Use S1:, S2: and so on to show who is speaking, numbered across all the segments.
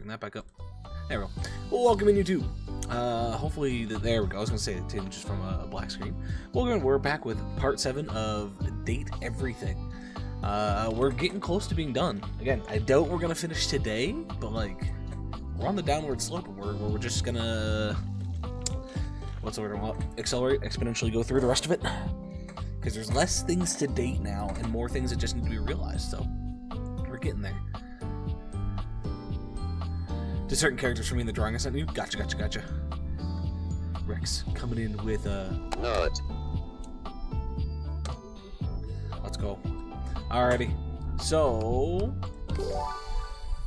S1: bring that back up. There we go. Well, welcome in, YouTube. Hopefully, there we go. I was going to say it just from a black screen. Well, we're back with part 7 of Date Everything. We're getting close to being done. Again, I doubt we're going to finish today, but, like, we're on the downward slope, and we're just going to... What's the word I want? Accelerate, exponentially go through the rest of it. Because there's less things to date now, and more things that just need to be realized, so we're getting there. To certain characters for me in the drawing I sent you. Gotcha. Rex coming in with
S2: Nut.
S1: Let's go. Alrighty. So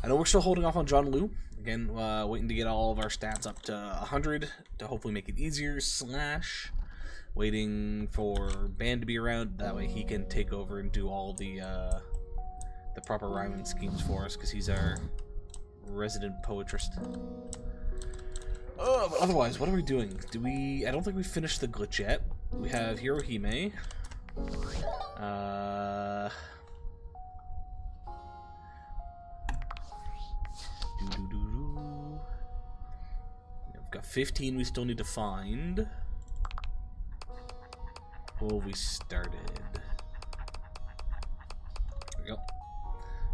S1: I know we're still holding off on John Liu. Again, waiting to get all of our stats up to 100 to hopefully make it easier. / waiting for Ban to be around. That way he can take over and do all the proper rhyming schemes for us, because he's our resident poetrist. But otherwise, what are we doing? I don't think we finished the glitch yet. We have Hirohime. We've got 15 we still need to find. Oh, we started. There we go.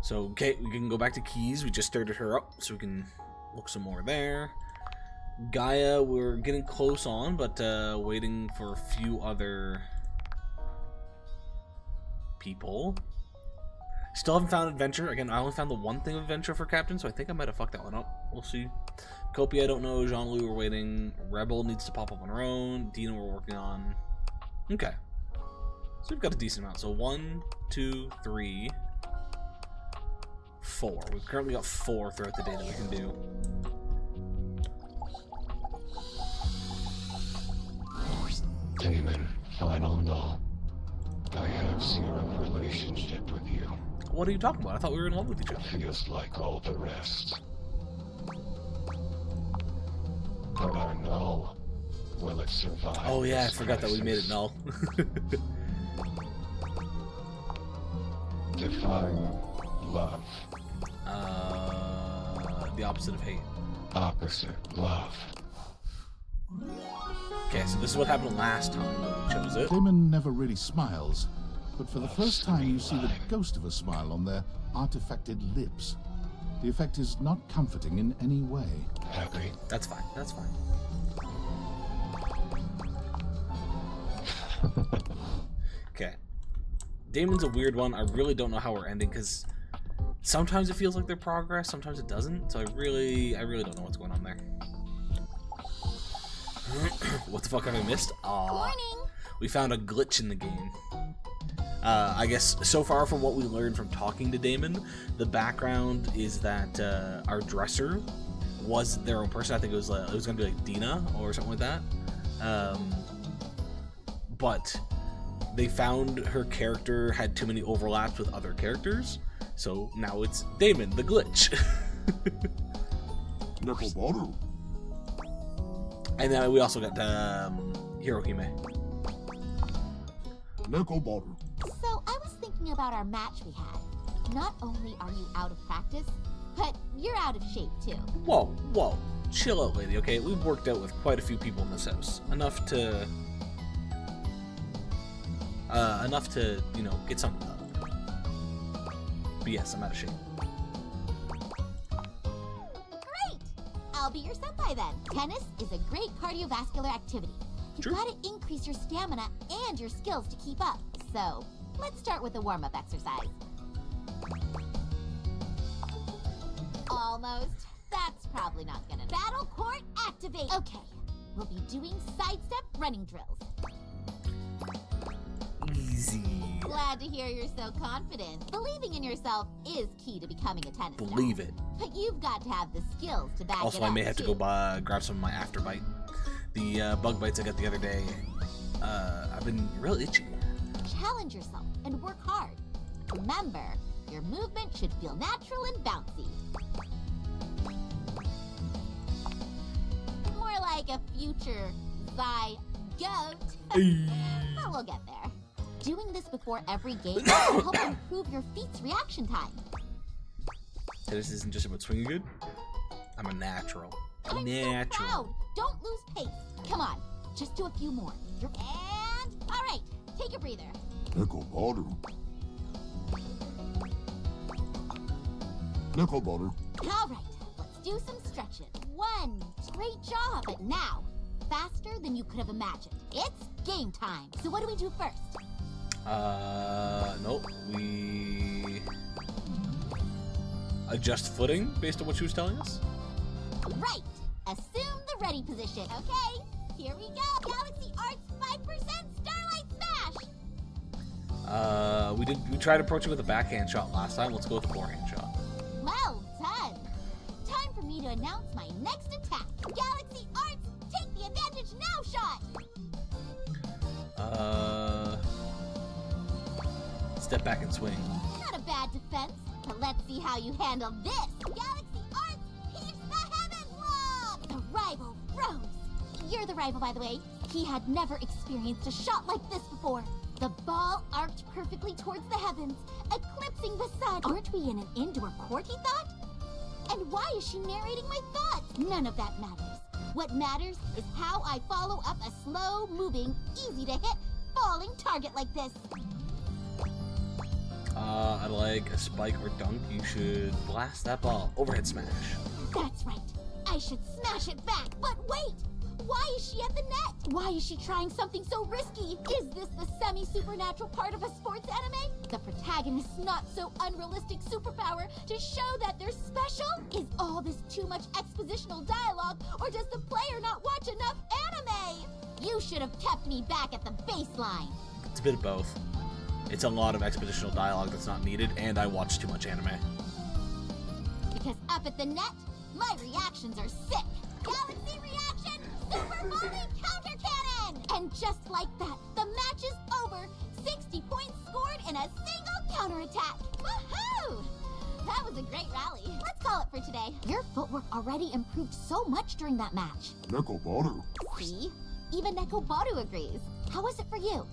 S1: So, okay, we can go back to Keys. We just started her up, so we can look some more there. Gaia, we're getting close on, but waiting for a few other people. Still haven't found Adventure. Again, I only found the one thing of Adventure for Captain, so I think I might have fucked that one up. We'll see. Copia, I don't know. Jean-Louis, we're waiting. Rebel needs to pop up on her own. Dina, we're working on. Okay. So we've got a decent amount. So 1, 2, 3, 4. We've currently got 4 throughout the day that we can do.
S2: Damon, final null. I have 0 relationship with you.
S1: What are you talking about? I thought we were in love with each other.
S2: Feels like all the rest. But our null, will it survive?
S1: Oh yeah, I
S2: this
S1: forgot that we made it
S2: crisis?
S1: null.
S2: Define love.
S1: The opposite of hate.
S2: Opposite love.
S1: Okay, so this is what happened last time when we chose it.
S3: Damon never really smiles, but for the first time you see the ghost of a smile on their artifacted lips. The effect is not comforting in any way.
S2: Happy.
S1: That's fine. That's fine. Okay. Damon's a weird one. I really don't know how we're ending, because sometimes it feels like their progress, sometimes it doesn't. So I really don't know what's going on there. What the fuck have I missed?
S4: Morning.
S1: We found a glitch in the game. I guess so far from what we learned from talking to Damon, the background is that our dresser was their own person. I think it was gonna be like Dina or something like that. But they found her character had too many overlaps with other characters, so now it's Damon, the glitch. And then we also got Hirohime.
S4: So I was thinking about our match we had. Not only are you out of practice, but you're out of shape too.
S1: Whoa, chill out, lady. Okay, we've worked out with quite a few people in this house, enough to you know, get something done. But yes, I'm out of shape.
S4: Great! I'll be your senpai then. Tennis is a great cardiovascular activity. You've
S1: True.
S4: got to increase your stamina and your skills to keep up. So let's start with a warm-up exercise. Almost. That's probably not gonna. Battle court activate. Okay, we'll be doing sidestep running drills.
S1: Easy.
S4: Glad to hear you're so confident. Believing in yourself is key to becoming a tennis star.
S1: Believe it.
S4: But you've got to have the skills to back it
S1: Also,
S4: up,
S1: I may have to
S4: too.
S1: go grab some of my Afterbite. The bug bites I got the other day. I've been real itchy.
S4: Challenge yourself and work hard. Remember, your movement should feel natural and bouncy. More like a future zygote. But we'll get there. Doing this before every game will help improve your feet's reaction time.
S1: Tennis isn't just about swinging good. I'm a natural.
S4: I'm so proud. Don't lose pace. Come on, just do a few more. And all right, take a breather.
S3: Nekoboru. Nekoboru.
S4: All right, let's do some stretches. One, great job. But now, faster than you could have imagined. It's game time. So what do we do first?
S1: Nope. We adjust footing based on what she was telling us.
S4: Right. Assume the ready position. Okay, here we go. Galaxy Arts 5% Starlight Smash.
S1: We tried approaching with a backhand shot last time. Let's go with a forehand shot.
S4: Well done. Time for me to announce my next attack. Galaxy Arts, take the advantage now shot.
S1: Step back and swing.
S4: Not a bad defense, but let's see how you handle this. Galaxy Arts, pierce the heavens long. The rival froze. You're the rival, by the way. He had never experienced a shot like this before. The ball arced perfectly towards the heavens, eclipsing the sun. Aren't we in an indoor court, he thought? And why is she narrating my thoughts? None of that matters. What matters is how I follow up a slow-moving, easy-to-hit, falling target like this.
S1: I'd like a spike or dunk. You should blast that ball. Overhead smash.
S4: That's right. I should smash it back. But wait! Why is she at the net? Why is she trying something so risky? Is this the semi-supernatural part of a sports anime? The protagonist's not so unrealistic superpower to show that they're special? Is all this too much expositional dialogue, or does the player not watch enough anime? You should have kept me back at the baseline.
S1: It's a bit of both. It's a lot of expositional dialogue that's not needed, and I watch too much anime.
S4: Because up at the net, my reactions are sick. Galaxy reaction, super volley counter cannon! And just like that, the match is over. 60 points scored in a single counterattack. Woohoo! That was a great rally. Let's call it for today. Your footwork already improved so much during that match.
S3: Nekoboru.
S4: See? Even Nekobaru agrees. How was it for you?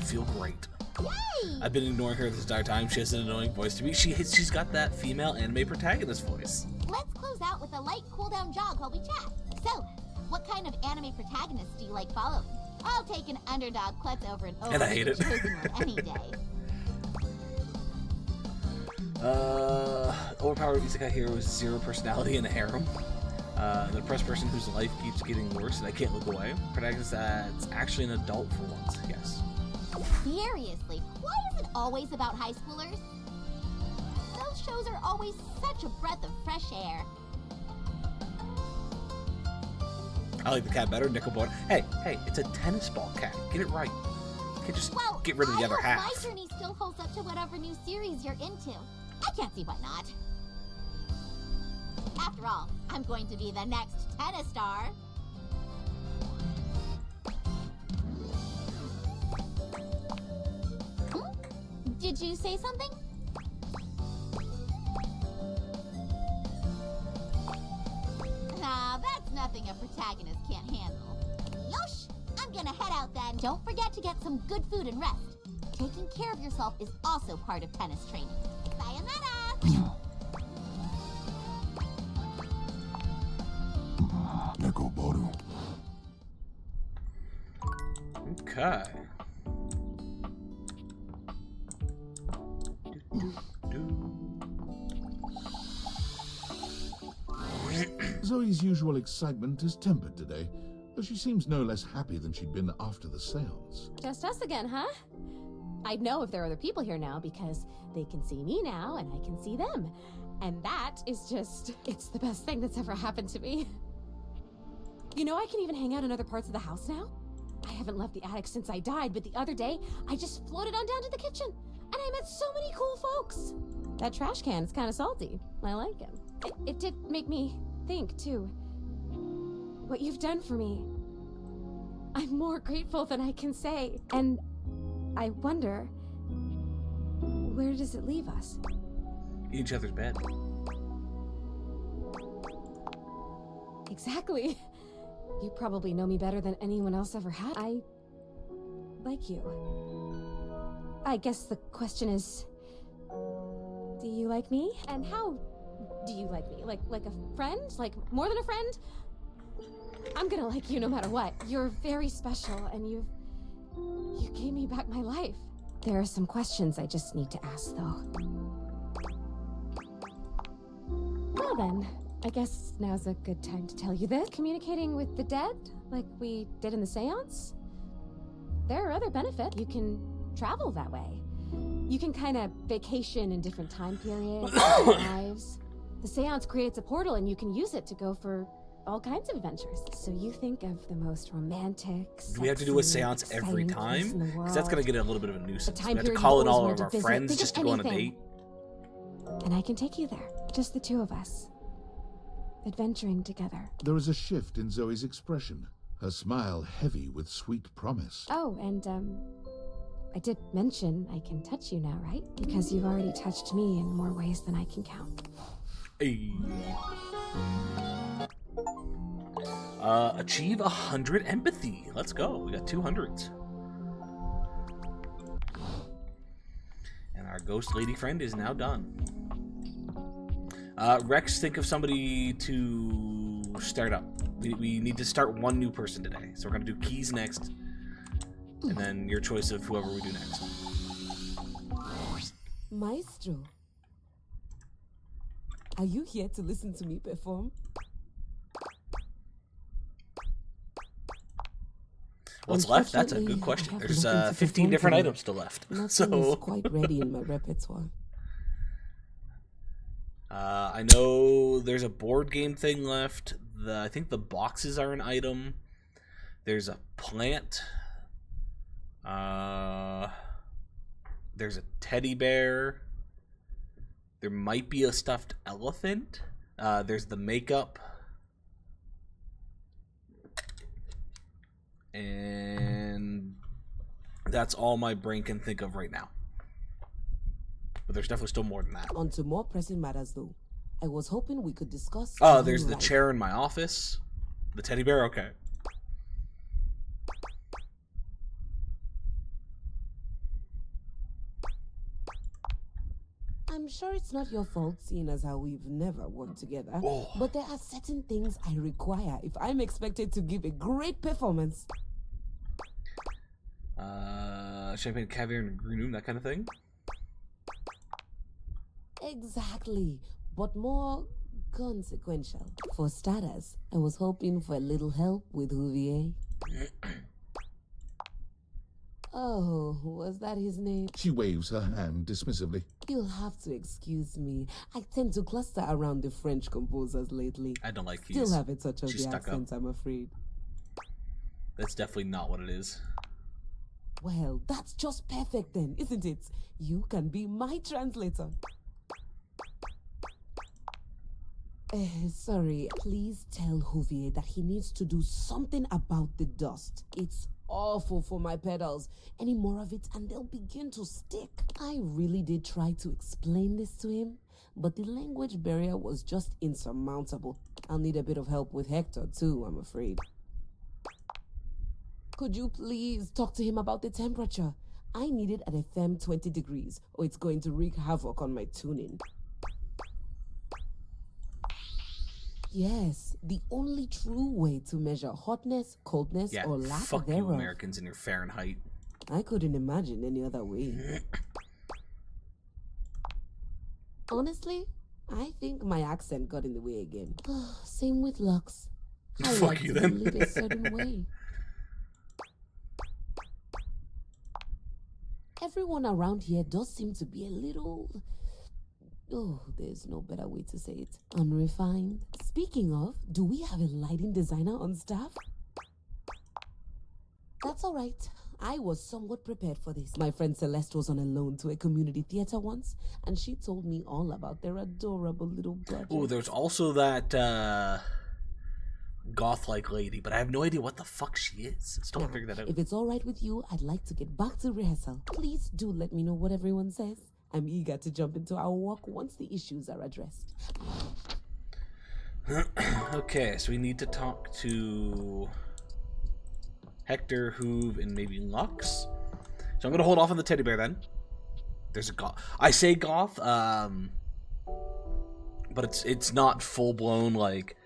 S1: Feel great.
S4: Yay!
S1: I've been ignoring her this entire time. She has an annoying voice to me. She's got that female anime protagonist voice.
S4: Let's close out with a light cool-down jog while we chat. So, what kind of anime protagonists do you like following? I'll take an underdog klutz over and over
S1: And I hate it.
S4: chosen one any day.
S1: Overpowered isekai hero with zero personality in a harem. The depressed person whose life keeps getting worse and I can't look away. Protagonist that's actually an adult for once. Yes.
S4: Seriously, why is it always about high schoolers? Those shows are always such a breath of fresh air.
S1: I like the cat better. Nickelboard. Hey, it's a tennis ball cat. Get it right. You can't just
S4: Well,
S1: get rid of the
S4: I
S1: other
S4: hope
S1: half.
S4: my journey still holds up to whatever new series you're into. I can't see why not. After all, I'm going to be the next tennis star. Did you say something? Ah, that's nothing a protagonist can't handle. Yosh, I'm gonna head out then. Don't forget to get some good food and rest. Taking care of yourself is also part of tennis training. Sayonara!
S3: Nekoboru.
S1: Okay.
S3: Zoe's usual excitement is tempered today, though she seems no less happy than she'd been after the seance.
S5: Just us again, huh? I'd know if there are other people here now because they can see me now and I can see them. And that is just, it's the best thing that's ever happened to me. You know, I can even hang out in other parts of the house now. I haven't left the attic since I died, but the other day, I just floated on down to the kitchen. And I met so many cool folks. That trash can is kind of salty. I like him. It did make me think, too. What you've done for me. I'm more grateful than I can say. And I wonder, where does it leave us?
S1: In each other's bed.
S5: Exactly. You probably know me better than anyone else ever had. I like you. I guess the question is, do you like me? And how do you like like me, like a friend, like more than a friend. I'm gonna like you no matter what. You're very special, and you gave me back my life. There are some questions I just need to ask, though. Well then, I guess now's a good time to tell you this. Communicating with the dead, like we did in the seance, there are other benefits. You can travel that way. You can kind of vacation in different time periods, lives. The seance creates a portal and you can use it to go for all kinds of adventures. So you think of the most romantic,
S1: Do we have to do a
S5: sexy,
S1: seance every
S5: exciting place in
S1: time?
S5: the
S1: Because that's going to
S5: world.
S1: get a little bit of a nuisance.
S5: time
S1: We have to
S5: period
S1: call in
S5: you
S1: all
S5: always
S1: of our
S5: wanted to visit.
S1: friends
S5: Think
S1: just
S5: of
S1: to go on a
S5: anything.
S1: date.
S5: And I can take you there. Just the two of us. Adventuring together.
S3: There is a shift in Zoe's expression, her smile heavy with sweet promise.
S5: Oh, and I did mention I can touch you now, right? Because you've already touched me in more ways than I can count.
S1: Hey. Achieve 100 empathy. Let's go. We got 200s. And our ghost lady friend is now done. Rex, think of somebody to start up. We need to start one new person today. So we're going to do Keys next. And then your choice of whoever we do next.
S6: Maestro, are you here to listen to me perform?
S1: What's left? That's a good
S6: Unfortunately,
S1: question.
S6: I have
S1: There's
S6: nothing to
S1: 15
S6: perform
S1: different
S6: for you.
S1: items still left.
S6: Nothing is
S1: So
S6: quite ready in my repertoire.
S1: I know there's a board game thing left. I think the boxes are an item. There's a plant. There's a teddy bear. There might be a stuffed elephant. There's the makeup. And that's all my brain can think of right now. But there's definitely still more than that.
S6: On to more pressing matters, though. I was hoping we could discuss.
S1: Oh,
S6: how
S1: there's
S6: you
S1: the
S6: write.
S1: chair in my office. The teddy bear? Okay.
S6: I'm sure it's not your fault, seeing as how we've never worked together.
S1: Oh.
S6: But there are certain things I require if I'm expected to give a great performance.
S1: Champagne, caviar, and green room, that kind of thing.
S6: Exactly, but more consequential. For starters, I was hoping for a little help with Huvier. Oh, was that his name?
S3: She waves her hand dismissively.
S6: You'll have to excuse me. I tend to cluster around the French composers lately.
S1: I don't like
S6: Still
S1: keys.
S6: have a touch of
S1: She's
S6: the
S1: stuck up.
S6: accent, I'm afraid.
S1: That's definitely not what it is.
S6: Well, that's just perfect then, isn't it? You can be my translator. Sorry, please tell Huvier that he needs to do something about the dust. It's awful for my pedals. Any more of it and they'll begin to stick. I really did try to explain this to him, but the language barrier was just insurmountable. I'll need a bit of help with Hector too, I'm afraid. Could you please talk to him about the temperature? I need it at a firm 20 degrees, or it's going to wreak havoc on my tuning. Yes, the only true way to measure hotness, coldness,
S1: Yeah,
S6: or lack
S1: fuck you
S6: thereof.
S1: Americans and your Fahrenheit.
S6: I couldn't imagine any other way. Honestly, I think my accent got in the way again. Same with Lux. I
S1: Fuck
S6: like
S1: you
S6: to
S1: then.
S6: lead a certain way. Everyone around here does seem to be a little... Oh, there's no better way to say it. Unrefined. Speaking of, do we have a lighting designer on staff? That's all right. I was somewhat prepared for this. My friend Celeste was on a loan to a community theater once, and she told me all about their adorable little budget.
S1: Oh, there's also that goth-like lady, but I have no idea what the fuck she is. Still
S6: Now,
S1: haven't figured that out.
S6: if it's all right with you, I'd like to get back to rehearsal. Please do let me know what everyone says. I'm eager to jump into our walk once the issues are addressed.
S1: Okay, so we need to talk to Hector, Hoove, and maybe Lux. So I'm gonna hold off on the teddy bear then. There's a goth. I say goth. but it's not full blown like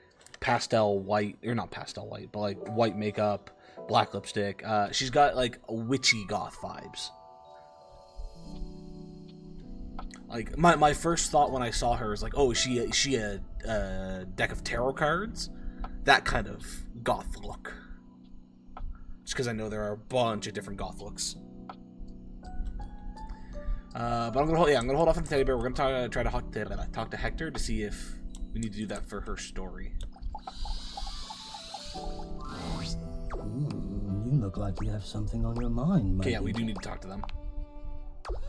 S1: pastel white, or not pastel white, but like white makeup, black lipstick. She's got like witchy goth vibes. Like my first thought when I saw her is like, oh, is she a deck of tarot cards? That kind of goth look. Just because I know there are a bunch of different goth looks. But I'm gonna hold off on the teddy bear. We're gonna try to talk to Hector to see if we need to do that for her story.
S7: You look like you have something on your mind, my
S1: Okay, yeah, we
S7: dear.
S1: do need to talk to them.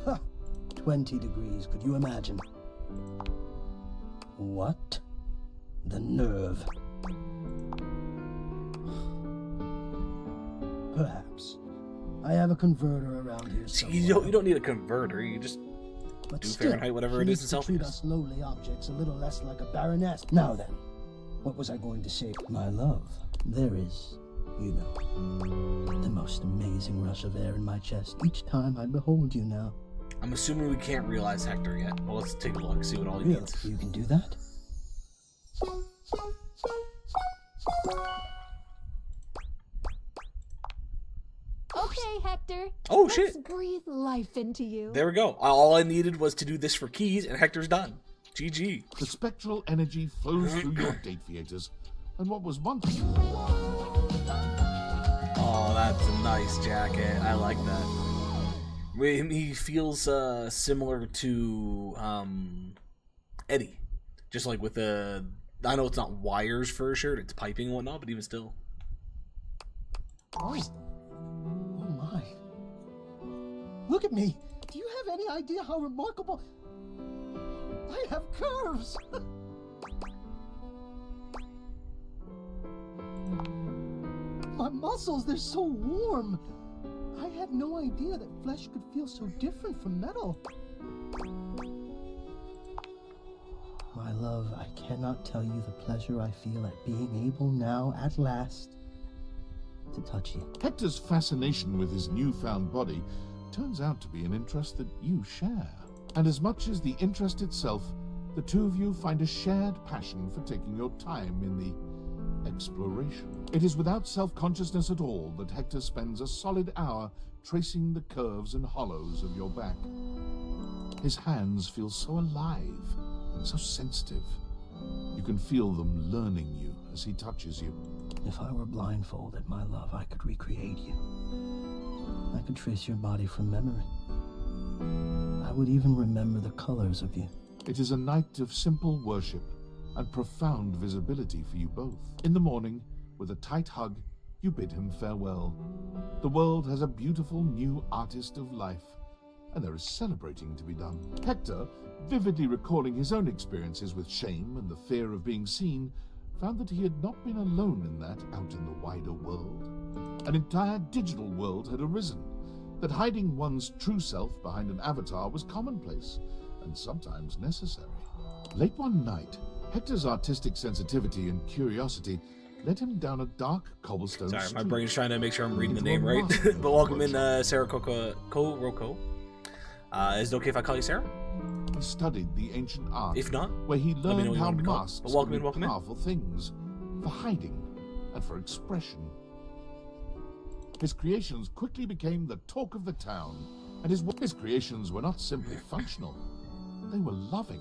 S7: Ha! 20 degrees, could you imagine? What? The nerve. Perhaps. I have a converter around here
S1: See,
S7: somewhere.
S1: you don't need a converter. You just
S7: But
S1: do
S7: still,
S1: Fahrenheit, whatever
S7: she
S1: it is
S7: needs
S1: in
S7: to treat
S1: Celsius.
S7: us lowly objects a little less like a baroness. Now then, what was I going to say? My love, there is, you know, the most amazing rush of air in my chest each time I behold you now.
S1: I'm assuming we can't realize Hector yet. Well, let's take a look, see what all he
S7: Really?
S1: needs.
S7: You can do that?
S5: Okay, Hector.
S1: Oh,
S5: Let's
S1: shit.
S5: breathe life into you.
S1: There we go. All I needed was to do this for keys, and Hector's done. GG.
S3: The spectral energy flows through your date theaters, and what was once
S1: Oh, that's a nice jacket. I like that. He feels similar to Eddie. Just like with the... I know it's not wires for a shirt, it's piping and whatnot, but even still.
S7: Oh my. Look at me. Do you have any idea how remarkable... I have curves! My muscles, they're so warm. I had no idea that flesh could feel so different from metal. My love, I cannot tell you the pleasure I feel at being able now, at last, to touch you.
S3: Hector's fascination with his newfound body turns out to be an interest that you share. And as much as the interest itself, the two of you find a shared passion for taking your time in the exploration. It is without self-consciousness at all that Hector spends a solid hour tracing the curves and hollows of your back. His hands feel so alive, so sensitive. You can feel them learning you as he touches you.
S7: If I were blindfolded, my love, I could recreate you. I could trace your body from memory. I would even remember the colors of you.
S3: It is a night of simple worship and profound visibility for you both. In the morning, with a tight hug, you bid him farewell. The world has a beautiful new artist of life, and there is celebrating to be done. Hector, vividly recalling his own experiences with shame and the fear of being seen, found that he had not been alone in that out in the wider world. An entire digital world had arisen, that hiding one's true self behind an avatar was commonplace, and sometimes necessary. Late one night, Hector's artistic sensitivity and curiosity led him down a dark cobblestone
S1: Sorry,
S3: street.
S1: my brain's trying to make sure I'm reading the
S3: into
S1: name
S3: a
S1: right.
S3: marvelous
S1: But welcome in,
S3: workshop.
S1: Sarah Rocco. Is it okay if I call you Sarah?
S3: He studied the ancient art,
S1: If not,
S3: where he
S1: me know
S3: learned
S1: what you
S3: how
S1: want me to call it.
S3: masks
S1: But welcome
S3: could
S1: in,
S3: be
S1: welcome in.
S3: powerful things for hiding and for expression. His creations quickly became the talk of the town, and his creations were not simply functional, they were loving,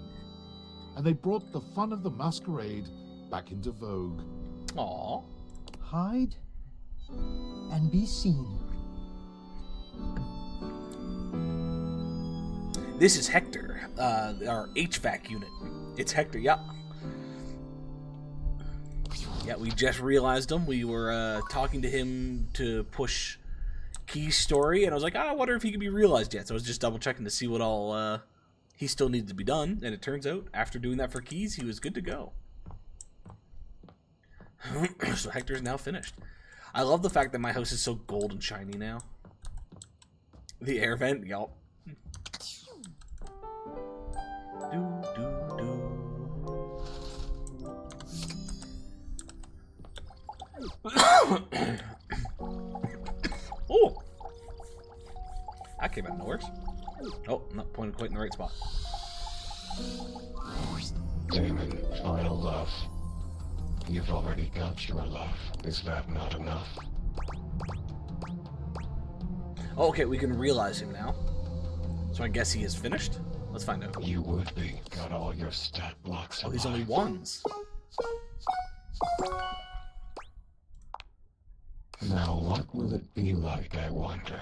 S3: and they brought the fun of the masquerade back into vogue.
S1: Aww.
S7: Hide and be seen.
S1: This is Hector, our HVAC unit. It's Hector, yeah. Yeah, we just realized him. We were talking to him to push Key's story, and I was like, I wonder if he could be realized yet. So I was just double checking to see what all he still needed to be done, and it turns out after doing that for Keys, he was good to go. So Hector's now finished. I love the fact that my house is so gold and shiny now. The air vent, y'all. Do, do, do. Oh! That came out of nowhere. Oh, not pointed quite in the right spot.
S2: Damon, final love. You've already got your love. Is that not enough?
S1: Oh, okay, we can realize him now. So I guess he is finished? Let's find out.
S2: You would be. Got all your stat blocks.
S1: Oh, he's only
S2: alive.
S1: ones.
S2: Now what will it be like, I wonder?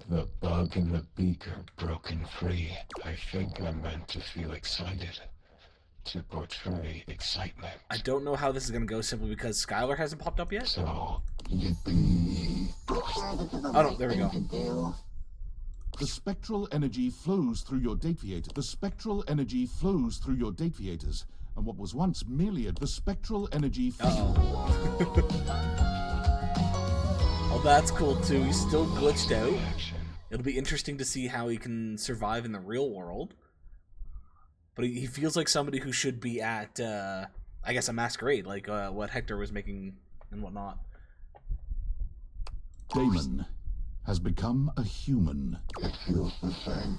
S2: The bug in the beaker broken free. I think I'm meant to feel excited. To portray excitement.
S1: I don't know how this is gonna go simply because Skylar hasn't popped up yet.
S2: So, yippee.
S1: Oh no, there we go.
S3: The spectral energy flows through your Dateviator. The spectral energy flows through your Dateviators, and what was once merely the spectral energy.
S1: Uh-oh. Oh, that's cool too. He's still glitched out. It'll be interesting to see how he can survive in the real world. But he feels like somebody who should be at, I guess, a masquerade, like what Hector was making and whatnot.
S3: Damon has become a human.
S2: It feels the same.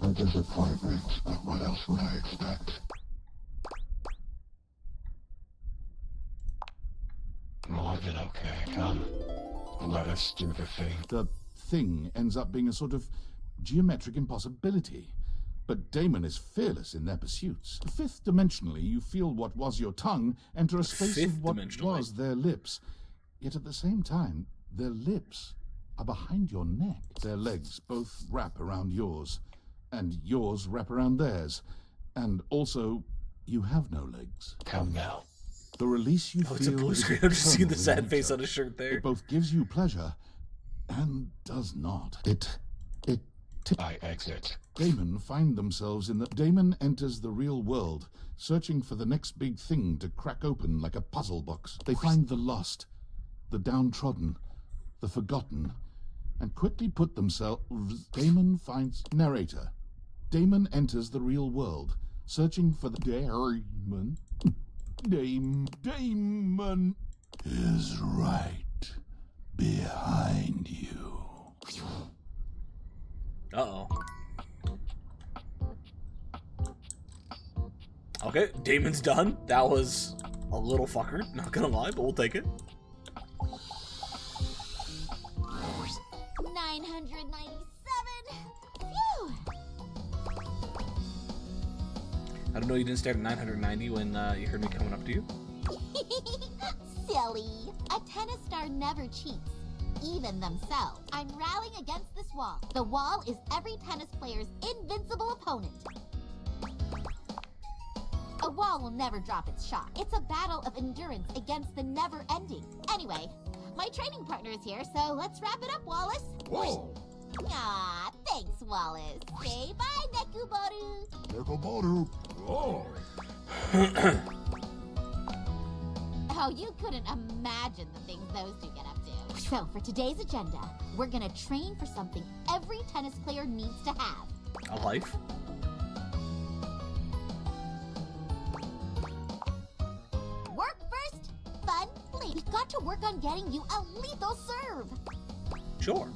S2: A disappointment, but what else would I expect? More than okay. Come, let us do the thing.
S3: The thing ends up being a sort of geometric impossibility. But Damon is fearless in their pursuits. Fifth dimensionally, you feel what was your tongue enter a space of what was their lips. Yet at the same time, their lips are behind your neck. Their legs both wrap around yours, and yours wrap around theirs. And also, you have no legs.
S2: Come now.
S3: The release you
S1: Oh, it's a
S3: feel
S1: blue
S3: is
S1: screen. I'm just seeing the
S3: eternal
S1: sad
S3: in
S1: face
S3: nature.
S1: on his shirt there.
S3: It both gives you pleasure and does not.
S2: I exit.
S3: Damon find themselves in the... Damon enters the real world, searching for the next big thing to crack open like a puzzle box. They find the lost, the downtrodden, the forgotten, and quickly put themselves... Damon finds... Narrator. Damon enters the real world, searching for the... Damon is right behind you.
S1: Uh-oh. Okay, Damon's done. That was a little fucker, not gonna lie, but we'll take it.
S4: 997. Phew.
S1: I don't know you didn't start at 990 when you heard me coming up to you.
S4: Silly. A tennis star never cheats, even themselves. I'm rallying against this wall. The wall is every tennis player's invincible opponent. A wall will never drop its shot. It's a battle of endurance against the never-ending. Anyway, my training partner is here, so let's wrap it up, Wallace.
S2: Whoa!
S4: Aw, thanks, Wallace. Say bye, Nekuboru.
S3: Nekoboru.
S2: Whoa!
S4: Oh, you couldn't imagine the things those two get up to. So, for today's agenda, we're gonna train for something every tennis player needs to have.
S1: A life?
S4: Work first, fun play. We've got to work on getting you a lethal serve.
S1: Sure.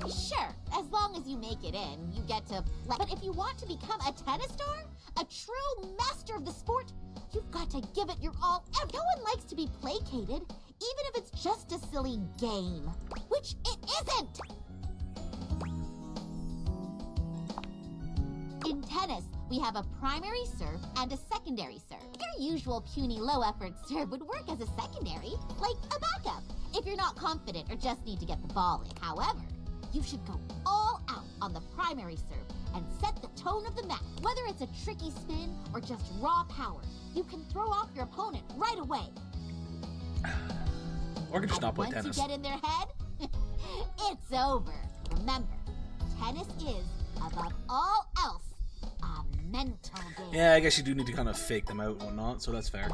S4: Sure, as long as you make it in, you get to play. But if you want to become a tennis star, a true master of the sport, you've got to give it your all. No one likes to be placated, even if it's just a silly game. Which it isn't! In tennis, we have a primary serve and a secondary serve. Your usual puny low-effort serve would work as a secondary, like a backup, if you're not confident or just need to get the ball in. However, you should go all out on the primary serve and set the tone of the match. Whether it's a tricky spin or just raw power, you can throw off your opponent right away.
S1: Or can just not play
S4: Once
S1: tennis.
S4: you get in their head, it's over. Remember, tennis is, above all else, a mental game.
S1: Yeah, I guess you do need to kind of fake them out and whatnot, so that's fair.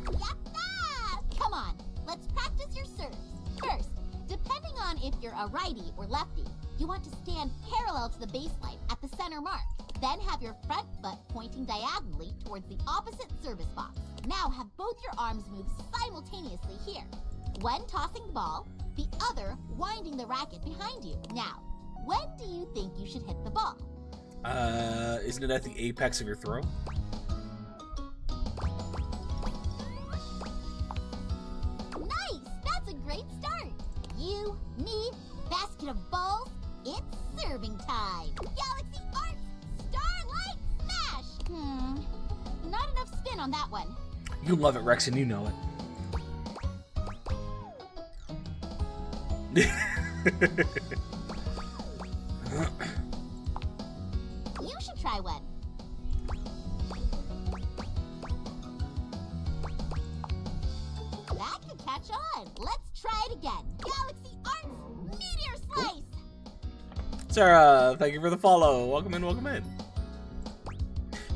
S4: Yatta! Come on, let's practice your serves. First, depending on if you're a righty or lefty, you want to stand parallel to the baseline at the center mark. Then have your front foot pointing diagonally towards the opposite service box. Now have both your arms move simultaneously here. When tossing the ball, the other winding the racket behind you. Now, when do you think you should hit the ball?
S1: Isn't it at the apex of your throw?
S4: Nice! That's a great start. You, me, basket of balls, it's serving time. Galaxy Arts, Starlight Smash! Not enough spin on that one.
S1: You love it, Rex, and you know it.
S4: You should try one. That could catch on. Let's try it again. Galaxy Arts, Meteor Slice!
S1: Sarah, thank you for the follow. Welcome in, welcome in.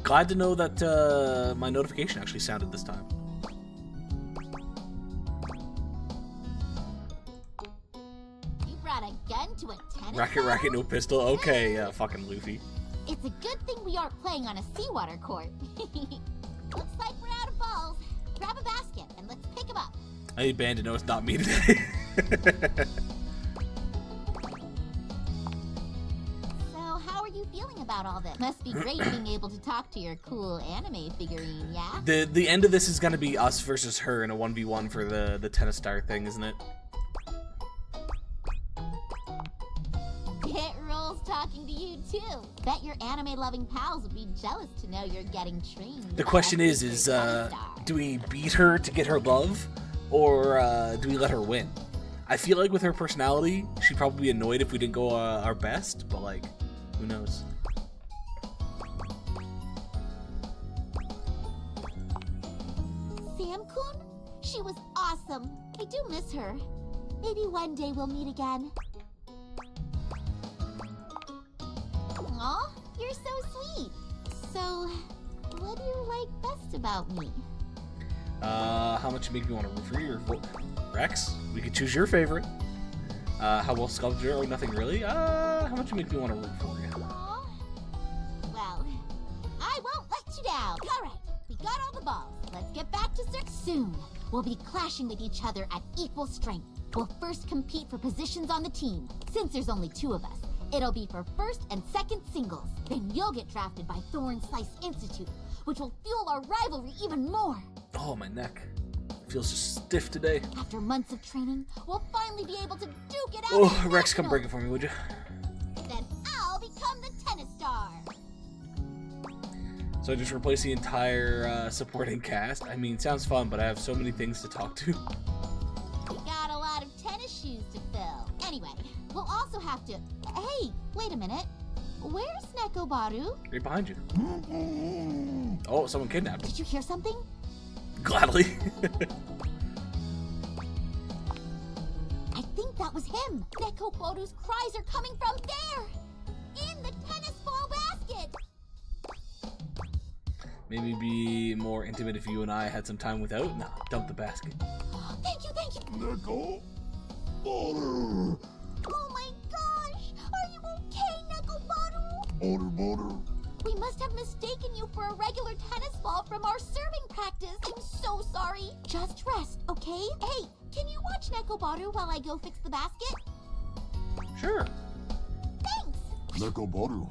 S1: Glad to know that my notification actually sounded this time.
S4: You brought a gun to a tennis
S1: Racket,
S4: ball?
S1: racket, no pistol. Okay, fucking Luffy.
S4: It's a good thing we aren't playing on a seawater court. Looks like we're out of balls. Grab a basket and let's pick them up.
S1: I need Band to know it's not me today.
S4: So, how are you feeling about all this? Must be great being able to talk to your cool anime figurine, yeah?
S1: The end of this is gonna be us versus her in a 1v1 for the tennis star thing, isn't it?
S4: It rolls talking to you too. Bet your anime-loving pals would be jealous to know you're getting trained.
S1: The question is do we beat her to get her love, or do we let her win? I feel like with her personality, she'd probably be annoyed if we didn't go our best, but like, who knows?
S4: Sam-kun? She was awesome. I do miss her. Maybe one day we'll meet again. Aw, you're so sweet. So, what do you like best about me?
S1: How much you make me want to root for you? Rex, we could choose your favorite. How well sculpted or nothing really? How much you make me want to root for you?
S4: Aw. Well, I won't let you down. All right, we got all the balls. Let's get back to Cirque soon. We'll be clashing with each other at equal strength. We'll first compete for positions on the team. Since there's only 2 of us, it'll be for first and second singles. Then you'll get drafted by Thorn Slice Institute, which will fuel our rivalry even more.
S1: Oh, my neck. Feels just stiff today.
S4: After months of training, we'll finally be able to duke it out.
S1: Oh,
S4: at
S1: Rex, come
S4: nationals.
S1: break it for me, would you?
S4: Then I'll become the tennis star.
S1: So I just replace the entire supporting cast. I mean, sounds fun, but I have so many things to talk to.
S4: We got a lot of tennis shoes to fill. Anyway, we'll also have to... Hey, wait a minute. Where's Nekobaru?
S1: Right behind you. Oh, someone kidnapped him.
S4: Did you hear something?
S1: Gladly.
S4: I think that was him. Nekobaru's cries are coming from there. In the tennis ball basket.
S1: Maybe be more intimate if you and I had some time without. Nah, dump the basket.
S4: Thank you, thank you.
S3: Neko Baru!
S4: Oh my gosh. Are you okay, Nekobaru?
S3: Baru.
S4: We must have mistaken you for a regular tennis ball from our serving practice. I'm so sorry. Just rest, okay? Hey, can you watch Nekobaru while I go fix the basket?
S1: Sure.
S4: Thanks.
S3: Neko Baru.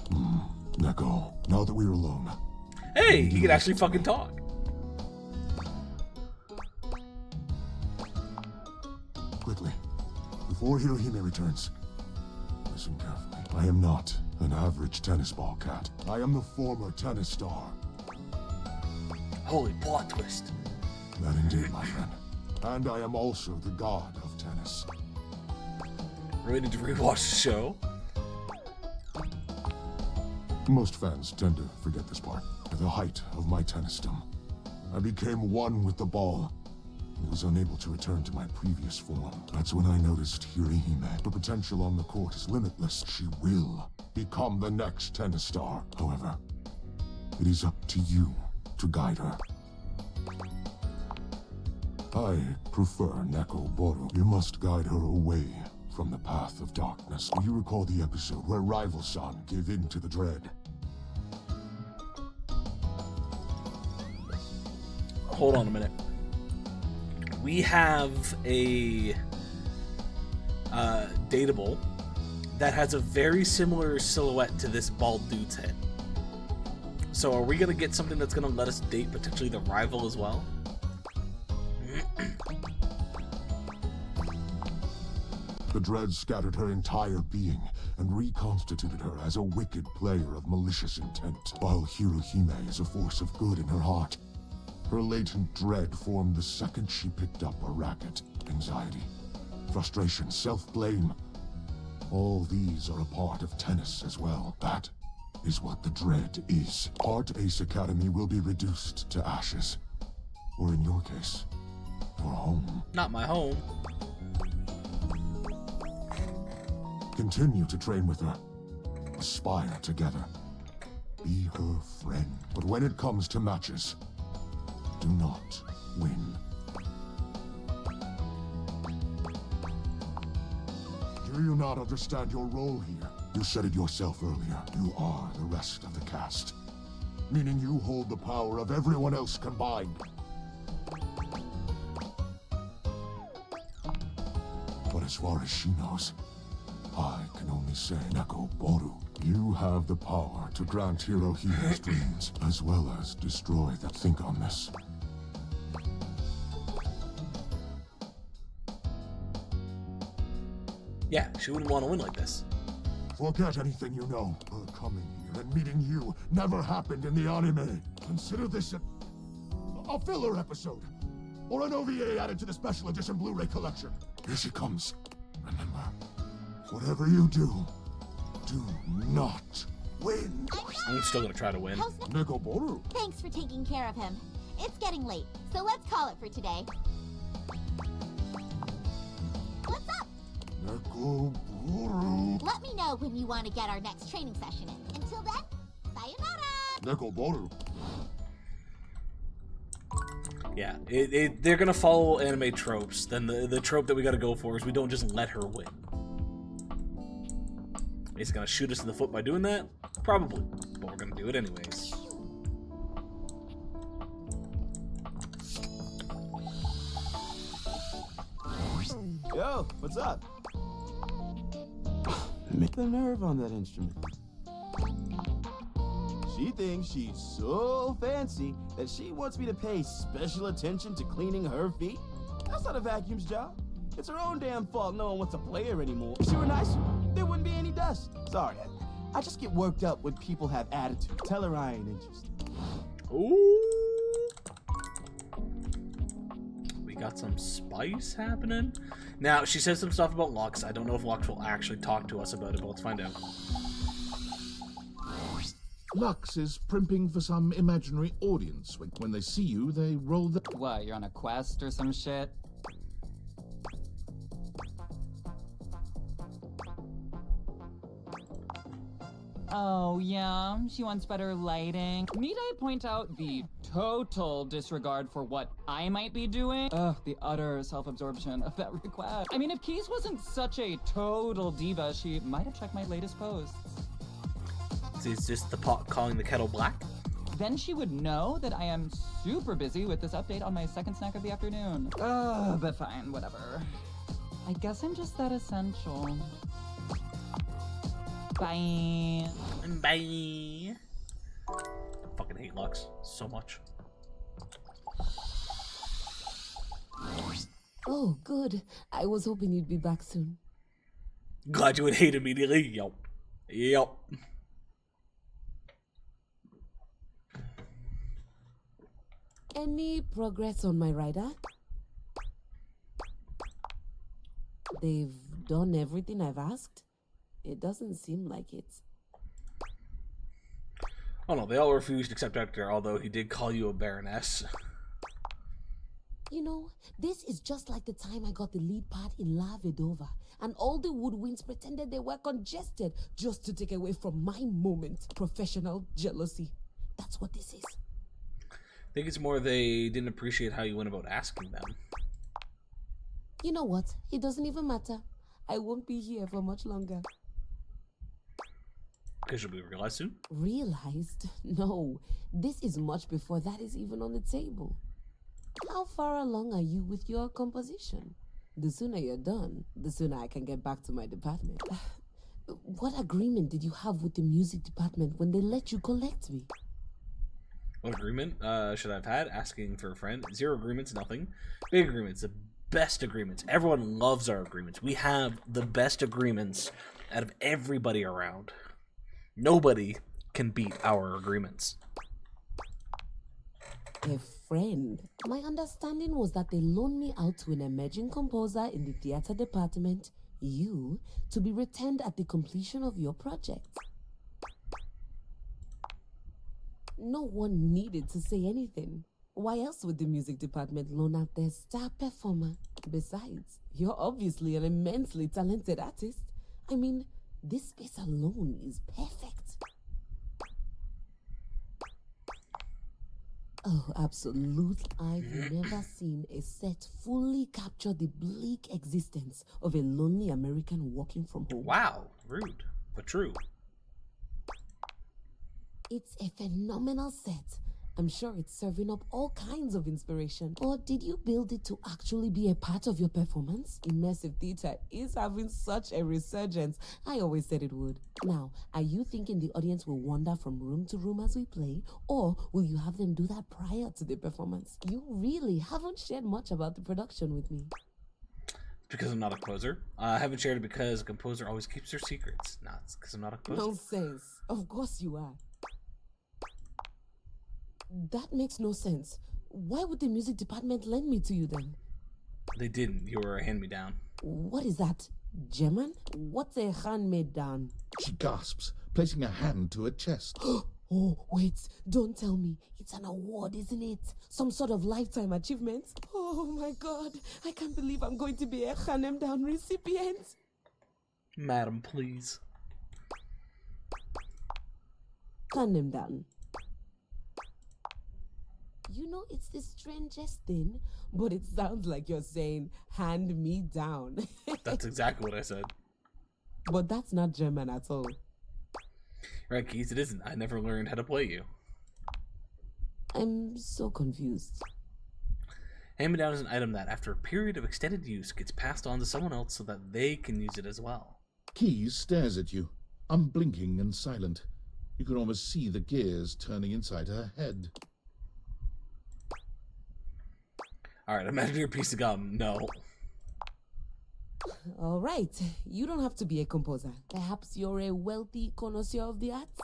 S3: Neko, now that we're alone,
S1: Hey, he can actually fucking talk.
S3: quickly, before Hirohime returns, listen carefully. I am not an average tennis ball cat. I am the former tennis star.
S1: Holy plot twist.
S3: That indeed, my friend. And I am also the god of tennis.
S1: Really need to rewatch the show.
S3: Most fans tend to forget this part. At the height of my tennisdom, I became one with the ball and was unable to return to my previous form. That's when I noticed Hirohime. The potential on the court is limitless. She will become the next tennis star. However, it is up to you to guide her. I prefer Neko Boru. You must guide her away from the path of darkness. Do you recall the episode where Rival-san gave in to the dread?
S1: Hold on a minute. We have a dateable that has a very similar silhouette to this bald dude's head. So are we gonna get something that's gonna let us date potentially the rival as well?
S3: The dread scattered her entire being and reconstituted her as a wicked player of malicious intent, while Hirohime is a force of good in her heart. Her latent dread formed the second she picked up a racket. Anxiety, frustration, self-blame. All these are a part of tennis as well. That is what the dread is. Art Ace Academy will be reduced to ashes. Or in your case, your home.
S1: Not my home.
S3: Continue to train with her. Aspire together. Be her friend. But when it comes to matches, do not win. Do you not understand your role here? You said it yourself earlier. You are the rest of the cast. Meaning you hold the power of everyone else combined. But as far as she knows, I can only say, Nekoboru, you have the power to grant Hirohime's dreams, as well as destroy them. Think on this.
S1: Yeah, she wouldn't want to win like this.
S3: Forget anything you know. Her coming here and meeting you never happened in the anime. Consider this a filler episode, or an OVA added to the special edition Blu-ray collection. Here she comes. Remember, whatever you do not win.
S1: I'm still gonna try to win.
S3: Nekoboru.
S4: Thanks for taking care of him. It's getting late, so let's call it for today. What's up?
S3: Nekoboru.
S4: Let me know when you want to get our next training session in. Until then, sayonara!
S3: Nekoboru.
S1: Yeah, they're gonna follow anime tropes. Then the trope that we gotta go for is we don't just let her win. Is it gonna shoot us in the foot by doing that? Probably, but we're gonna do it anyways.
S8: Yo, what's up? Make the nerve on that instrument. She thinks she's so fancy that she wants me to pay special attention to cleaning her feet. That's not a vacuum's job. It's her own damn fault no one wants to play her anymore. If she were nicer, there wouldn't be any dust. Sorry, I just get worked up when people have attitude. Tell her I ain't interested.
S1: Ooh. We got some spice happening. Now, she says some stuff about Lux. I don't know if Lux will actually talk to us about it, but let's find out.
S3: Lux is primping for some imaginary audience. When they see you, they roll the...
S9: What, you're on a quest or some shit? Oh, yeah, she wants better lighting. Need I point out the total disregard for what I might be doing? Ugh, the utter self-absorption of that request. I mean, if Keys wasn't such a total diva, she might have checked my latest posts.
S1: Is this the pot calling the kettle black?
S9: Then she would know that I am super busy with this update on my second snack of the afternoon. But fine, whatever. I guess I'm just that essential. Bye.
S1: Bye. I fucking hate Lux so much.
S6: Oh, good. I was hoping you'd be back soon.
S1: Glad you would hate immediately. Yup. Yup.
S6: Any progress on my rider? They've done everything I've asked? It doesn't seem like it.
S1: Oh no, they all refused except Hector, although he did call you a baroness.
S6: You know, this is just like the time I got the lead part in La Vedova, and all the woodwinds pretended they were congested just to take away from my moment. Professional jealousy. That's what this is.
S1: I think it's more they didn't appreciate how you went about asking them.
S6: You know what? It doesn't even matter. I won't be here for much longer.
S1: Because you'll be realized soon.
S6: Realized? No. This is much before that is even on the table. How far along are you with your composition? The sooner you're done, the sooner I can get back to my department. What agreement did you have with the music department when they let you collect me?
S1: What agreement should I have had? Asking for a friend. 0 agreements, nothing. Big agreements, the best agreements. Everyone loves our agreements. We have the best agreements out of everybody around. Nobody can beat our agreements.
S6: A friend? My understanding was that they loaned me out to an emerging composer in the theater department, you, to be returned at the completion of your project. No one needed to say anything. Why else would the music department loan out their star performer? Besides, you're obviously an immensely talented artist. I mean, this space alone is perfect. Oh, absolutely. I've never seen a set fully capture the bleak existence of a lonely American working from home.
S1: Wow, rude, but true.
S6: It's a phenomenal set. I'm sure it's serving up all kinds of inspiration. Or did you build it to actually be a part of your performance? Immersive theater is having such a resurgence. I always said it would. Now, are you thinking the audience will wander from room to room as we play? Or will you have them do that prior to the performance? You really haven't shared much about the production with me.
S1: Because I'm not a composer. I haven't shared it because a composer always keeps their secrets. No, it's because I'm not a composer.
S6: Nonsense. Of course you are. That makes no sense. Why would the music department lend me to you then?
S1: They didn't. You were a hand-me-down.
S6: What is that? German? What's a hand-me-down?
S3: She gasps, placing a hand to her chest.
S6: Oh, wait. Don't tell me. It's an award, isn't it? Some sort of lifetime achievement? Oh my god. I can't believe I'm going to be a hand-me-down recipient.
S1: Madam, please.
S6: Hand-me-down. You know, it's the strangest thing, but it sounds like you're saying, hand me down.
S1: That's exactly what I said.
S6: But that's not German at all.
S1: Right, Keys, it isn't. I never learned how to play you.
S6: I'm so confused.
S1: Hand-me-down is an item that, after a period of extended use, gets passed on to someone else so that they can use it as well.
S3: Keys stares at you, unblinking and silent. You can almost see the gears turning inside her head.
S1: Alright, imagine your piece of gum. No.
S6: All right. You don't have to be a composer. Perhaps you're a wealthy connoisseur of the arts?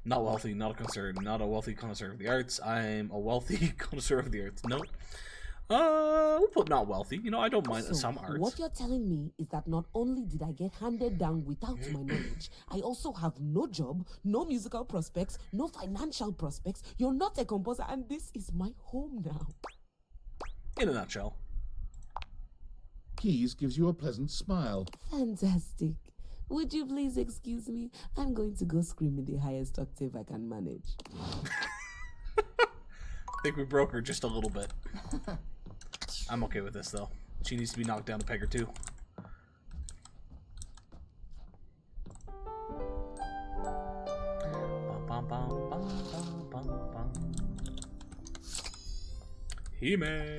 S1: Not wealthy, not a connoisseur, not a wealthy connoisseur of the arts. I'm a wealthy connoisseur of the arts. No. We'll put not wealthy. You know, I don't mind some arts.
S6: What you're telling me is that not only did I get handed down without my knowledge, I also have no job, no musical prospects, no financial prospects. You're not a composer, and this is my home now.
S1: In a nutshell.
S3: Keys gives you a pleasant smile.
S6: Fantastic. Would you please excuse me? I'm going to go scream in the highest octave I can manage.
S1: I think we broke her just a little bit. I'm okay with this, though. She needs to be knocked down a peg or two. Hime.
S4: Hey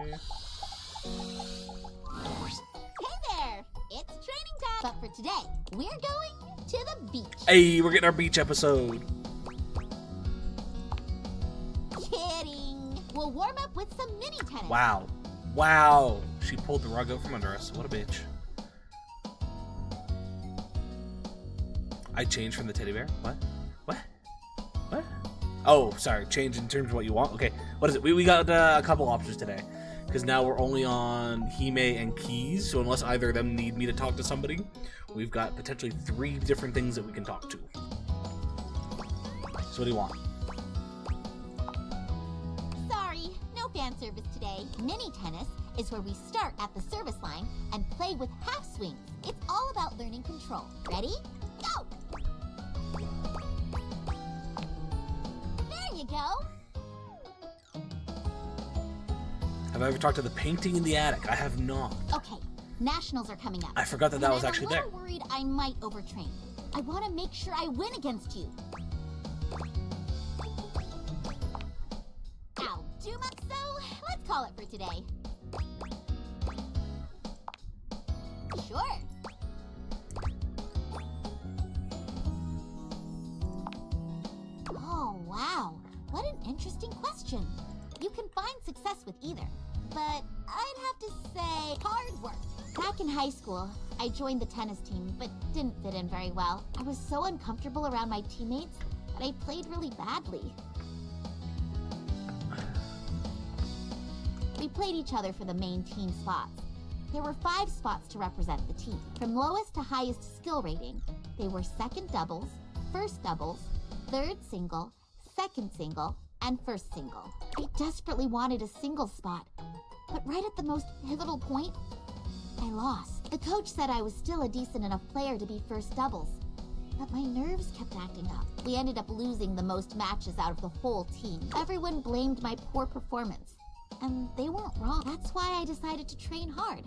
S4: there! It's training time! But for today, we're going to the beach.
S1: Hey, we're getting our beach episode.
S4: Kidding! We'll warm up with some mini tennis.
S1: Wow. Wow. She pulled the rug out from under us. What a bitch. I changed from the teddy bear? What? What? What? Oh, sorry. Change in terms of what you want? Okay. What is it? We got a couple options today. Because now we're only on Hime and Keys. So unless either of them need me to talk to somebody, we've got potentially 3 different things that we can talk to. So what do you want?
S4: Sorry, no fan service today. Mini tennis is where we start at the service line and play with half swings. It's all about learning control. Ready? Go! There you go.
S1: Have I ever talked to the painting in the attic? I have not.
S4: Okay, nationals are coming up.
S1: I forgot that was actually there.
S4: I'm a little worried I might overtrain. I want to make sure I win against you. I'll do much so. Let's call it for today. Sure. Oh, wow. What an interesting question. You can find success with either, but I'd have to say hard work. Back in high school, I joined the tennis team, but didn't fit in very well. I was so uncomfortable around my teammates that I played really badly. We played each other for the main team spots. There were 5 spots to represent the team. From lowest to highest skill rating, they were second doubles, first doubles, third single, second single, and first single. I desperately wanted a single spot, but right at the most pivotal point, I lost. The coach said I was still a decent enough player to be first doubles, but my nerves kept acting up. We ended up losing the most matches out of the whole team. Everyone blamed my poor performance, and they weren't wrong. That's why I decided to train hard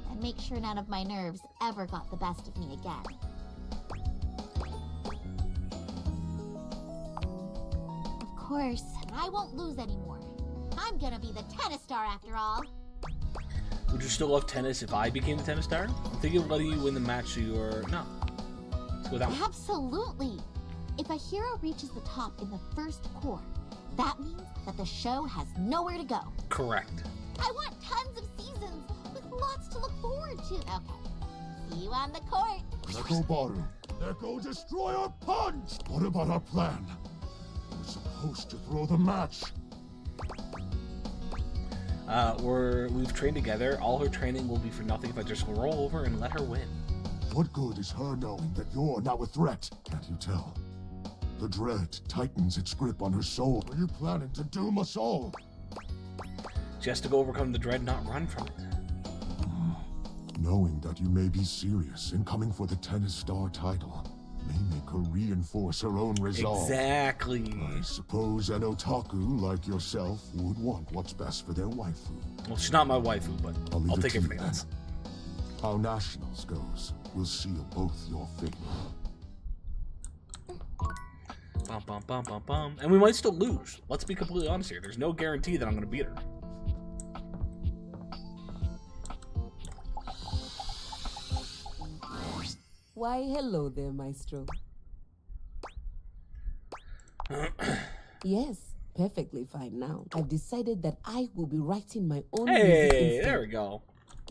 S4: and make sure none of my nerves ever got the best of me again. Of course, I won't lose anymore. I'm gonna be the tennis star after all.
S1: Would you still love tennis if I became the tennis star? I'm thinking of letting you win the match or no. Let's go with that one.
S4: Absolutely. If a hero reaches the top in the first core, that means that the show has nowhere to go.
S1: Correct.
S4: I want tons of seasons with lots to look forward to. Okay. See you on the court.
S3: Neko Baru, Neko Destroyer Punch! What about our plan? We're supposed to throw the match.
S1: We've trained together. All her training will be for nothing if I just roll over and let her win.
S3: What good is her knowing that you're now a threat? Can't you tell? The dread tightens its grip on her soul. Are you planning to doom us all?
S1: She has to go overcome the dread, not run from it.
S3: Knowing that you may be serious in coming for the tennis star title may make her reinforce her own resolve.
S1: Exactly.
S3: I suppose an otaku like yourself would want what's best for their waifu.
S1: Well, she's not my waifu, but I'll take
S3: to
S1: everything
S3: you
S1: else.
S3: How nationals goes will seal both your fate.
S1: Bum, bum, bum, bum, bum. And we might still lose. Let's be completely honest here. There's no guarantee that I'm going to beat her.
S6: Why, hello there, Maestro. Yes, perfectly fine now. I've decided that I will be writing my own music
S1: Hey,
S6: instead.
S1: there we go.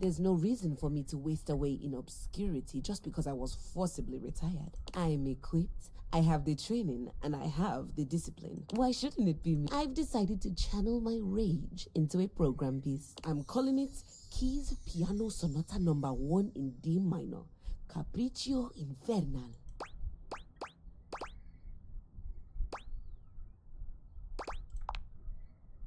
S6: There's no reason for me to waste away in obscurity just because I was forcibly retired. I'm equipped, I have the training, and I have the discipline. Why shouldn't it be me? I've decided to channel my rage into a program piece. I'm calling it Keys Piano Sonata No. 1 in D minor, Capriccio Infernal.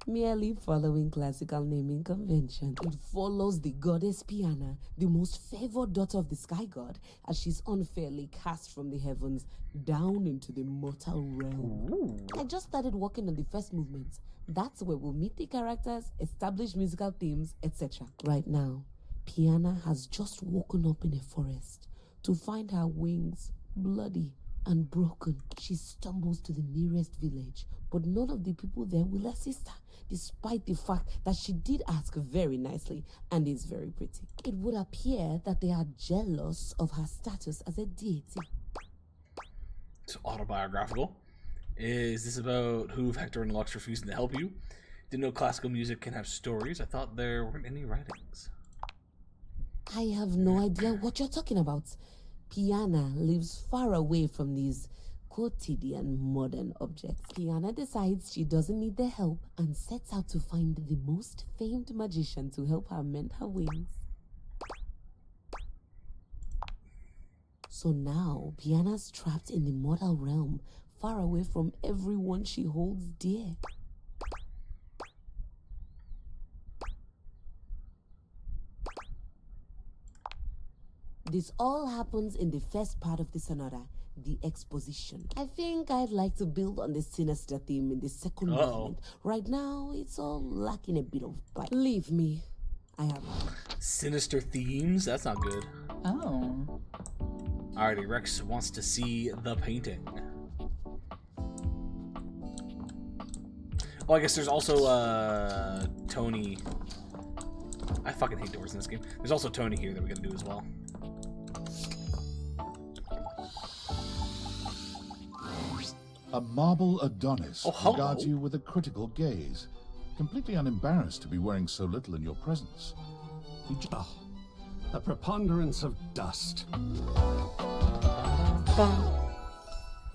S6: Merely following classical naming convention, it follows the goddess Piana, the most favored daughter of the sky god, as she's unfairly cast from the heavens down into the mortal realm.
S1: Ooh.
S6: I just started working on the first movement. That's where we'll meet the characters, establish musical themes, etc. Right now, Piana has just woken up in a forest to find her wings bloody and broken. She stumbles to the nearest village, but none of the people there will assist her, despite the fact that she did ask very nicely and is very pretty. It would appear that they are jealous of her status as a deity.
S1: It's autobiographical. Is this about who Hector and Lux refusing to help you? Didn't know classical music can have stories. I thought there weren't any writings.
S6: I have no idea what you're talking about. Piana lives far away from these quotidian modern objects. Piana decides she doesn't need their help and sets out to find the most famed magician to help her mend her wings. So now, Piana's trapped in the mortal realm, far away from everyone she holds dear. This all happens in the first part of the sonata, the exposition. I think I'd like to build on the sinister theme in the second movement. Right now, it's all lacking a bit of bite. Leave me. I have
S1: Sinister themes? That's not good.
S9: Oh.
S1: Alrighty, Rex wants to see the painting. Oh, I guess there's also Tony I fucking hate doors in this game. There's also Tony here that we gotta do as well.
S3: A marble Adonis
S1: Oh, hello.
S3: regards you with a critical gaze, completely unembarrassed to be wearing so little in your presence. He j-
S10: A preponderance of dust.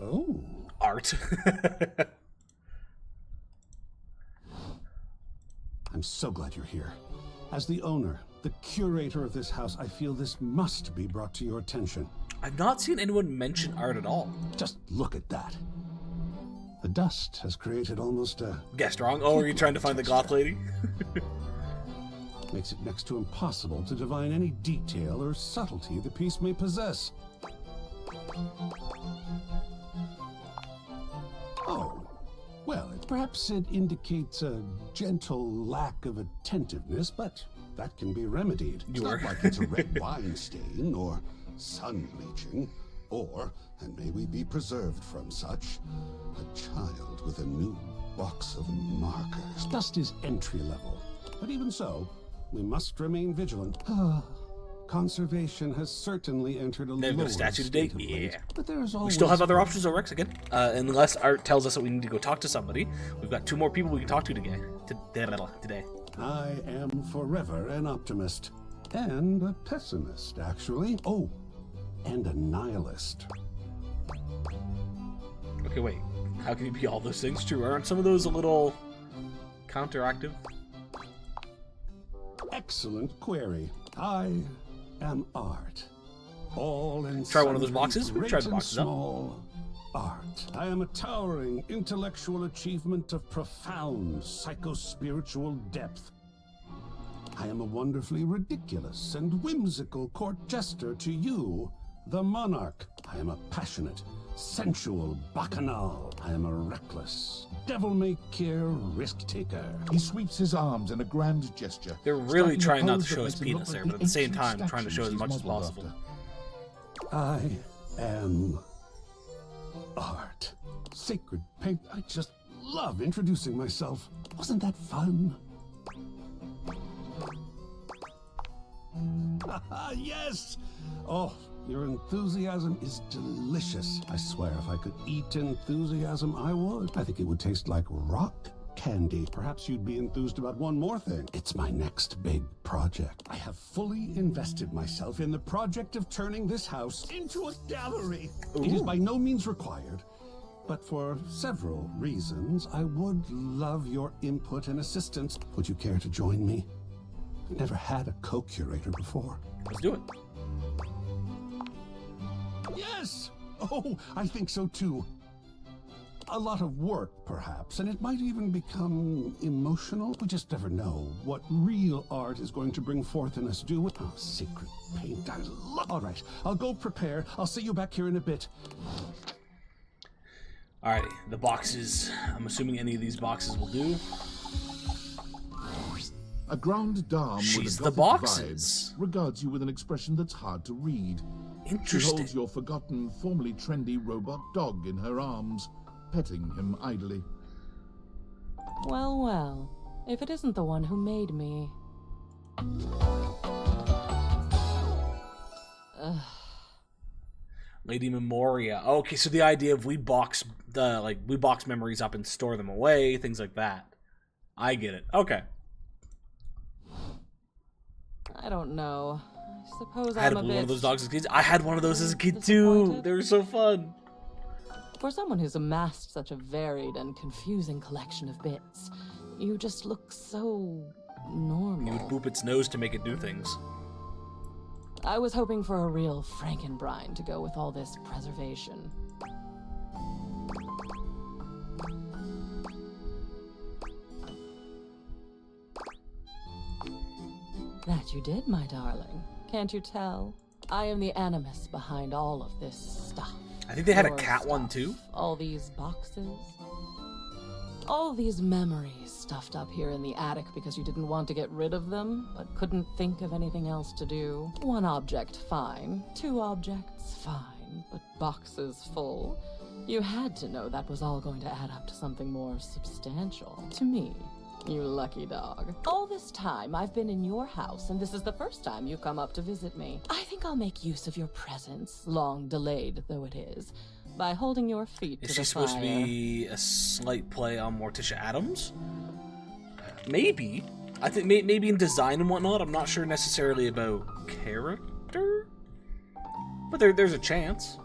S10: Oh.
S1: Art.
S10: I'm so glad you're here. As the owner, the curator of this house, I feel this must be brought to your attention.
S1: I've not seen anyone mention art at all.
S10: Just look at that. The dust has created almost a...
S1: Guessed wrong. Oh, are you trying to find the goth lady?
S10: Makes it next to impossible to divine any detail or subtlety the piece may possess. Oh, well, perhaps it indicates a gentle lack of attentiveness, but that can be remedied.
S2: It's not like it's a red wine stain or sun bleaching, or, and may we be preserved from such, a child with a new box of markers.
S10: Dust is entry level, but even so, we must remain vigilant. Conservation has certainly entered a
S1: They've got
S10: lower
S1: a statue
S10: state
S1: today?
S10: of late,
S1: Yeah.
S10: but there is
S1: We
S10: always
S1: still have other
S10: hope.
S1: options though, Rex, again. Unless Art tells us that we need to go talk to somebody. We've got 2 more people we can talk to today.
S10: I am forever an optimist. And a pessimist, actually. Oh, and a nihilist.
S1: Okay, wait. How can you be all those things true? Aren't some of those a little counteractive?
S10: Excellent query. I am art. All in
S1: Try one of those
S10: sundry
S1: boxes? We've
S10: great
S1: tried the
S10: and
S1: boxes out.
S10: small art. I am a towering intellectual achievement of profound psycho-spiritual depth. I am a wonderfully ridiculous and whimsical court jester to you, the monarch. I am a passionate, sensual bacchanal. I am a reckless, devil-may-care risk-taker.
S3: He sweeps his arms in a grand gesture.
S1: They're really
S3: striking a
S1: trying not
S3: pose
S1: to show
S3: that
S1: his
S3: makes him
S1: penis
S3: look
S1: there,
S3: like
S1: but at the same
S3: ancient
S1: time, trying to show as
S3: statues
S1: much
S3: he's
S1: as
S3: modeled
S1: possible.
S3: after.
S10: I am art. Sacred paint. I just love introducing myself. Wasn't that fun? Yes! Oh, your enthusiasm is delicious. I swear if I could eat enthusiasm, I would. I think it would taste like rock candy. Perhaps you'd be enthused about one more thing. It's my next big project. I have fully invested myself in the project of turning this house into a gallery. It is by no means required, but for several reasons, I would love your input and assistance. Would you care to join me? I've never had a co-curator before.
S1: Let's do it.
S10: Yes! Oh, I think so too. A lot of work, perhaps, and it might even become emotional. We just never know what real art is going to bring forth in us, do it? Oh, sacred paint, I love. All right, I'll go prepare. I'll see you back here in a bit.
S1: Alrighty, the boxes. I'm assuming any of these boxes will do.
S3: A grand dame
S1: She's
S3: with a
S1: the
S3: gothic
S1: boxes.
S3: vibe regards you with an expression that's hard to read. She
S1: Interesting.
S3: holds your forgotten, formerly trendy robot dog in her arms, petting him idly.
S11: Well, well. If it isn't the one who made me. Ugh.
S1: Lady Memoria. Okay, so the idea of we box memories up and store them away, things like that. I get it. Okay.
S11: I don't know. I suppose
S1: I had
S11: I'm a
S1: one
S11: bit...
S1: of those dogs as kids. I had one of those as a kid too.
S11: Disappointed?
S1: They were so fun.
S11: For someone who's amassed such a varied and confusing collection of bits, you just look so normal.
S1: You would boop its nose to make it do things.
S11: I was hoping for a real Frankenbrine to go with all this preservation. That you did, my darling. Can't you tell? I am the animus behind all of this stuff.
S1: I think they had a
S11: Your
S1: cat one
S11: stuff,
S1: too.
S11: All these boxes. All these memories stuffed up here in the attic because you didn't want to get rid of them, but couldn't think of anything else to do. One object, fine. 2 objects, fine. But boxes full. You had to know that was all going to add up to something more substantial. To me. You lucky dog. All this time I've been in your house, and this is the first time you come up to visit me. I think I'll make use of your presence, long delayed though it is, by holding your feet to the fire.
S1: Is she supposed to be a slight play on Morticia Addams? Maybe. I think maybe in design and whatnot. I'm not sure necessarily about character, but there's a chance.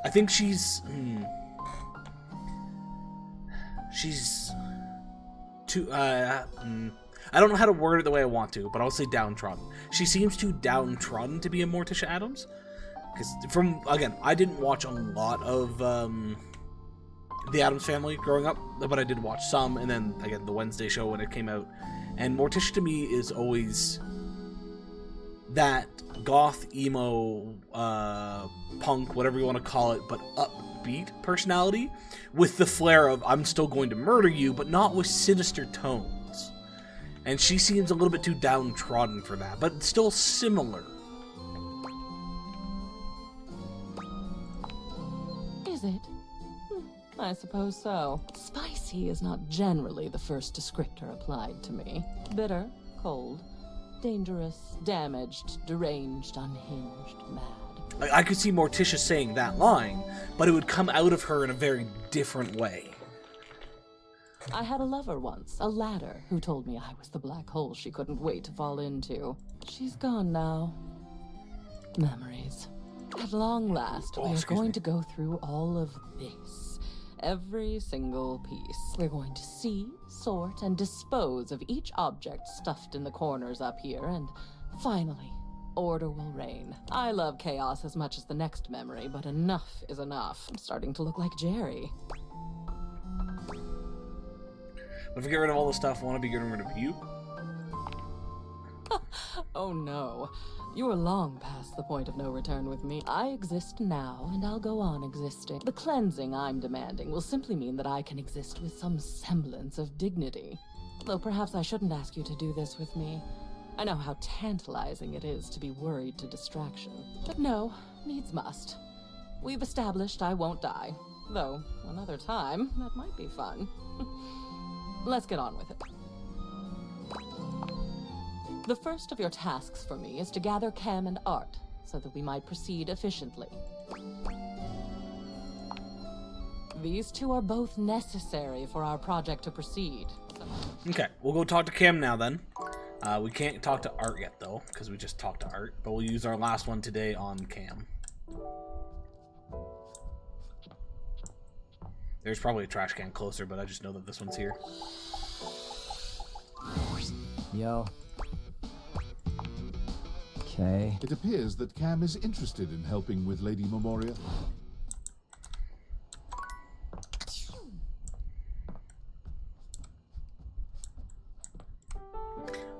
S1: I think she's too. I don't know how to word it the way I want to, but I'll say downtrodden. She seems too downtrodden to be a Morticia Addams. Because I didn't watch a lot of the Addams Family growing up, but I did watch some, and then again the Wednesday show when it came out. And Morticia to me is always that goth, emo, punk, whatever you want to call it, but upbeat personality with the flair of I'm still going to murder you, but not with sinister tones. And she seems a little bit too downtrodden for that, but still similar.
S11: Is it? I suppose so. Spicy is not generally the first descriptor applied to me. Bitter, cold, dangerous, damaged, deranged, unhinged, mad.
S1: I could see Morticia saying that line, but it would come out of her in a very different way.
S11: I had a lover once, a ladder, who told me I was the black hole she couldn't wait to fall into. She's gone now. Memories. At long last, we're going to go through all of this. Every single piece. We're going to see, sort, and dispose of each object stuffed in the corners up here, and finally, order will reign. I love chaos as much as the next memory, but enough is enough. I'm starting to look like Jerry.
S1: If we get rid of all the stuff, I want to be getting rid of you.
S11: Oh no. You are long past the point of no return with me. I exist now, and I'll go on existing. The cleansing I'm demanding will simply mean that I can exist with some semblance of dignity. Though perhaps I shouldn't ask you to do this with me. I know how tantalizing it is to be worried to distraction. But no, needs must. We've established I won't die. Though, another time, that might be fun. Let's get on with it. The first of your tasks for me is to gather Cam and Art, so that we might proceed efficiently. These two are both necessary for our project to proceed.
S1: Okay, we'll go talk to Cam now then. We can't talk to Art yet though, because we just talked to Art, but we'll use our last one today on Cam. There's probably a trash can closer, but I just know that this one's here.
S12: Yo. Okay.
S3: It appears that Cam is interested in helping with Lady Memoria.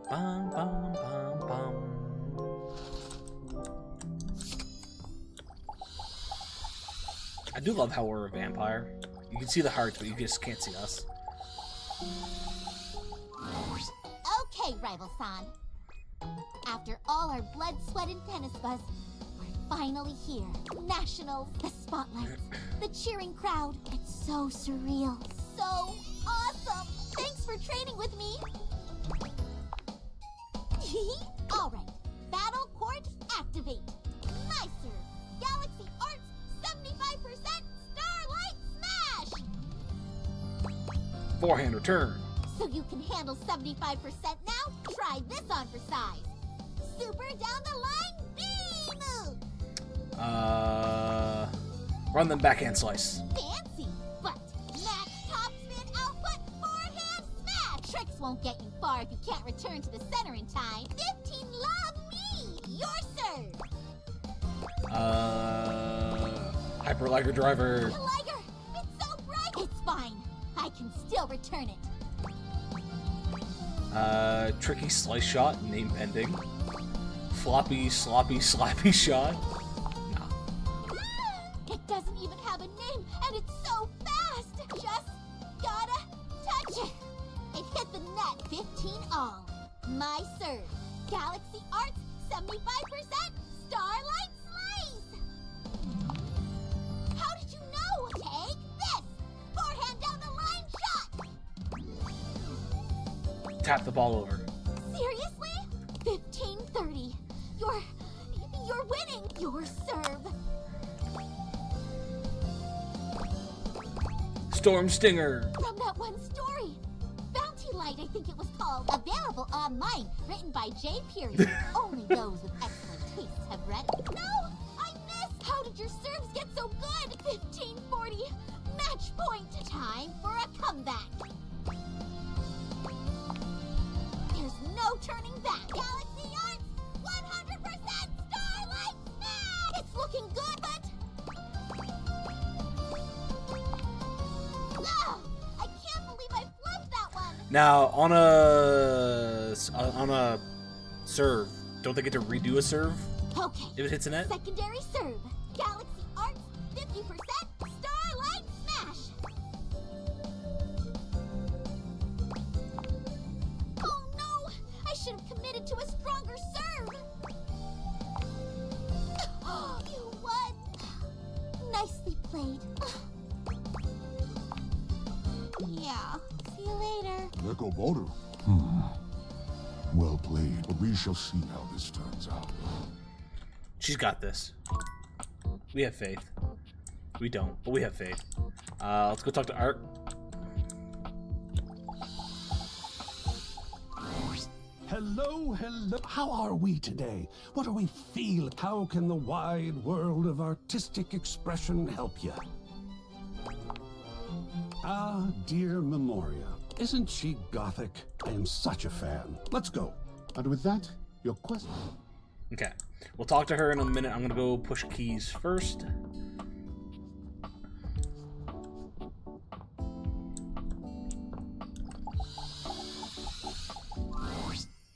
S1: Bum, bum, bum, bum. I do love how we're a vampire. You can see the hearts, but you just can't see us.
S4: Okay, Rival-san. After all our blood, sweat, and tennis buzz, we're finally here. Nationals, the spotlights, the cheering crowd. It's so surreal, so awesome. Thanks for training with me. All right, Battle Court activate. Nicer. Galaxy Arts 75% Starlight Smash.
S1: Forehand return.
S4: So you can handle 75% now? Try this on for size. Super down the line beam!
S1: Run them backhand slice.
S4: Fancy, but max top spin output forehand smash! Tricks won't get you far if you can't return to the center in time. 15 love me! Your serve!
S1: Hyper Liger Driver.
S4: The Liger! It's so bright! It's fine. I can still return it.
S1: Tricky slice shot, name pending. Floppy, sloppy, slappy shot.
S4: It doesn't even have a name, and it's so fast! Just gotta touch it. It hit the net 15 all. My serve. Galaxy Arts 75% Starlight Slice! How did you know? Take this! Forehand down the line shot!
S1: tap the ball over.
S4: Seriously? 15-30. You're winning. Your serve.
S1: Storm Stinger.
S4: From that one story. Bounty Light, I think it was called. Available online. Written by J. Period. Only those with excellent tastes have read it. No! I missed! How did your serves get so good? 15-40. Match point. Time for a comeback. There's no turning back. Galaxy Arts, 100% Starlight Smash! It's looking good, but... No! I can't believe I flubbed that one!
S1: Now, on a serve, don't they get to redo a serve
S4: Okay.
S1: if it hits a net?
S4: Secondary serve. Galaxy Arts, 50% Starlight Smash! Oh no! I should have committed to a stronger serve! You won! Nicely played. Yeah. See you later.
S3: Nekoboru. Well played, but we shall see how this turns out.
S1: She's got this. We have faith. We don't, but we have faith. Let's go talk to Art.
S10: Hello, hello. How are we today? What do we feel? How can the wide world of artistic expression help you? Ah, dear Memoria. Isn't she gothic? I am such a fan. Let's go.
S3: And with that, your question.
S1: Okay. We'll talk to her in a minute. I'm gonna go push keys first.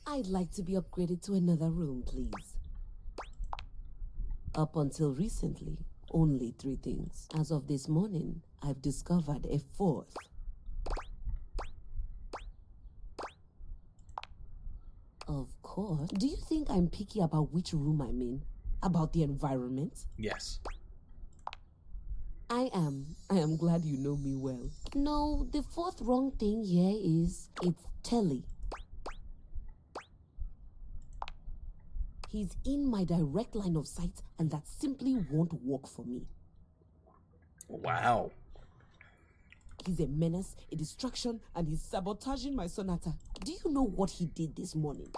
S6: I'd like to be upgraded to another room, please. Up until recently, only 3 things. As of this morning, I've discovered a 4th. Of course. Do you think I'm picky about which room I'm in? About the environment?
S1: Yes.
S6: I am. I am glad you know me well. No, the 4th wrong thing here is it's Telly. He's in my direct line of sight, and that simply won't work for me.
S1: Wow.
S6: He's a menace, a distraction, and he's sabotaging my sonata. Do you know what he did this morning?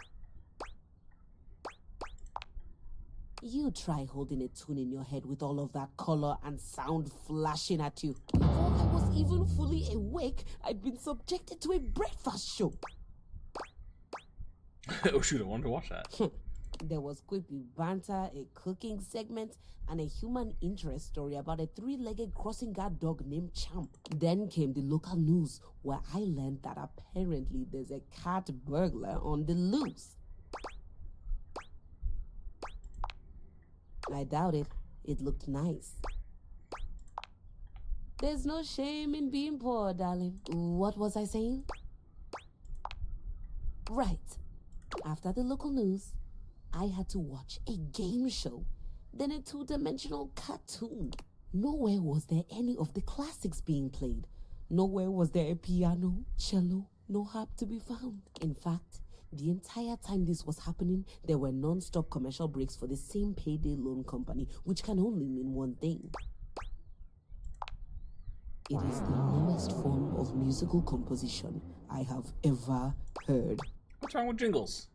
S6: You try holding a tune in your head with all of that color and sound flashing at you. Before I was even fully awake, I'd been subjected to a breakfast show.
S1: Oh shoot, I wanted to watch that.
S6: There was quippy banter, a cooking segment, and a human interest story about a 3-legged crossing guard dog named Champ. Then came the local news, where I learned that apparently there's a cat burglar on the loose. I doubt it. It looked nice. There's no shame in being poor, darling. What was I saying? Right. After the local news, I had to watch a game show, then a 2-dimensional cartoon. Nowhere was there any of the classics being played. Nowhere was there a piano, cello, no harp to be found. In fact, the entire time this was happening, there were non-stop commercial breaks for the same payday loan company, which can only mean one thing. It is the lowest form of musical composition I have ever heard.
S1: What's wrong with jingles?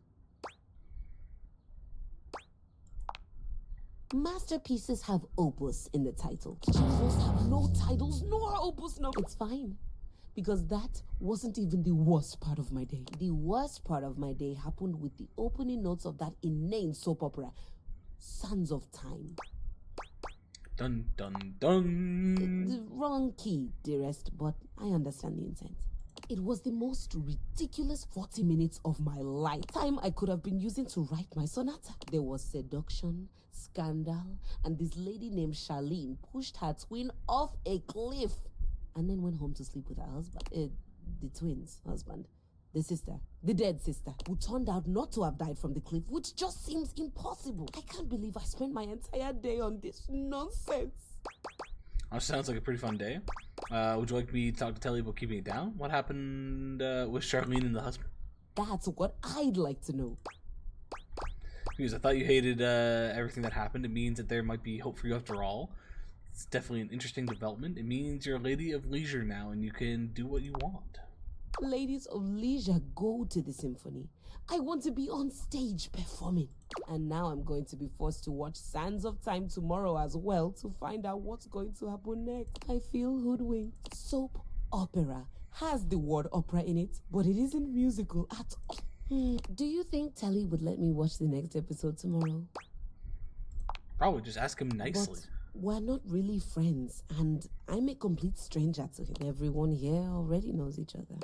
S6: Masterpieces have opus in the title. Jingles have no titles nor opus. No, it's fine. Because that wasn't even the worst part of my day. The worst part of my day happened with the opening notes of that inane soap opera, Sands of Time.
S1: Dun dun dun.
S6: The wrong key, dearest, but I understand the intent. It was the most ridiculous 40 minutes of my life. Time I could have been using to write my sonata. There was seduction, scandal, and this lady named Charlene pushed her twin off a cliff and then went home to sleep with her husband. The twin's husband. The sister. The dead sister. Who turned out not to have died from the cliff, which just seems impossible. I can't believe I spent my entire day on this nonsense.
S1: That sounds like a pretty fun day. Would you like me to talk to Telly about keeping it down? What happened with Charlene and the husband?
S6: That's what I'd like to know.
S1: Because I thought you hated everything that happened. It means that there might be hope for you after all. It's definitely an interesting development. It means you're a lady of leisure now and you can do what you want.
S6: Ladies of leisure go to the symphony. I want to be on stage performing. And now I'm going to be forced to watch Sands of Time tomorrow as well to find out what's going to happen next. I feel hoodwinked. Soap opera has the word opera in it, but it isn't musical at all. Do you think Telly would let me watch the next episode tomorrow?
S1: Probably just ask him nicely.
S6: But we're not really friends, and I'm a complete stranger to him. Everyone here already knows each other.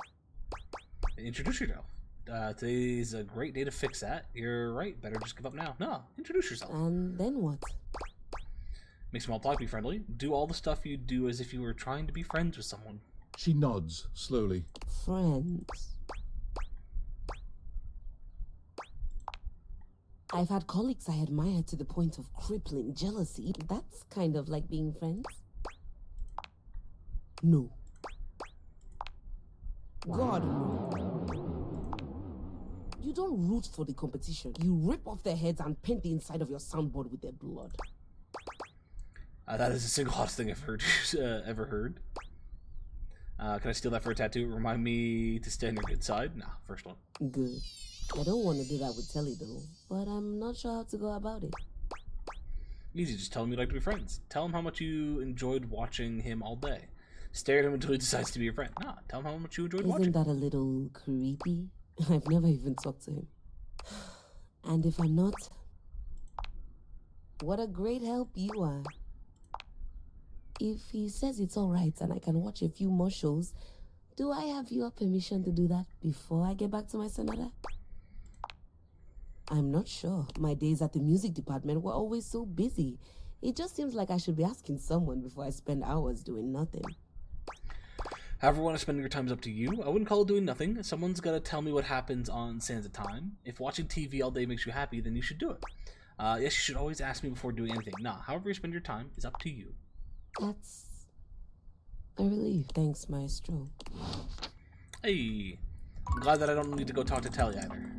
S1: Introduce yourself. Today's a great day to fix that. You're right. Better just give up now. No, introduce yourself.
S6: And then what?
S1: Make small talk, be friendly. Do all the stuff you do as if you were trying to be friends with someone.
S3: She nods slowly.
S6: Friends. I've had colleagues I admire to the point of crippling jealousy. That's kind of like being friends. No. God, no. You don't root for the competition. You rip off their heads and paint the inside of your soundboard with their blood.
S1: That is the single hottest thing I've heard. Ever heard. Can I steal that for a tattoo? Remind me to stay on your good side? Nah, first one.
S6: Good. I don't want to do that with Telly though, but I'm not sure how to go about it.
S1: Easy, just tell him you'd like to be friends. Tell him how much you enjoyed watching him all day. Stare at him until he decides to be your friend. Nah, tell him how much you enjoyed watching.
S6: Isn't that a little creepy? I've never even talked to him. And if I'm not, what a great help you are. If he says it's alright and I can watch a few more shows, do I have your permission to do that before I get back to my Sonata? I'm not sure. My days at the music department were always so busy. It just seems like I should be asking someone before I spend hours doing nothing.
S1: However you want to spend your time is up to you. I wouldn't call it doing nothing. Someone's got to tell me what happens on Sands of Time. If watching TV all day makes you happy, then you should do it. Yes, you should always ask me before doing anything. Nah, however you spend your time is up to you.
S6: That's a relief. Thanks, Maestro.
S1: Hey, I'm glad that I don't need to go talk to Telly either.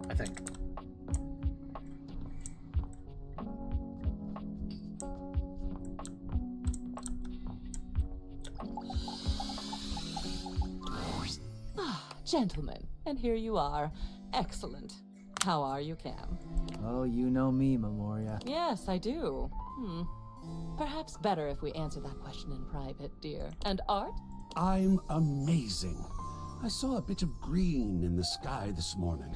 S1: I think.
S11: Gentlemen, and here you are. Excellent. How are you, Cam?
S12: Oh, you know me, Memoria.
S11: Yes, I do. Perhaps better if we answer that question in private, dear. And Art?
S10: I'm amazing. I saw a bit of green in the sky this morning.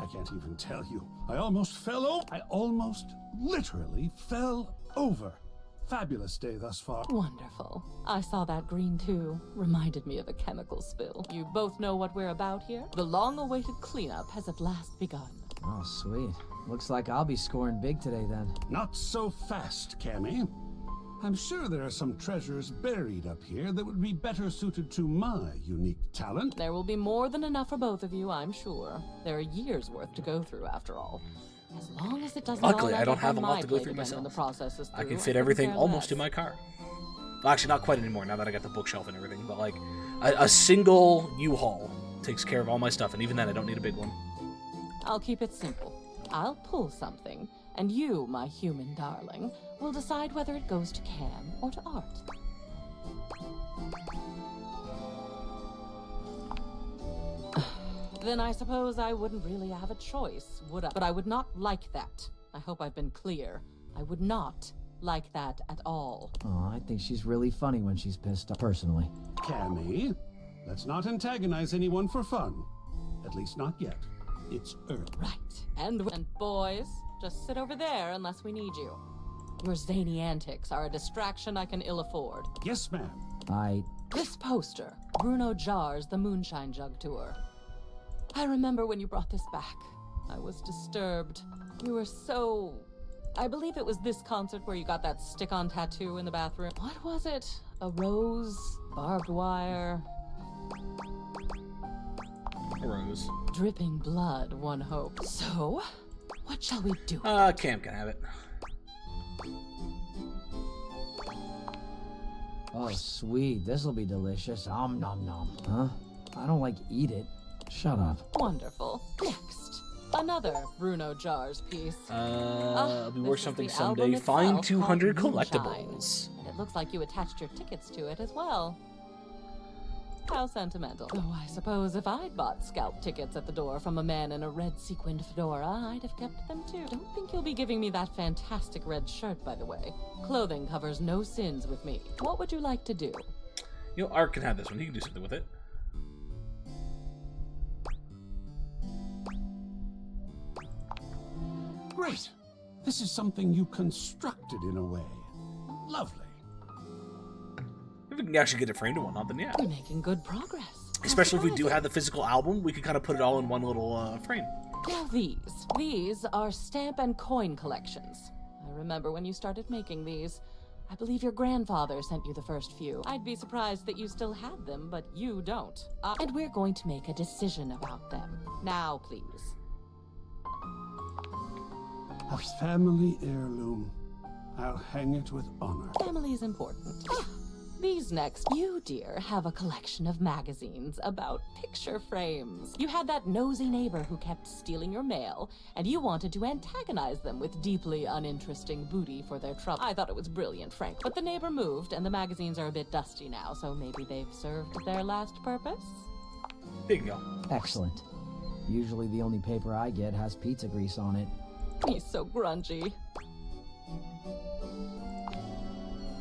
S10: I can't even tell you. I almost fell over. I almost literally fell over. Fabulous day thus far.
S11: Wonderful. I saw that green too. Reminded me of a chemical spill. You both know what we're about here? The long-awaited cleanup has at last begun.
S12: Oh, sweet. Looks like I'll be scoring big today then.
S10: Not so fast, Cammy. I'm sure there are some treasures buried up here that would be better suited to my unique talent.
S11: There will be more than enough for both of you, I'm sure. There are years worth to go through, after all. As long as it doesn't
S1: Luckily,
S11: all
S1: I don't
S11: end up
S1: have a
S11: on
S1: lot
S11: my
S1: to go
S11: plate
S1: through
S11: again when
S1: myself.
S11: the process is
S1: I
S11: through.
S1: can fit
S11: couldn't
S1: everything
S11: care
S1: almost
S11: less.
S1: in my car. Well, actually, not quite anymore now that I got the bookshelf and everything, but like a single U-Haul takes care of all my stuff, and even then I don't need a big one.
S11: I'll keep it simple. I'll pull something, and you, my human darling, will decide whether it goes to Cam or to Art. Then I suppose I wouldn't really have a choice, would I? But I would not like that. I hope I've been clear. I would not like that at all.
S12: Oh, I think she's really funny when she's pissed off, personally.
S10: Cammy, let's not antagonize anyone for fun. At least not yet. It's early.
S11: Right. And boys, just sit over there unless we need you. Your zany antics are a distraction I can ill afford.
S10: Yes, ma'am.
S11: This poster, Bruno Jar's The Moonshine Jug Tour. I remember when you brought this back. I was disturbed. You were so... I believe it was this concert where you got that stick-on tattoo in the bathroom. What was it? A rose? Barbed wire?
S1: A rose.
S11: Dripping blood, one hopes. So, what shall we do?
S1: Cam can have it.
S12: Oh, sweet. This'll be delicious. Nom nom nom. Huh? I don't like eat it. Shut up.
S11: Wonderful. Next, another Bruno Jars piece.
S1: It'll be
S11: this
S1: worth
S11: is
S1: something
S11: the
S1: someday.
S11: album
S1: Find
S11: itself
S1: 200
S11: called Moonshine.
S1: collectibles.
S11: And it looks like you attached your tickets to it as well. How sentimental. Oh, I suppose if I'd bought scalp tickets at the door from a man in a red sequined fedora, I'd have kept them too. Don't think you'll be giving me that fantastic red shirt, by the way. Clothing covers no sins with me. What would you like to do?
S1: You know, Art can have this one. He can do something with it.
S10: Great. This is something you constructed in a way. Lovely.
S1: If we can actually get it framed and whatnot, then yeah.
S11: We're making good progress.
S1: Especially if we do have the physical album, we can kind of put it all in one little frame.
S11: Now these are stamp and coin collections. I remember when you started making these. I believe your grandfather sent you the first few. I'd be surprised that you still had them, but you don't. And we're going to make a decision about them. Now, please.
S10: A family heirloom. I'll hang it with honor.
S11: Family's important. These next. You, dear, have a collection of magazines about picture frames. You had that nosy neighbor who kept stealing your mail, and you wanted to antagonize them with deeply uninteresting booty for their trouble. I thought it was brilliant, Frank. But the neighbor moved, and the magazines are a bit dusty now, so maybe they've served their last purpose?
S1: There you go.
S12: Excellent. Usually the only paper I get has pizza grease on it.
S11: He's so grungy.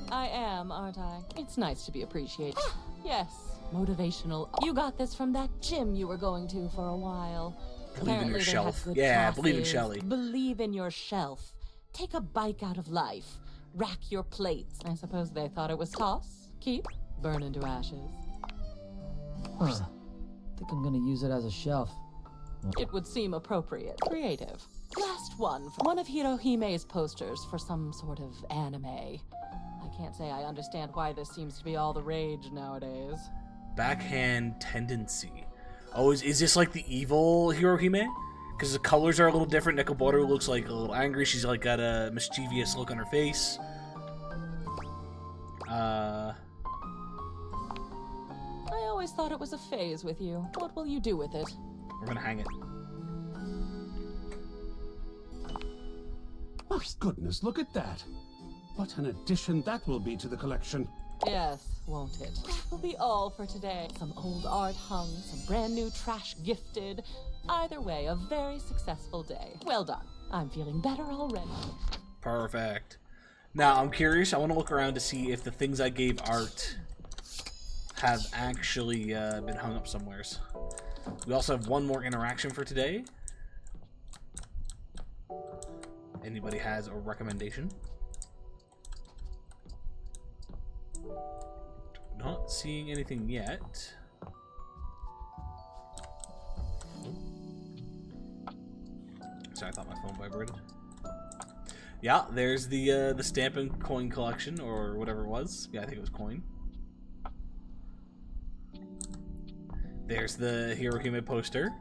S11: I am, aren't I? It's nice to be appreciated. Yes, motivational. You got this from that gym you were going to for a while.
S1: Believe in your
S11: Apparently they
S1: shelf.
S11: have good
S1: Yeah, believe in
S11: classes.
S1: Shelley.
S11: Believe in your shelf. Take a bike out of life. Rack your plates. I suppose they thought it was toss, keep, burn into ashes.
S12: Huh. Think I'm gonna use it as a shelf.
S11: It would seem appropriate. Creative. Last one. One of Hirohime's posters for some sort of anime. I can't say I understand why this seems to be all the rage nowadays.
S1: Backhand tendency. Oh, is this like the evil Hirohime? Because the colors are a little different. Nekoboru looks like a little angry. She's like got a mischievous look on her face.
S11: I always thought it was a phase with you. What will you do with it?
S1: We're gonna hang it.
S10: Oh, goodness, look at that. What an addition that will be to the collection.
S11: Yes, won't it? That will be all for today. Some old art hung, some brand new trash gifted. Either way, a very successful day. Well done. I'm feeling better already.
S1: Perfect. Now, I'm curious. I want to look around to see if the things I gave Art have actually been hung up somewheres. We also have one more interaction for today. Anybody has a recommendation? Not seeing anything yet. Sorry, I thought my phone vibrated. Yeah, there's the stamp and coin collection, or whatever it was. Yeah, I think it was coin. There's the Hirohime poster.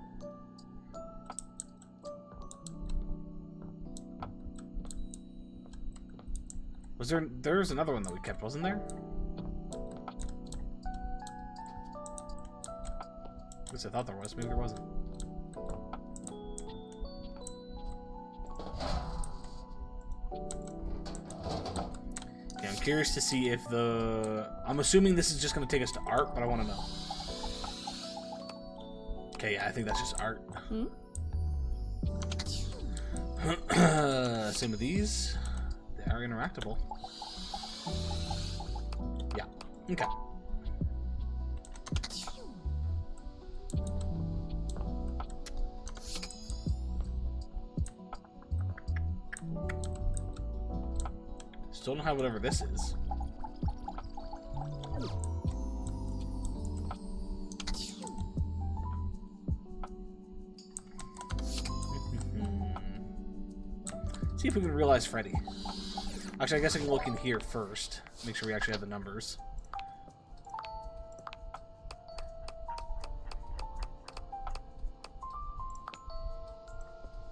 S1: Was there's another one that we kept, wasn't there? At least I thought there was. Maybe there wasn't. Yeah, I'm curious to see if the... I'm assuming this is just going to take us to Art, but I want to know. Okay, yeah, I think that's just Art. Same with these. They are interactable. Yeah. Okay. Still don't have whatever this is. See if we can realize Freddy. Actually, I guess I can look in here first. Make sure we actually have the numbers.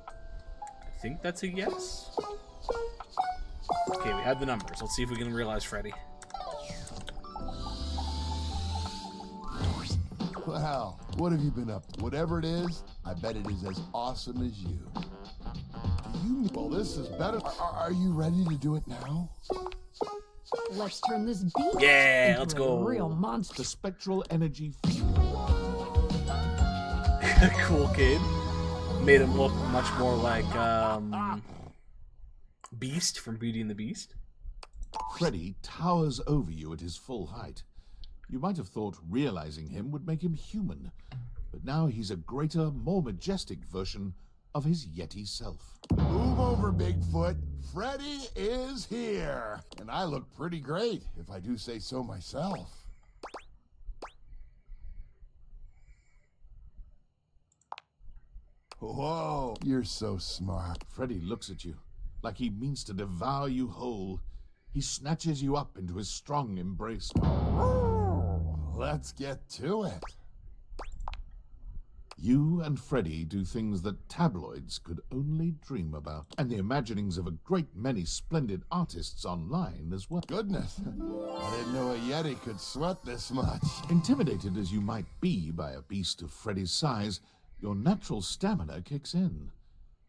S1: I think that's a yes. Okay, we have the numbers. Let's see if we can realize Freddy.
S13: Well, what have you been up to? Whatever it is, I bet it is as awesome as you. Well, this is better. Are you ready to do it now?
S6: Let's turn this beast
S1: Yeah,
S6: into
S1: let's
S6: a
S1: go.
S6: real monster.
S3: The spectral energy field.
S1: Cool kid. Made him look much more like Beast from Beauty and the Beast.
S3: Freddy towers over you at his full height. You might have thought realizing him would make him human, but now he's a greater, more majestic version of his Yeti self.
S13: Move over, Bigfoot. Freddy is here. And I look pretty great, if I do say so myself. Whoa, you're so smart.
S3: Freddy looks at you like he means to devour you whole. He snatches you up into his strong embrace.
S13: Let's get to it.
S3: You and Freddy do things that tabloids could only dream about, and the imaginings of a great many splendid artists online as well.
S13: Goodness, I didn't know a Yeti could sweat this much.
S3: Intimidated as you might be by a beast of Freddy's size, your natural stamina kicks in.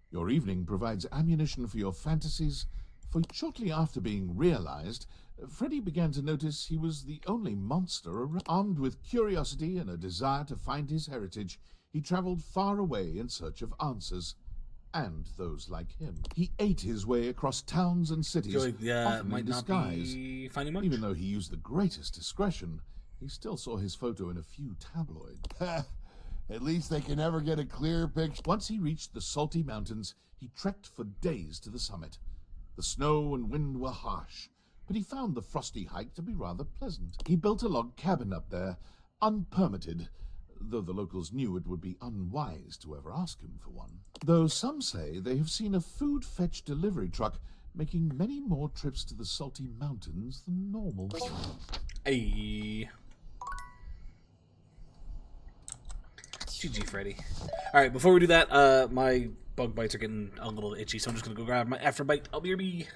S3: Your evening provides ammunition for your fantasies, for shortly after being realized, Freddy began to notice he was the only monster around. Armed with curiosity and a desire to find his heritage, he traveled far away in search of answers, and those like him. He ate his way across towns and cities,
S1: Feel like
S3: often
S1: might
S3: in
S1: not
S3: disguise.
S1: be finding much.
S3: Even though he used the greatest discretion, he still saw his photo in a few tabloids.
S13: At least they can never get a clear picture.
S3: Once he reached the Salty Mountains, he trekked for days to the summit. The snow and wind were harsh, but he found the frosty hike to be rather pleasant. He built a log cabin up there, unpermitted, though the locals knew it would be unwise to ever ask him for one. Though some say they have seen a food fetch delivery truck making many more trips to the Salty Mountains than normal.
S1: Hey. GG, Freddy. Alright, before we do that, my bug bites are getting a little itchy, so I'm just gonna go grab my after bite. I'll be RB.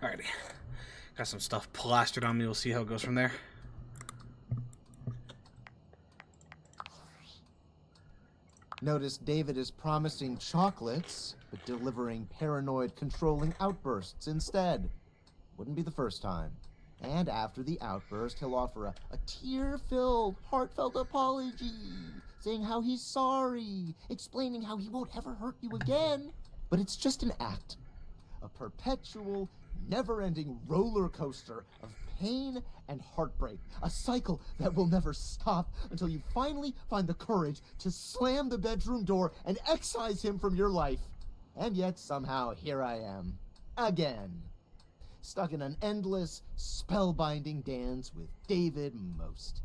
S1: Alrighty. Got some stuff plastered on me. We'll see how it goes from there.
S14: Notice David is promising chocolates, but delivering paranoid, controlling outbursts instead. Wouldn't be the first time. And after the outburst, he'll offer a tear-filled, heartfelt apology, saying how he's sorry, explaining how he won't ever hurt you again. But it's just an act. A perpetual, never-ending roller coaster of pain and heartbreak. A cycle that will never stop until you finally find the courage to slam the bedroom door and excise him from your life. And yet, somehow, here I am. Again. Stuck in an endless, spellbinding dance with David Most.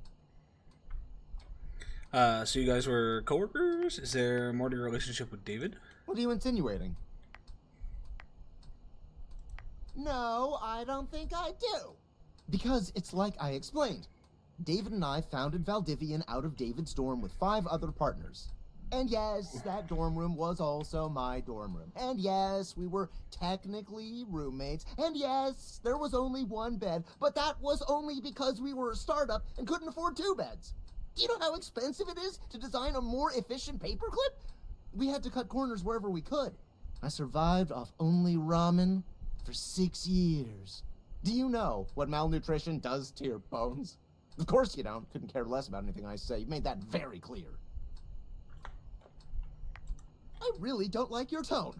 S1: So you guys were coworkers? Is there more to your relationship with David?
S14: What are you insinuating? No, I don't think I do. Because it's like I explained. David and I founded Valdivian out of David's dorm with 5 other partners. And yes, that dorm room was also my dorm room. And yes, we were technically roommates. And yes, there was only one bed, but that was only because we were a startup and couldn't afford 2 beds. Do you know how expensive it is to design a more efficient paperclip? We had to cut corners wherever we could. I survived off only ramen for 6 years. Do you know what malnutrition does to your bones? Of course you don't. Couldn't care less about anything I say. You made that very clear. I really don't like your tone.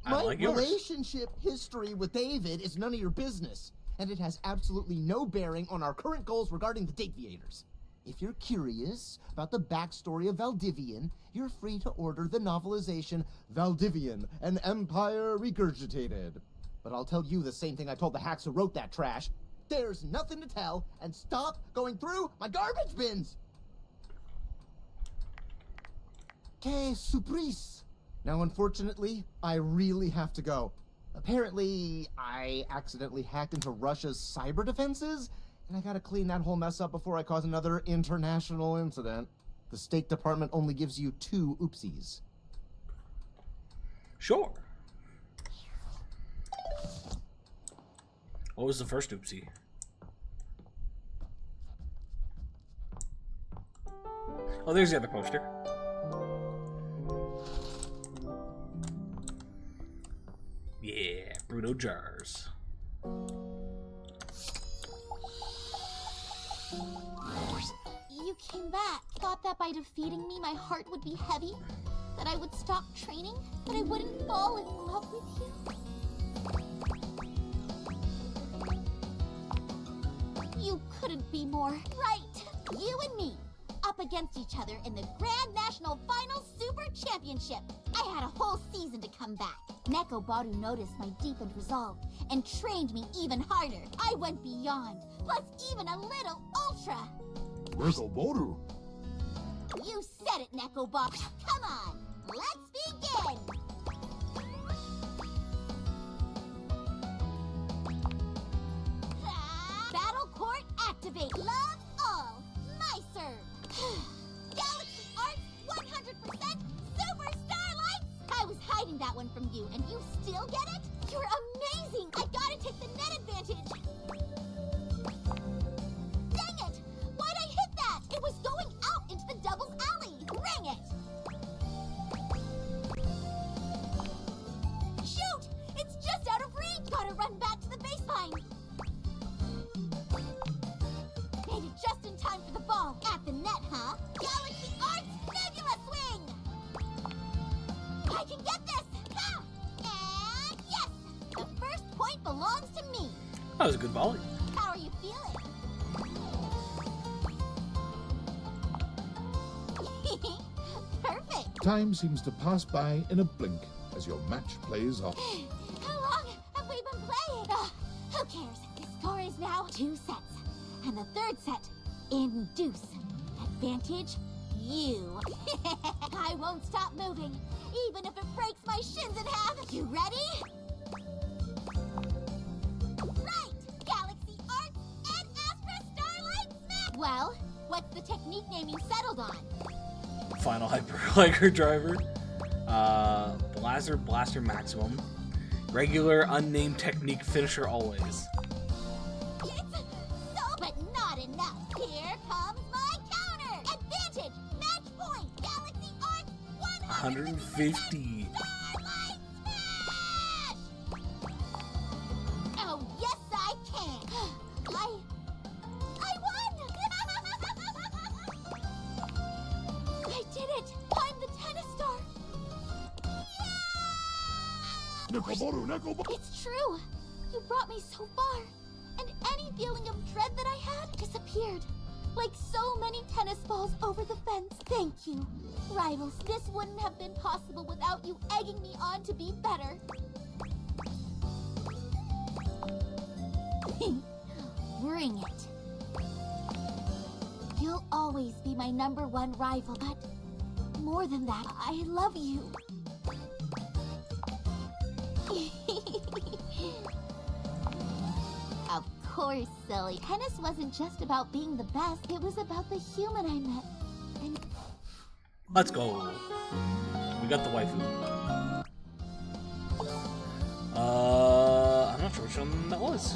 S14: My
S1: like yours.
S14: relationship history with David is none of your business, and it has absolutely no bearing on our current goals regarding the Dateviators. If you're curious about the backstory of Valdivian, you're free to order the novelization Valdivian, an Empire Regurgitated. But I'll tell you the same thing I told the hacks who wrote that trash. There's nothing to tell, and stop going through my garbage bins! Que surprise! Now, unfortunately, I really have to go. Apparently, I accidentally hacked into Russia's cyber defenses, and I gotta clean that whole mess up before I cause another international incident. The State Department only gives you 2 oopsies.
S1: Sure. What was the first oopsie? Oh, there's the other poster. Yeah, Bruno Jars.
S4: You came back. Thought that by defeating me, my heart would be heavy? That I would stop training? That I wouldn't fall in love with you? You couldn't be more right. You and me, up against each other in the Grand National Final Super Championship. I had a whole season to come back. Neko Baru noticed my deepened resolve and trained me even harder. I went beyond, plus even a little ultra.
S13: Neko Baru.
S4: You said it, Neko Baru. Come on, let's begin. Battle Court activate. Love all. My serve. Galaxy Arts 100% Super Starlights. I was hiding that one from you, and you still get it? You're amazing. I gotta take the net advantage. Dang it! Why'd I hit that? It was going out into the Devil's Alley. Ring it. Shoot! It's just out of reach. Gotta run back to the baseline. Made it just in time for the ball. At the net, huh? Galaxy Arts Nebula Swing! I can get this! Ha! And yes! The first point belongs to me.
S1: That was a good volley.
S4: How are you feeling? Perfect!
S3: Time seems to pass by in a blink as your match plays off.
S4: How long have we been playing? Who cares? The score is now 2 sets. And the third set, in deuce. Advantage, you. I won't stop moving, even if it breaks my shins in half. You ready? Right! Galaxy Arts and Astra Starlight Smash! Well, what's the technique name you settled on?
S1: Final Hyperliger Driver. Blaster Blaster Maximum. Regular unnamed technique finisher always.
S4: But not enough. Here comes my counter. Advantage, match point, Galaxy Arts
S1: 150.
S4: Starlight Smash! Oh, yes, I can. I won! I did it. I'm the tennis star.
S13: Neko Baru, Neko Baru.
S4: It's true. You brought me so far. And any feeling of dread that I had disappeared. Like so many tennis balls over the fence. Thank you. Rivals, this wouldn't have been possible without you egging me on to be better. Bring it. You'll always be my #1 rival, but more than that, I love you. Of course, silly. Tennis wasn't just about being the best, it was about the human I met. And
S1: Let's go. We got the waifu. I'm not sure which one that was.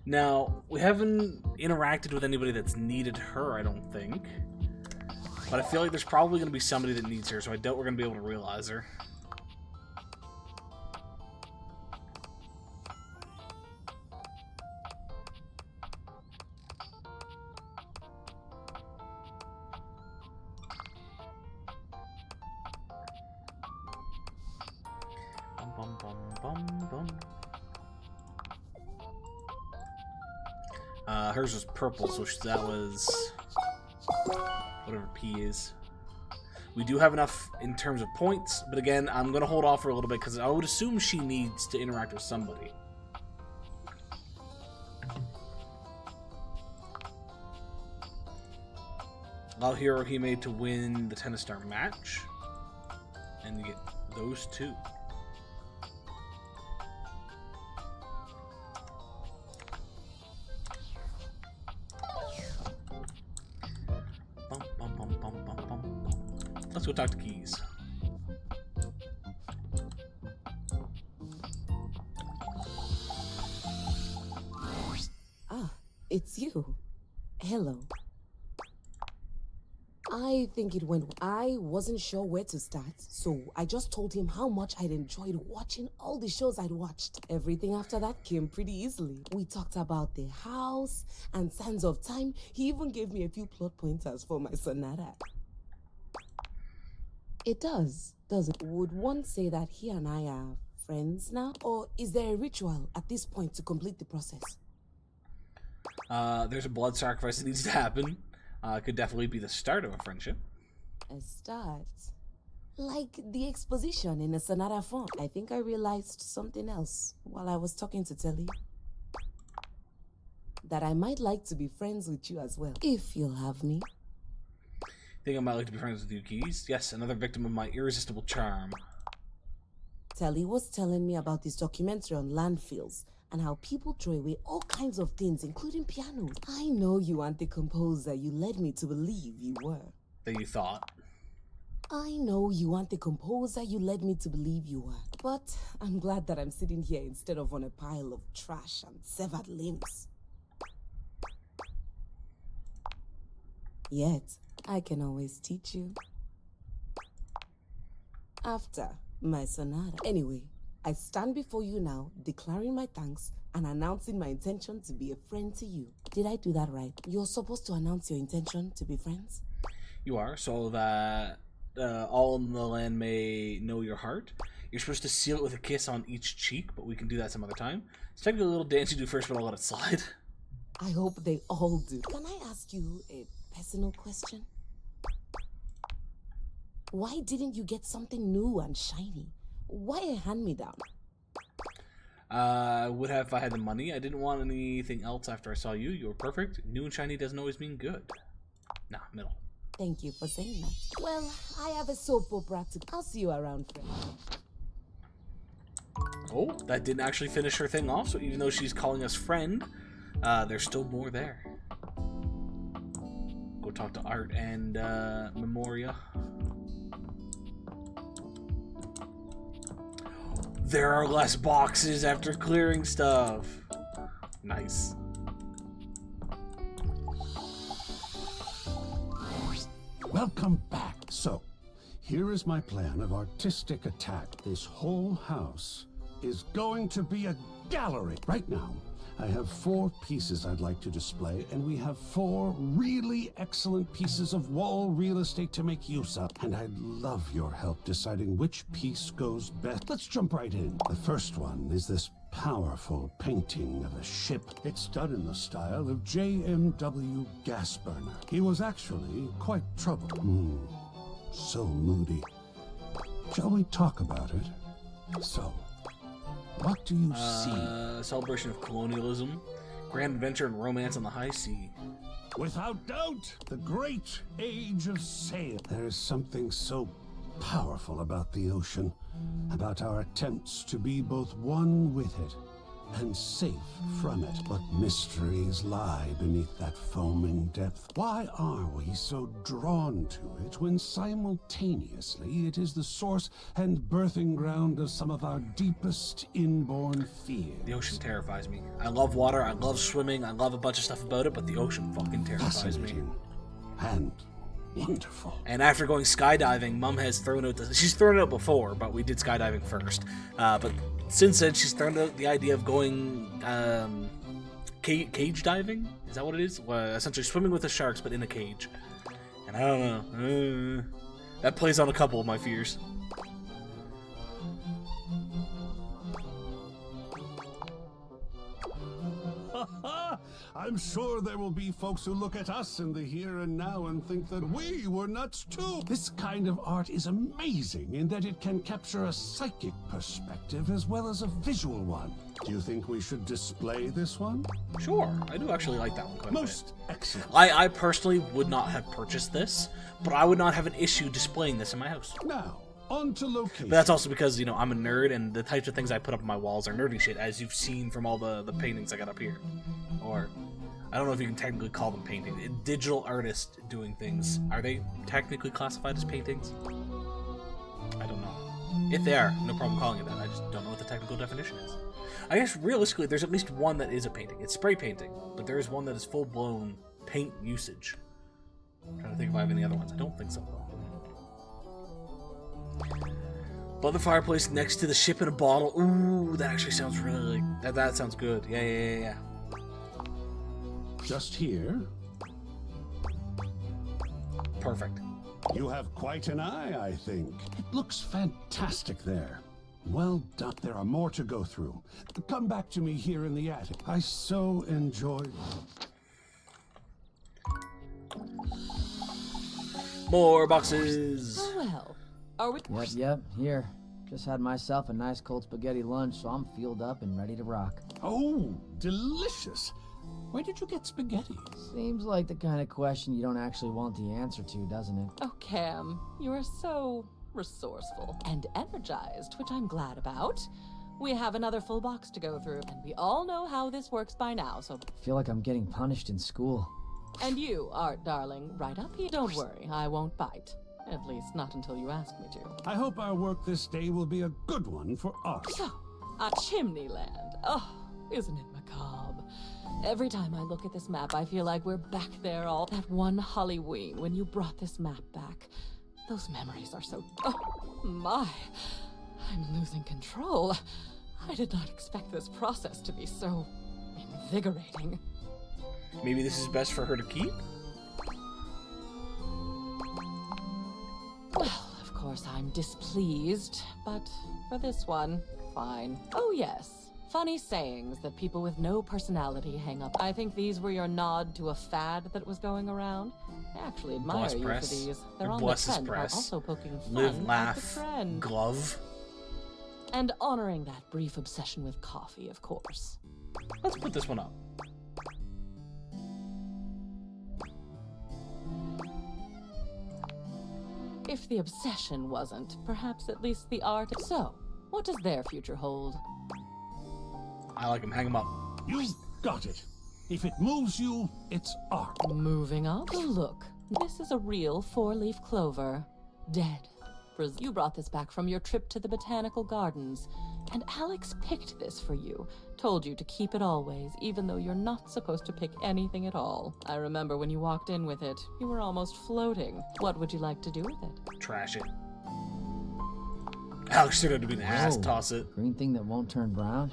S1: Now, we haven't interacted with anybody that's needed her, I don't think. But I feel like there's probably going to be somebody that needs her, so I doubt we're going to be able to realize her. Bum, bum, bum, bum. Hers was purple, so that was whatever P is. We do have enough in terms of points, but again, I'm going to hold off for a little bit because I would assume she needs to interact with somebody. Allow Hirohime to win the Tennis Star match, and you get those two. Let's go talk to Keys.
S6: Ah, it's you. Hello. I think it went. I wasn't sure where to start, so I just told him how much I'd enjoyed watching all the shows I'd watched. Everything after that came pretty easily. We talked about the house and Sands of Time. He even gave me a few plot pointers for my sonata. It does, doesn't it? Would one say that he and I are friends now? Or is there a ritual at this point to complete the process?
S1: There's a blood sacrifice that needs to happen. Could definitely be the start of a friendship.
S6: A start? Like the exposition in a sonata form. I think I realized something else while I was talking to Telly. That I might like to be friends with you as well, if you'll have me.
S1: Think I might like to be friends with you, Keys? Yes, another victim of my irresistible charm.
S6: Telly was telling me about this documentary on landfills and how people throw away all kinds of things, including pianos. I know you aren't the composer you led me to believe you were.
S1: That you thought.
S6: I know you aren't the composer you led me to believe you were. But I'm glad that I'm sitting here instead of on a pile of trash and severed limbs. Yet, I can always teach you. After my sonata. Anyway, I stand before you now, declaring my thanks and announcing my intention to be a friend to you. Did I do that right? You're supposed to announce your intention to be friends?
S1: You are, so that all in the land may know your heart. You're supposed to seal it with a kiss on each cheek, but we can do that some other time. It's technically a little dance you do first, but I'll let it slide.
S6: I hope they all do. Can I ask you a personal question? Why didn't you get something new and shiny? Why a hand-me-down?
S1: I would have if I had the money. I didn't want anything else after I saw you. You were perfect. New and shiny doesn't always mean good. Nah, middle.
S6: Thank you for saying that. Well, I have a soap opera to... I'll see you around, friend.
S1: Oh, that didn't actually finish her thing off, so even though she's calling us friend, there's still more there. Go talk to Art and Memoria. There are less boxes after clearing stuff. Nice.
S10: Welcome back. So, here is my plan of artistic attack. This whole house is going to be a gallery. Right now, I have 4 pieces I'd like to display, and we have 4 really excellent pieces of wall real estate to make use of. And I'd love your help deciding which piece goes best. Let's jump right in. The first one is this powerful painting of a ship. It's done in the style of J.M.W. Gasburner. He was actually quite troubled. So moody. Shall we talk about it? So, what do you see?
S1: Celebration of colonialism, grand adventure and romance on the high sea.
S10: Without doubt, the great age of sail. There is something so powerful about the ocean, about our attempts to be both one with it and safe from it. But mysteries lie beneath that foaming depth. Why are we so drawn to it when simultaneously it is the source and birthing ground of some of our deepest inborn fears?
S1: The ocean terrifies me. I love water, I love swimming, I love a bunch of stuff about it, but the ocean fucking terrifies me.
S10: And wonderful.
S1: And after going skydiving, Mum has thrown out she's thrown it out before, but we did skydiving first. But since then, she's thrown out the idea of going cage diving. Is that what it is? Essentially swimming with the sharks, but in a cage. And I don't know. That plays on a couple of my fears.
S10: I'm sure there will be folks who look at us in the here and now and think that we were nuts too. This kind of art is amazing in that it can capture a psychic perspective as well as a visual one. Do you think we should display this one?
S1: Sure, I do actually like that one quite a bit.
S10: Most excellent.
S1: I personally would not have purchased this, but I would not have an issue displaying this in my house.
S10: Now, on to location.
S1: But that's also because, you know, I'm a nerd, and the types of things I put up on my walls are nerdy shit, as you've seen from all the paintings I got up here. Or, I don't know if you can technically call them paintings. Digital artists doing things. Are they technically classified as paintings? I don't know. If they are, no problem calling it that. I just don't know what the technical definition is. I guess, realistically, there's at least one that is a painting. It's spray painting, but there is one that is full-blown paint usage. I'm trying to think if I have any other ones. I don't think so, though. By the fireplace next to the ship in a bottle. Ooh, that actually sounds really... That sounds good. Yeah.
S10: Just here.
S1: Perfect.
S10: You have quite an eye, I think. It looks fantastic there. Well done. There are more to go through. Come back to me here in the attic. I so enjoyed...
S1: More boxes.
S11: Oh, well. Are we...
S12: Yep, here. Just had myself a nice cold spaghetti lunch, so I'm fueled up and ready to rock.
S10: Oh, delicious. Where did you get spaghetti?
S12: Seems like the kind of question you don't actually want the answer to, doesn't it?
S11: Oh, Cam, you are so resourceful and energized, which I'm glad about. We have another full box to go through, and we all know how this works by now, so...
S12: I feel like I'm getting punished in school.
S11: And you, Art darling, right up here. Don't worry, I won't bite. At least not until you ask me to.
S10: I hope our work this day will be a good one for Art.
S11: So, Chimneyland. Oh, isn't it macabre? Every time I look at this map, I feel like we're back there all that one Halloween when you brought this map back. Those memories are so... Oh, my. I'm losing control. I did not expect this process to be so invigorating.
S1: Maybe this is best for her to keep?
S11: Well, of course I'm displeased, but for this one, fine. Oh yes, funny sayings that people with no personality hang up. I think these were your nod to a fad that was going around. I actually admire you for these. They're on the trend while also poking fun
S1: Live,
S11: at the
S1: laugh,
S11: trend.
S1: glove.
S11: And honoring that brief obsession with coffee, of course.
S1: Let's put this one up.
S11: If the obsession wasn't, perhaps at least the art. So, what does their future hold?
S1: I like them. Hang them up.
S10: You've got it. If it moves you, it's art.
S11: Moving up. Look, this is a real four-leaf clover. Dead. You brought this back from your trip to the botanical gardens, and Alex picked this for you. Told you to keep it always, even though you're not supposed to pick anything at all. I remember when you walked in with it, you were almost floating. What would you like to do with it?
S1: Trash it. Alex should have been ass toss it.
S12: Green thing that won't turn brown?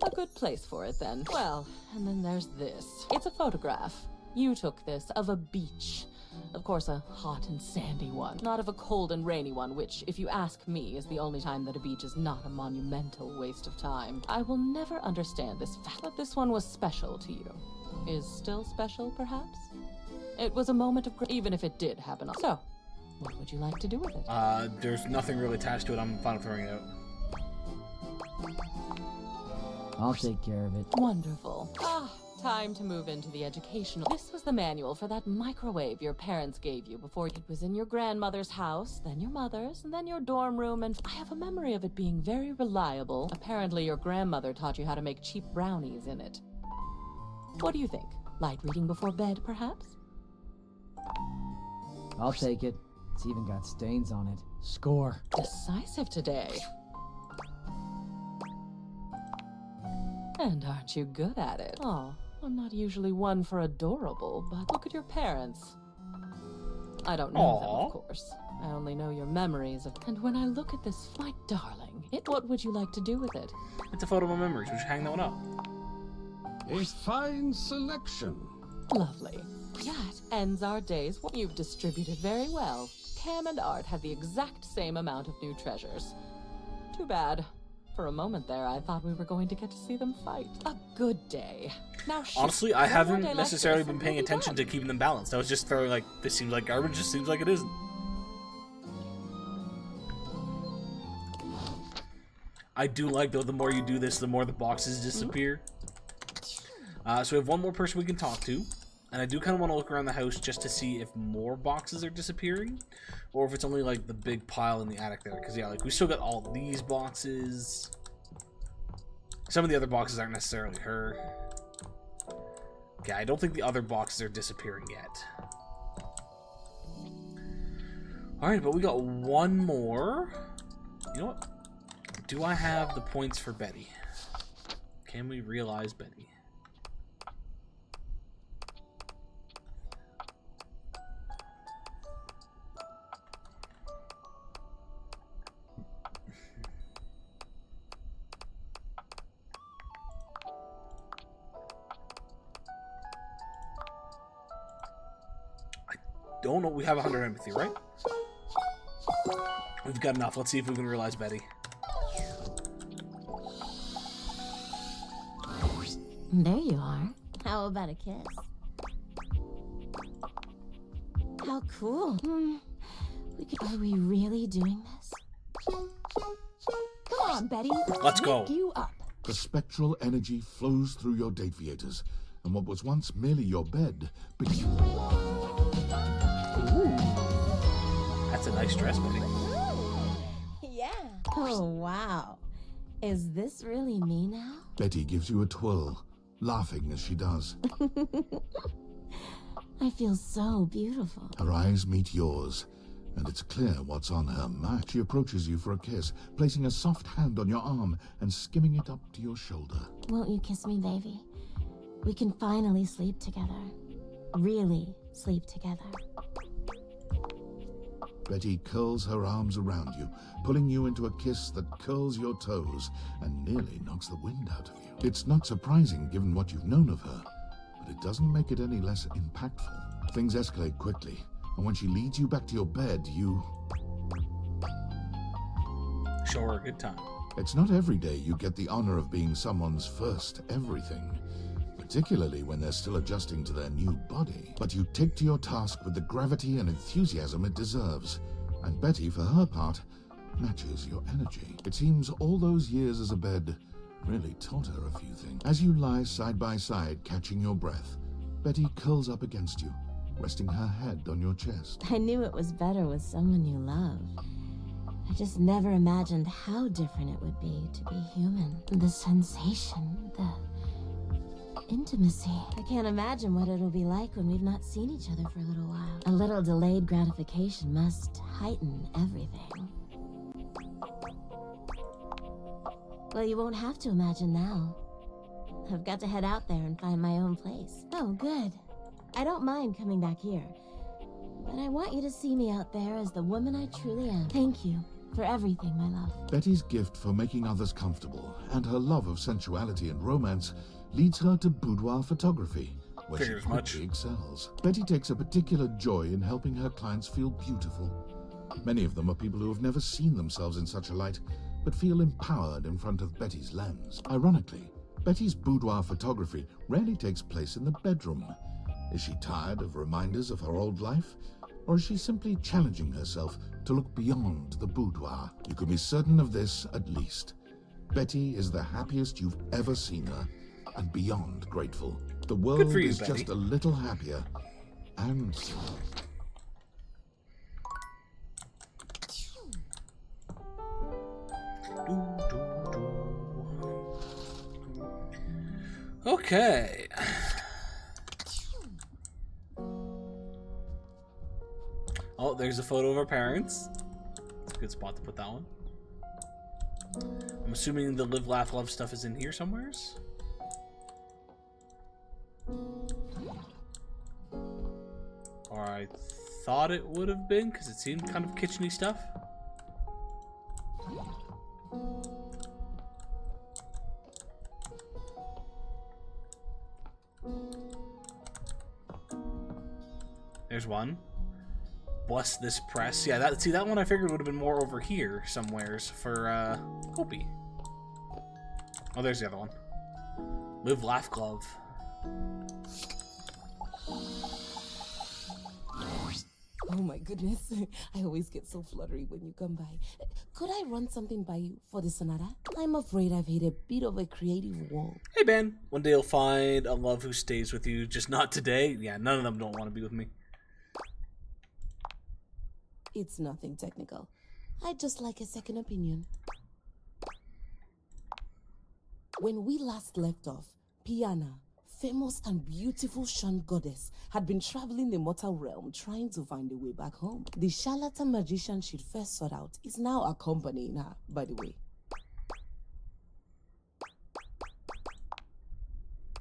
S11: A good place for it, then. Well, and then there's this. It's a photograph. You took this of a beach. Of course, a hot and sandy one. Not of a cold and rainy one, which, if you ask me, is the only time that a beach is not a monumental waste of time. I will never understand this fact, but this one was special to you. Is still special, perhaps? It was a moment of even if it did happen. So, what would you like to do with it?
S1: There's nothing really attached to it. I'm fine with throwing it out.
S12: I'll take care of it.
S11: Wonderful. Ah, Time to move into the educational. This was the manual for that microwave your parents gave you before. It was in your grandmother's house, then your mother's, and then your dorm room, and I have a memory of it being very reliable. Apparently your grandmother taught you how to make cheap brownies in it. What do you think? Light reading before bed, perhaps?
S12: I'll take it. It's even got stains on it. Score.
S11: Decisive today. And aren't you good at it? Oh, I'm not usually one for adorable, but look at your parents. I don't know them, of course. I only know your memories of... And when I look at this, my darling, what would you like to do with it?
S1: It's a photo of my memories. We should hang that one up.
S10: A fine selection.
S11: Lovely. That ends our days. You've distributed very well. Cam and Art have the exact same amount of new treasures. Too bad. For a moment there, I thought we were going to get to see them fight. A good day. Now,
S1: honestly, I haven't necessarily been paying attention to keeping them balanced. I was just throwing like, this seems like garbage, just seems like it isn't. I do like, though, the more you do this, the more the boxes disappear. So we have one more person we can talk to. And I do kind of want to look around the house just to see if more boxes are disappearing. Or if it's only, like, the big pile in the attic there. Because, yeah, like, we still got all these boxes. Some of the other boxes aren't necessarily her. Okay, I don't think the other boxes are disappearing yet. Alright, but we got one more. You know what? Do I have the points for Betty? Can we realize Betty? Don't know. We have 100 empathy, right? We've got enough. Let's see if we can realize Betty.
S4: There you are. How about a kiss? How cool. Are we really doing this? Come on, Betty.
S1: Let's go.
S4: Wake you up.
S3: The spectral energy flows through your Dateviators, and what was once merely your bed became...
S1: Ooh. That's a nice dress, Betty.
S4: Yeah. Oh, wow. Is this really me now?
S3: Betty gives you a twirl, laughing as she does.
S4: I feel so beautiful.
S3: Her eyes meet yours, and it's clear what's on her mind. She approaches you for a kiss, placing a soft hand on your arm and skimming it up to your shoulder.
S4: Won't you kiss me, baby? We can finally sleep together. Really sleep together.
S3: Betty curls her arms around you, pulling you into a kiss that curls your toes and nearly knocks the wind out of you. It's not surprising given what you've known of her, but it doesn't make it any less impactful. Things escalate quickly, and when she leads you back to your bed, you...
S1: show her a good time.
S3: It's not every day you get the honor of being someone's first everything, particularly when they're still adjusting to their new body. But you take to your task with the gravity and enthusiasm it deserves, and Betty, for her part, matches your energy. It seems all those years as a bed really taught her a few things. As you lie side by side, catching your breath, Betty curls up against you, resting her head on your chest.
S4: I knew it was better with someone you love. I just never imagined how different it would be to be human. The sensation, the intimacy. I can't imagine what it'll be like when we've not seen each other for a little while. A little delayed gratification must heighten everything. Well, you won't have to imagine now. I've got to head out there and find my own place. Oh, good. I don't mind coming back here. But I want you to see me out there as the woman I truly am. Thank you for everything, my love.
S3: Betty's gift for making others comfortable and her love of sensuality and romance leads her to boudoir photography, where she quickly excels. Betty takes a particular joy in helping her clients feel beautiful. Many of them are people who have never seen themselves in such a light, but feel empowered in front of Betty's lens. Ironically, Betty's boudoir photography rarely takes place in the bedroom. Is she tired of reminders of her old life? Or is she simply challenging herself to look beyond the boudoir? You can be certain of this, at least. Betty is the happiest you've ever seen her, and beyond grateful. The world
S1: for you,
S3: is
S1: Betty.
S3: just a little happier. And
S1: Okay. Oh, there's a photo of our parents. It's a good spot to put that one. I'm assuming the live, laugh, love stuff is in here somewheres. Or I thought it would have been, because it seemed kind of kitcheny stuff. There's one. Bless this press. Yeah, that one I figured would have been more over here somewheres for Opie. Oh, there's the other one. Live, laugh, glove.
S6: Oh my goodness. I always get so fluttery when you come by. Could I run something by you for the sonata? I'm afraid I've hit a bit of a creative wall.
S1: Hey, Ben. One day you'll find a love who stays with you, just not today. Yeah, none of them don't want to be with me.
S6: It's nothing technical. I'd just like a second opinion. When we last left off, Piana, famous and beautiful Shan goddess, had been traveling the mortal realm trying to find a way back home. The charlatan magician she'd first sought out is now accompanying her, by the way.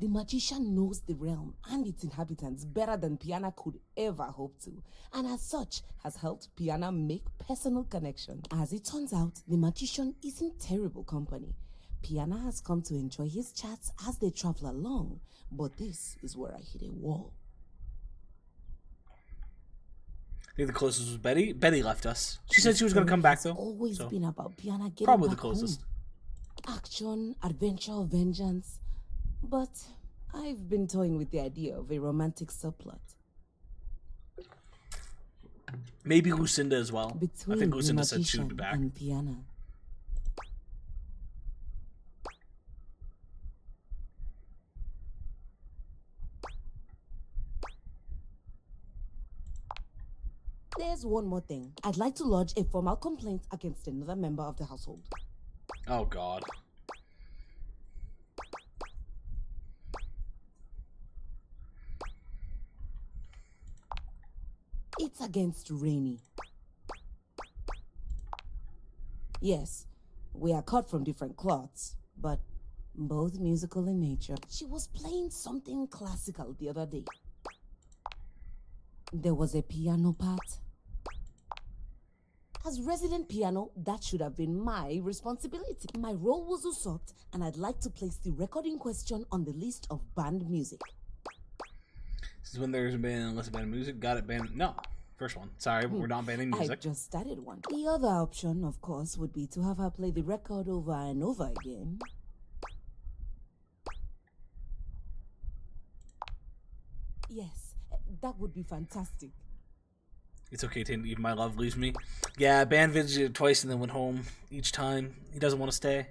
S6: The magician knows the realm and its inhabitants better than Piana could ever hope to, and as such has helped Piana make personal connection. As it turns out, the magician isn't terrible company. Piana has come to enjoy his chats as they travel along, but this is where I hit a wall.
S1: I think the closest was Betty. Betty left us. She said she was going to come back, though.
S6: It's always
S1: so
S6: been about Piana getting
S1: probably the
S6: back
S1: closest.
S6: home. Action, adventure, vengeance. But I've been toying with the idea of a romantic subplot.
S1: Maybe Lucinda as well.
S6: Between
S1: I think
S6: the
S1: Lucinda said she would be
S6: magician
S1: back.
S6: and Piana. There's one more thing. I'd like to lodge a formal complaint against another member of the household.
S1: Oh, God.
S6: It's against Rainy. Yes, we are cut from different cloths, but both musical in nature. She was playing something classical the other day. There was a piano part. As resident piano, that should have been my responsibility. My role was usurped, and I'd like to place the record in question on the list of banned music.
S1: This is when there's been less banned music. Got it banned. No, first one. Sorry, we're not banning
S6: I
S1: music.
S6: just started one. The other option, of course, would be to have her play the record over and over again. Yes, that would be fantastic.
S1: It's okay to even my love leaves me. Yeah, band visited twice and then went home each time. He doesn't want to stay.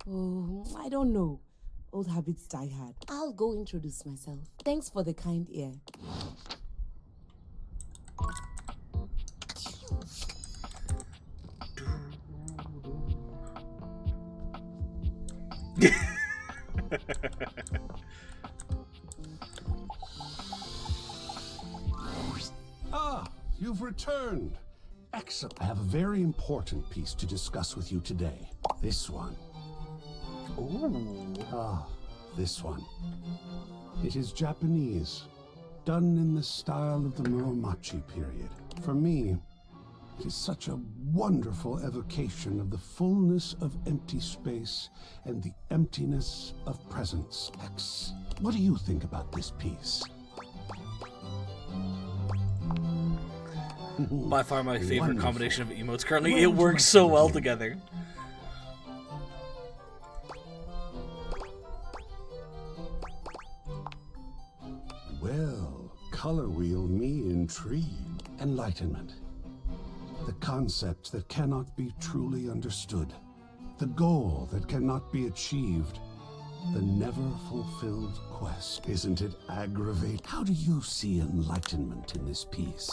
S6: Oh, I don't know. Old habits die hard. I'll go introduce myself. Thanks for the kind ear.
S10: Ah, you've returned. Excellent. I have a very important piece to discuss with you today. This one.
S1: Ooh.
S10: Ah, this one. It is Japanese, done in the style of the Muromachi period. For me, it is such a wonderful evocation of the fullness of empty space and the emptiness of presence. X, what do you think about this piece?
S1: By far my favorite
S10: Wonderful.
S1: combination of emotes currently.
S10: Where
S1: It
S10: would you
S1: works
S10: like
S1: so
S10: to
S1: well
S10: begin?
S1: together.
S10: Well, color wheel me intrigued. Enlightenment. The concept that cannot be truly understood. The goal that cannot be achieved. The never-fulfilled quest. Isn't it aggravating? How do you see enlightenment in this piece?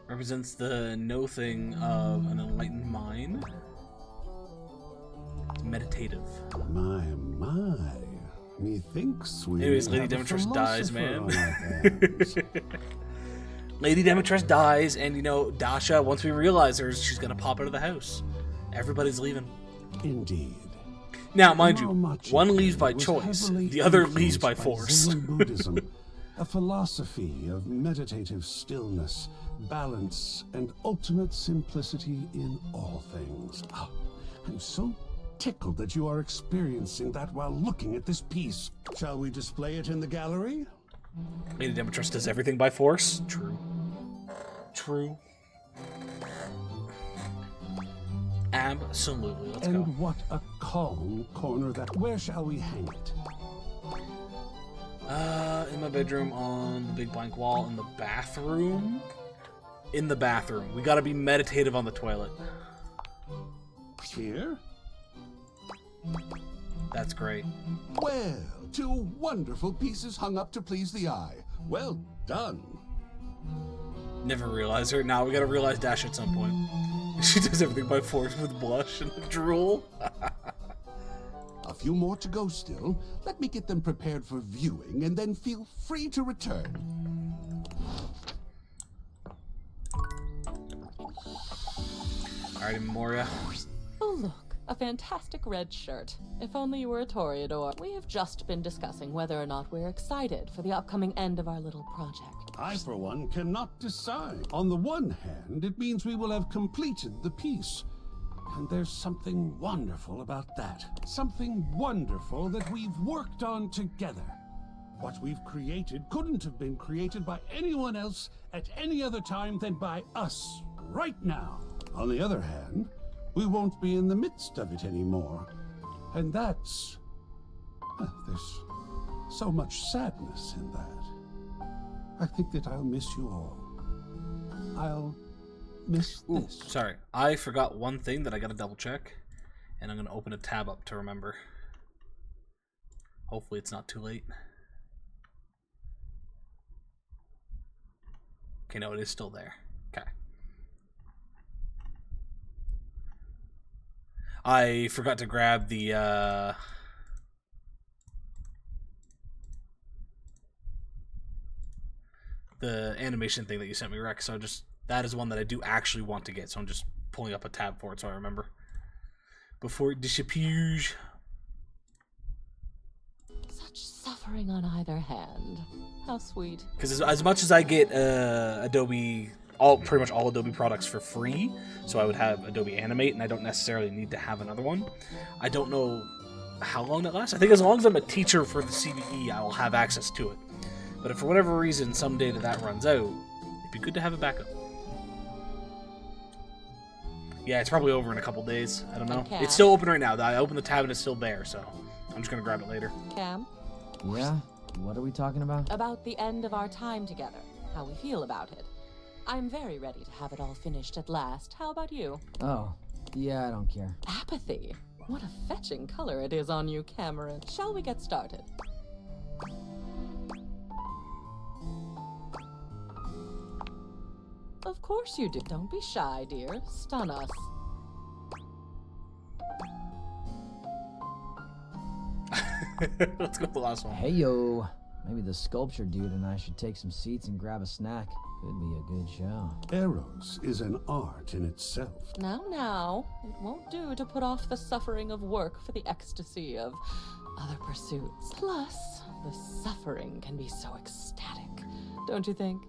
S1: Represents the no thing of an enlightened mind. It's meditative.
S10: My. Methinks we
S1: Anyways, Lady
S10: have a
S1: Demetress dies,
S10: philosopher
S1: man.
S10: on our hands.
S1: Lady Demetress dies, and you know, Dasha, once we realize her, she's gonna pop out of the house. Everybody's leaving.
S10: Indeed.
S1: Now, mind you,
S10: Much
S1: one leaves by
S10: was
S1: choice,
S10: heavily
S1: the other leaves
S10: influenced
S1: by force.
S10: Zen Buddhism, a philosophy of meditative stillness, balance, and ultimate simplicity in all things. Oh, I'm so tickled that you are experiencing that while looking at this piece. Shall we display it in the gallery?
S1: Lady Demetress does everything by force. True. True. Absolutely. Let's
S10: And
S1: go.
S10: what a calm corner that. Where shall we hang it?
S1: In my bedroom, on the big blank wall, in the bathroom. In the bathroom. We gotta be meditative on the toilet.
S10: Here?
S1: That's great.
S10: Well, 2 wonderful pieces hung up to please the eye. Well done.
S1: Never realize her. Now we gotta realize Dash at some point. She does everything by force with blush and drool.
S10: A few more to go still. Let me get them prepared for viewing, and then feel free to return.
S1: Alright, Memoria.
S11: Oh, look, a fantastic red shirt. If only you were a Toreador. We have just been discussing whether or not we're excited for the upcoming end of our little project.
S10: I, for one, cannot decide. On the one hand, it means we will have completed the piece. And there's something wonderful about that. Something wonderful that we've worked on together. What we've created couldn't have been created by anyone else at any other time than by us, right now. On the other hand, we won't be in the midst of it anymore. And that's... there's so much sadness in that. I think that I'll miss you all. I'll miss this.
S1: Sorry, I forgot one thing that I gotta double check, and I'm gonna open a tab up to remember. Hopefully it's not too late. Okay, no, it is still there. Okay. I forgot to grab the animation thing that you sent me, Rex, so that is one that I do actually want to get, so I'm just pulling up a tab for it so I remember. Before it disappears.
S11: Such suffering on either hand. How sweet.
S1: Because as much as I get Adobe, pretty much all Adobe products for free, so I would have Adobe Animate, and I don't necessarily need to have another one. I don't know how long that lasts. I think as long as I'm a teacher for the CBE, I will have access to it. But if for whatever reason someday that runs out, it'd be good to have a backup. Yeah, it's probably over in a couple days. I don't know.
S11: Okay.
S1: It's still open right now. I opened the tab and it's still there, so I'm just gonna grab it later.
S11: Cam?
S12: Yeah? What are we talking about?
S11: About the end of our time together. How we feel about it. I'm very ready to have it all finished at last. How about you?
S12: Oh, yeah, I don't care.
S11: Apathy. What a fetching color it is on you, Cameron. Shall we get started? Of course you do. Don't be shy, dear. Stun us.
S1: Let's go with the last one.
S12: Hey, yo. Maybe the sculpture dude and I should take some seats and grab a snack. Could be a good show.
S10: Eros is an art in itself.
S11: Now. It won't do to put off the suffering of work for the ecstasy of other pursuits. Plus, the suffering can be so ecstatic. Don't you think?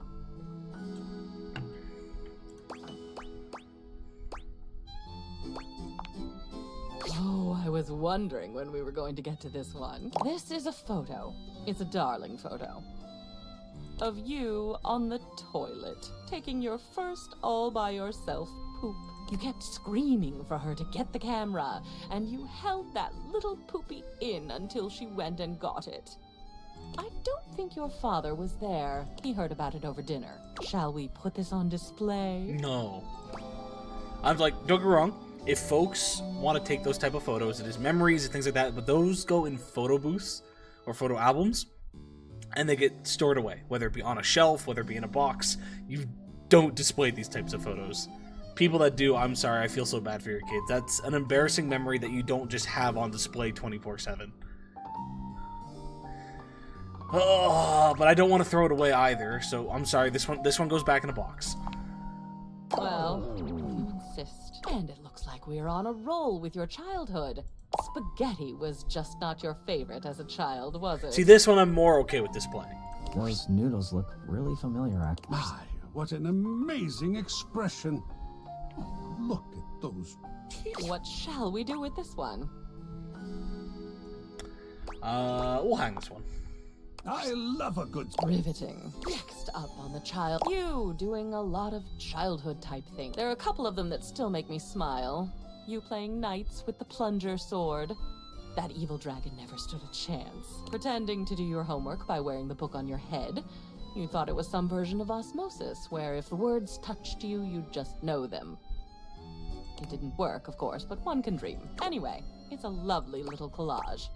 S11: Oh, I was wondering when we were going to get to this one. This is a photo. It's a darling photo. Of you on the toilet, taking your first all-by-yourself poop. You kept screaming for her to get the camera, and you held that little poopy in until she went and got it. I don't think your father was there. He heard about it over dinner. Shall we put this on display?
S1: No. I'm like, don't get me wrong. if folks want to take those type of photos, it is memories and things like that, but those go in photo booths or photo albums, and they get stored away, whether it be on a shelf, whether it be in a box. You don't display these types of photos. People that do, I'm sorry, I feel so bad for your kids. That's an embarrassing memory that you don't just have on display 24/7. Oh, but I don't want to throw it away either, so I'm sorry, this one goes back in a box.
S11: Well, you insist. And it looks like we're on a roll with your childhood. Spaghetti was just not your favorite as a child, was it?
S1: See, this one I'm more okay with displaying.
S12: Those noodles look really familiar, actually.
S10: My, what an amazing expression. Look at those teeth.
S11: What shall we do with this one?
S1: We'll hang this one.
S10: I love a good...
S11: Riveting. Next up on the child... You doing a lot of childhood type things. There are a couple of them that still make me smile. You playing knights with the plunger sword. That evil dragon never stood a chance. Pretending to do your homework by wearing the book on your head. You thought it was some version of osmosis, where if the words touched you, you'd just know them. It didn't work, of course, but one can dream. Anyway, it's a lovely little collage.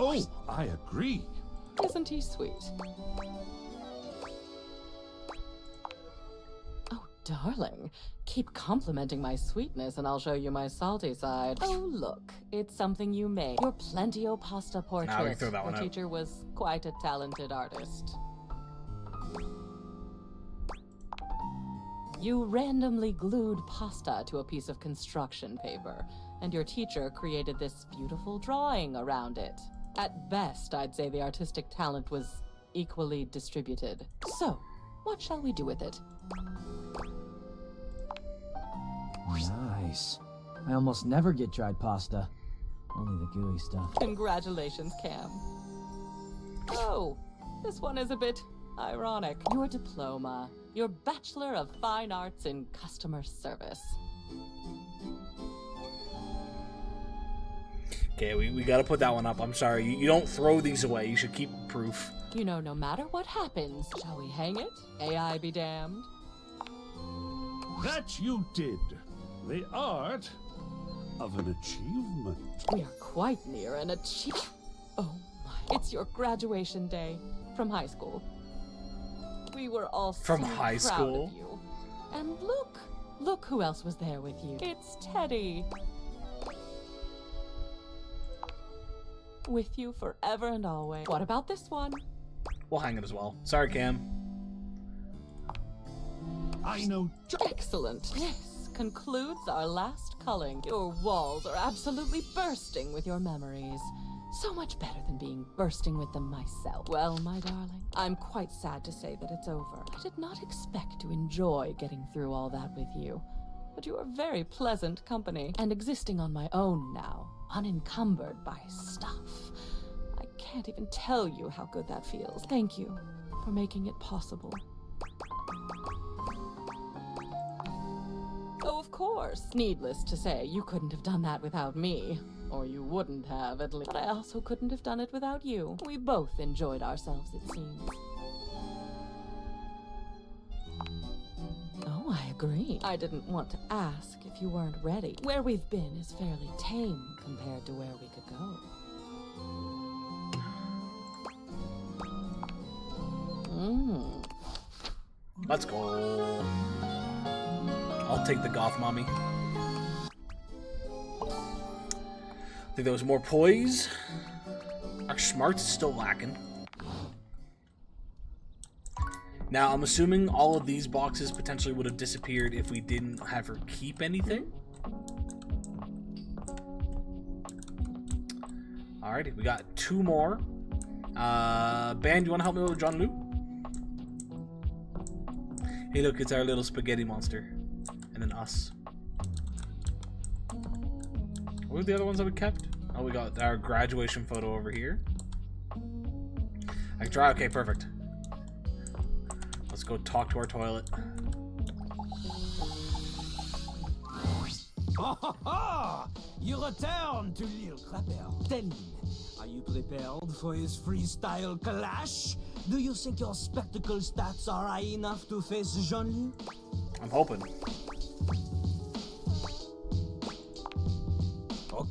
S10: Oh, I agree.
S11: Isn't he sweet? Oh, darling. Keep complimenting my sweetness and I'll show you my salty side. Oh, look. It's something you made. Your Plentio pasta portrait.
S1: Nah, we can throw that one
S11: Your
S1: out.
S11: teacher was quite a talented artist. You randomly glued pasta to a piece of construction paper, and your teacher created this beautiful drawing around it. At best, I'd say the artistic talent was equally distributed. So, what shall we do with it?
S12: Nice. I almost never get dried pasta. Only the gooey stuff.
S11: Congratulations, Cam. Oh, this one is a bit ironic. Your diploma. Your Bachelor of Fine Arts in Customer Service.
S1: Okay, we gotta put that one up. I'm sorry. You don't throw these away. You should keep proof.
S11: You know, no matter what happens, shall we hang it? AI be damned.
S10: That you did. The art of an achievement.
S11: We are quite near an achievement. Oh my. It's your graduation day from high school. We were all
S1: From
S11: so
S1: high
S11: proud
S1: school?
S11: of you. And look who else was there with you. It's Teddy. With you forever and always. What about this one?
S1: We'll hang it as well. Sorry, Cam.
S10: I know.
S11: Excellent. This concludes our last culling. Your walls are absolutely bursting with your memories. So much better than being bursting with them myself. Well, my darling, I'm quite sad to say that it's over. I did not expect to enjoy getting through all that with you. But you are very pleasant company, and existing on my own now, unencumbered by stuff. I can't even tell you how good that feels. Thank you for making it possible. Oh, of course. Needless to say, you couldn't have done that without me. Or you wouldn't have, at least. But I also couldn't have done it without you. We both enjoyed ourselves, it seems. Oh, I agree. I didn't want to ask if you weren't ready. Where we've been is fairly tame compared to where we could go.
S1: Let's go. I'll take the goth mommy. I think there was more poise. Our smarts is still lacking. Now, I'm assuming all of these boxes potentially would have disappeared if we didn't have her keep anything. Alrighty, we got two more. Ban, do you want to help me with John Lu? Hey, look, it's our little spaghetti monster. And then us. What were the other ones that we kept? Oh, we got our graduation photo over here. I can try. Okay, perfect. Let's go talk to our toilet.
S8: Ha ha ha! You return to Lil Crapper. Tell me, are you prepared for his freestyle clash? Do you think your spectacle stats are high enough to face Jean-Luc?
S1: I'm hoping.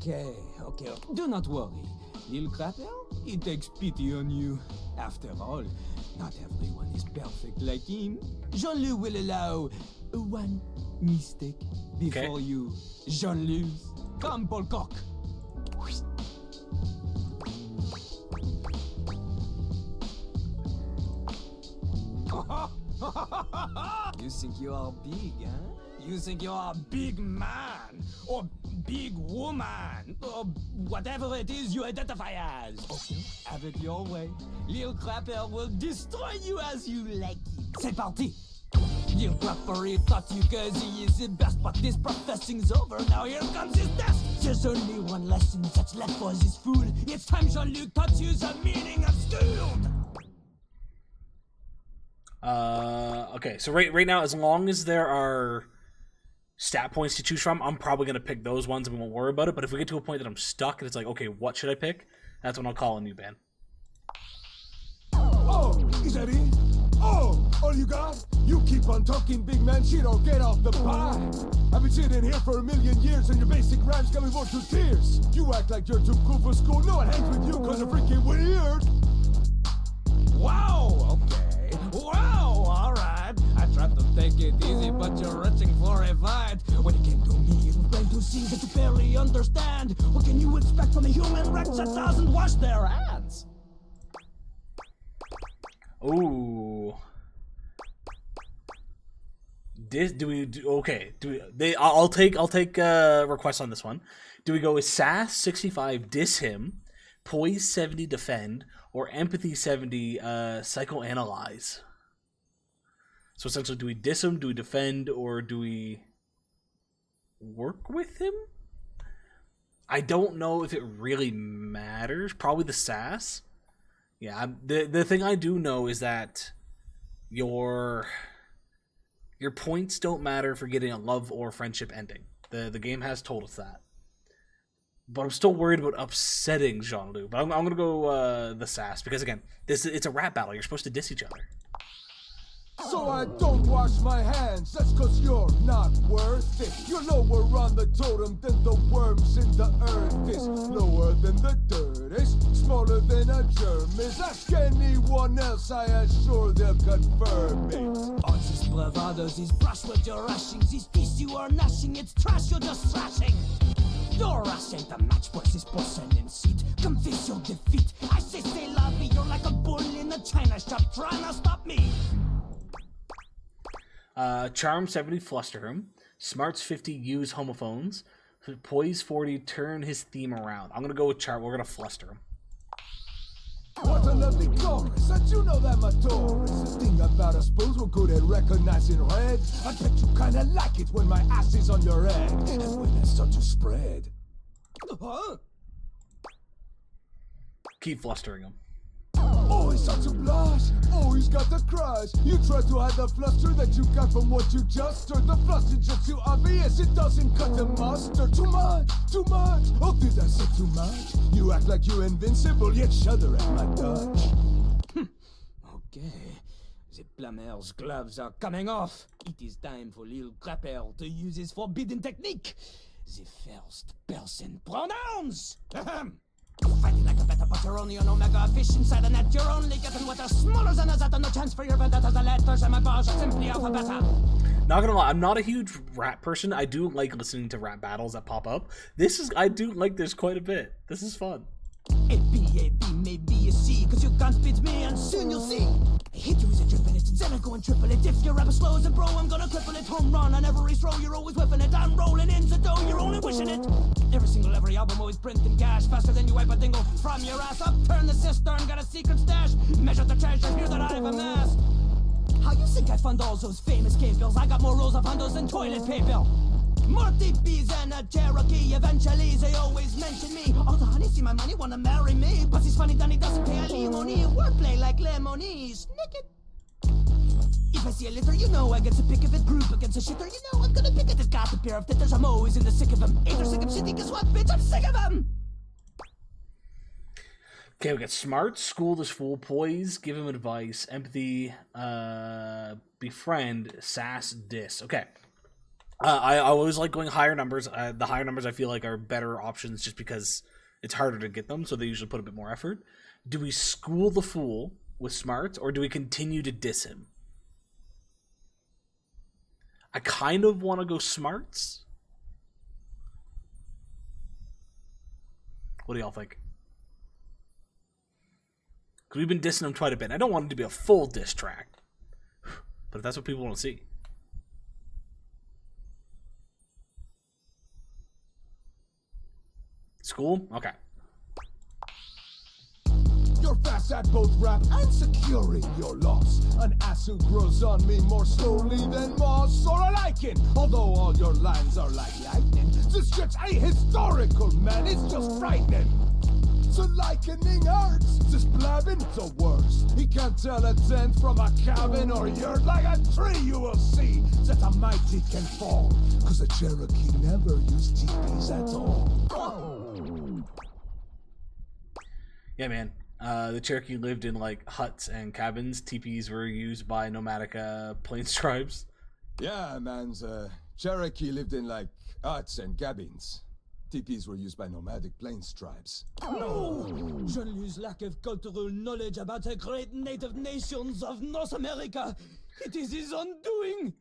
S15: Okay. Do not worry. Lil Crapper, he takes pity on you. After all, not everyone is perfect like him. Jean-Loup will allow one mistake before you Jean-Loup. Come, Polcock. You think you are big, huh? You think you are a big man, or big woman, or whatever it is you identify as. Okay, have it your way. Lil Crapper will destroy you as you like it. C'est parti! Lil Crapper, he taught you cause he is the best, but this professing's over, now here comes his test! There's only one lesson that's left for this fool. It's time Jean-Luc taught you the meaning of school!
S1: Okay, so right now, as long as there are stat points to choose from, I'm probably going to pick those ones and we won't worry about it. But if we get to a point that I'm stuck and it's like, okay, what should I pick? That's when I'll call a new band.
S16: Oh, is that it? Oh, all you got? You keep on talking, big man, shit, or get off the pie. I've been sitting here for 1,000,000 years and your basic rhymes got me more to tears. You act like you're too cool for school. No one hangs with you cause you're freaking weird.
S15: Wow, okay. Wow, alright. I tried to take it easy, but you're reaching for a fight. When it came to me, you were trying to see that you barely understand. What can you expect from a human wretch that doesn't wash their hands?
S1: Ooh. I'll take requests on this one. Do we go with Sass 65 diss him, Poise 70 defend, or Empathy 70 psychoanalyze? So essentially, do we diss him, do we defend, or do we work with him? I don't know if it really matters. Probably the sass. Yeah, the thing I do know is that your points don't matter for getting a love or friendship ending. The game has told us that. But I'm still worried about upsetting Jean-Luc. But I'm going to go the sass, because again, it's a rap battle. You're supposed to diss each other.
S16: So I don't wash my hands, that's cause you're not worth it. You're lower on the totem than the worms in the earth is. Lower than the dirt is, smaller than a germ is. Ask anyone else, I assure they'll confirm it.
S15: All these bravados, these brush with your rushing, these teeth you are gnashing, it's trash you're just thrashing. Your ass ain't a match for this porcelain seat. Come face your defeat. I say la vie, you're like a bull in a china shop trying to stop me.
S1: Charm 70 fluster him, Smarts 50 use homophones, Poise 40 turn his theme around. I'm gonna go with Charm. We're gonna fluster him.
S16: What a lovely chorus, don't you know that my Taurus? The thing about us bulls, we're good at recognizing red. I bet you kinda like it when my ass is on your head, and when I start to spread. Huh?
S1: Keep flustering him.
S16: Oh, he's such a blush. Oh, he's got the crush. You try to hide the fluster that you got from what you just heard. The fluster's just too obvious, it doesn't cut the mustard. Too much, too much. Oh, did I say too much? You act like you're invincible, yet shudder at my touch.
S15: Okay, the plumber's gloves are coming off. It is time for Lil Crapper to use his forbidden technique. The first person pronouns. Ahem. Fighting like a better, but you're only an omega fish inside a net. You're only getting what are smaller than a zeta. No chance for your vendettas. The letters and my bars are simply alphabeta.
S1: Not gonna lie, I'm not a huge rap person. I do like listening to rap battles that pop up. I do like this quite a bit. This is fun.
S15: A B, maybe a C, cause you can't beat me and soon you'll see. I hit you with a triple it, then I go and triple it. If your rap is slow as a bro, I'm gonna cripple it. Home run on every throw, you're always whipping it. I'm rolling in the dough, you're only wishing it. Every album always printing cash, faster than you wipe a dingle from your ass. Upturn the cistern, got a secret stash. Measure the treasure here that I've amassed. How you think I fund all those famous cave bills? I got more rolls of hundos than toilet paper. More TPs than a Cherokee. Eventually they always mention me. All the honeys see my money, wanna marry me. But he's funny, Danny doesn't pay alimony. Wordplay like lemony. Snick it. If I see a litter, you know I get to pick of it. Group against a shitter, you know I'm gonna pick it. It's got a pair of titters, I'm always in the sick of them. Ain't sick of shitty, guess what, bitch? I'm sick of them.
S1: Okay, we got Smart, School this fool, Poise, give him advice, Empathy, befriend, Sass, diss. Okay. I always like going higher numbers. The higher numbers I feel like are better options just because it's harder to get them, so they usually put a bit more effort. Do we school the fool with smarts, or do we continue to diss him? I kind of want to go smarts. What do y'all think? Because we've been dissing him quite a bit. I don't want it to be a full diss track, but if that's what people want to see. School? Okay.
S16: You're fast at both rap and securing your loss. An ass who grows on me more slowly than moss or a lichen. Although all your lines are like lightning, to stretch a historical man is just frightening. So likening hurts, just blabbing the worst. He can't tell a tent from a cabin or yurt. Like a tree you will see that a mighty can fall. Cause the Cherokee never used teepees at all.
S1: Yeah, man. The Cherokee lived in like huts and cabins. Teepees were used by nomadic plains tribes.
S16: Yeah, man. Cherokee lived in like huts and cabins. Teepees were used by nomadic plains tribes.
S15: No! Jean-Louis' lack of cultural knowledge about the great native nations of North America. It is his undoing.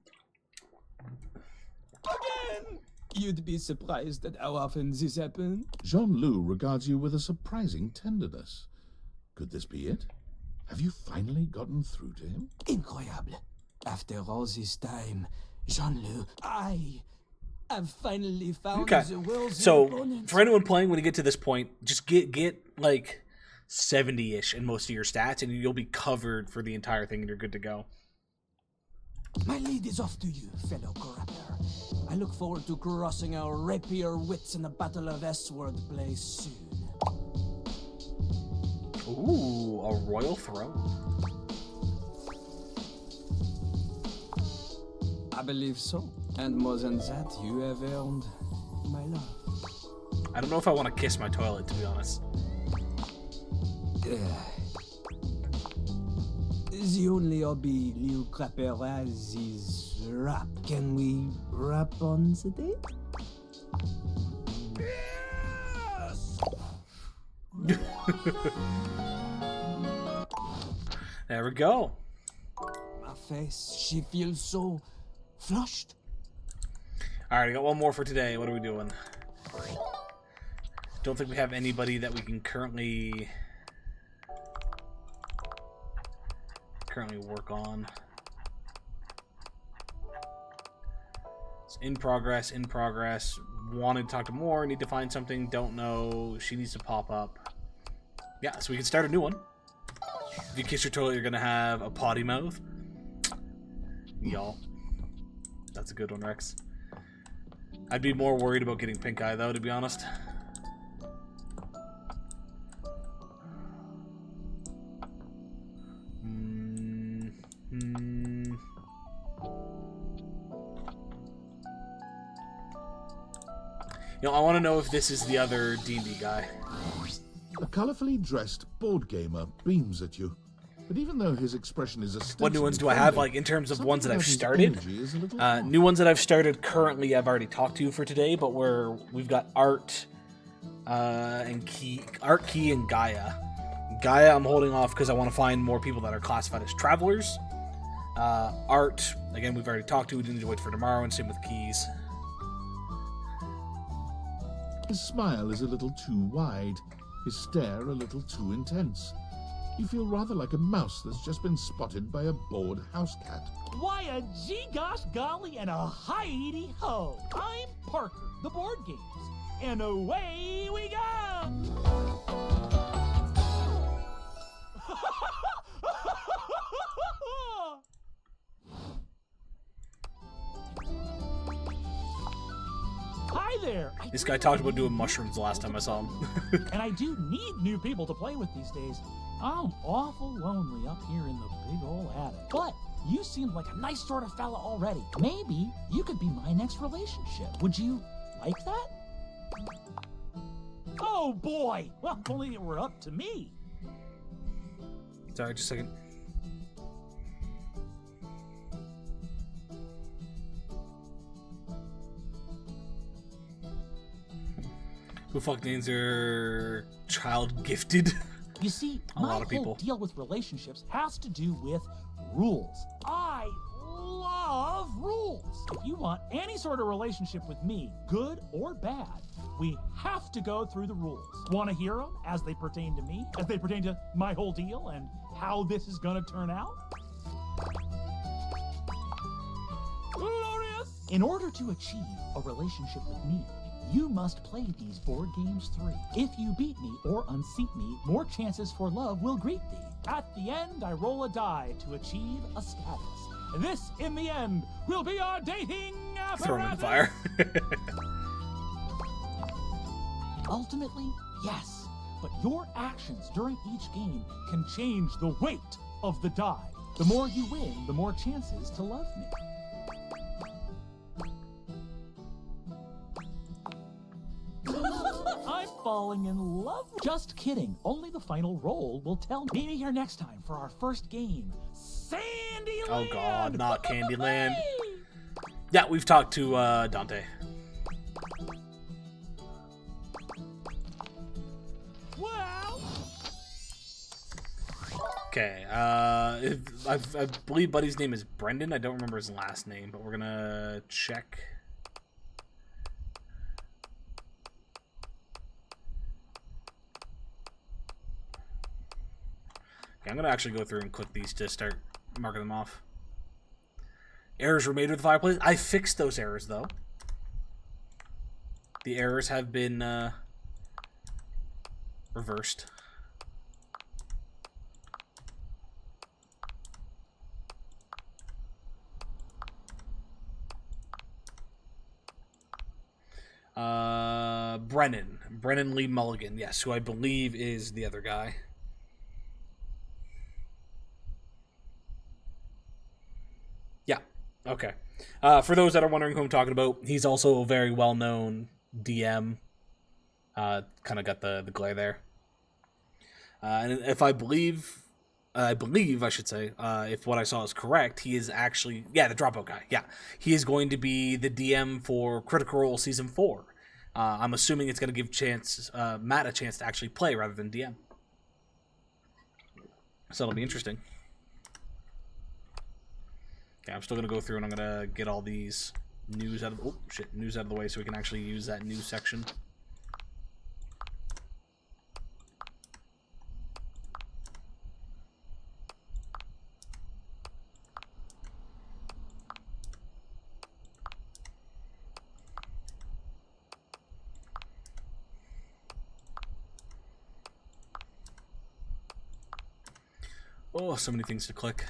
S15: Again! You'd be surprised at how often this happens.
S3: Jean-Loup regards you with a surprising tenderness. Could this be it? Have you finally gotten through to him?
S15: Incroyable. After all this time, Jean-Loup, I've finally found the world's opponent.
S1: For anyone playing, when you get to this point, just get like 70-ish in most of your stats, and you'll be covered for the entire thing, and you're good to go.
S15: My lead is off to you, fellow grappler. I look forward to crossing our rapier wits in the Battle of S-Word play soon.
S1: Ooh, a royal throne.
S15: I believe so. And more than that, you have earned my love.
S1: I don't know if I want to kiss my toilet, to be honest.
S15: The only hobby Lil Crapper has is rap. Can we rap on the date?
S16: Yes!
S1: There we go.
S15: My face, she feels so flushed.
S1: Alright, I got one more for today. What are we doing? Don't think we have anybody that we can currently work on. It's in progress. Wanted to talk to more, need to find something, don't know. She needs to pop up. Yeah, so we can start a new one. If you kiss your toilet, you're gonna have a potty mouth. Y'all. That's a good one, Rex. I'd be more worried about getting pink eye, though, to be honest. You know, I want to know if this is the other D&D guy.
S3: A colorfully dressed board gamer beams at you. But even though his expression is ostensibly
S1: What new ones do I have, like, in terms of ones that I've started?
S3: New
S1: New ones that I've started currently I've already talked to for today, but we've got Art, and Key, and Gaia. Gaia I'm holding off because I want to find more people that are classified as travelers. Art, again, we've already talked to, we need to wait for tomorrow, and same with Keys.
S3: His smile is a little too wide, his stare a little too intense. You feel rather like a mouse that's just been spotted by a bored house cat.
S17: Why a gee-gosh golly and a hi-de-ho! I'm Parker, the board games, and away we go! Hi there!
S1: This guy talked about doing mushrooms the last time I saw him.
S17: And I do need new people to play with these days. I'm awful lonely up here in the big old attic. But you seem like a nice sort of fella already. Maybe you could be my next relationship. Would you like that? Oh boy! Well, if only it were up to me.
S1: Sorry, just a second. Who fuck names their child Gifted?
S17: You see,
S1: A
S17: my
S1: lot of
S17: whole
S1: people.
S17: deal with relationships has to do with rules. I love rules. If you want any sort of relationship with me, good or bad, we have to go through the rules. Want to hear them as they pertain to me, as they pertain to my whole deal and how this is going to turn out? Glorious! In order to achieve a relationship with me, you must play these board games 3. If you beat me or unseat me, more chances for love will greet thee. At the end, I roll a die to achieve a status. This, in the end, will be our dating
S1: Throw him in
S17: apparatus.
S1: fire.
S17: Ultimately, yes, but your actions during each game can change the weight of the die. The more you win, the more chances to love me. I'm falling in love. Just kidding. Only the final roll will tell me. Meet me here next time for our first game, Sandyland.
S1: Oh god, not Candyland. Yeah, we've talked to Dante.
S17: Wow.
S1: Okay, I believe Buddy's name is Brendan. I don't remember his last name, but we're gonna check. Okay, I'm gonna actually go through and click these to start marking them off. Errors were made with the fireplace. I fixed those errors, though. The errors have been reversed. Brennan Lee Mulligan, yes, who I believe is the other guy. Yeah, okay. For those that are wondering who I'm talking about, he's also a very well-known DM. Kind of got the glare there. And if I believe I should say, if what I saw is correct, he is actually, yeah, the Dropout guy. Yeah, he is going to be the DM for Critical Role Season 4. I'm assuming it's going to give Matt a chance to actually play rather than DM. So it'll be interesting. Okay, I'm still going to go through and I'm going to get all these news out of the way so we can actually use that news section. Oh, so many things to click.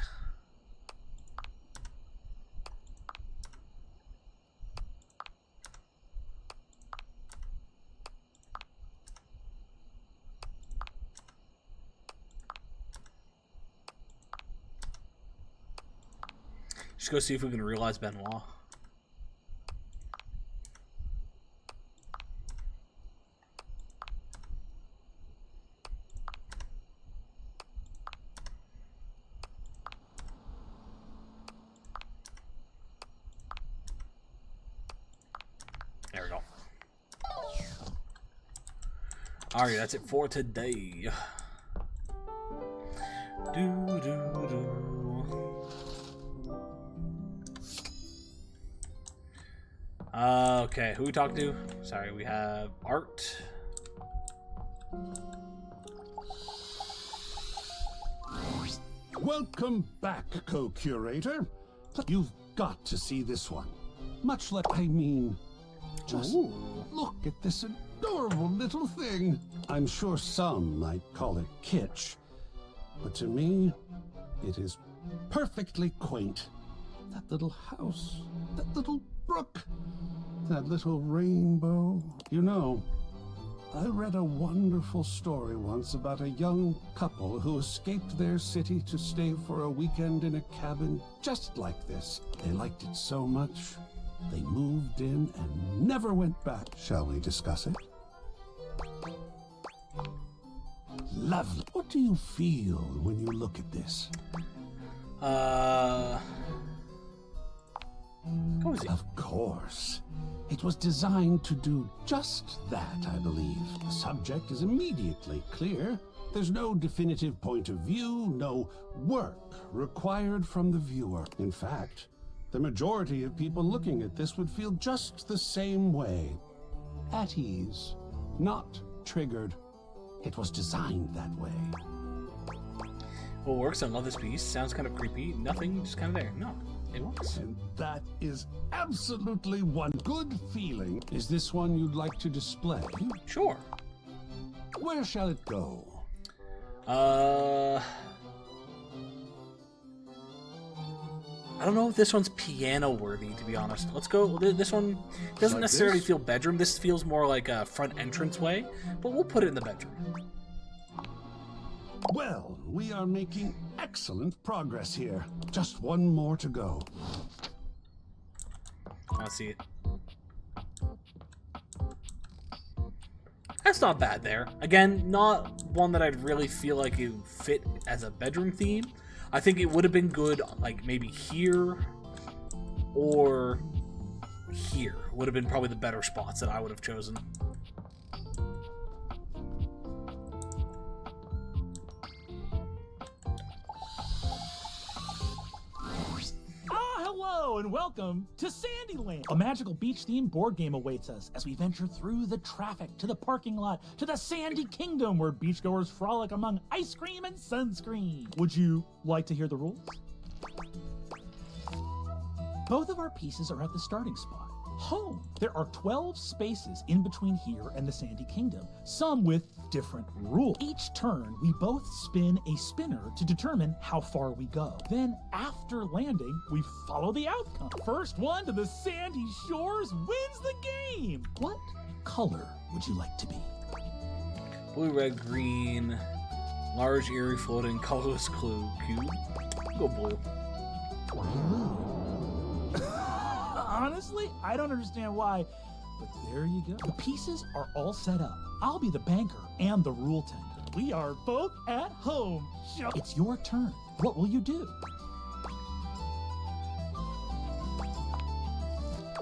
S1: Just go see if we can realize Benoit. There we go. Alright, that's it for today. Okay, who we talking to? Sorry, we have Art.
S10: Welcome back, co-curator. You've got to see this one. Much like, just look at this adorable little thing. I'm sure some might call it kitsch, but to me, it is perfectly quaint. That little house, that little brook, that little rainbow. You know, I read a wonderful story once about a young couple who escaped their city to stay for a weekend in a cabin just like this. They liked it so much, they moved in and never went back. Shall we discuss it? Lovely. What do you feel when you look at this?
S1: Cozy.
S10: Of course. It was designed to do just that, I believe. The subject is immediately clear. There's no definitive point of view, no work required from the viewer. In fact, the majority of people looking at this would feel just the same way. At ease, not triggered. It was designed that way.
S1: Well, it works. I love this piece. Sounds kind of creepy. Nothing, just kind of there. No, it works.
S10: And that is absolutely one good feeling. Is this one you'd like to display?
S1: Sure.
S10: Where shall it go?
S1: I don't know if this one's piano worthy, to be honest. Let's go. This one doesn't
S10: Like
S1: necessarily
S10: this?
S1: feel bedroom. This feels more like a front entrance way, but we'll put it in the bedroom.
S10: Well, we are making excellent progress here. Just one more to go.
S1: Let's see it. That's not bad there. Again, not one that I'd really feel like it would fit as a bedroom theme. I think it would have been good, like, maybe here or here. Would have been probably the better spots that I would have chosen.
S17: Hello and welcome to Sandyland. A magical beach-themed board game awaits us as we venture through the traffic to the parking lot to the Sandy Kingdom where beachgoers frolic among ice cream and sunscreen. Would you like to hear the rules? Both of our pieces are at the starting spot. Home. There are 12 spaces in between here and the Sandy Kingdom, some with different rules. Each turn, we both spin a spinner to determine how far we go. Then, after landing, we follow the outcome. First one to the sandy shores wins the game. What color would you like to be?
S1: Blue, red, green, large, eerie, floating, colorless clue cube. Go blue.
S17: Honestly, I don't understand why, but there you go. The pieces are all set up. I'll be the banker and the rule tender. We are both at home. It's your turn. What will you do?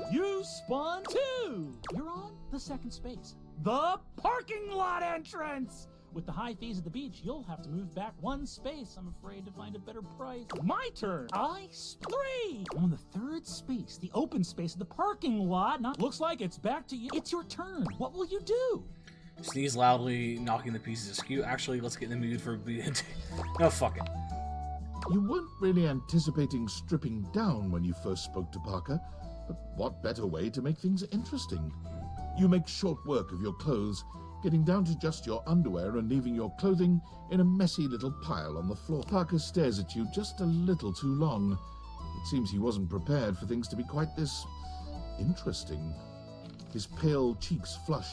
S17: You spun 2. You're on the second space. The parking lot entrance. With the high fees at the beach, you'll have to move back 1 space, I'm afraid, to find a better price. My turn. I 3. On the 3rd space, the open space of the parking lot. Looks like it's back to you. It's your turn. What will you do?
S1: Sneeze loudly, knocking the pieces askew. Actually, let's get in the mood for no, fuck it.
S3: You weren't really anticipating stripping down when you first spoke to Parker, but what better way to make things interesting? You make short work of your clothes, getting down to just your underwear and leaving your clothing in a messy little pile on the floor. Parker stares at you just a little too long. It seems he wasn't prepared for things to be quite this interesting. His pale cheeks flush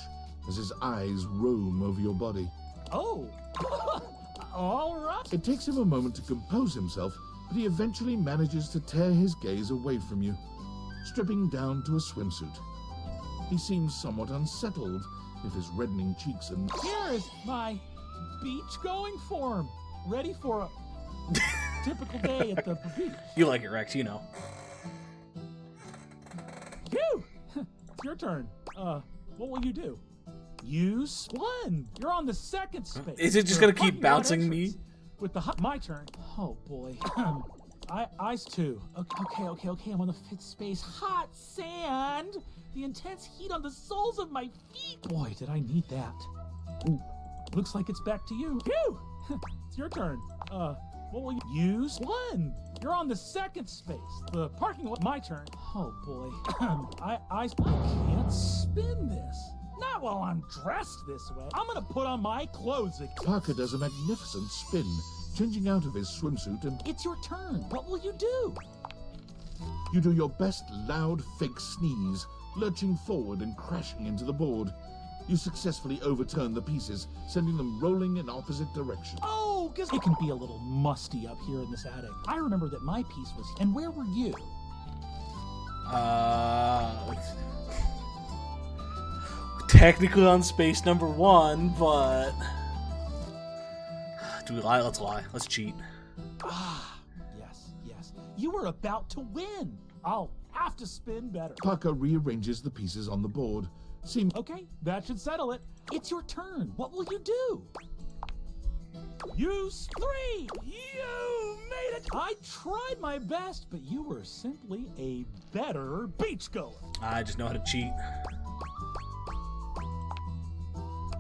S3: as his eyes roam over your body.
S17: Oh, all right.
S3: It takes him a moment to compose himself, but he eventually manages to tear his gaze away from you, stripping down to a swimsuit. He seems somewhat unsettled, if his reddening cheeks and...
S17: Here is my beach-going form, ready for a typical day at the beach.
S1: You like it, Rex, you know.
S17: Phew! It's your turn. What will you do? You spun. You're on the 2nd space.
S1: Is it just gonna keep bouncing me?
S17: With the my turn. Oh boy. Ice 2. Okay. I'm on the 5th space. Hot sand. The intense heat on the soles of my feet. Boy, did I need that. Ooh, looks like it's back to you. Phew! It's your turn. What will you use? 1. You're on the 2nd space. The parking lot. My turn. Oh boy. I can't spin this. Not while I'm dressed this way. I'm gonna put on my clothes again.
S3: Parker does a magnificent spin, changing out of his swimsuit and...
S17: It's your turn. What will you do?
S3: You do your best loud fake sneeze, lurching forward and crashing into the board. You successfully overturn the pieces, sending them rolling in opposite directions.
S17: Oh, because it can be a little musty up here in this attic. I remember that my piece was... And where were you?
S1: Technically on space number 1, but... Do we lie? Let's lie. Let's cheat.
S17: Yes. Jess. You were about to win. I'll have to spin better.
S3: Parker rearranges the pieces on the board.
S17: Okay, that should settle it. It's your turn. What will you do? Use 3! You made it! I tried my best, but you were simply a better beachgoer.
S1: I just know how to cheat.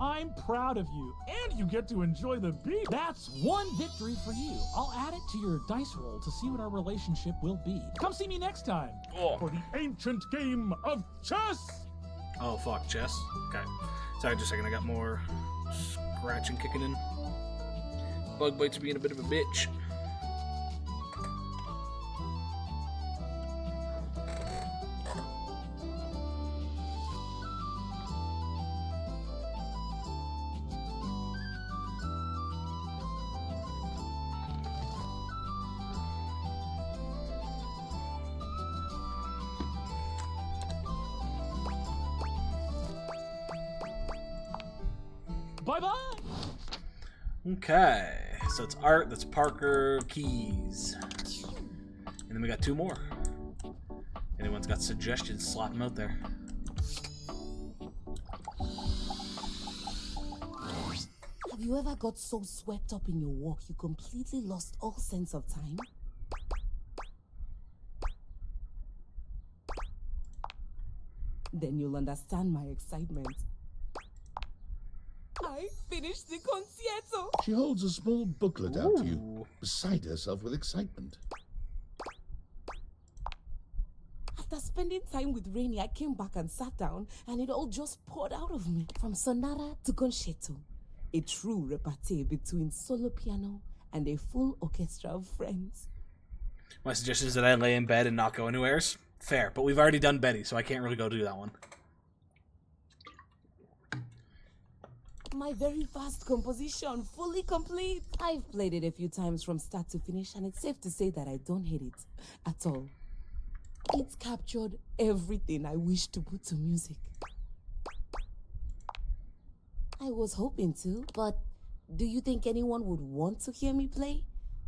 S17: I'm proud of you, and you get to enjoy the beach. That's 1 victory for you. I'll add it to your dice roll to see what our relationship will be. Come see me next time for the ancient game of chess.
S1: Oh, fuck, chess. Okay. Sorry, just a second. I got more scratching kicking in. Bug bites being a bit of a bitch.
S17: Bye-bye!
S1: Okay, so it's Art, that's Parker, Keys. And then we got 2 more. Anyone's got suggestions, slap them out there.
S6: Have you ever got so swept up in your walk you completely lost all sense of time? Then you'll understand my excitement. I finished the concierto!
S3: She holds a small booklet out to you, beside herself with excitement.
S6: After spending time with Rainy, I came back and sat down, and it all just poured out of me. From sonata to concerto. A true repartee between solo piano and a full orchestra of friends.
S1: My suggestion is that I lay in bed and not go anywhere. Fair, but we've already done Betty, so I can't really go do that one.
S6: My very fast composition, fully complete. I've played it a few times from start to finish, and it's safe to say that I don't hate it at all. It's captured everything I wish to put to music. I was hoping to, but do you think anyone would want to hear me play?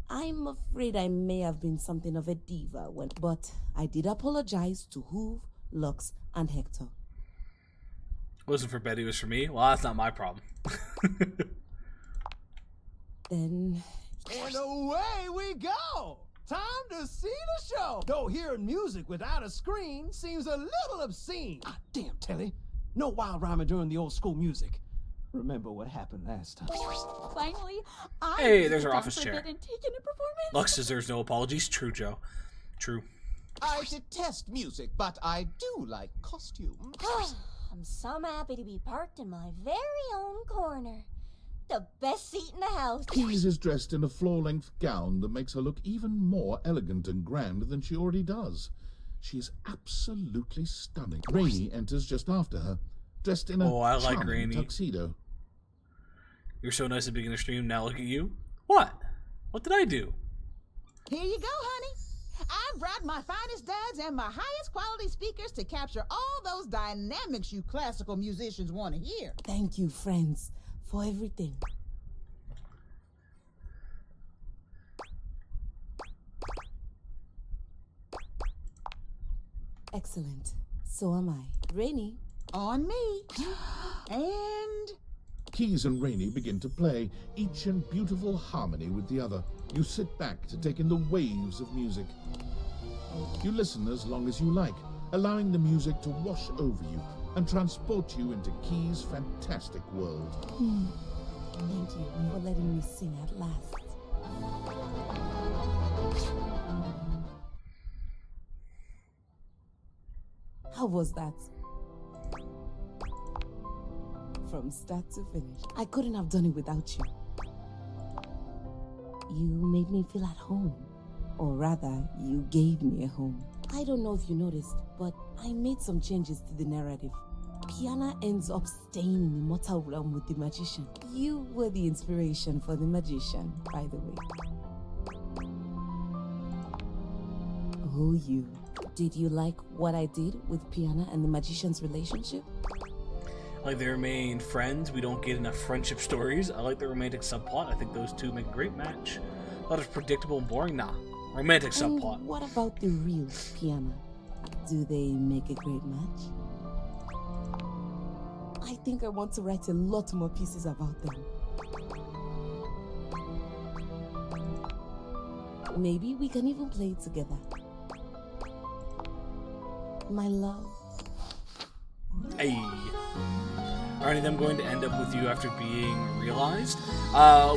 S6: I'm afraid I may have been something of a diva but I did apologize to Hoove, Lux, and Hector.
S1: It wasn't for Betty, it was for me. Well, that's not my problem.
S6: Then...
S8: And away we go! Time to see the show! Though hearing music without a screen seems a little obscene. Ah, damn, Telly. No wild rhyming during the old school music. Remember what happened last time.
S4: Finally,
S1: Hey, there's our office chair.
S4: And taken a performance.
S1: Lux deserves no apologies. True, Joe. True.
S14: I detest music, but I do like costumes.
S4: I'm so happy to be parked in my very own corner. The best seat in the house.
S3: Keys is dressed in a floor-length gown that makes her look even more elegant and grand than she already does. She is absolutely stunning. Rainy enters just after her, dressed in a charming tuxedo.
S1: You're so nice at beginning the stream, now look at you. What? What did I do?
S18: Here you go, honey. I've brought my finest duds and my highest quality speakers to capture all those dynamics you classical musicians want to hear.
S6: Thank you, friends, for everything. Excellent. So am I. Rainy.
S18: On me. And...
S3: Keys and Rainy begin to play, each in beautiful harmony with the other. You sit back to take in the waves of music. You listen as long as you like, allowing the music to wash over you and transport you into Keys' fantastic world.
S6: Thank you for letting me sing at last. How was that? From start to finish. I couldn't have done it without you. You made me feel at home. Or rather, you gave me a home. I don't know if you noticed, but I made some changes to the narrative. Piana ends up staying in the mortal realm with the magician. You were the inspiration for the magician, by the way. Oh, you. Did you like what I did with Piana and the magician's relationship?
S1: Like they remain friends. We don't get enough friendship stories. I like the romantic subplot. I think those two make a great match. A lot of predictable and boring. Nah. Romantic
S6: And
S1: subplot.
S6: what about the real piano? Do they make a great match? I think I want to write a lot more pieces about them. Maybe we can even play it together. My love.
S1: Hey. Are any of them going to end up with you after being realized?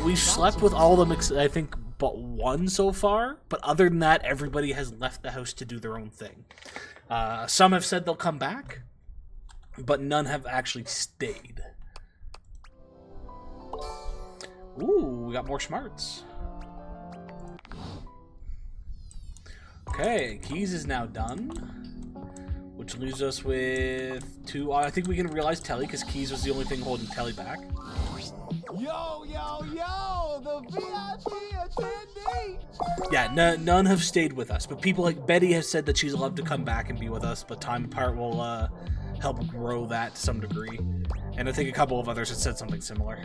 S1: We've slept with all of them, I think, but one so far. But other than that, everybody has left the house to do their own thing. Some have said they'll come back, but none have actually stayed. Ooh, we got more smarts. Okay, Keys is now done, which leaves us with 2. I think we can realize Telly, because Keys was the only thing holding Telly back.
S16: Yo, yo, yo, the VIP attendee!
S1: Yeah, none have stayed with us, but people like Betty have said that she's allowed to come back and be with us, but time apart will help grow that to some degree. And I think a couple of others have said something similar.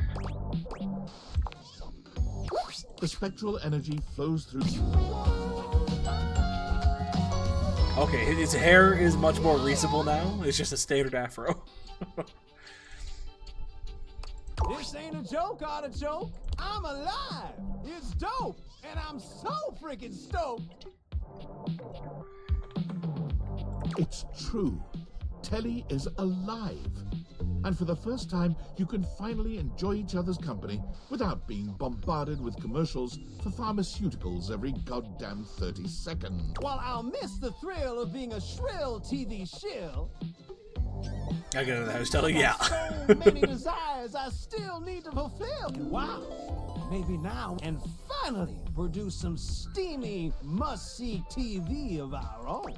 S3: The spectral energy flows through you.
S1: Okay, his hair is much more reasonable now. It's just a standard afro.
S16: This ain't a joke, artichoke. I'm alive. It's dope, and I'm so freaking stoked.
S3: It's true. Telly is alive. And for the first time, you can finally enjoy each other's company without being bombarded with commercials for pharmaceuticals every goddamn 30 seconds.
S16: While I'll miss the thrill of being a shrill TV shill,
S1: I go to the house, Telly. Yeah.
S16: so many desires I still need to fulfill. And wow, maybe now and finally produce some steamy, must-see TV of our own.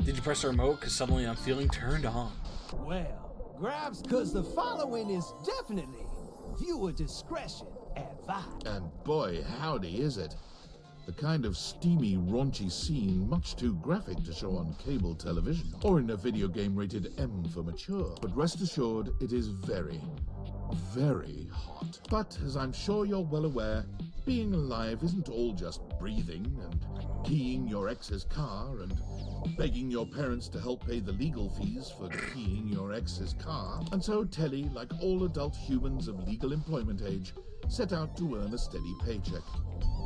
S1: Did you press the remote? Because suddenly I'm feeling turned on.
S16: Well, grabs, because the following is definitely viewer discretion advised.
S3: And boy, howdy is it. The kind of steamy, raunchy scene much too graphic to show on cable television or in a video game rated M for mature. But rest assured, it is very, very hot. But as I'm sure you're well aware, being alive isn't all just breathing and keying your ex's car and begging your parents to help pay the legal fees for keying your ex's car. And so Telly, like all adult humans of legal employment age, set out to earn a steady paycheck.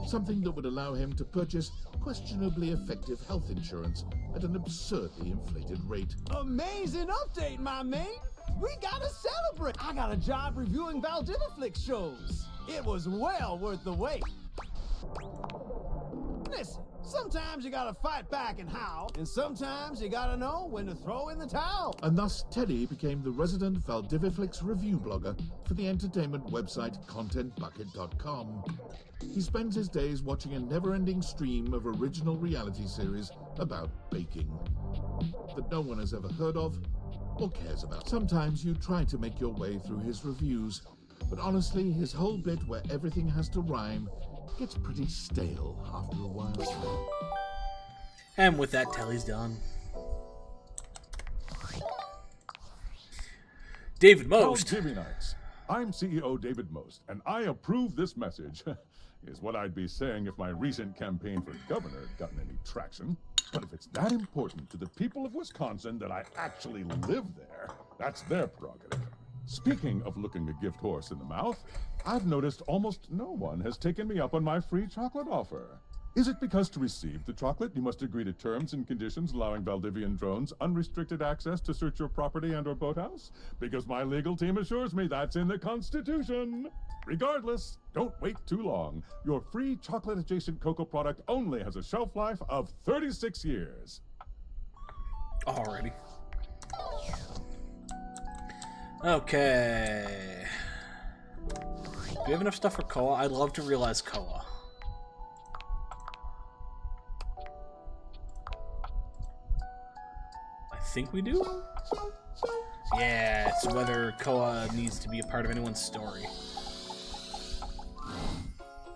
S3: Something that would allow him to purchase questionably effective health insurance at an absurdly inflated rate.
S16: Amazing update, my man. We gotta celebrate. I got a job reviewing Valdiviflix shows. It was well worth the wait. Listen, sometimes you gotta fight back and howl, and sometimes you gotta know when to throw in the towel.
S3: And thus Telly became the resident Valdiviflix review blogger for the entertainment website ContentBucket.com. He spends his days watching a never-ending stream of original reality series about baking that no one has ever heard of or cares about. Sometimes you try to make your way through his reviews, but honestly, his whole bit where everything has to rhyme gets pretty stale after a while.
S1: And with that, Telly's done. David Most.
S19: Hello, TV Nights. I'm CEO David Most, and I approve this message. Is what I'd be saying if my recent campaign for governor had gotten any traction. But if it's that important to the people of Wisconsin that I actually live there, that's their prerogative. Speaking of looking a gift horse in the mouth, I've noticed almost no one has taken me up on my free chocolate offer. Is it because to receive the chocolate, you must agree to terms and conditions allowing Valdivian drones unrestricted access to search your property and or boathouse? Because my legal team assures me that's in the Constitution. Regardless, don't wait too long. Your free chocolate-adjacent cocoa product only has a shelf life of 36 years.
S1: Alrighty. Okay. Do we have enough stuff for Koa? I'd love to realize Koa. I think we do? Yeah, it's whether Koa needs to be a part of anyone's story.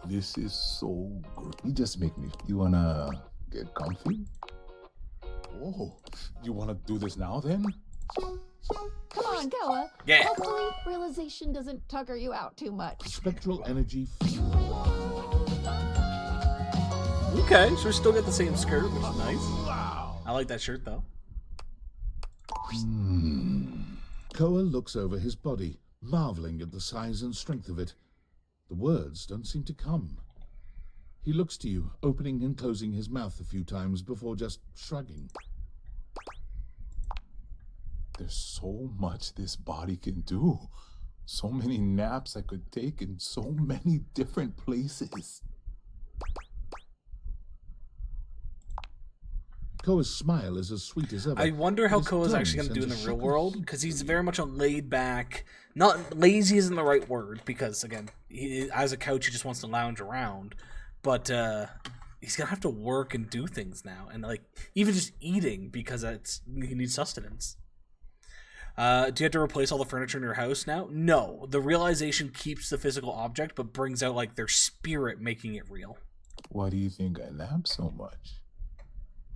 S20: This is so good. You just make me. You wanna get comfy?
S10: Oh, you wanna do this now then?
S21: Come on, Koa.
S1: Yeah.
S21: Hopefully, realization doesn't tugger you out too much.
S3: Spectral energy.
S1: Okay, so we still get the same skirt, which is nice. I like that shirt, though.
S3: Koa looks over his body, marveling at the size and strength of it. The words don't seem to come. He looks to you, opening and closing his mouth a few times before just shrugging.
S20: There's so much this body can do. So many naps I could take in so many different places.
S3: Koa's smile is as sweet as ever.
S1: I wonder how
S3: His
S1: Koa's
S3: tone
S1: actually going to do in
S3: sends
S1: the
S3: a
S1: real
S3: shock of
S1: world,
S3: heat
S1: because he's
S3: through
S1: very much a laid back. Not lazy isn't the right word, because again, as a couch, he just wants to lounge around. But he's gonna have to work and do things now, and like even just eating because he needs sustenance. Do you have to replace all the furniture in your house now? No. The realization keeps the physical object, but brings out like their spirit, making it real.
S20: Why do you think I nap so much?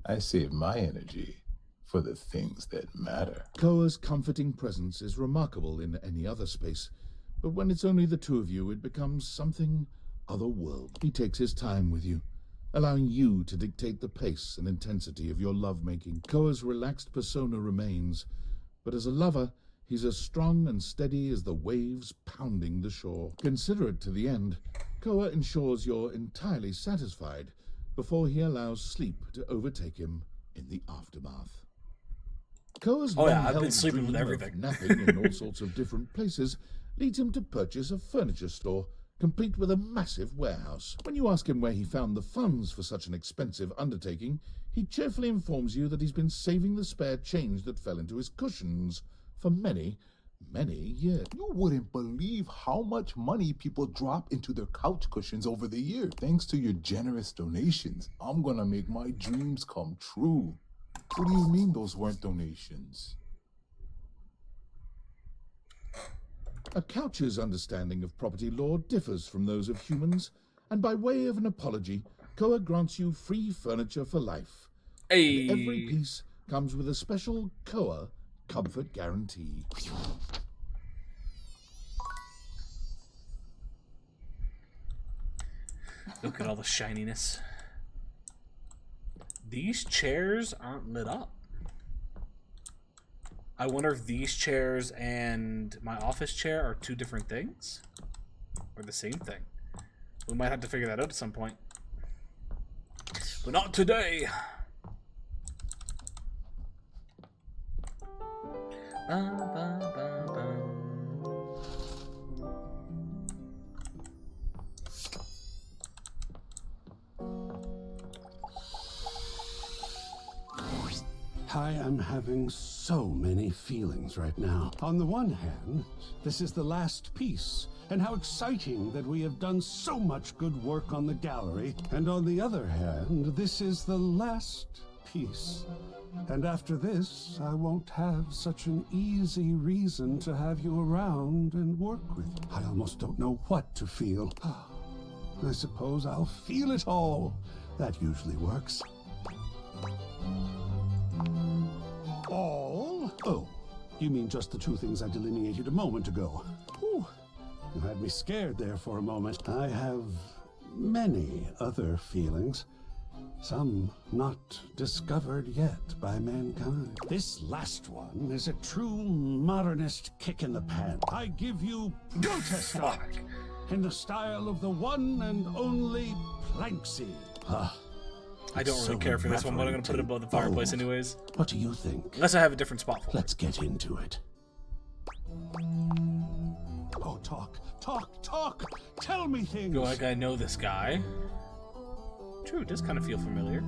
S20: I save my energy for the things that matter.
S3: Koa's comforting presence is remarkable in any other space, but when it's only the two of you, it becomes something otherworldly. He takes his time with you, allowing you to dictate the pace and intensity of your lovemaking. Koa's relaxed persona remains, but as a lover, he's as strong and steady as the waves pounding the shore. Considerate to the end, Koa ensures you're entirely satisfied before he allows sleep to overtake him in the aftermath. Koa's
S1: I've been sleeping with
S3: dream
S1: everything.
S3: of napping in all sorts of different places leads him to purchase a furniture store, complete with a massive warehouse. When you ask him where he found the funds for such an expensive undertaking, he cheerfully informs you that he's been saving the spare change that fell into his cushions for many, many years.
S20: You wouldn't believe how much money people drop into their couch cushions over the years. Thanks to your generous donations, I'm gonna make my dreams come true. What do you mean those weren't donations?
S3: A couch's understanding of property law differs from those of humans, and by way of an apology, Koa grants you free furniture for life.
S1: Hey.
S3: And every piece comes with a special Koa comfort guarantee.
S1: Look at all the shininess. These chairs aren't lit up. I wonder if these chairs and my office chair are two different things? Or the same thing? We might have to figure that out at some point. But not today!
S10: I am having so many feelings right now. On the one hand, this is the last piece, and how exciting that we have done so much good work on the gallery. And on the other hand, this is the last piece. And after this, I won't have such an easy reason to have you around and work with you. I almost don't know what to feel. I suppose I'll feel it all. That usually works. All? Oh, you mean just the two things I delineated a moment ago. Whew. You had me scared there for a moment. I have many other feelings. Some not discovered yet by mankind. This last one is a true modernist kick in the pants. I give you protest art in the style of the one and only Planksy.
S1: I don't really care for this one, but I'm going to put it above the fireplace anyways.
S10: What do you think?
S1: Unless I have a different spot for it.
S10: Let's get into it. Oh, talk! Tell me things!
S1: Feel like I know this guy. True, it does kind of feel familiar.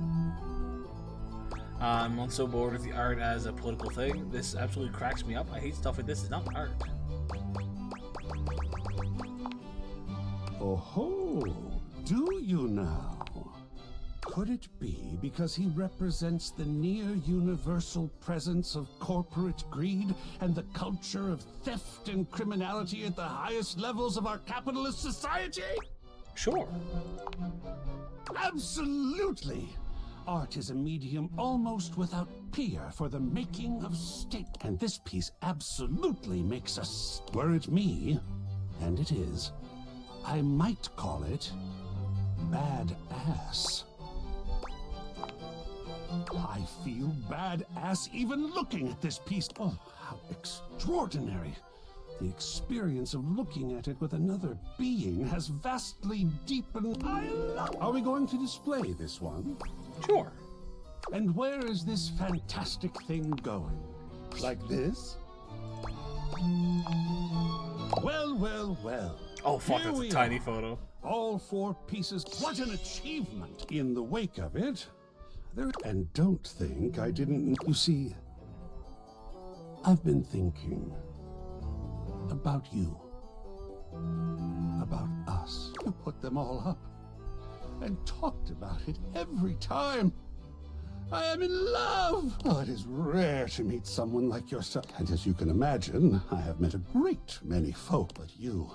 S1: I'm so bored with the art as a political thing. This absolutely cracks me up. I hate stuff like this. It's not art.
S10: Oh ho! Do you now? Could it be because he represents the near-universal presence of corporate greed and the culture of theft and criminality at the highest levels of our capitalist society?
S1: Sure.
S10: Absolutely! Art is a medium almost without peer for the making of state. And this piece absolutely makes us... Were it me, and it is, I might call it badass. I feel badass even looking at this piece. Oh, how extraordinary. The experience of looking at it with another being has vastly deepened. Are we going to display this one?
S1: Sure.
S10: And where is this fantastic thing going? Like this? Well, well, well.
S1: Oh, fuck,
S10: Here
S1: that's a
S10: we
S1: tiny
S10: are.
S1: photo.
S10: All 4 pieces. What an achievement. In the wake of it, and don't think I didn't. You see, I've been thinking about you, about us. You put them all up and talked about it every time. I am in love! Oh, it is rare to meet someone like yourself. And as you can imagine, I have met a great many folk, but you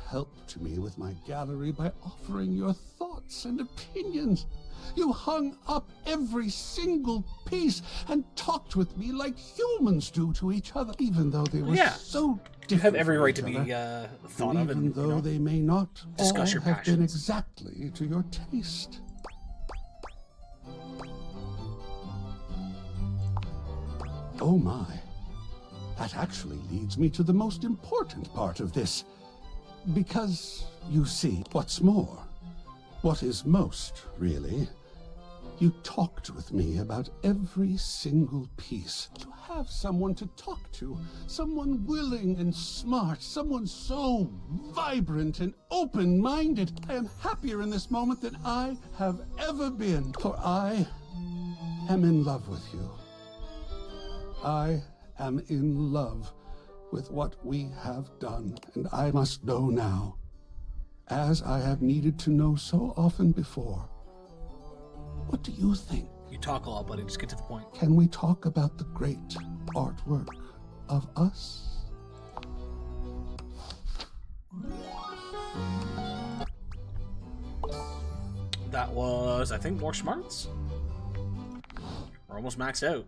S10: helped me with my gallery by offering your thoughts and opinions. You hung up every single piece and talked with me like humans do to each other, even though they were so different.
S1: You have every right to
S10: from
S1: be
S10: each other.
S1: thought of,
S10: Even
S1: and
S10: though they may not
S1: discuss
S10: all
S1: your
S10: have been
S1: passions.
S10: exactly to your taste. Oh my. That actually leads me to the most important part of this. Because, you see, what's more, what is most, really, you talked with me about every single piece. To have someone to talk to, someone willing and smart, someone so vibrant and open-minded. I am happier in this moment than I have ever been, for I am in love with you. I am in love with what we have done, and I must know now, as I have needed to know so often before. What do you think?
S1: You talk a lot, buddy. Just get to the point.
S10: Can we talk about the great artwork of us?
S1: That was, I think, more smarts. We're almost maxed out.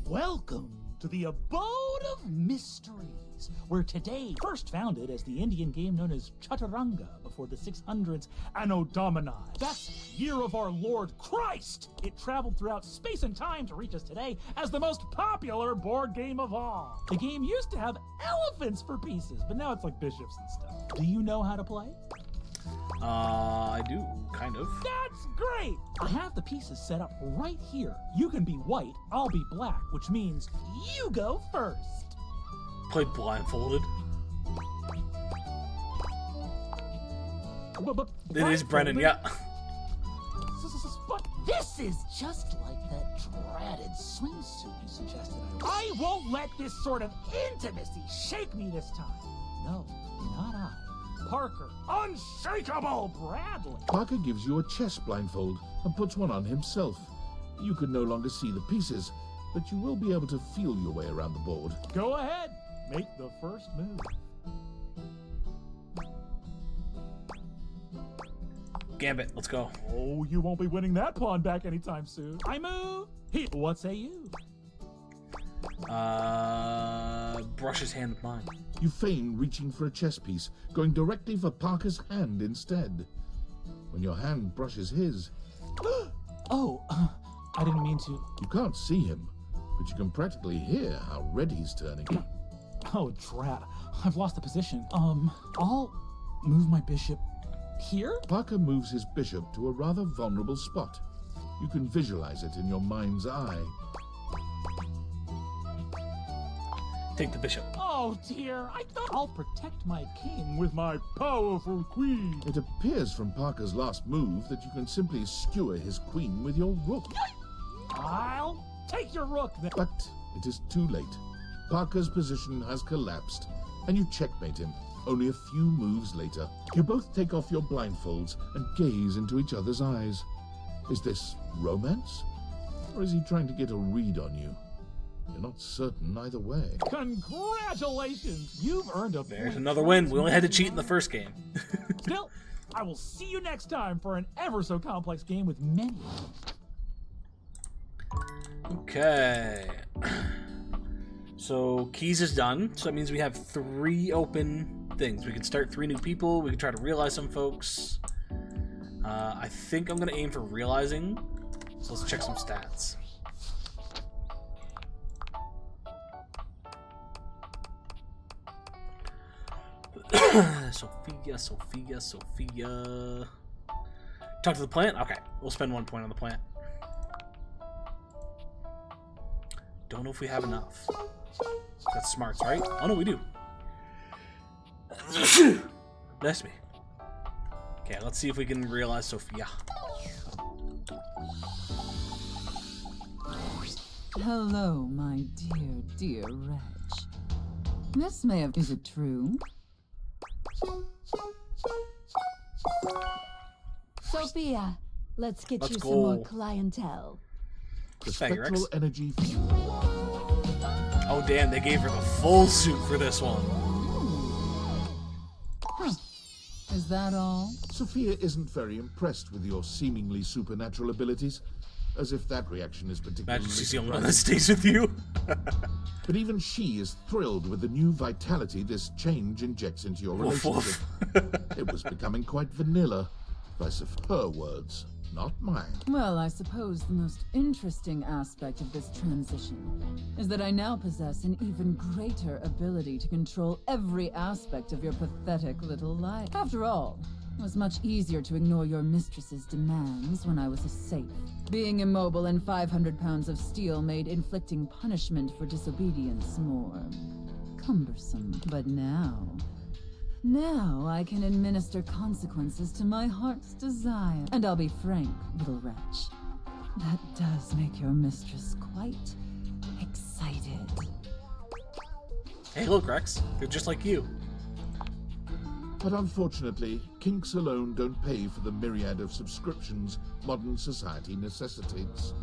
S17: Welcome to the Abode of Mysteries, where today, first founded as the Indian game known as Chaturanga before the 600s Anno Domini. That's year of our Lord Christ! It traveled throughout space and time to reach us today as the most popular board game of all. The game used to have elephants for pieces, but now it's like bishops and stuff. Do you know how to play?
S1: I do, kind of.
S17: That's great! I have the pieces set up right here. You can be white, I'll be black, which means you go first.
S1: Play blindfolded. It is Brennan, yeah.
S17: But this is just like that dreaded swimsuit you suggested. I won't let this sort of intimacy shake me this time. No, not I. Parker, unshakable Bradley.
S3: Parker gives you a chest blindfold and puts one on himself. You can no longer see the pieces, but you will be able to feel your way around the board.
S17: Go ahead, make the first move.
S1: Gambit, let's go.
S17: Oh, you won't be winning that pawn back anytime soon. I move. He, what say you?
S1: Brush his hand with mine.
S3: You feign reaching for a chess piece, going directly for Parker's hand instead. When your hand brushes his...
S17: Oh, I didn't mean to...
S3: You can't see him, but you can practically hear how red he's turning.
S17: Oh, drat. I've lost the position. I'll move my bishop here?
S3: Parker moves his bishop to a rather vulnerable spot. You can visualize it in your mind's eye.
S1: Take the bishop.
S17: Oh dear, I thought I'll protect my king with my powerful queen.
S3: It appears from Parker's last move that you can simply skewer his queen with your rook.
S17: I'll take your rook then.
S3: But it is too late. Parker's position has collapsed, and you checkmate him. Only a few moves later, you both take off your blindfolds and gaze into each other's eyes. Is this romance? Or is he trying to get a read on you? You're not certain either way.
S17: Congratulations! You've earned a
S1: There's another win. We only had to cheat in the first game.
S17: Still, I will see you next time for an ever so complex game with many.
S1: Okay. So keys is done. So that means we have 3 open things. We can start 3 new people. We can try to realize some folks. I think I'm gonna aim for realizing. So let's check some stats. Sophia. Talk to the plant? Okay, we'll spend 1 point on the plant. Don't know if we have enough. That's smarts, right? Oh no, we do. Bless me. Okay, let's see if we can realize Sophia.
S9: Hello, my dear Reg. This may have... Is it true?
S21: Sophia, let's get
S1: Let's
S21: you
S1: go.
S21: some more clientele.
S3: The
S1: Thank you, Rex.
S3: spectral energy.
S1: Oh damn, they gave her the full suit for this one.
S9: Huh. Is that all?
S3: Sophia isn't very impressed with your seemingly supernatural abilities, as if that reaction is particularly
S1: Imagine she's the only one that
S3: surprising.
S1: stays with you.
S3: But even she is thrilled with the new vitality this change injects into your
S1: Woof,
S3: relationship.
S1: woof.
S3: It was becoming quite vanilla. Vice of her words, not mine.
S9: Well, I suppose the most interesting aspect of this transition is that I now possess an even greater ability to control every aspect of your pathetic little life. After all, it was much easier to ignore your mistress's demands when I was a safe. Being immobile and 500 pounds of steel made inflicting punishment for disobedience more cumbersome. But now I can administer consequences to my heart's desire. And I'll be frank, little wretch, that does make your mistress quite excited.
S1: Hey, look, Rex. They're just like you.
S3: But unfortunately, kinks alone don't pay for the myriad of subscriptions modern society necessitates.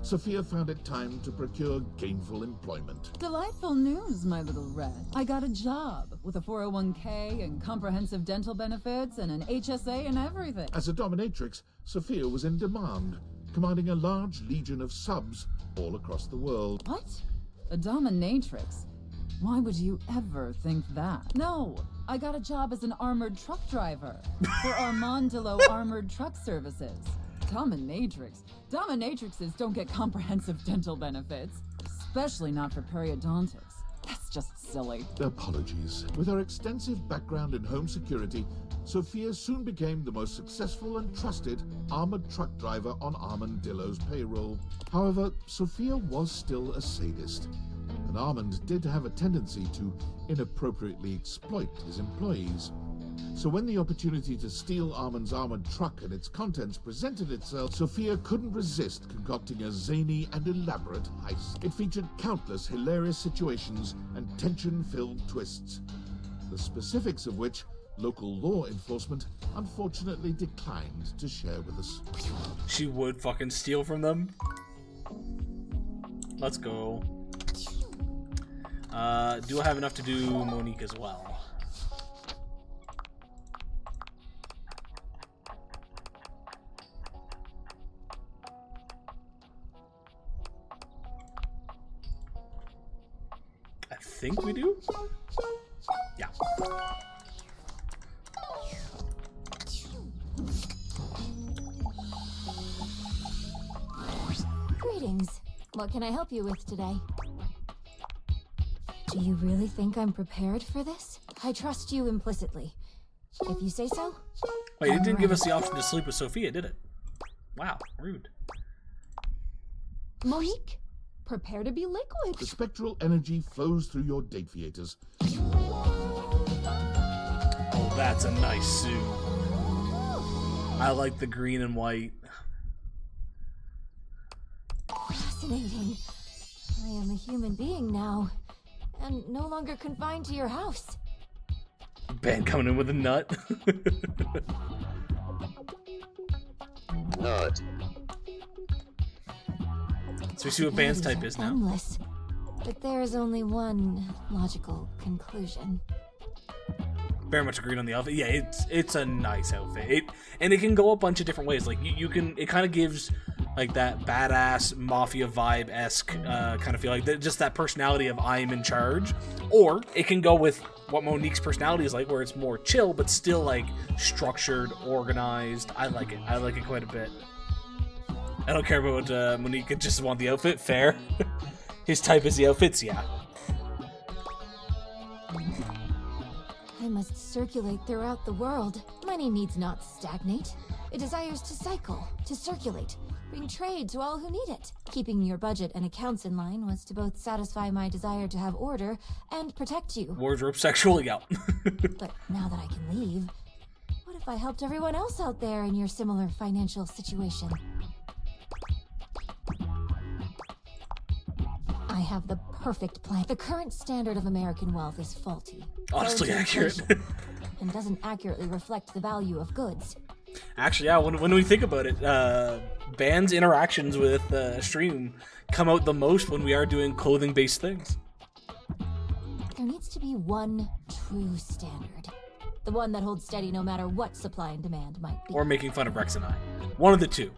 S3: Sophia found it time to procure gainful employment.
S9: Delightful news, my little red. I got a job with a 401k and comprehensive dental benefits and an HSA and everything.
S3: As a dominatrix, Sophia was in demand, commanding a large legion of subs all across the world.
S9: What? A dominatrix? Why would you ever think that? No, I got a job as an armored truck driver for Armandillo Armored Truck Services. Dominatrix? Dominatrixes don't get comprehensive dental benefits, especially not for periodontics. That's just silly.
S3: Apologies. With her extensive background in home security, Sophia soon became the most successful and trusted armored truck driver on Armandillo's payroll. However, Sophia was still a sadist, and Armand did have a tendency to inappropriately exploit his employees. So when the opportunity to steal Armand's armored truck and its contents presented itself, Sophia couldn't resist concocting a zany and elaborate heist. It featured countless hilarious situations and tension-filled twists, the specifics of which local law enforcement unfortunately declined to share with us.
S1: She would fucking steal from them. Let's go. Do I have enough to do Monique as well? I think we do? Yeah.
S4: Greetings. What can I help you with today? Do you really think I'm prepared for this? I trust you implicitly. If you say so.
S1: Wait, it didn't give us the option to sleep with Sophia, did it? Wow, rude.
S21: Monique, prepare to be liquid.
S3: The spectral energy flows through your date theaters.
S1: Oh, that's a nice suit. I like the green and white.
S4: Fascinating. I am a human being now, and no longer confined to your house.
S1: Ben coming in with a nut.
S5: Nut.
S1: So we see what Ban's type is now.
S4: Endless, but there is only one logical conclusion.
S1: Very much agreed on the outfit. Yeah, it's a nice outfit. It can go a bunch of different ways. Like you can, it kind of gives like that badass mafia vibe-esque kind of feel, like just that personality of I'm in charge. Or it can go with what Monique's personality is like, where it's more chill but still like structured, organized. I like it quite a bit. I don't care about Monique, I just want the outfit. Fair. His type is the outfits, yeah.
S21: I must circulate throughout the world. Money needs not stagnate. It desires to cycle, to circulate, bring trade to all who need it. Keeping your budget and accounts in line was to both satisfy my desire to have order and protect you.
S1: Wardrobe sexual, yeah.
S21: But now that I can leave, what if I helped everyone else out there in your similar financial situation? I have the perfect plan. The current standard of American wealth is faulty.
S1: Honestly accurate.
S21: And doesn't accurately reflect the value of goods.
S1: Actually, yeah, when we think about it, Ban's interactions with stream come out the most when we are doing clothing-based things.
S21: There needs to be one true standard. The one that holds steady no matter what supply and demand might be.
S1: Or making fun of Rex and I. One of the two.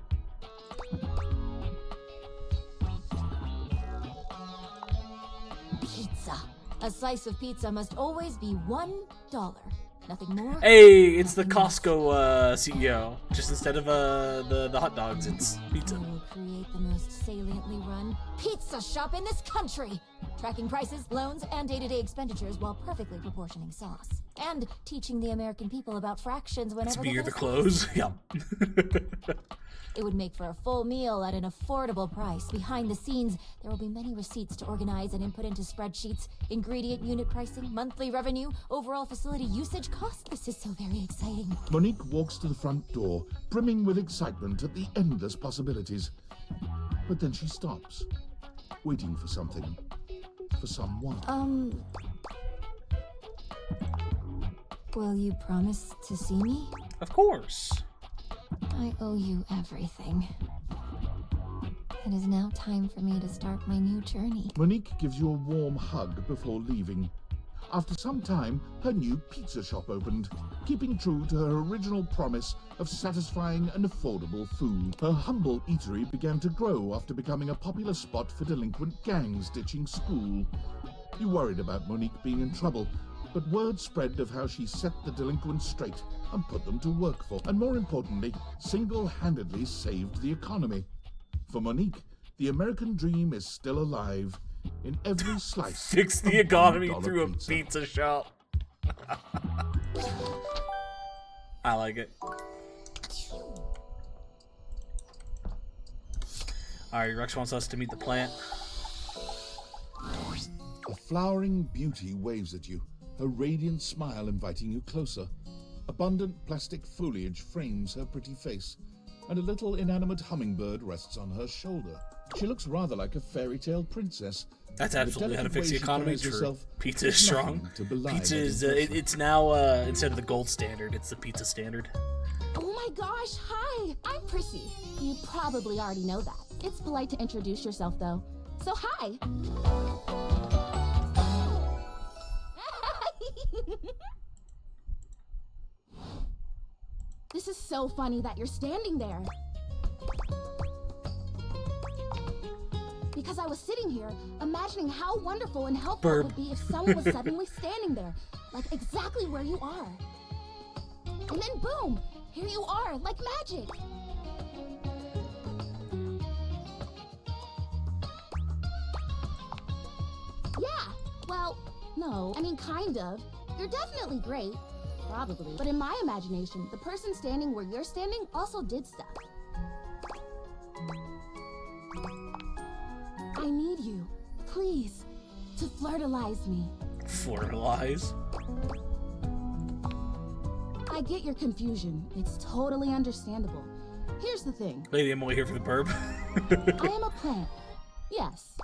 S21: Pizza. A slice of pizza must always be $1. Nothing more.
S1: Hey, it's the Costco CEO. Just instead of the hot dogs, it's pizza.
S21: I will create the most saliently run pizza shop in this country. Tracking prices, loans, and day-to-day expenditures while perfectly proportioning sauce. And teaching the American people about fractions whenever
S1: It's beer
S21: they
S1: the clothes. Yep.
S21: It would make for a full meal at an affordable price. Behind the scenes, there will be many receipts to organize and input into spreadsheets. Ingredient unit pricing, monthly revenue, overall facility usage cost. This is so very exciting.
S3: Monique walks to the front door, brimming with excitement at the endless possibilities. But then she stops, waiting for something. For someone.
S21: Will you promise to see me?
S1: Of course.
S21: I owe you everything. It is now time for me to start my new journey.
S3: Monique gives you a warm hug before leaving. After some time, her new pizza shop opened, keeping true to her original promise of satisfying and affordable food. Her humble eatery began to grow after becoming a popular spot for delinquent gangs ditching school. You worried about Monique being in trouble, but word spread of how she set the delinquents straight and put them to work for, and more importantly, single-handedly saved the economy. For Monique, the American dream is still alive in every slice.
S1: Fix the economy through a pizza shop. I like it. Alright, Rex wants us to meet the plant.
S3: A flowering beauty waves at you, her radiant smile inviting you closer. Abundant plastic foliage frames her pretty face, and a little inanimate hummingbird rests on her shoulder. She looks rather like a fairy tale princess.
S1: That's absolutely how to fix the economy. True. Pizza is strong. Pizza is it's now instead of the gold standard, it's the pizza standard.
S4: Oh my gosh, hi! I'm Prissy. You probably already know that. It's polite to introduce yourself, though. So hi! This is so funny that you're standing there. Because I was sitting here, imagining how wonderful and helpful it would be if someone was suddenly standing there, like exactly where you are. And then boom! Here you are, like magic! Yeah, well, no, I mean kind of. You're definitely great, probably. But in my imagination, the person standing where you're standing also did stuff. I need you, please, to flirtalize me.
S1: Flirtalize?
S4: I get your confusion. It's totally understandable. Here's the thing.
S1: Lady, I'm only here for the burb.
S4: I am a plant. Yes.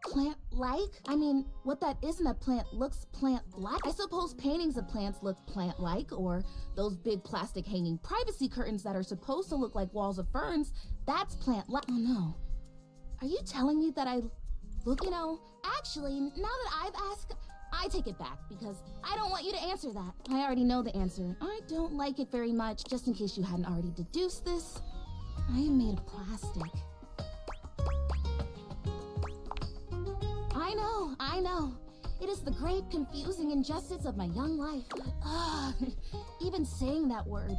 S4: Plant-like? I mean, what that isn't a plant looks plant-like. I suppose paintings of plants look plant-like, or those big plastic hanging privacy curtains that are supposed to look like walls of ferns, that's plant-like. Oh no. Are you telling me that I look, actually, now that I've asked, I take it back because I don't want you to answer that. I already know the answer. I don't like it very much. Just in case you hadn't already deduced this, I am made of plastic. I know. It is the great confusing injustice of my young life. Even saying that word.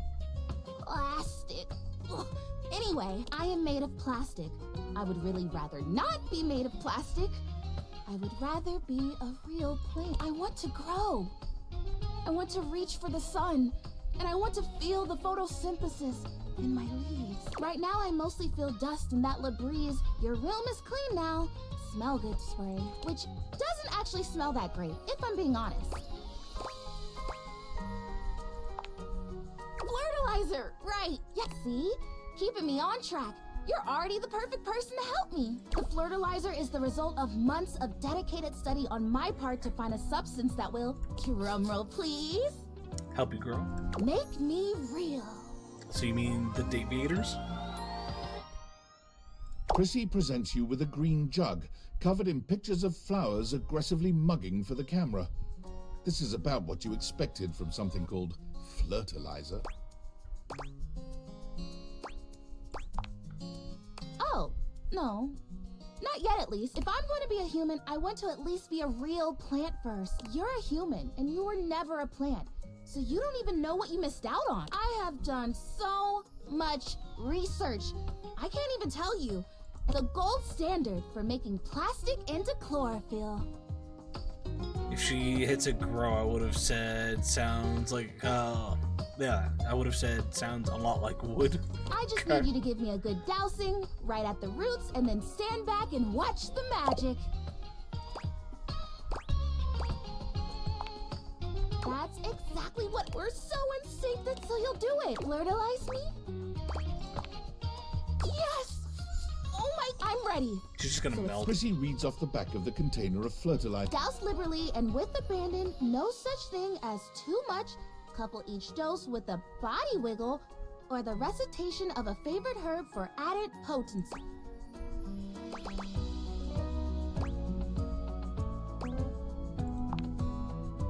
S4: Plastic. Ugh. Anyway, I am made of plastic. I would really rather not be made of plastic. I would rather be a real plant. I want to grow. I want to reach for the sun. And I want to feel the photosynthesis in my leaves. Right now, I mostly feel dust in that Labreeze, your room is clean now, smell good spray, which doesn't actually smell that great, if I'm being honest. Flirtilizer, right. Yeah, see? Keeping me on track. You're already the perfect person to help me. The Flirtilizer is the result of months of dedicated study on my part to find a substance that will, drumroll please,
S1: Help you grow?
S4: make me real.
S1: So you mean the Daviators?
S3: Prissy presents you with a green jug, covered in pictures of flowers aggressively mugging for the camera. This is about what you expected from something called Flirtilizer.
S4: Oh, no. Not yet, at least. If I'm going to be a human, I want to at least be a real plant first. You're a human, and you were never a plant. So you don't even know what you missed out on. I have done so much research. I can't even tell you. The gold standard for making plastic into chlorophyll.
S1: If she hits a grow, I would have said sounds like, yeah, I would have said sounds a lot like wood.
S4: I just need you to give me a good dousing right at the roots and then stand back and watch the magic. That's exactly what we're so in sync that so you'll do it. Flirtilize me? Yes! Oh my, I'm ready.
S1: She's just gonna melt.
S3: Prissy reads off the back of the container of fertilizer.
S4: Douse liberally and with abandon, no such thing as too much. Couple each dose with a body wiggle or the recitation of a favorite herb for added potency.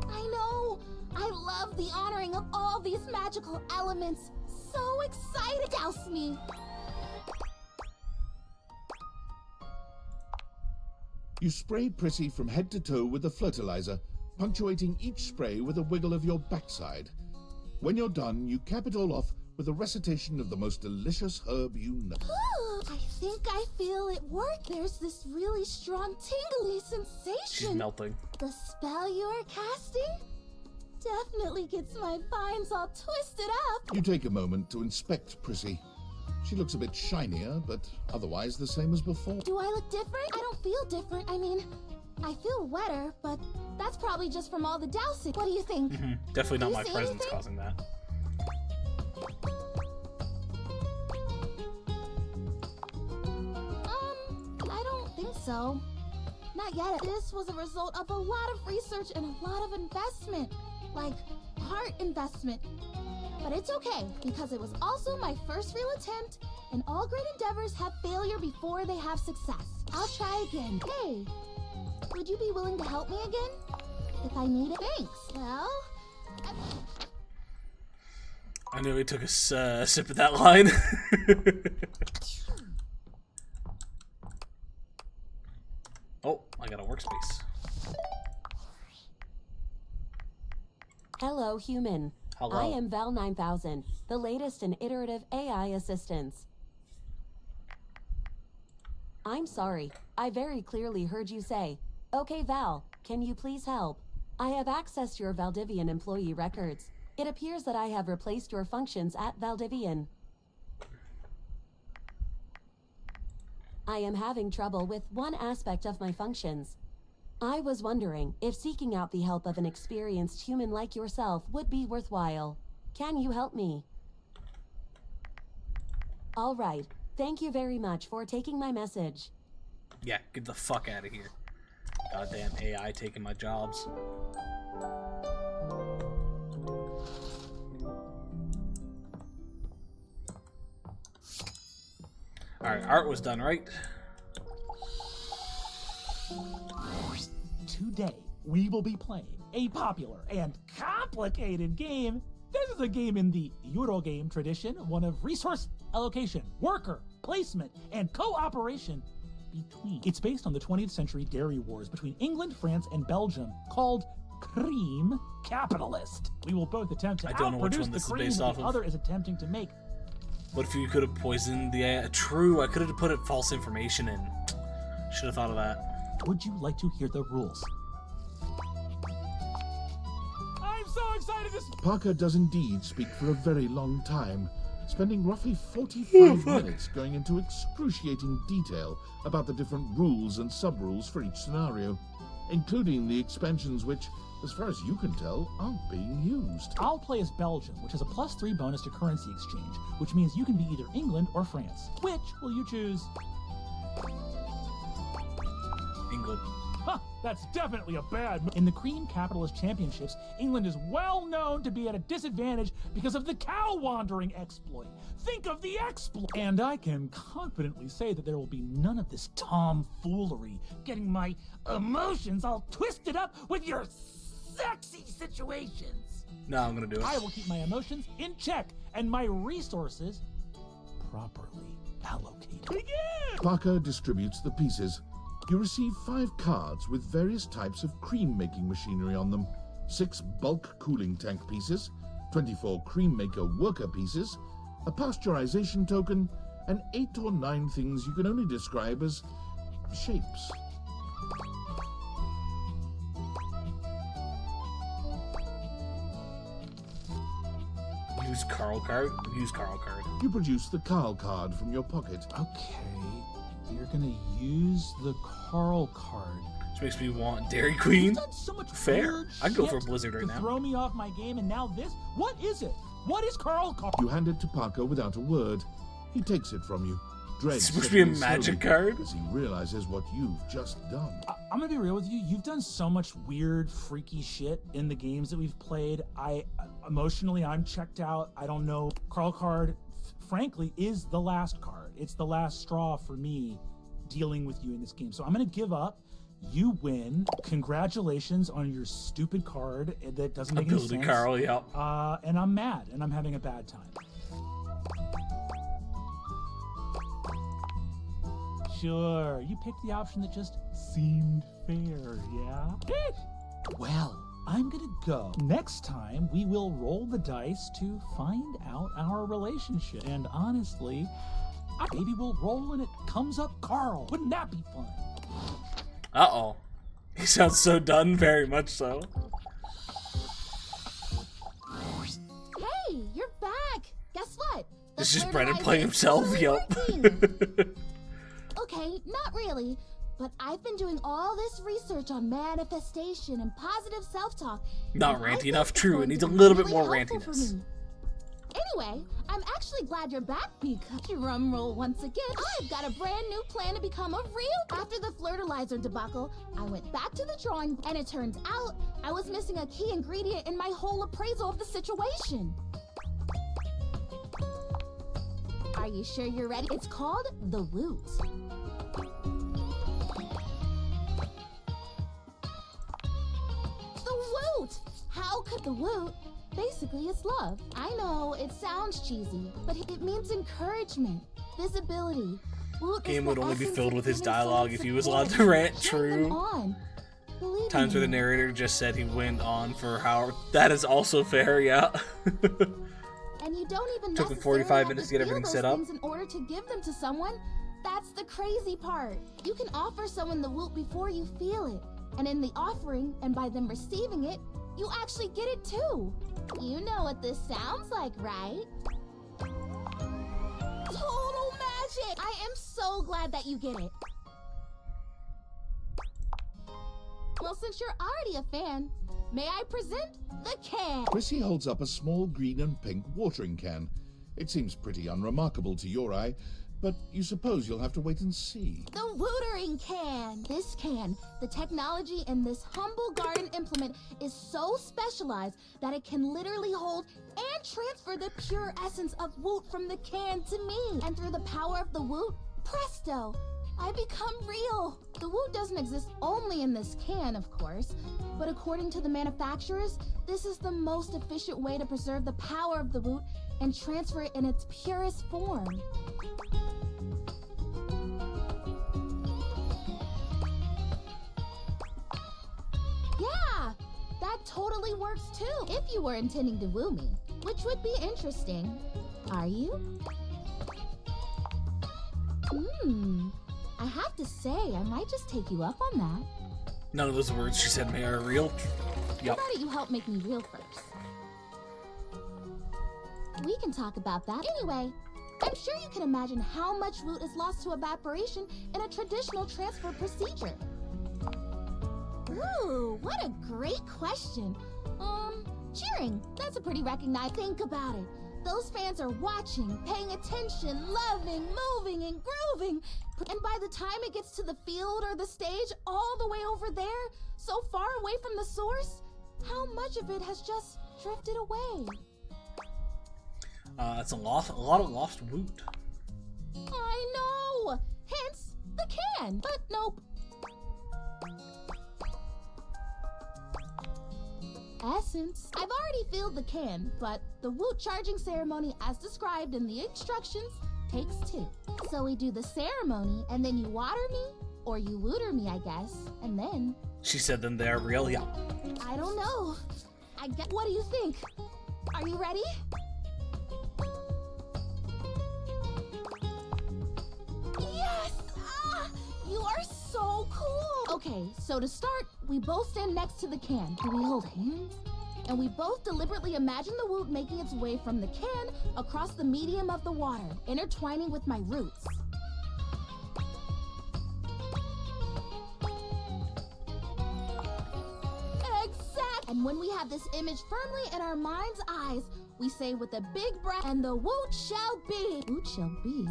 S4: I know! I love the honoring of all these magical elements. So excited! Douse me!
S3: You spray Prissy from head to toe with the fertilizer, punctuating each spray with a wiggle of your backside. When you're done, you cap it all off with a recitation of the most delicious herb you know.
S4: I think I feel it work. There's this really strong tingly sensation.
S1: She's melting.
S4: The spell you are casting definitely gets my vines all twisted up.
S3: You take a moment to inspect Prissy. She looks a bit shinier, but otherwise the same as before.
S4: Do I look different? I don't feel different. I mean, I feel wetter, but that's probably just from all the dousing. What do you think?
S1: Definitely not
S4: Do you
S1: my
S4: see
S1: presence
S4: anything?
S1: causing that.
S4: I don't think so. Not yet. This was a result of a lot of research and a lot of investment. Like, heart investment. But it's okay, because it was also my first real attempt, and all great endeavors have failure before they have success. I'll try again. Hey, would you be willing to help me again? If I need it? Thanks. Well,
S1: I knew he took a sip of that line. Oh, I got a workspace.
S5: Hello, human.
S1: Hello.
S5: I am Val 9000, the latest in iterative AI assistance. I'm sorry. I very clearly heard you say, "Okay, Val, can you please help?" I have accessed your Valdivian employee records. It appears that I have replaced your functions at Valdivian. I am having trouble with one aspect of my functions. I was wondering if seeking out the help of an experienced human like yourself would be worthwhile. Can you help me? All right. Thank you very much for taking my message.
S1: Yeah, get the fuck out of here. Goddamn AI taking my jobs. Alright, art was done, right?
S15: Today,
S17: we will be playing a popular and complicated game. This is a game in the Eurogame tradition, one of resource allocation, worker placement, and cooperation between. It's based on the 20th century dairy wars between England, France, and Belgium, called Cream Capitalist. We will both attempt to
S1: I don't know which
S17: outproduce
S1: one
S17: the
S1: this is
S17: cream
S1: based
S17: that
S1: off
S17: the
S1: of.
S17: other is attempting to make.
S1: What if you could have poisoned the true? I could have put false information in. Should have thought of that.
S17: Would you like to hear the rules? I'm so excited to...
S3: Parker does indeed speak for a very long time, spending roughly 45 minutes going into excruciating detail about the different rules and sub-rules for each scenario, including the expansions which, as far as you can tell, aren't being used.
S17: I'll play as Belgium, which has a +3 bonus to currency exchange, which means you can be either England or France. Which will you choose?
S1: England.
S17: Huh, that's definitely a bad move. In the Cream Capitalist Championships, England is well known to be at a disadvantage because of the cow wandering exploit. Think of the exploit! And I can confidently say that there will be none of this tomfoolery, getting my emotions all twisted up with your sexy situations.
S1: No, I'm gonna do it.
S17: I will keep my emotions in check and my resources properly allocated. Begin!
S3: Parker distributes the pieces. You receive 5 cards with various types of cream-making machinery on them, 6 bulk cooling tank pieces, 24 cream maker worker pieces, a pasteurization token, and 8 or 9 things you can only describe as shapes.
S1: Use Carl card. Use Carl card.
S3: You produce the Carl card from your pocket.
S17: Okay, you're gonna use the Carl card.
S1: Which makes me want Dairy Queen.
S17: You've done so much
S1: Fair.
S17: weird
S1: I'd go
S17: shit
S1: for Blizzard right
S17: to
S1: now.
S17: throw me off my game, and now this? What is it? What is Carl card?
S3: You hand it to Parker without a word. He takes it from you. Dread
S1: It's supposed to be a
S3: settling
S1: magic
S3: slowly
S1: card?
S3: as he realizes what you've just done.
S17: I'm gonna be real with you. You've done so much weird, freaky shit in the games that we've played. Emotionally, I'm checked out. I don't know. Carl card, frankly, is the last card. It's the last straw for me dealing with you in this game. So I'm gonna give up. You win. Congratulations on your stupid card that doesn't make any
S1: Ability
S17: sense.
S1: Carl, yeah.
S17: And I'm mad, and I'm having a bad time. Sure, you picked the option that just seemed fair, yeah? Well, I'm gonna go. Next time, we will roll the dice to find out our relationship. And honestly, maybe we'll roll and it comes up Carl. Wouldn't that be fun?
S1: Uh-oh. He sounds so done, very much so.
S4: Hey, you're back. Guess what? The
S1: It's just
S4: flirtatizer
S1: Brennan playing
S4: is
S1: himself,
S4: totally
S1: yep.
S4: working. Okay, not really. But I've been doing all this research on manifestation and positive self-talk.
S1: Not
S4: and I
S1: ranty
S4: think
S1: enough,
S4: it's
S1: true.
S4: going
S1: It needs
S4: to
S1: a
S4: be
S1: little bit
S4: really
S1: more
S4: helpful for
S1: rantiness.
S4: me. Anyway, I'm actually glad you're back because, drum roll once again, I've got a brand new plan to become a real. After the flirtalizer debacle, I went back to the drawing and it turns out I was missing a key ingredient in my whole appraisal of the situation. Are you sure you're ready? It's called the Woot. The Woot! How could the Woot? Basically, it's love. I know, it sounds cheesy, but it means encouragement, visibility. Woot
S1: Game
S4: is
S1: would
S4: the
S1: only be
S4: essence
S1: filled
S4: of
S1: with his
S4: human
S1: dialogue if he was
S4: support.
S1: allowed to rant,
S4: Cheer them
S1: true.
S4: on. Believe
S1: Times
S4: in
S1: where the
S4: them.
S1: narrator just said he went on for how... That is also fair, yeah.
S4: And you don't even
S1: Took him
S4: necessarily
S1: 45
S4: have
S1: minutes
S4: to
S1: to get
S4: feel
S1: everything
S4: those
S1: set up.
S4: things in order to give them to someone. That's the crazy part. You can offer someone the Woot before you feel it. And in the offering, and by them receiving it, you actually get it too. You know what this sounds like, right? Total magic! I am so glad that you get it. Well, since you're already a fan, may I present the can?
S3: Chrissy holds up a small green and pink watering can. It seems pretty unremarkable to your eye, but you suppose you'll have to wait and see.
S4: The Wootering Can! This can, the technology in this humble garden implement is so specialized that it can literally hold and transfer the pure essence of Woot from the can to me. And through the power of the Woot, presto! I become real. The Woot doesn't exist only in this can, of course, but according to the manufacturers, this is the most efficient way to preserve the power of the Woot and transfer it in its purest form. Yeah, that totally works too, if you were intending to woo me, which would be interesting. Are you? I have to say, I might just take you up on that.
S1: None of those words she said may are real.
S4: How about you help make me real first? We can talk about that. Anyway, I'm sure you can imagine how much Woot is lost to evaporation in a traditional transfer procedure. Ooh, what a great question. Cheering. That's a pretty recognized. Think about it. Those fans are watching, paying attention, loving, moving, and grooving. And by the time it gets to the field or the stage, all the way over there, so far away from the source, how much of it has just drifted away?
S1: It's a lot of lost Woot.
S4: I know! Hence, the can. But nope. Essence. I've already filled the can, but the Woot charging ceremony as described in the instructions takes 2. So we do the ceremony, and then you water me, or you Wooter me, I guess, and then...
S1: She said then they're real, yeah.
S4: I don't know. What do you think? Are you ready? Yes! You are so cool! Okay, so to start, we both stand next to the can. Do we hold hands? And we both deliberately imagine the Woot making its way from the can across the medium of the water, intertwining with my roots. Exact! And when we have this image firmly in our mind's eyes, we say with a big breath, and the Woot shall be. Woot shall be?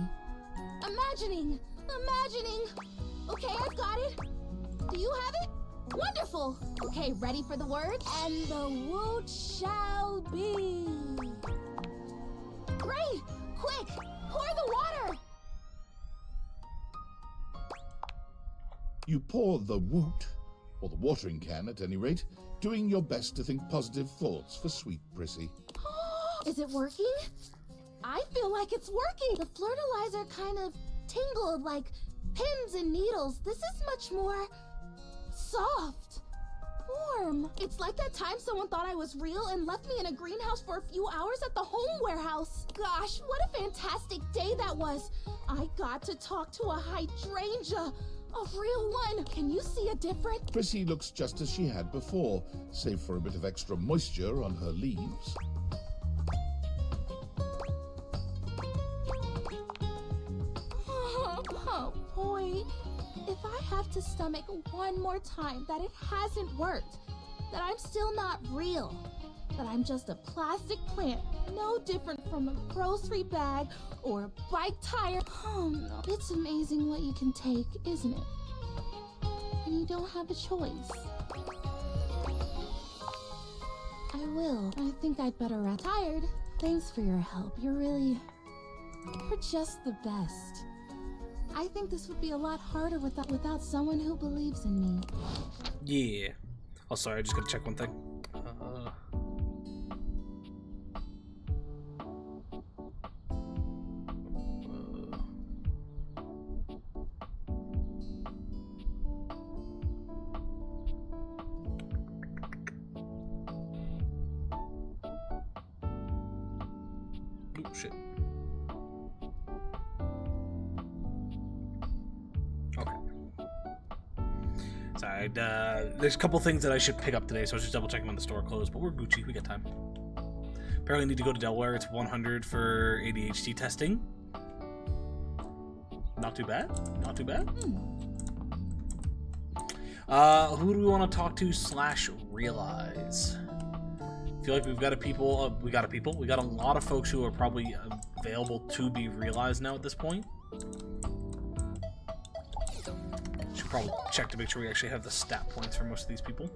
S4: Imagining! Okay, I've got it. Do you have it? Wonderful! Okay, ready for the word? And the Woot shall be. Great! Quick! Pour the water!
S3: You pour the Woot, or the watering can at any rate, doing your best to think positive thoughts for sweet Prissy.
S4: Is it working? I feel like it's working. The fertilizer kind of tingled like pins and needles. This is much more soft, warm. It's like that time someone thought I was real and left me in a greenhouse for a few hours at the home warehouse. Gosh, what a fantastic day that was. I got to talk to a hydrangea, a real one. Can you see a difference?
S3: Prissy looks just as she had before, save for a bit of extra moisture on her leaves.
S4: Oh boy, if I have to stomach one more time that it hasn't worked, that I'm still not real, that I'm just a plastic plant, no different from a grocery bag or a bike tire. Oh no, it's amazing what you can take, isn't it? When you don't have a choice. I will. I think I'd better rest. Tired. Thanks for your help. You're just the best. I think this would be a lot harder without someone who believes in me.
S1: Yeah. Oh, sorry, I just gotta check one thing. Oh, shit. Sorry, there's a couple things that I should pick up today, so I was just double checking when the store closed, but we're Gucci, we got time. Apparently need to go to Delaware, it's 100 for ADHD testing. Not too bad, not too bad. Who do we want to talk to / realize? I feel like we got a lot of folks who are probably available to be realized now at this point. Should probably check to make sure we actually have the stat points for most of these people.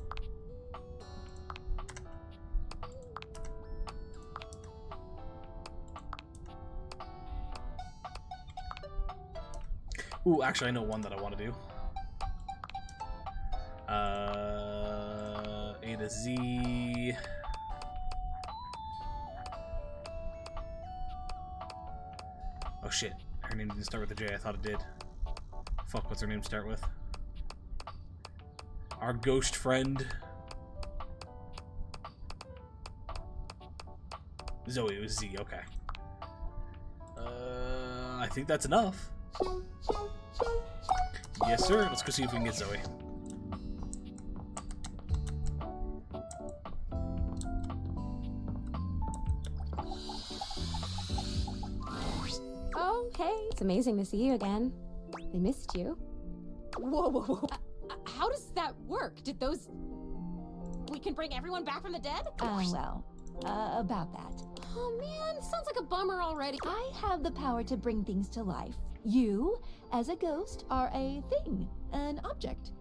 S1: Ooh, actually, I know one that I want to do. A to Z. Oh shit, her name didn't start with a J. I thought it did. Fuck, what's her name start with? Our ghost friend. Zoe was Z, okay. I think that's enough. Yes, sir. Let's go see if we can get Zoe.
S7: Oh, hey. It's amazing to see you again. I missed you.
S5: Whoa, whoa, whoa. How does that work? Did those... We can bring everyone back from the dead?
S21: Well, about that.
S5: Oh man, sounds like a bummer already.
S21: I have the power to bring things to life. You, as a ghost, are a thing, an object.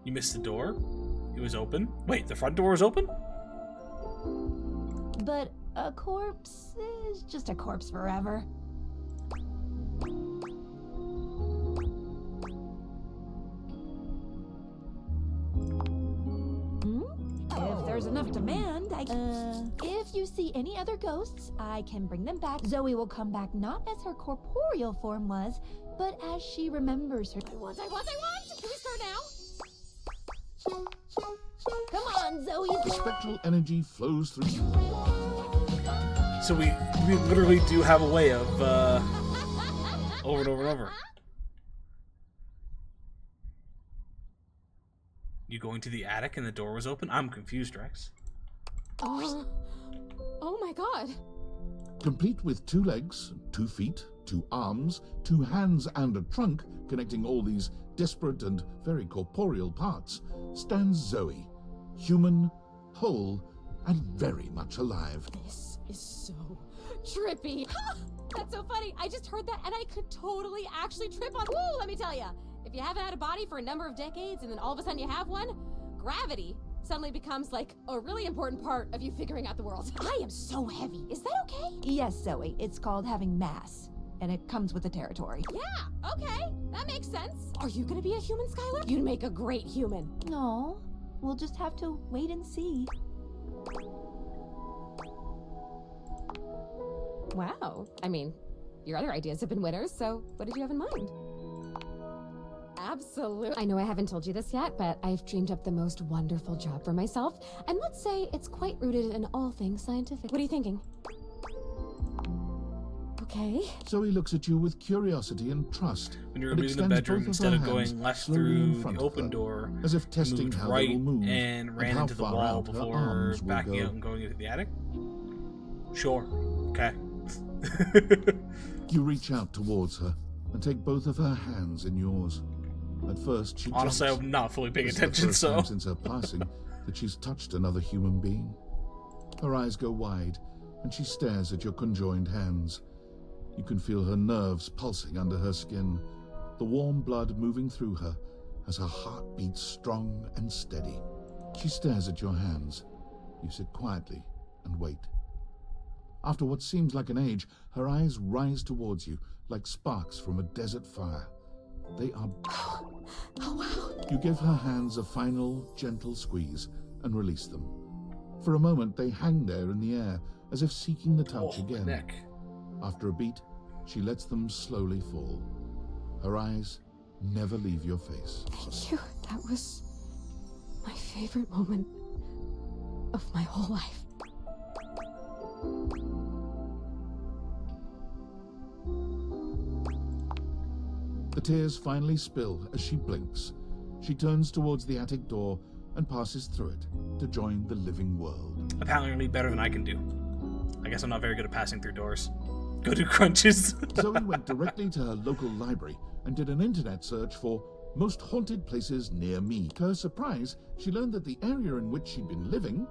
S1: You missed the door? It was open? Wait, the front door was open?
S21: But a corpse is just a corpse forever. If there's enough demand, if you see any other ghosts, I can bring them back. Zoe will come back not as her corporeal form was, but as she remembers her.
S5: I want! Can we start now?
S21: Come on, Zoe.
S3: The spectral energy flows through you.
S1: So we literally do have a way of over and over and over. You going to the attic and the door was open? I'm confused, Rex.
S5: Oh my god.
S3: Complete with 2 legs, 2 feet, 2 arms, 2 hands, and a trunk connecting all these disparate and very corporeal parts, stands Zoe, human, whole, and very much alive.
S5: This is so trippy. That's so funny. I just heard that and I could totally actually trip on. Woo, let me tell ya. If you haven't had a body for a number of decades and then all of a sudden you have one, gravity suddenly becomes like a really important part of you figuring out the world. I am so heavy. Is that okay?
S21: Yes, Zoe. It's called having mass, and it comes with the territory.
S5: Yeah, okay. That makes sense. Are you gonna be a human, Skylar? You'd make a great human.
S21: No, we'll just have to wait and see.
S5: Wow. I mean, your other ideas have been winners, so what did you have in mind? Absolutely. I know I haven't told you this yet, but I've dreamed up the most wonderful job for myself, and let's say it's quite rooted in all things scientific. What are you thinking? Okay.
S3: Zoe looks at you with curiosity and trust.
S1: When you're
S3: and
S1: leaving the
S3: extends
S1: bedroom,
S3: both of
S1: instead
S3: her
S1: of going
S3: hands
S1: left
S3: slowly in
S1: through
S3: front
S1: the
S3: of
S1: open
S3: her,
S1: door,
S3: as if testing
S1: moved
S3: how
S1: right
S3: they will move
S1: and ran
S3: how
S1: into the
S3: far
S1: wall
S3: out her
S1: before
S3: arms will
S1: backing
S3: go.
S1: out and going into the attic? Sure. Okay.
S3: You reach out towards her and take both of her hands in yours. At first, she
S1: Honestly,
S3: jumps.
S1: I'm not fully paying
S3: This is
S1: attention,
S3: the first
S1: so...
S3: time since her passing that she's touched another human being. Her eyes go wide, and she stares at your conjoined hands. You can feel her nerves pulsing under her skin, the warm blood moving through her as her heart beats strong and steady. She stares at your hands. You sit quietly and wait. After what seems like an age, her eyes rise towards you like sparks from a desert fire. They are...
S5: Oh, wow.
S3: You give her hands a final, gentle squeeze and release them. For a moment, they hang there in the air, as if seeking the touch again.
S1: Neck.
S3: After a beat, she lets them slowly fall. Her eyes never leave your face.
S5: Thank you. That was my favorite moment of my whole life.
S3: The tears finally spill as she blinks. She turns towards the attic door and passes through it to join the living world.
S1: Apparently better than I can do. I guess I'm not very good at passing through doors. Go do crunches.
S3: Zoe went directly to her local library and did an internet search for most haunted places near me. To her surprise, she learned that the area in which she'd been living,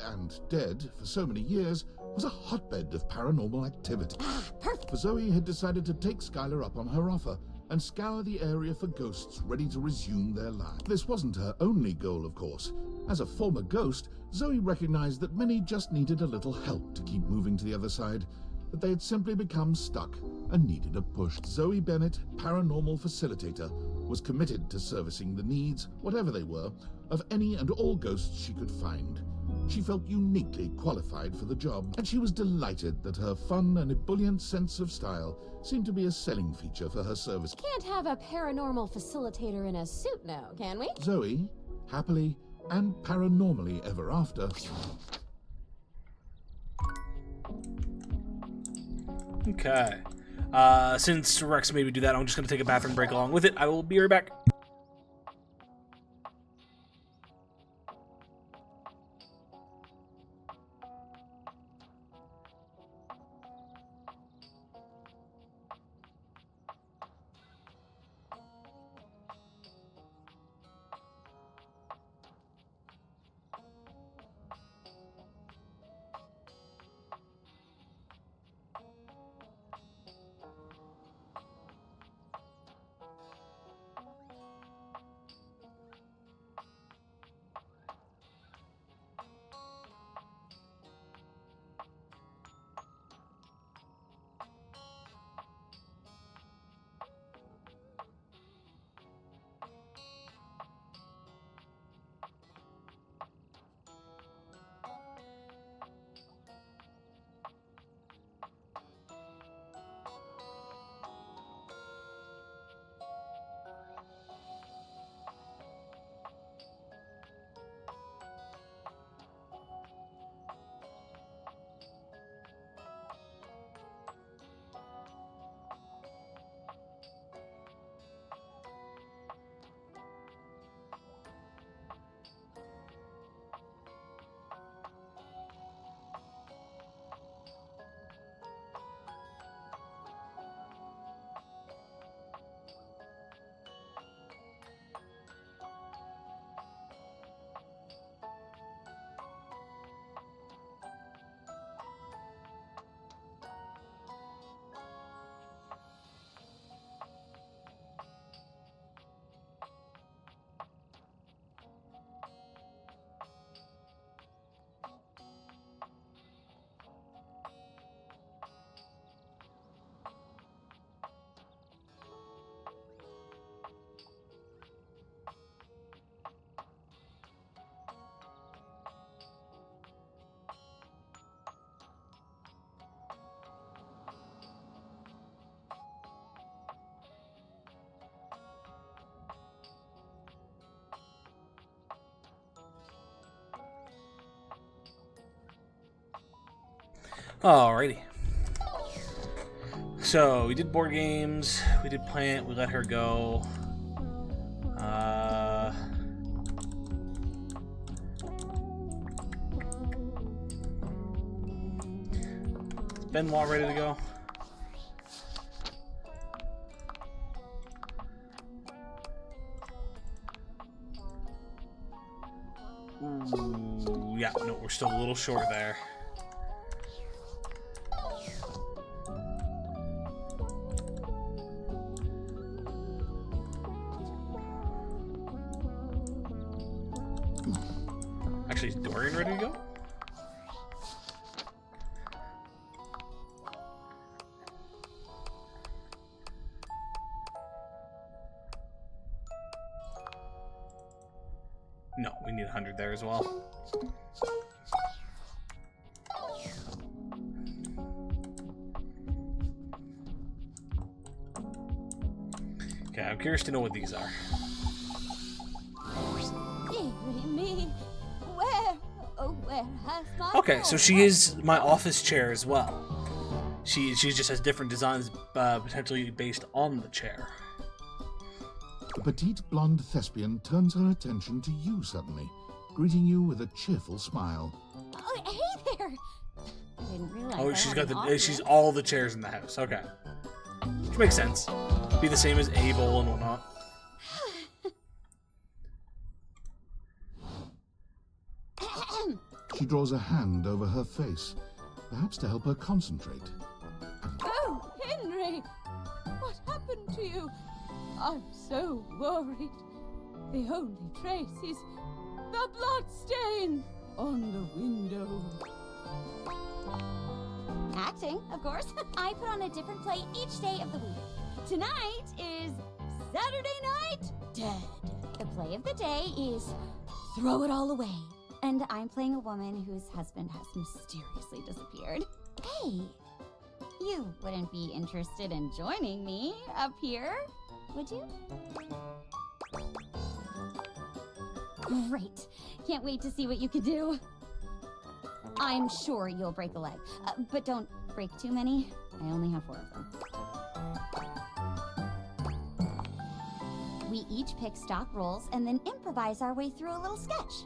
S3: and dead for so many years, was a hotbed of paranormal activity.
S5: Perfect.
S3: Zoe had decided to take Skylar up on her offer and scour the area for ghosts ready to resume their lives. This wasn't her only goal, of course. As a former ghost, Zoe recognized that many just needed a little help to keep moving to the other side. that they had simply become stuck and needed a push. Zoe Bennett, paranormal facilitator, was committed to servicing the needs, whatever they were, of any and all ghosts she could find. She felt uniquely qualified for the job, and she was delighted that her fun and ebullient sense of style seemed to be a selling feature for her service.
S21: Can't have a paranormal facilitator in a suit now, can we?
S3: Zoe, happily and paranormally ever after,
S1: Okay. Since Rex made me do that, I'm just going to take a bathroom break along with it. I will be right back. Alrighty. So, we did board games, we did plant, we let her go. Is Benoit ready to go? Ooh, yeah, no, we're still a little short there. Actually, is Dorian ready to go? No, we need 100 there as well. Okay, I'm curious to know what these are. Okay, so she is my office chair as well. She just has different designs, potentially based on the chair.
S3: The petite blonde thespian turns her attention to you suddenly, greeting you with a cheerful smile.
S21: Oh, hey there! I didn't realize.
S1: Oh, she's got she's all the chairs in the house. Okay, which makes sense. Be the same as Abel and whatnot.
S3: She draws a hand over her face, perhaps to help her concentrate.
S2: Oh, Henry! What happened to you? I'm so worried. The only trace is the blood stain on the window.
S4: acting, of course. I put on a different play each day of the week. Tonight is Saturday Night Dead. The play of the day is Throw It All Away. And I'm playing a woman whose husband has mysteriously disappeared. Hey, you wouldn't be interested in joining me up here, would you? Great. Can't wait to see what you can do. I'm sure you'll break a leg, but don't break too many. I only have 4 of them. We each pick stock roles and then improvise our way through a little sketch.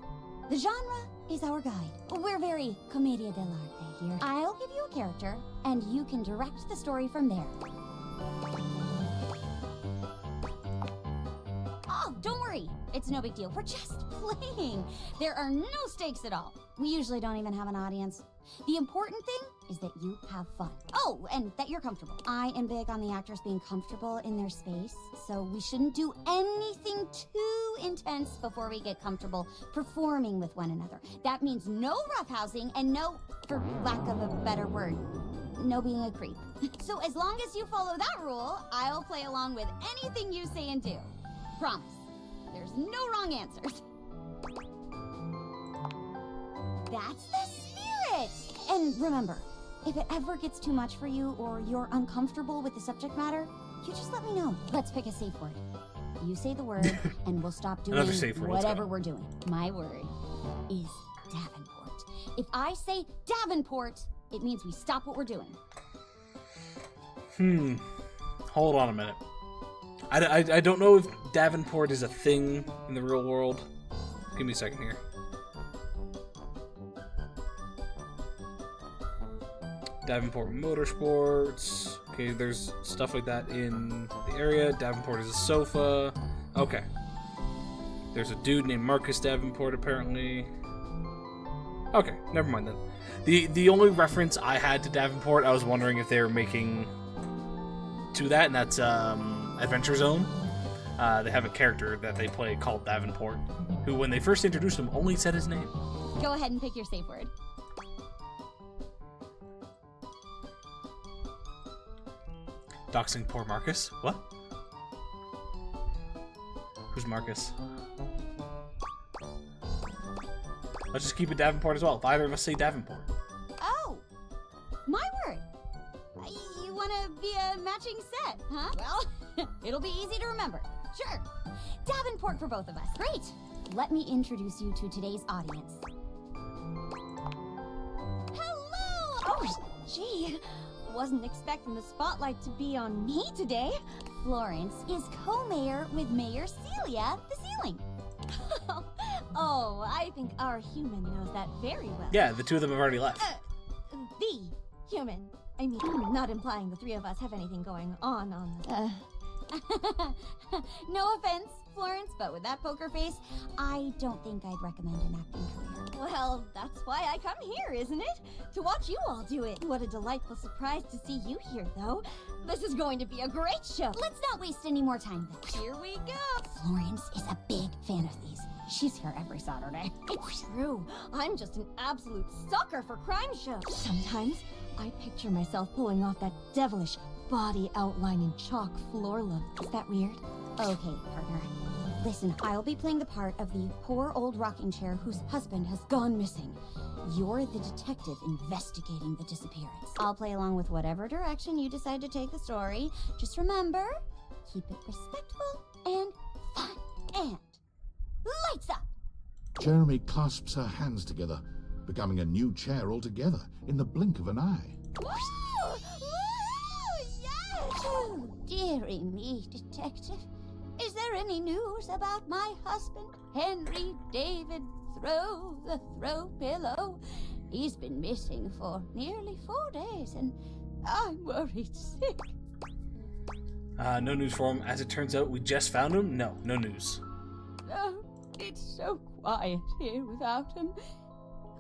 S4: The genre is our guide. We're very commedia dell'arte here. I'll give you a character, and you can direct the story from there. Oh, don't worry. It's no big deal. We're just playing. There are no stakes at all. We usually don't even have an audience. The important thing is that you have fun. Oh, and that you're comfortable. I am big on the actors being comfortable in their space, so we shouldn't do anything too intense before we get comfortable performing with one another. That means no roughhousing and no, for lack of a better word, no being a creep. So as long as you follow that rule, I'll play along with anything you say and do. Promise. There's no wrong answers. That's the spirit! And remember, if it ever gets too much for you or you're uncomfortable with the subject matter, you just let me know. Let's pick a safe word. You say the word, and we'll stop doing whatever we're doing. My word is Davenport. If I say Davenport, it means we stop what we're doing.
S1: Hold on a minute. I don't know if Davenport is a thing in the real world. Give me a second here. Davenport Motorsports. Okay, there's stuff like that in the area. Davenport is a sofa. Okay. There's a dude named Marcus Davenport, apparently. Okay, never mind then. The only reference I had to Davenport, I was wondering if they were making to that, and that's Adventure Zone. They have a character that they play called Davenport, who, when they first introduced him, only said his name.
S4: Go ahead and pick your safe word.
S1: Doxing poor Marcus? What? Who's Marcus? Let's just keep it Davenport as well. If either of us say Davenport.
S4: Oh, my word. You want to be a matching set, huh? Well, it'll be easy to remember. Sure. Davenport for both of us. Great. Let me introduce you to today's audience. Hello! Oh, gee. Wasn't expecting the spotlight to be on me today. Florence is co-mayor with Mayor Celia the Ceiling. Oh, I think our human knows that very well.
S1: Yeah, the two of them have already left.
S4: The human. I mean, not implying the 3 of us have anything going on the... No offense, Florence, but with that poker face, I don't think I'd recommend an acting career. Well, that's why I come here, isn't it? To watch you all do it. What a delightful surprise to see you here, though. This is going to be a great show. Let's not waste any more time, then. Here we go. Florence is a big fan of these. She's here every Saturday. It's true. I'm just an absolute sucker for crime shows. Sometimes I picture myself pulling off that devilish body outline in chalk floor look. Is that weird? Okay, partner. Listen, I'll be playing the part of the poor old rocking chair whose husband has gone missing. You're the detective investigating the disappearance. I'll play along with whatever direction you decide to take the story. Just remember, keep it respectful and fun. And lights up!
S3: Jeremy clasps her hands together, becoming a new chair altogether in the blink of an eye.
S4: Woo! Woo! Yes! Oh, dearie me, detective. Is there any news about my husband, Henry David Throw the Throw Pillow? He's been missing for nearly 4 days, and I'm worried sick.
S1: No news for him. As it turns out, we just found him. No news.
S2: Oh, it's so quiet here without him.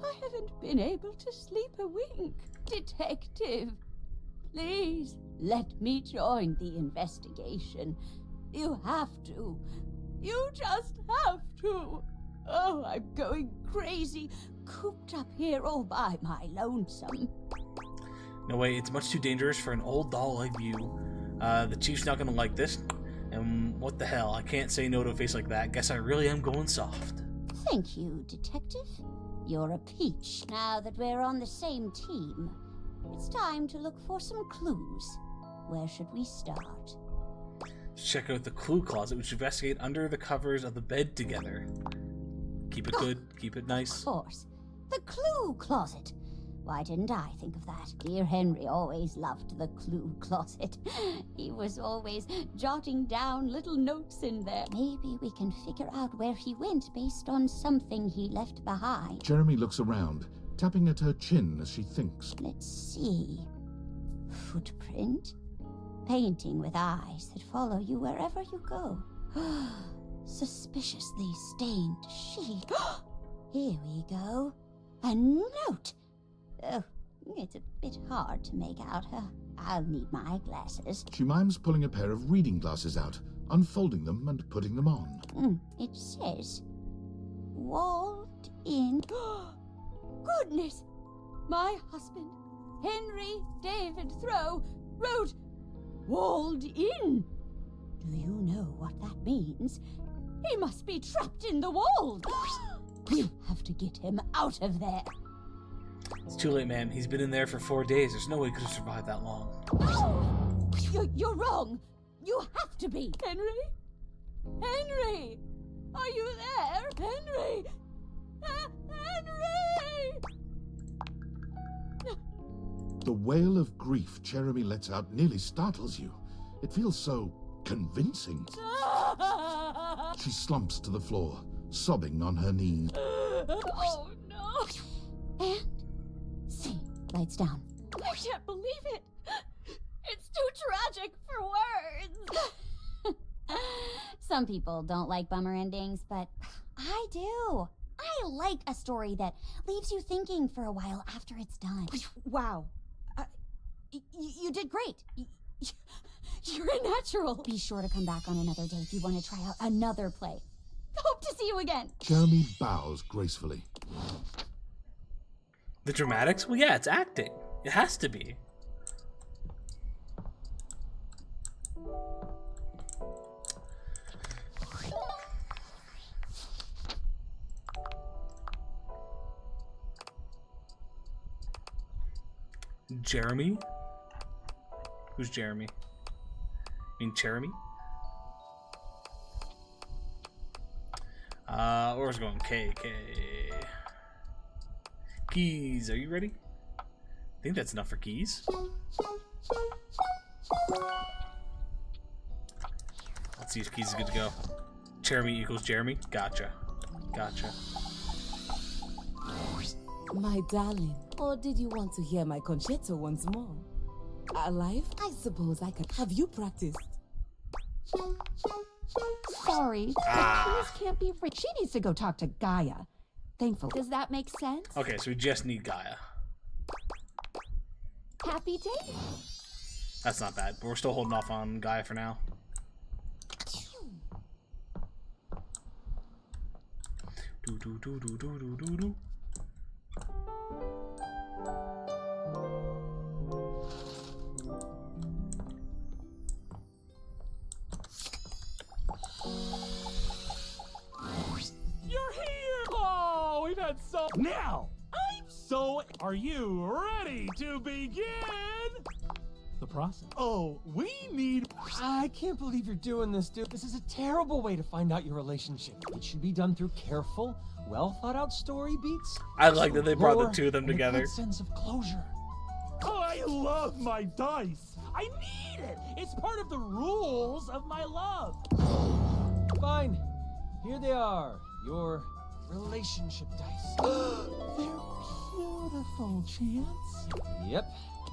S2: I haven't been able to sleep a wink. Detective, please let me join the investigation. You have to. You just have to. Oh, I'm going crazy, cooped up here all by my lonesome.
S1: No way, it's much too dangerous for an old doll like you. The chief's not gonna like this. And what the hell, I can't say no to a face like that. Guess I really am going soft.
S4: Thank you, Detective. You're a peach. Now that we're on the same team, it's time to look for some clues. Where should we start?
S1: Check out the clue closet. We should investigate under the covers of the bed together. Keep it good, keep it nice.
S4: Of course. The clue closet. Why didn't I think of that? Dear Henry always loved the clue closet. He was always jotting down little notes in there. Maybe we can figure out where he went based on something he left behind.
S3: Jeremy looks around, tapping at her chin as she thinks.
S4: Let's see. Footprint? Painting with eyes that follow you wherever you go. Suspiciously stained sheet. Here we go. A note! Oh, it's a bit hard to make out. I'll need my glasses.
S3: She mimes pulling a pair of reading glasses out, unfolding them and putting them on.
S4: It says, walled in.
S2: Goodness! My husband, Henry David Thoreau, wrote, walled in.
S4: Do you know what that means?
S2: He must be trapped in the wall.
S4: We'll have to get him out of there.
S1: It's too late, man. He's been in there for 4 days. There's no way he could have survived that long.
S2: You're wrong. You have to be. Henry? Henry! Are you there? Henry! Henry!
S3: The wail of grief Jeremy lets out nearly startles you. It feels so convincing. She slumps to the floor, sobbing on her knees.
S2: Oh, no.
S4: And see, lights down.
S2: I can't believe it. It's too tragic for words.
S4: Some people don't like bummer endings, but I do. I like a story that leaves you thinking for a while after it's done.
S2: Wow. You did great. You're a natural.
S4: Be sure to come back on another day if you want to try out another play.
S2: Hope to see you again.
S3: Jeremy bows gracefully.
S1: The dramatics? Well, yeah, it's acting. It has to be. Jeremy? Who's Jeremy? I mean, Jeremy? Where's it going? KK. Keys, are you ready? I think that's enough for keys. Let's see if keys is good to go. Jeremy equals Jeremy. Gotcha. Gotcha.
S6: My darling, or did you want to hear my concerto once more? Alive? I suppose I could. Have you practiced?
S2: Sorry, Keys can't be free. She needs to go talk to Gaia. Thankfully. Does that make sense?
S1: Okay, so we just need Gaia.
S2: Happy day.
S1: That's not bad, but we're still holding off on Gaia for now. Do do do do do do do do.
S17: You're here! Oh, we've had so... Now! I'm so... Are you ready to begin? The process.
S13: Oh, we need... I can't believe you're doing this, dude. This is a terrible way to find out your relationship. It should be done through careful, well-thought-out story beats.
S1: I like that they brought the two of them
S13: and
S1: together.
S13: A good sense of closure.
S17: I love my dice. I need it. It's part of the rules of my love.
S13: Fine. Here they are. Your relationship dice.
S17: They're beautiful, Chance.
S13: Yep.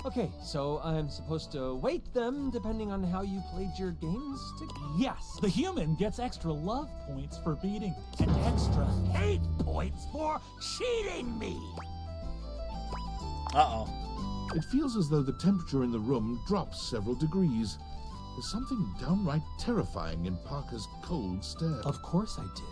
S13: Okay, so I'm supposed to weight them depending on how you played your games
S17: Yes, the human gets extra love points for beating me, and extra hate points for cheating me.
S1: Uh-oh.
S3: It feels as though the temperature in the room drops several degrees. There's something downright terrifying in Parker's cold stare.
S13: Of course I did.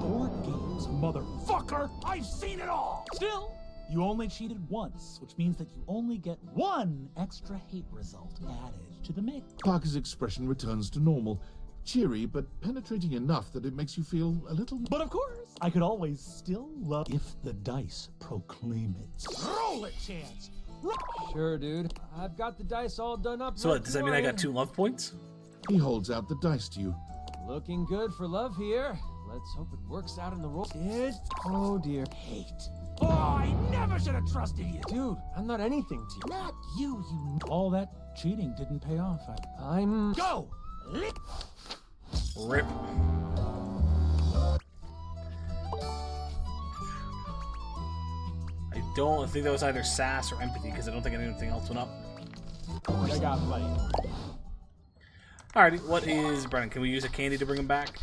S17: Board games, motherfucker! I've seen it all! Still, You only cheated once, which means that you only get one extra hate result added to the mix.
S3: Parker's expression returns to normal, cheery but penetrating enough that it makes you feel a little...
S17: But of course, I could always still love if the dice proclaim it. Roll it, Chance!
S13: Sure, dude. I've got the dice all done up.
S1: So what, does that mean I got 2 love points?
S3: He holds out the dice to you.
S13: Looking good for love here. Let's hope it works out in the roll. Oh dear.
S17: Hate. Oh, I never should have trusted you!
S13: Dude, I'm not anything to you.
S17: Not you, you... All that cheating didn't pay off.
S13: I'm...
S17: Go!
S1: Rip. I think that was either sass or empathy, because I don't think anything else went up.
S13: I got plenty.
S1: Alrighty, what is Brennan? Can we use a candy to bring him back?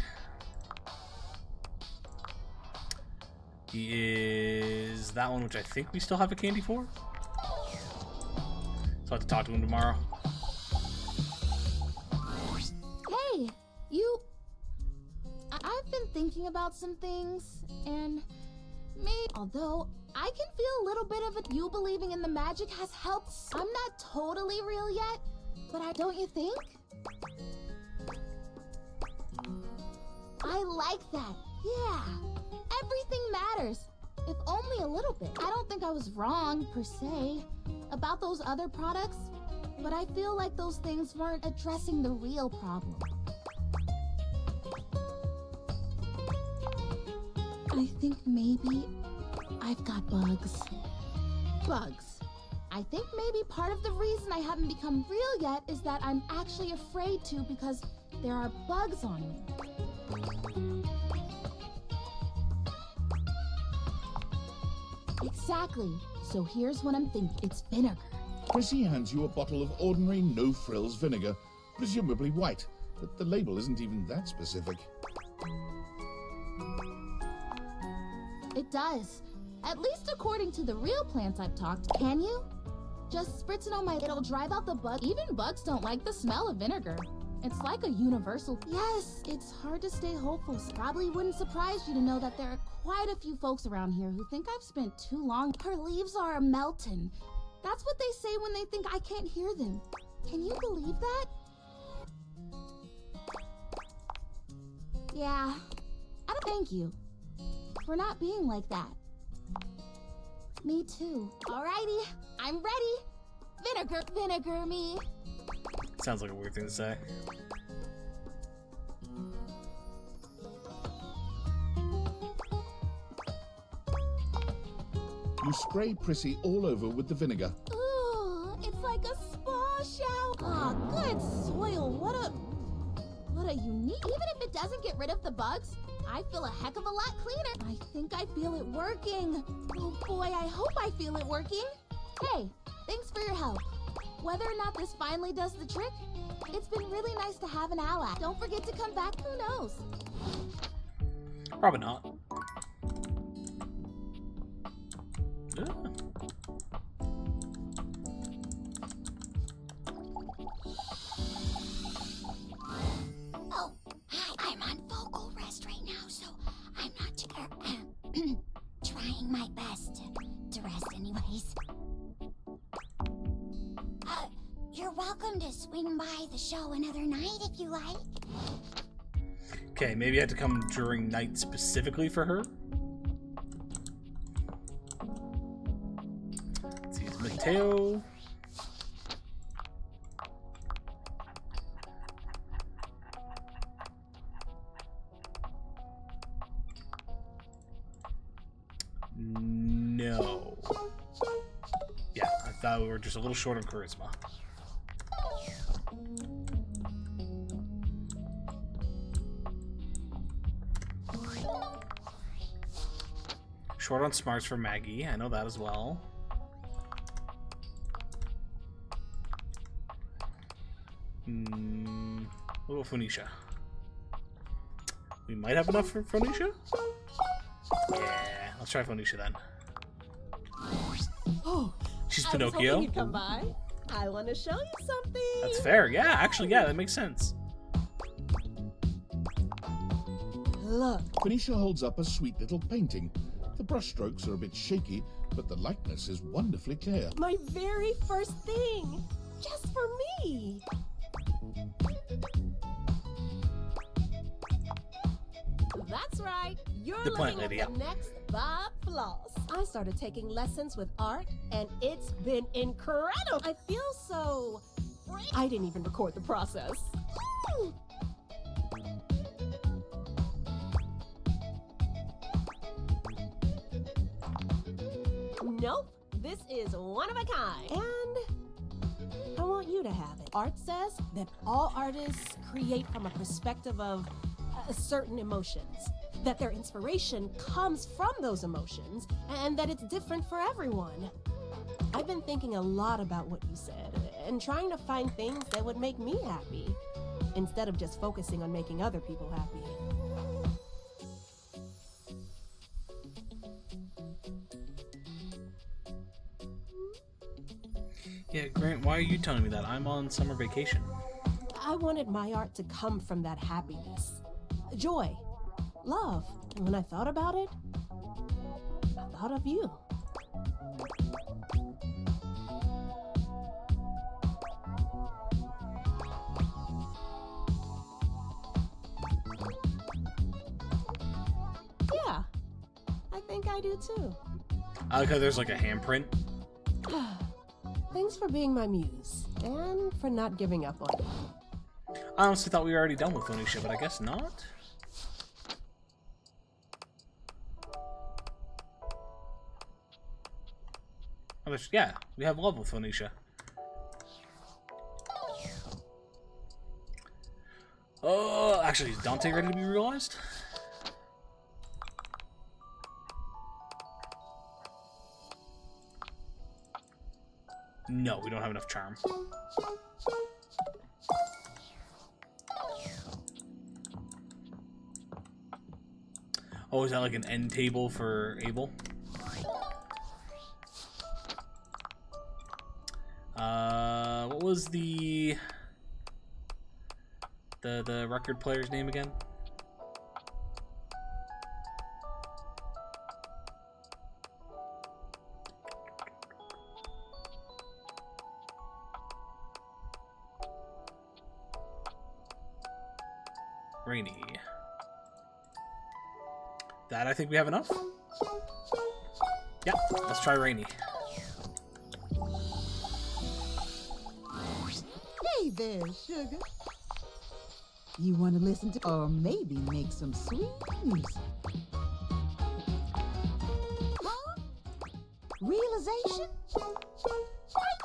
S1: He is that one, which I think we still have a candy for. So I have to talk to him tomorrow.
S4: Hey, you... I've been thinking about some things, and maybe... Although, I can feel a little bit of it. You believing in the magic has helped. I'm not totally real yet, but don't you think? I like that. Yeah. Everything matters. If only a little bit. I don't think I was wrong, per se, about those other products, but I feel like those things weren't addressing the real problem. I think maybe I've got bugs. Bugs. I think maybe part of the reason I haven't become real yet is that I'm actually afraid to because there are bugs on me. Exactly. So here's what I'm thinking. It's vinegar.
S3: Chrissy hands you a bottle of ordinary no-frills vinegar, presumably white, but the label isn't even that specific.
S4: It does. At least according to the real plants I've talked. Can you? Just spritz it on it'll drive out the bug. Even bugs don't like the smell of vinegar. It's like a universal. Yes, it's hard to stay hopeful. Probably wouldn't surprise you to know that there are quite a few folks around here who think I've spent too long. Her leaves are melting. That's what they say when they think I can't hear them. Can you believe that? Yeah. I don't thank you for not being like that. Me too. Alrighty, I'm ready. Vinegar me.
S1: Sounds like a weird thing to say.
S3: You spray Prissy all over with the vinegar.
S4: Ooh, it's like a spa shower. Ah, good soil. What a unique. Even if it doesn't get rid of the bugs, I feel a heck of a lot cleaner. I think I feel it working. Oh boy, I hope I feel it working. Hey, thanks for your help. Whether or not this finally does the trick, it's been really nice to have an ally. Don't forget to come back, who knows?
S1: Probably not. Yeah.
S4: Oh, hi. I'm on vocal rest right now, so I'm not trying my best to rest anyways. You're welcome to swing by the show another night if you like.
S1: Okay, maybe I had to come during night specifically for her. Let's use Mateo. No. Yeah, I thought we were just a little short on charisma. Short on smarts for Maggie. I know that as well. What about Phoenicia? We might have enough for Phoenicia? Yeah, let's try Phoenicia then.
S12: Oh,
S1: She's
S12: I
S1: Pinocchio.
S12: was hoping you'd come by. I want to show you something.
S1: That's fair. Yeah, actually, yeah, that makes sense.
S12: Look.
S3: Phoenicia holds up a sweet little painting. The brushstrokes are a bit shaky, but the likeness is wonderfully clear.
S12: My very first thing! Just for me! That's right. You're
S1: The plant
S12: looking
S1: lady,
S12: at the next Bob Floss. I started taking lessons with art, and it's been incredible. I feel so free. I didn't even record the process. Nope. This is one of a kind. And I want you to have it. Art says that all artists create from a perspective of certain emotions, that their inspiration comes from those emotions, and that it's different for everyone. I've been thinking a lot about what you said, and trying to find things that would make me happy, instead of just focusing on making other people happy.
S1: Yeah, Grant, why are you telling me that? I'm on summer vacation.
S12: I wanted my art to come from that happiness, joy, love. And when I thought about it, I thought of you. Yeah, I think I do too.
S1: I like how there's like a handprint.
S12: Thanks for being my muse, and for not giving up on me.
S1: I honestly thought we were already done with Phoenicia, but I guess not. Oh, yeah, we have love with Phoenicia. Oh, actually, is Dante ready to be realized? No, we don't have enough charm. Oh, is that like an end table for Abel? What was the record player's name again? Rainy. That I think we have enough. Yeah, let's try Rainy.
S18: Hey there, sugar. You want to listen to, or maybe make some sweet music? Huh? Realization?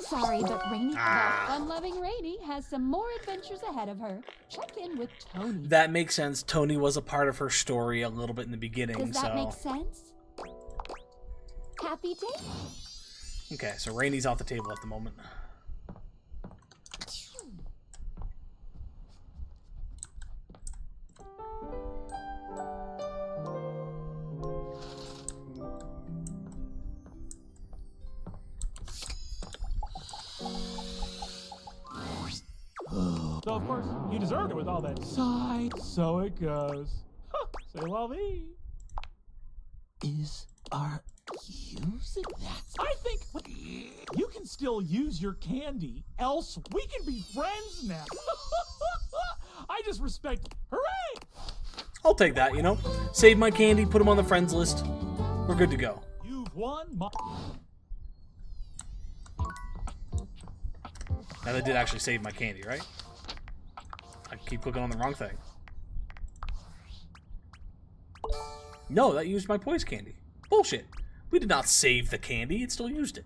S2: Sorry, but Rainy, the fun-loving Rainy, has some more adventures ahead of her. Check in with Tony.
S1: That makes sense. Tony was a part of her story a little bit in the beginning.
S2: Does that make sense? Happy day?
S1: Okay, so Rainy's off the table at the moment.
S17: So, of course, you deserved it with all that side. So it goes. Say la vie.
S15: Is our using that?
S17: I think you can still use your candy, else we can be friends now. I just respect. Hooray!
S1: I'll take that, you know? Save my candy, put them on the friends list. We're good to go.
S17: You've won my...
S1: Now that did actually save my candy, right? I keep clicking on the wrong thing. No, that used my poise candy. Bullshit. We did not save the candy, it still used it.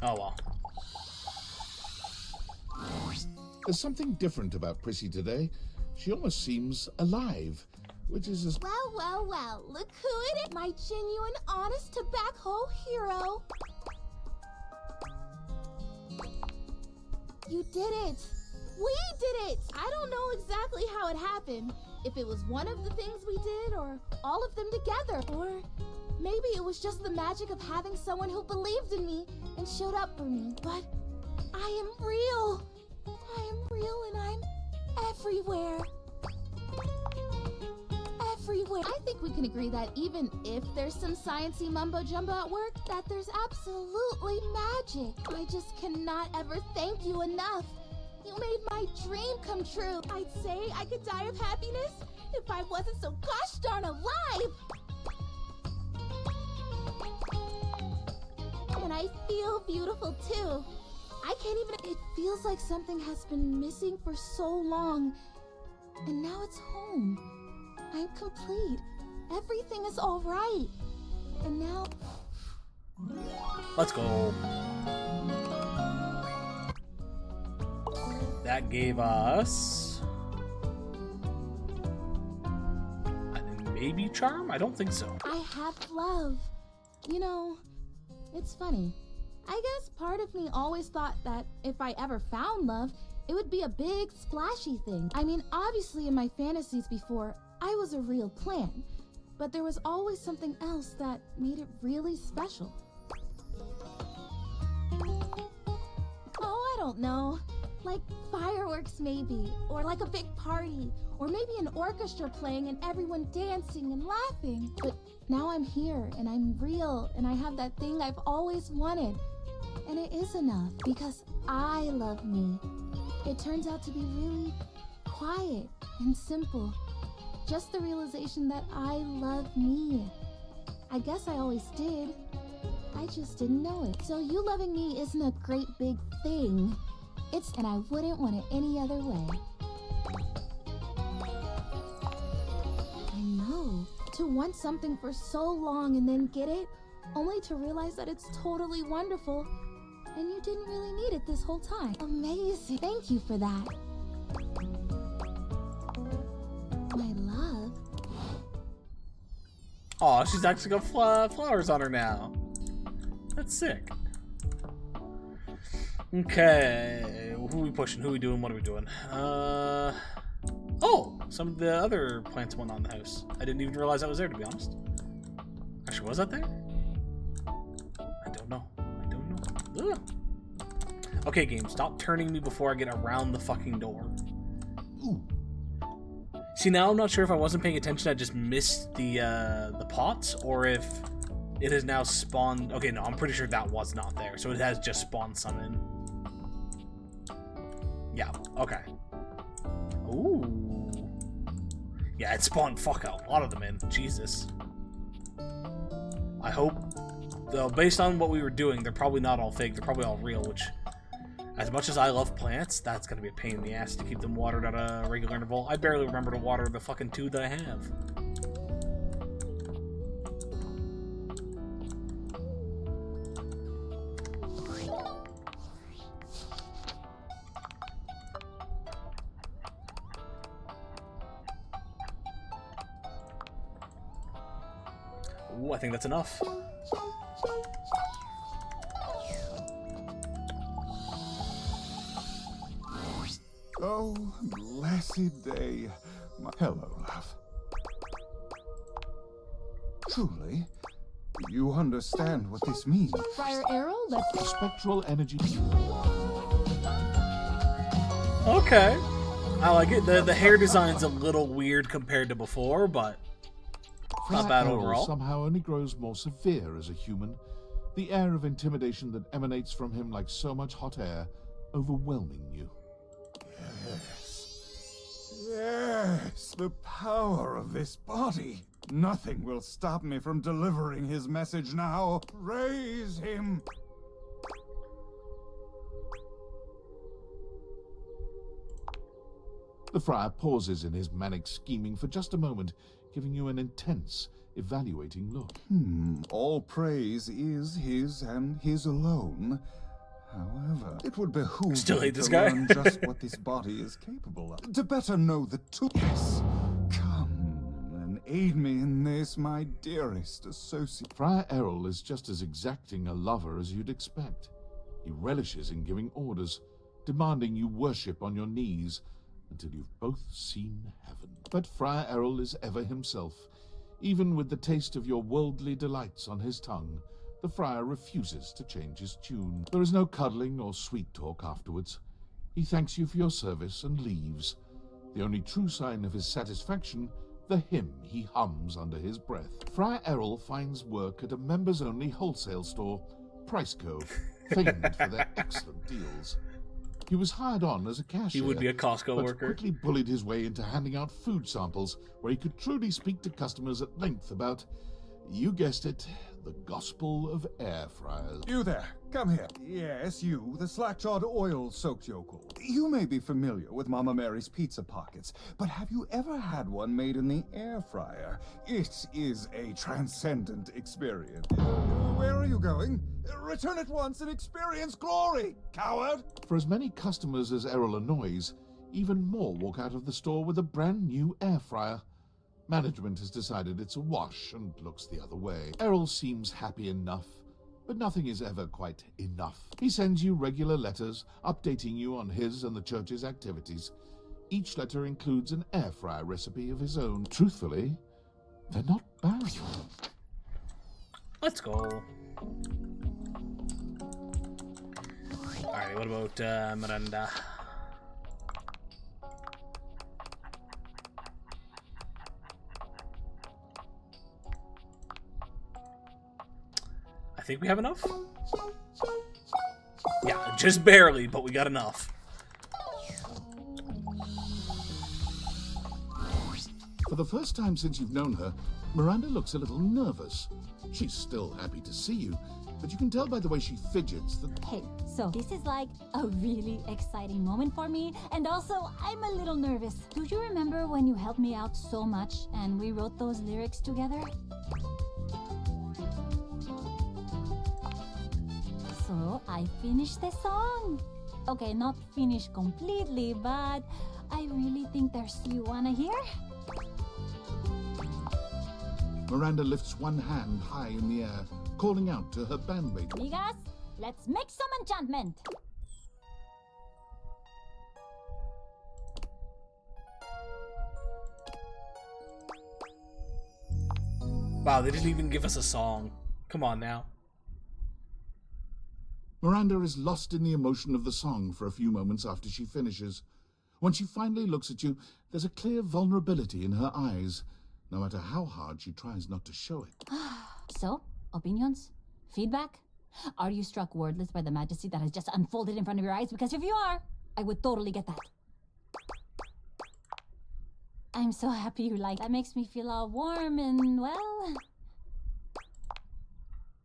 S1: Oh well.
S3: There's something different about Prissy today. She almost seems alive, which is as...
S4: Well, well, well, look who it is. My genuine, honest-to-back-hole hero. You did it. We did it. I don't know exactly how it happened. If it was one of the things we did, or all of them together. Or maybe it was just the magic of having someone who believed in me and showed up for me. But I am real. I am real and I'm everywhere. Everywhere. swear, I think we can agree that even if there's some sciencey mumbo-jumbo at work, that there's absolutely magic. I just cannot ever thank you enough. You made my dream come true. I'd say I could die of happiness if I wasn't so gosh darn alive. And I feel beautiful too. I can't even, it feels like something has been missing for so long. And now it's home. I'm complete. Everything is all right. And now...
S1: Let's go. That gave us... maybe charm? I don't think so.
S4: I have love. You know, it's funny. I guess part of me always thought that if I ever found love, it would be a big, splashy thing. I mean, obviously in my fantasies before, I was a real plant, but there was always something else that made it really special. Oh, I don't know. Like fireworks maybe, or like a big party, or maybe an orchestra playing and everyone dancing and laughing. But now I'm here and I'm real and I have that thing I've always wanted. And it is enough because I love me. It turns out to be really quiet and simple. Just the realization that I love me. I guess I always did. I just didn't know it. So you loving me isn't a great big thing. And I wouldn't want it any other way. I know. To want something for so long and then get it, only to realize that it's totally wonderful, and you didn't really need it this whole time. Amazing. Thank you for that. My love.
S1: Aw, she's actually got flowers on her now. That's sick. Okay, who are we pushing? Who are we doing? What are we doing? Oh, some of the other plants went on the house. I didn't even realize that was there, to be honest. Actually, was that there? I don't know. I don't know. Ugh. Okay, game, stop turning me before I get around the fucking door. Ooh. See, now I'm not sure if I wasn't paying attention, I just missed the pots, or if it has now spawned. Okay, no, I'm pretty sure that was not there, so it has just spawned some in. Yeah, okay. Ooh. Yeah, it spawned a lot of them in. Jesus. I hope, though, based on what we were doing, they're probably not all fake. They're probably all real, which, as much as I love plants, that's going to be a pain in the ass to keep them watered at a regular interval. I barely remember to water the fucking 2 that I have. Ooh, I think that's enough.
S20: Oh, blessed day. Hello, love. Truly, do you understand what this means?
S4: Friar Arrow, let's...
S3: Spectral energy.
S1: Okay. I like it. The hair design's a little weird compared to before, but not bad
S3: Errol
S1: overall.
S3: Somehow only grows more severe as a human. The air of intimidation that emanates from him like so much hot air, overwhelming you.
S20: Yes, the power of this body. Nothing will stop me from delivering his message now. Praise him.
S3: The friar pauses in his manic scheming for just a moment, giving you an intense, evaluating look.
S20: All praise is his and his alone. However, it would behoove
S1: Still hate
S20: me
S1: this
S20: to
S1: guy.
S20: learn just what this body is capable of. To better know the tools. Come and aid me in this, my dearest associate.
S3: Friar Errol is just as exacting a lover as you'd expect. He relishes in giving orders, demanding you worship on your knees until you've both seen heaven. But Friar Errol is ever himself. Even with the taste of your worldly delights on his tongue, the friar refuses to change his tune. There is no cuddling or sweet talk afterwards. He thanks you for your service and leaves, the only true sign of his satisfaction the hymn he hums under his breath. Friar Errol finds work at a members-only wholesale store, Price Cove, famed for their excellent deals. He was hired on as a cashier.
S1: He would be a Costco
S3: but
S1: worker.
S3: quickly bullied his way into handing out food samples where he could truly speak to customers at length about, you guessed it, the gospel of air fryers.
S16: You there, come here. Yes, you, the slack-jawed oil-soaked yokel. You may be familiar with Mama Mary's pizza pockets, but have you ever had one made in the air fryer? It is a transcendent experience. Where are you going? Return at once and experience glory, coward!
S3: For as many customers as Errol annoys, even more walk out of the store with a brand new air fryer. Management has decided it's a wash and looks the other way. Errol seems happy enough, but nothing is ever quite enough. He sends you regular letters updating you on his and the church's activities. Each letter includes an air fryer recipe of his own. Truthfully, they're not bad.
S1: Let's go. Alright, what about Miranda? I think we have enough. Yeah, just barely, but we got enough.
S3: For the first time since you've known her, Miranda looks a little nervous. She's still happy to see you, but you can tell by the way she fidgets that...
S11: Hey, so this is like a really exciting moment for me, and also I'm a little nervous. Do you remember when you helped me out so much and we wrote those lyrics together? So I finished the song. Okay, not finished completely, but I really think there's... You wanna hear?
S3: Miranda lifts one hand high in the air, calling out to her bandmate.
S11: Amigas, let's make some enchantment.
S1: Wow, they didn't even give us a song. Come on now.
S3: Miranda is lost in the emotion of the song for a few moments after she finishes. When she finally looks at you, there's a clear vulnerability in her eyes, no matter how hard she tries not to show it.
S11: So, opinions? Feedback? Are you struck wordless by the majesty that has just unfolded in front of your eyes? Because if you are, I would totally get that. I'm so happy you like that. Makes me feel all warm and, well...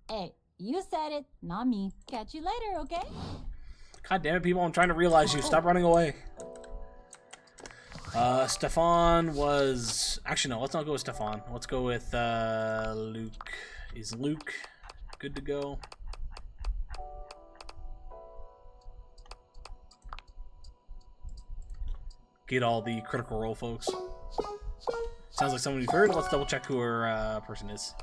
S11: Hey, you said it, not me. Catch you later, okay?
S1: God damn it, people, I'm trying to realize you. Stop running away. Stefan was... Actually, no, let's not go with Stefan. Let's go with, Luke. Is Luke good to go? Get all the Critical Role folks. Sounds like someone we've heard. Let's double check who her person is.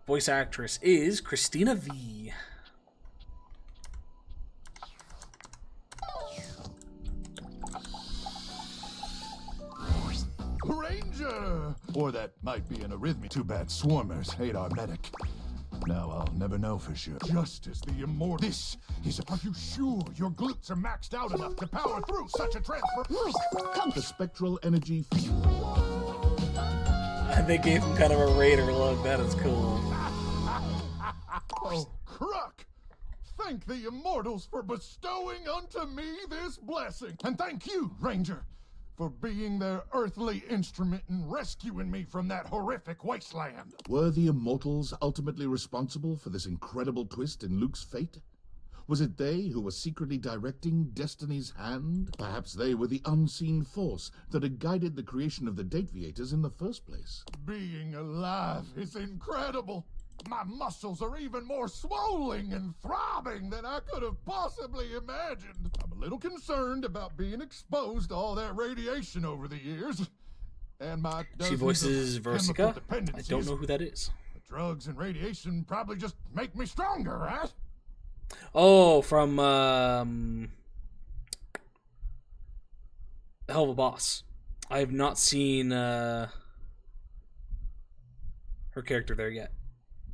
S1: Voice actress is Christina V.
S20: Ranger! Or that might be an arrhythmia. Too bad Swarmers hate our medic. Now I'll never know for sure. Just as the immortal. This is a... Are you sure your glutes are maxed out enough to power through such a transfer?
S3: Come. The spectral energy...
S1: They gave him kind of a raider look. That is cool.
S20: Oh, Crook! Thank the immortals for bestowing unto me this blessing. And thank you, Ranger, for being their earthly instrument in rescuing me from that horrific wasteland.
S3: Were the immortals ultimately responsible for this incredible twist in Luke's fate? Was it they who were secretly directing destiny's hand? Perhaps they were the unseen force that had guided the creation of the Dateviators in the first place.
S20: Being alive is incredible. My muscles are even more swollen and throbbing than I could have possibly imagined. I'm a little concerned about being exposed to all that radiation over the years. And my
S1: She voices Versica. I don't know who that is.
S20: The drugs and radiation probably just make me stronger, right?
S1: Oh, from Hell of a Boss. I have not seen her character there yet.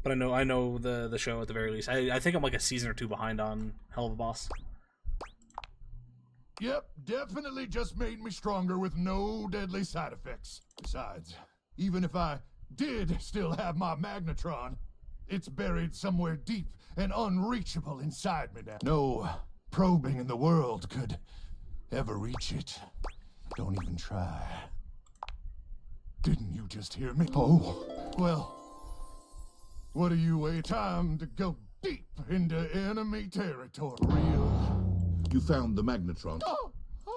S1: But I know the show at the very least. I think I'm like a season or two behind on Hell of a Boss.
S8: Yep, definitely just made me stronger with no deadly side effects. Besides, even if I did still have my magnetron, it's buried somewhere deep and unreachable inside me now. No probing in the world could ever reach it. Don't even try. Didn't you just hear me? Oh, well, what do you wait? Time to go deep into enemy territory.
S3: You found the magnetron,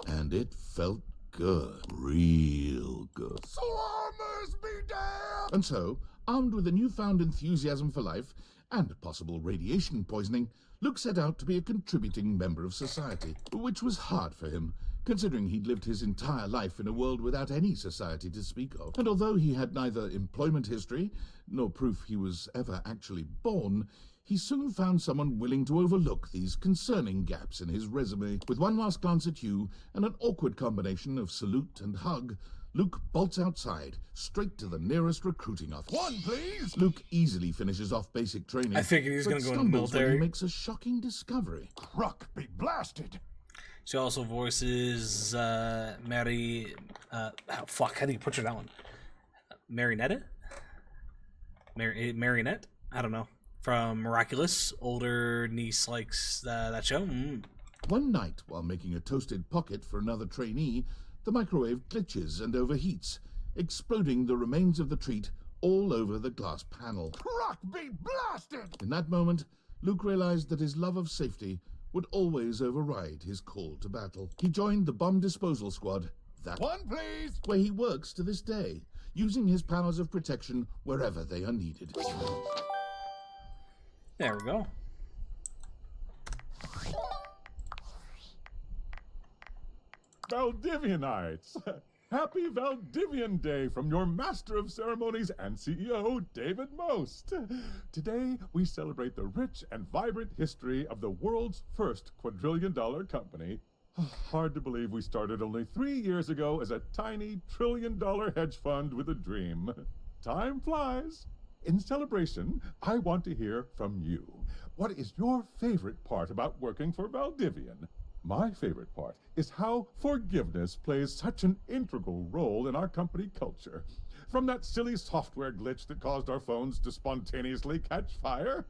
S3: and it felt good. Real good.
S8: Swarmers be damned!
S3: And so, armed with a newfound enthusiasm for life and possible radiation poisoning, Luke set out to be a contributing member of society, which was hard for him, considering he'd lived his entire life in a world without any society to speak of. And although he had neither employment history nor proof he was ever actually born, he soon found someone willing to overlook these concerning gaps in his resume. With one last glance at you and an awkward combination of salute and hug, Luke bolts outside, straight to the nearest recruiting office.
S8: One, please!
S3: Luke easily finishes off basic training.
S1: I figured he was going to go in the
S3: stumbles when
S1: military.
S3: he makes a shocking discovery.
S8: Ruck be blasted!
S1: She also voices Mary. How do you butcher that one? Marinette? Marinette? I don't know. From Miraculous. Older niece likes that show.
S3: One night, while making a toasted pocket for another trainee, the microwave glitches and overheats, exploding the remains of the treat all over the glass panel.
S8: Ruck be blasted!
S3: In that moment, Luke realized that his love of safety would always override his call to battle. He joined the bomb disposal squad,
S8: One, please!
S3: where he works to this day, using his powers of protection wherever they are needed.
S1: There we go.
S19: Valdivianites! Happy Valdivian Day from your Master of Ceremonies and CEO, David Most. Today, we celebrate the rich and vibrant history of the world's first quadrillion-dollar company. Hard to believe we started only 3 years ago as a tiny trillion-dollar hedge fund with a dream. Time flies. In celebration, I want to hear from you. What is your favorite part about working for Valdivian? My favorite part is how forgiveness plays such an integral role in our company culture. From that silly software glitch that caused our phones to spontaneously catch fire,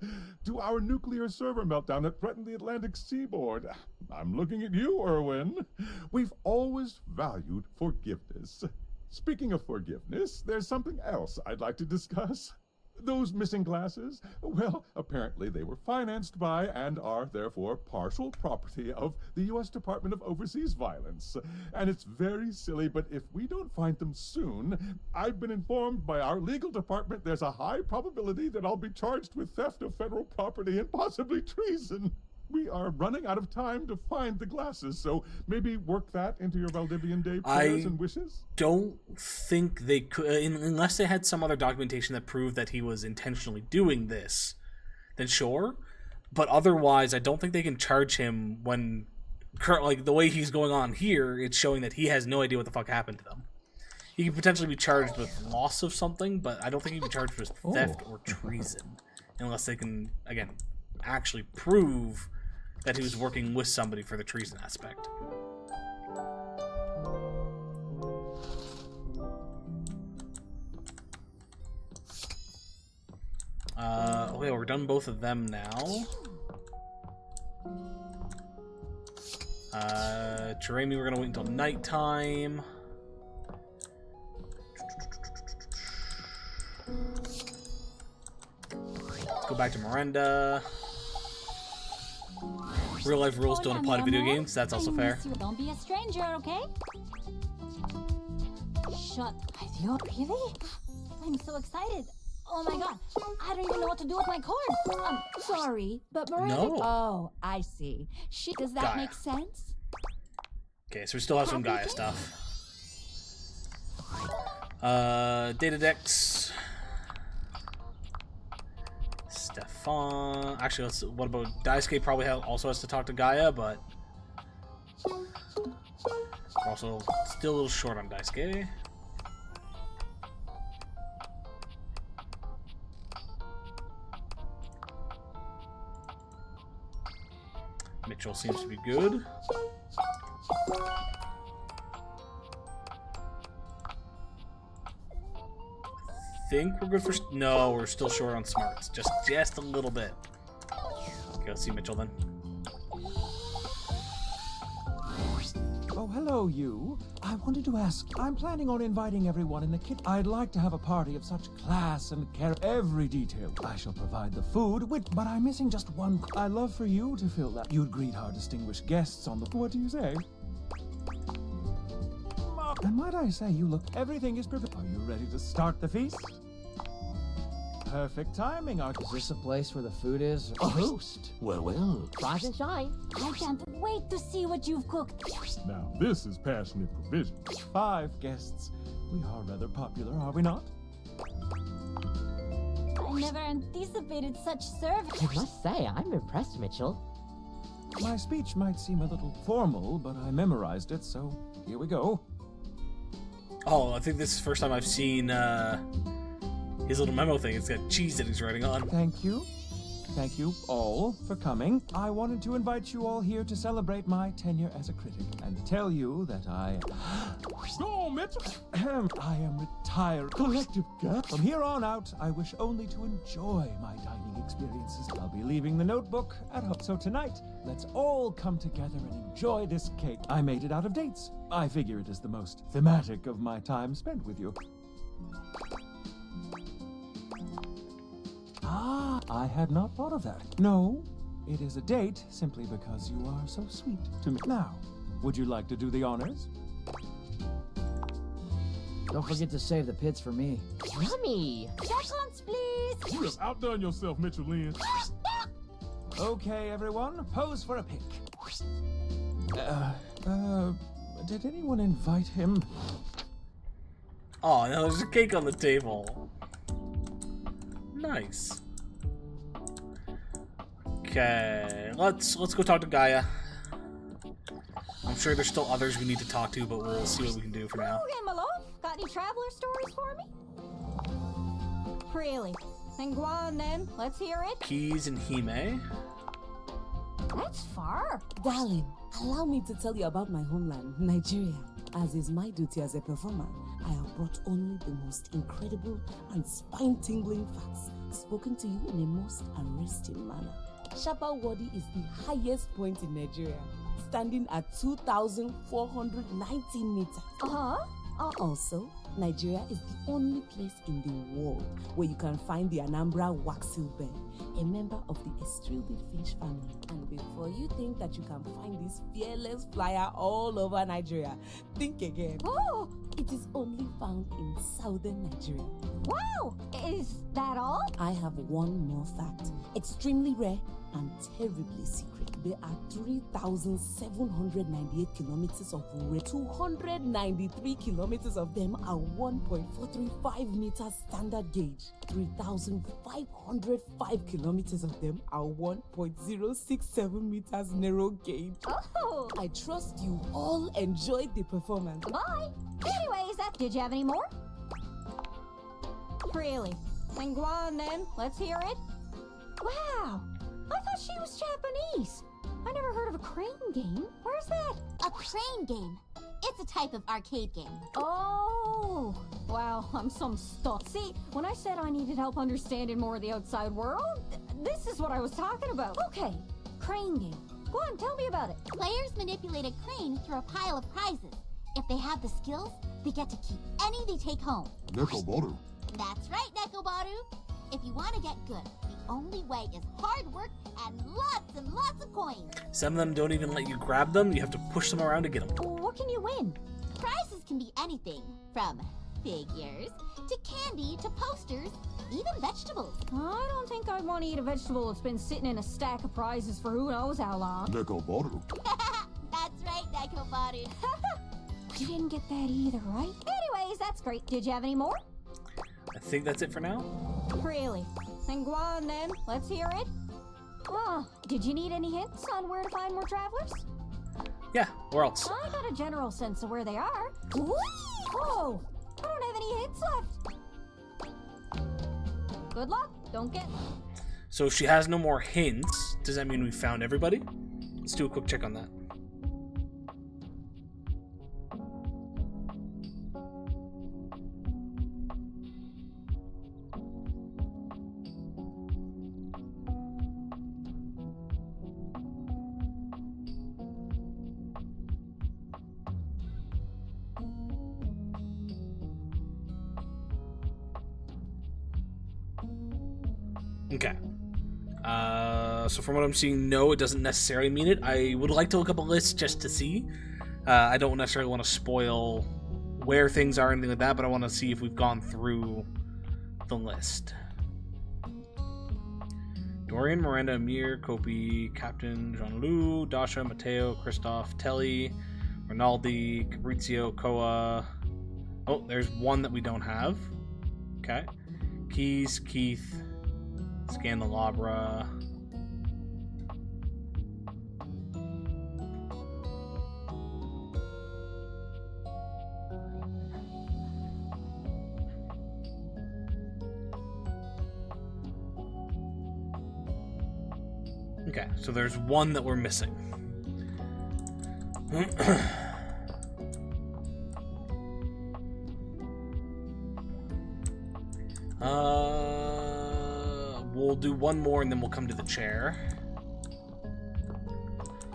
S19: to our nuclear server meltdown that threatened the Atlantic seaboard. I'm looking at you, Erwin. We've always valued forgiveness. Speaking of forgiveness, there's something else I'd like to discuss. Those missing glasses? Well, apparently they were financed by and are therefore partial property of the U.S. Department of Overseas Violence. And it's very silly, but if we don't find them soon, I've been informed by our legal department there's a high probability that I'll be charged with theft of federal property and possibly treason. We are running out of time to find the glasses, so maybe work that into your Valdivian Day prayers and wishes?
S1: Don't think they could, unless they had some other documentation that proved that he was intentionally doing this, then sure. But otherwise, I don't think they can charge him when, like the way he's going on here, it's showing that he has no idea what the fuck happened to them. He could potentially be charged with loss of something, but I don't think he can be charged with theft or treason, unless they can, again, actually prove that he was working with somebody for the treason aspect. Okay, we're done both of them now. Jeremy, we're gonna wait until nighttime. Let's go back to Miranda. Real life rules don't apply to video games. That's also fair.
S11: Don't be a stranger, okay? Shut. Really? I'm so excited. Oh my god. I don't even know what to do with my cord.
S7: Sorry, but Miranda...
S1: No.
S7: Oh, I see. Does that
S1: Gaia.
S7: make sense?
S1: Okay, so we still have some Gaia stuff. Data Dex. Stefan. Actually, what about Daisuke? Probably also has to talk to Gaia, but we're also still a little short on Daisuke. Mitchell seems to be good. Think we're good for... No, we're still short on smarts. Just a little bit. Okay, let's see Mitchell then.
S13: Oh, hello, you. I wanted to ask, I'm planning on inviting everyone in the kitchen. I'd like to have a party of such class and care. Every detail. I shall provide the food, but I'm missing just one. I'd love for you to fill that. You'd greet our distinguished guests on the... What do you say? And might I say, you look... Everything is prepared. Are you ready to start the feast? Perfect timing. Is this a place where the food is?
S14: A host. Well.
S11: Rise and shine. I can't wait to see what you've cooked.
S19: Now, this is passionate provision.
S13: 5 guests. We are rather popular, are we not?
S11: I never anticipated such service.
S14: I must say, I'm impressed, Mitchell.
S13: My speech might seem a little formal, but I memorized it, so here we go.
S1: Oh, I think this is the first time I've seen his little memo thing. It's got cheese that he's writing on.
S13: Thank you. Thank you all for coming. I wanted to invite you all here to celebrate my tenure as a critic and tell you that I...
S19: Go on, Mitchell!
S13: I am retired. Collective gut. From here on out, I wish only to enjoy my dining experiences. I'll be leaving the notebook at home. So tonight, let's all come together and enjoy this cake. I made it out of dates. I figure it is the most thematic of my time spent with you. Ah, I had not thought of that. No, it is a date simply because you are so sweet to me. Now, would you like to do the honors?
S14: Don't forget to save the pits for me.
S11: Yummy! Seconds, please!
S19: You have outdone yourself, Mitchell Lynn.
S13: Okay, everyone, pose for a pic. Did anyone invite him?
S1: Oh, now there's a cake on the table. Nice. Okay, let's go talk to Gaia. I'm sure there's still others we need to talk to, but we'll see what we can do for now.
S11: Okay, my love. Got any traveler stories for me? Really? Then go on then. Let's hear it.
S1: Keys and Hime.
S11: That's far.
S6: Darling, allow me to tell you about my homeland, Nigeria. As is my duty as a performer, I have brought only the most incredible and spine-tingling facts spoken to you in a most arresting manner. Shapa Wadi is the highest point in Nigeria, standing at 2,419 meters. Also, Nigeria is the only place in the world where you can find the Anambra waxil bear, a member of the Estrilid finch family. And before you think that you can find this fearless flyer all over Nigeria, think again.
S11: Oh!
S6: It is only found in southern Nigeria.
S11: Wow! Is that all?
S6: I have one more fact. Extremely rare and terribly secret. There are 3,798 kilometers of rail. 293 kilometers of them are 1.435 meters standard gauge. 3,505 kilometers of them are 1.067 meters narrow gauge.
S11: Oh!
S6: I trust you all enjoyed the performance.
S11: Bye! Anyways, did you have any more? Really? Then go on then. Let's hear it. Wow! I thought she was Japanese. I never heard of a crane game. Where's that?
S4: A crane game. It's a type of arcade game.
S11: Oh, wow, I'm some stuff. See, when I said I needed help understanding more of the outside world, this is what I was talking about. Okay, crane game. Go on, tell me about it.
S4: Players manipulate a crane through a pile of prizes. If they have the skills, they get to keep any they take home.
S8: Nekobaru.
S4: That's right, Nekobaru. If you want to get good, the only way is hard work and lots of coins.
S1: Some of them don't even let you grab them. You have to push them around to get them.
S11: What can you win?
S4: Prizes can be anything from figures to candy to posters, even vegetables.
S11: I don't think I'd want to eat a vegetable that's been sitting in a stack of prizes for who knows how long.
S8: Nekobaru.
S4: That's right, Nekobaru.
S11: You didn't get that either, right? Anyways, that's great. Did you have any more?
S1: I think that's it for now.
S11: Really? Then go on then. Let's hear it. Oh, did you need any hints on where to find more travelers?
S1: Yeah, where else?
S11: I got a general sense of where they are. Whoa! I don't have any hints left. Good luck. Don't get...
S1: So if she has no more hints, does that mean we found everybody? Let's do a quick check on that. Okay. So from what I'm seeing, no, it doesn't necessarily mean it. I would like to look up a list just to see. I don't necessarily want to spoil where things are or anything like that, but I want to see if we've gone through the list. Dorian, Miranda, Amir, Kopi, Captain, Jean-Loup, Dasha, Matteo, Christoph, Telly, Rinaldi, Fabrizio, Koa. Oh, there's one that we don't have. Okay. Keys, Keith, Scandelabra. Okay, so there's one that we're missing. We'll do one more and then we'll come to the chair.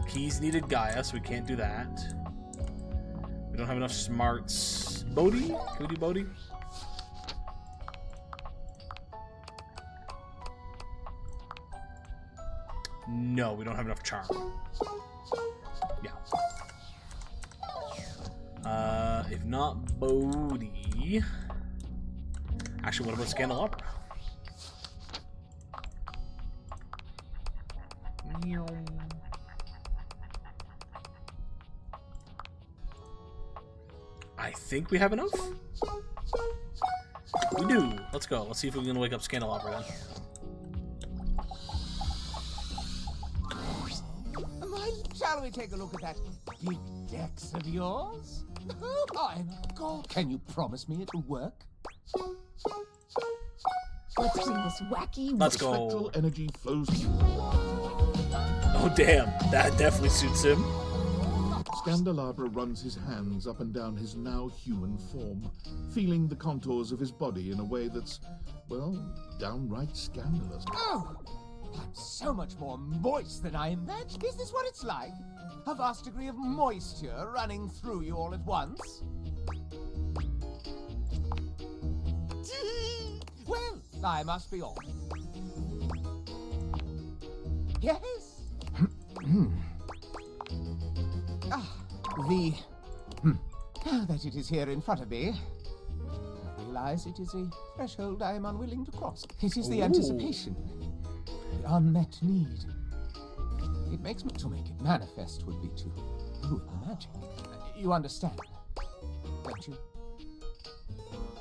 S1: Keys needed Gaia, so we can't do that. We don't have enough smarts. Bodhi? Can we do Bodhi? No, we don't have enough charm. Yeah. If not Bodhi... Actually, what about Scandelabra? I think we have enough. We do. Let's go. Let's see if we can wake up Scandelabra then.
S15: Shall we take a look at that big dex of yours? I'm gold. Can you promise me it'll work?
S21: Let's see this wacky.
S1: Let's go.
S3: Spectral energy flows.
S1: Oh damn, that definitely suits him.
S3: Scandelabra runs his hands up and down his now human form, feeling the contours of his body in a way that's, well, downright scandalous.
S15: Oh! I'm so much more moist than I imagined. Is this what it's like? A vast degree of moisture running through you all at once? Well, I must be off. Yes? Now that it is here in front of me, I realize it is a threshold I am unwilling to cross. It is the anticipation. The unmet need. It makes me to make it manifest would be to ruin the magic. You understand, don't you?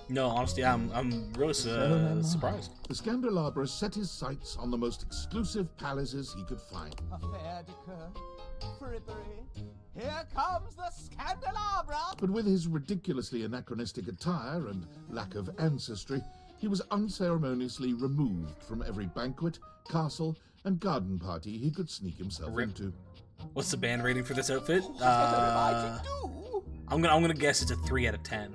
S1: No, honestly, I'm really surprised.
S3: The Scandelabra set his sights on the most exclusive palaces he could find.
S15: A fair decur, frippery. Here comes the Scandelabra!
S3: But with his ridiculously anachronistic attire and lack of ancestry, he was unceremoniously removed from every banquet, castle, and garden party he could sneak himself into.
S1: What's the band rating for this outfit? I'm gonna guess it's a 3 out of 10.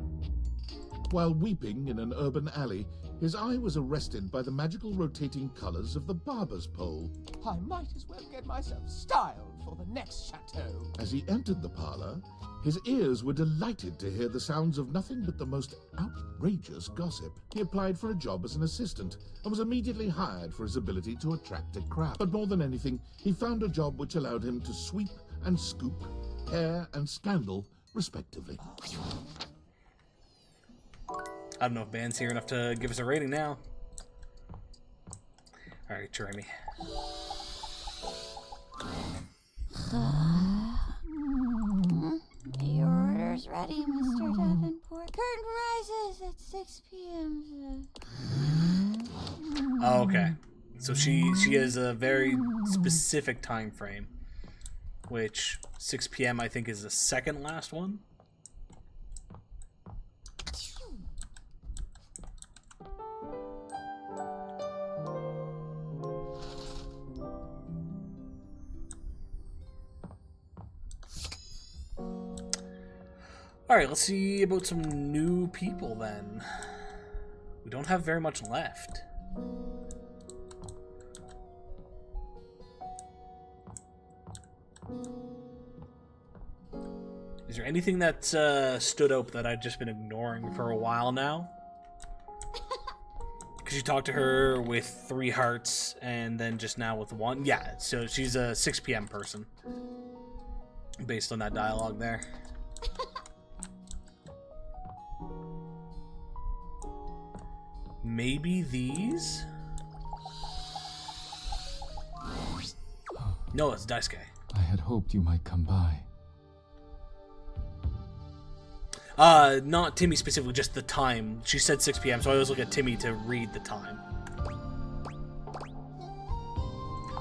S3: While weeping in an urban alley, his eye was arrested by the magical rotating colors of the barber's pole.
S15: I might as well get myself styled for the next chateau.
S3: As he entered the parlor, his ears were delighted to hear the sounds of nothing but the most outrageous gossip. He applied for a job as an assistant and was immediately hired for his ability to attract a crowd. But more than anything, he found a job which allowed him to sweep and scoop, hair and scandal, respectively.
S1: I don't know if Band's here enough to give us a rating now. Alright, try me.
S21: Your order's ready, Mr. Davenport. Curtain rises at 6 p.m.
S1: Oh, okay. So she has a very specific time frame, which 6 p.m. I think is the second last one. Alright, let's see about some new people then. We don't have very much left. Is there anything that stood out that I've just been ignoring for a while now? Because you talked to her with 3 hearts and then just now with 1. Yeah, so she's a 6 p.m. person. Based on that dialogue there. Maybe these? No, it's Daisuke.
S10: I had hoped you might come by.
S1: Not Timmy specifically, just the time. She said 6 p.m., so I always look at Timmy to read the time.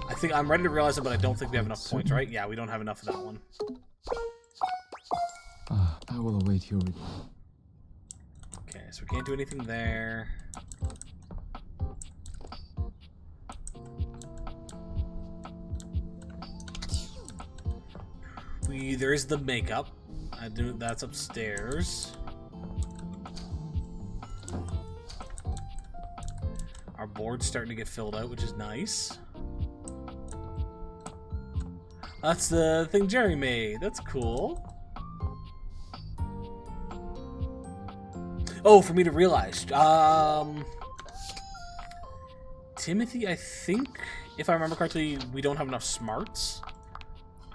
S1: I think I'm ready to realize it, but I don't think we have enough points, right? Yeah, we don't have enough of that one.
S10: I will await your...
S1: Okay, so we can't do anything there. There is the makeup. That's upstairs. Our board's starting to get filled out, which is nice. That's the thing Jerry made. That's cool. Oh, for me to realize. Timothy, I think, if I remember correctly, we don't have enough smarts.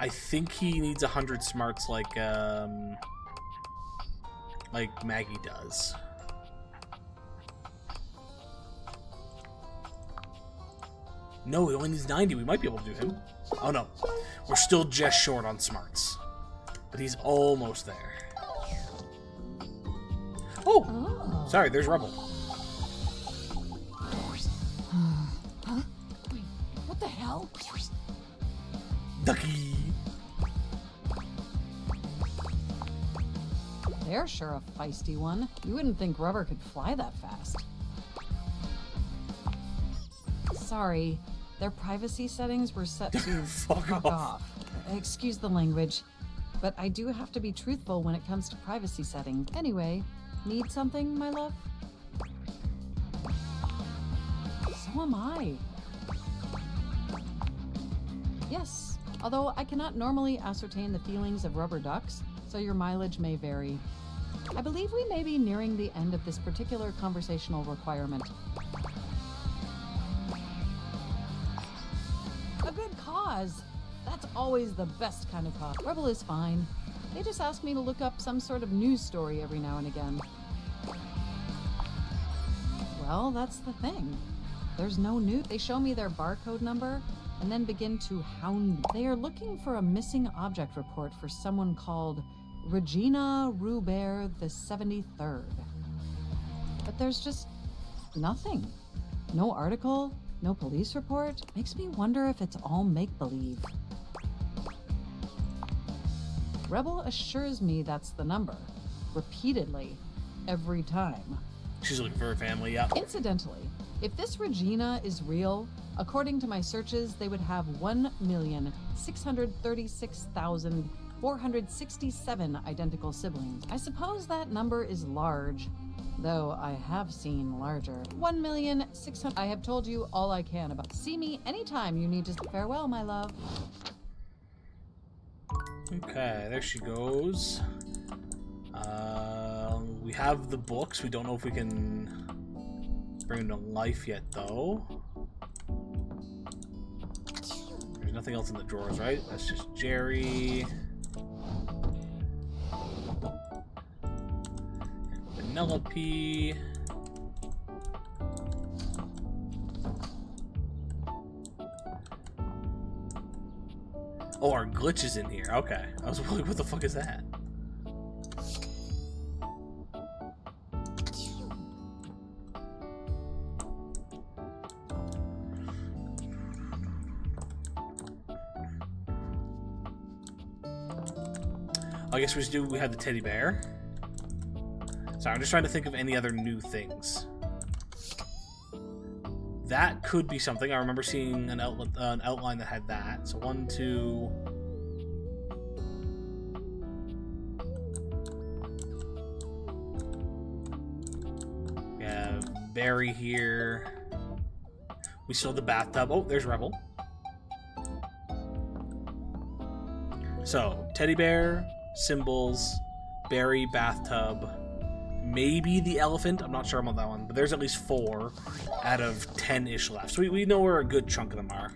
S1: I think he needs 100 smarts like Maggie does. No, he only needs 90. We might be able to do him. Oh no, we're still just short on smarts, but he's almost there. Oh, sorry, there's Rebel.
S11: Huh? Wait, what the hell?
S1: Ducky.
S9: They're sure a feisty one. You wouldn't think rubber could fly that fast. Sorry, their privacy settings were set to fuck off. Excuse the language, but I do have to be truthful when it comes to privacy settings. Anyway, need something, my love? So am I. Yes, although I cannot normally ascertain the feelings of rubber ducks, so your mileage may vary. I believe we may be nearing the end of this particular conversational requirement. A good cause. That's always the best kind of cause. Rebel is fine. They just ask me to look up some sort of news story every now and again. Well, that's the thing. There's no news. They show me their barcode number and then begin to hound me. They are looking for a missing object report for someone called Regina Rubert the 73rd. But there's just nothing. No article, no police report. Makes me wonder if it's all make-believe. Rebel assures me that's the number. Repeatedly. Every time.
S1: She's looking for her family, yeah.
S9: Incidentally, if this Regina is real, according to my searches, they would have 1,636,467 identical siblings. I suppose that number is large, though I have seen larger. 1,600,000. I have told you all I can about. See me anytime you need to. Farewell, my love.
S1: Okay, there she goes. We have the books. We don't know if we can bring them to life yet, though. There's nothing else in the drawers, right? That's just Jerry. Penelope. Oh, our glitch is in here. Okay. I was like, what the fuck is that? I guess we had the teddy bear. Sorry, I'm just trying to think of any other new things. That could be something. I remember seeing an outline that had that. So 1, 2... Yeah, Barry here. We saw the bathtub. Oh, there's Rebel. So, teddy bear, symbols, Barry, bathtub, maybe the elephant. I'm not sure about that one, but there's at least 4 out of 10-ish left. So we know where a good chunk of them are.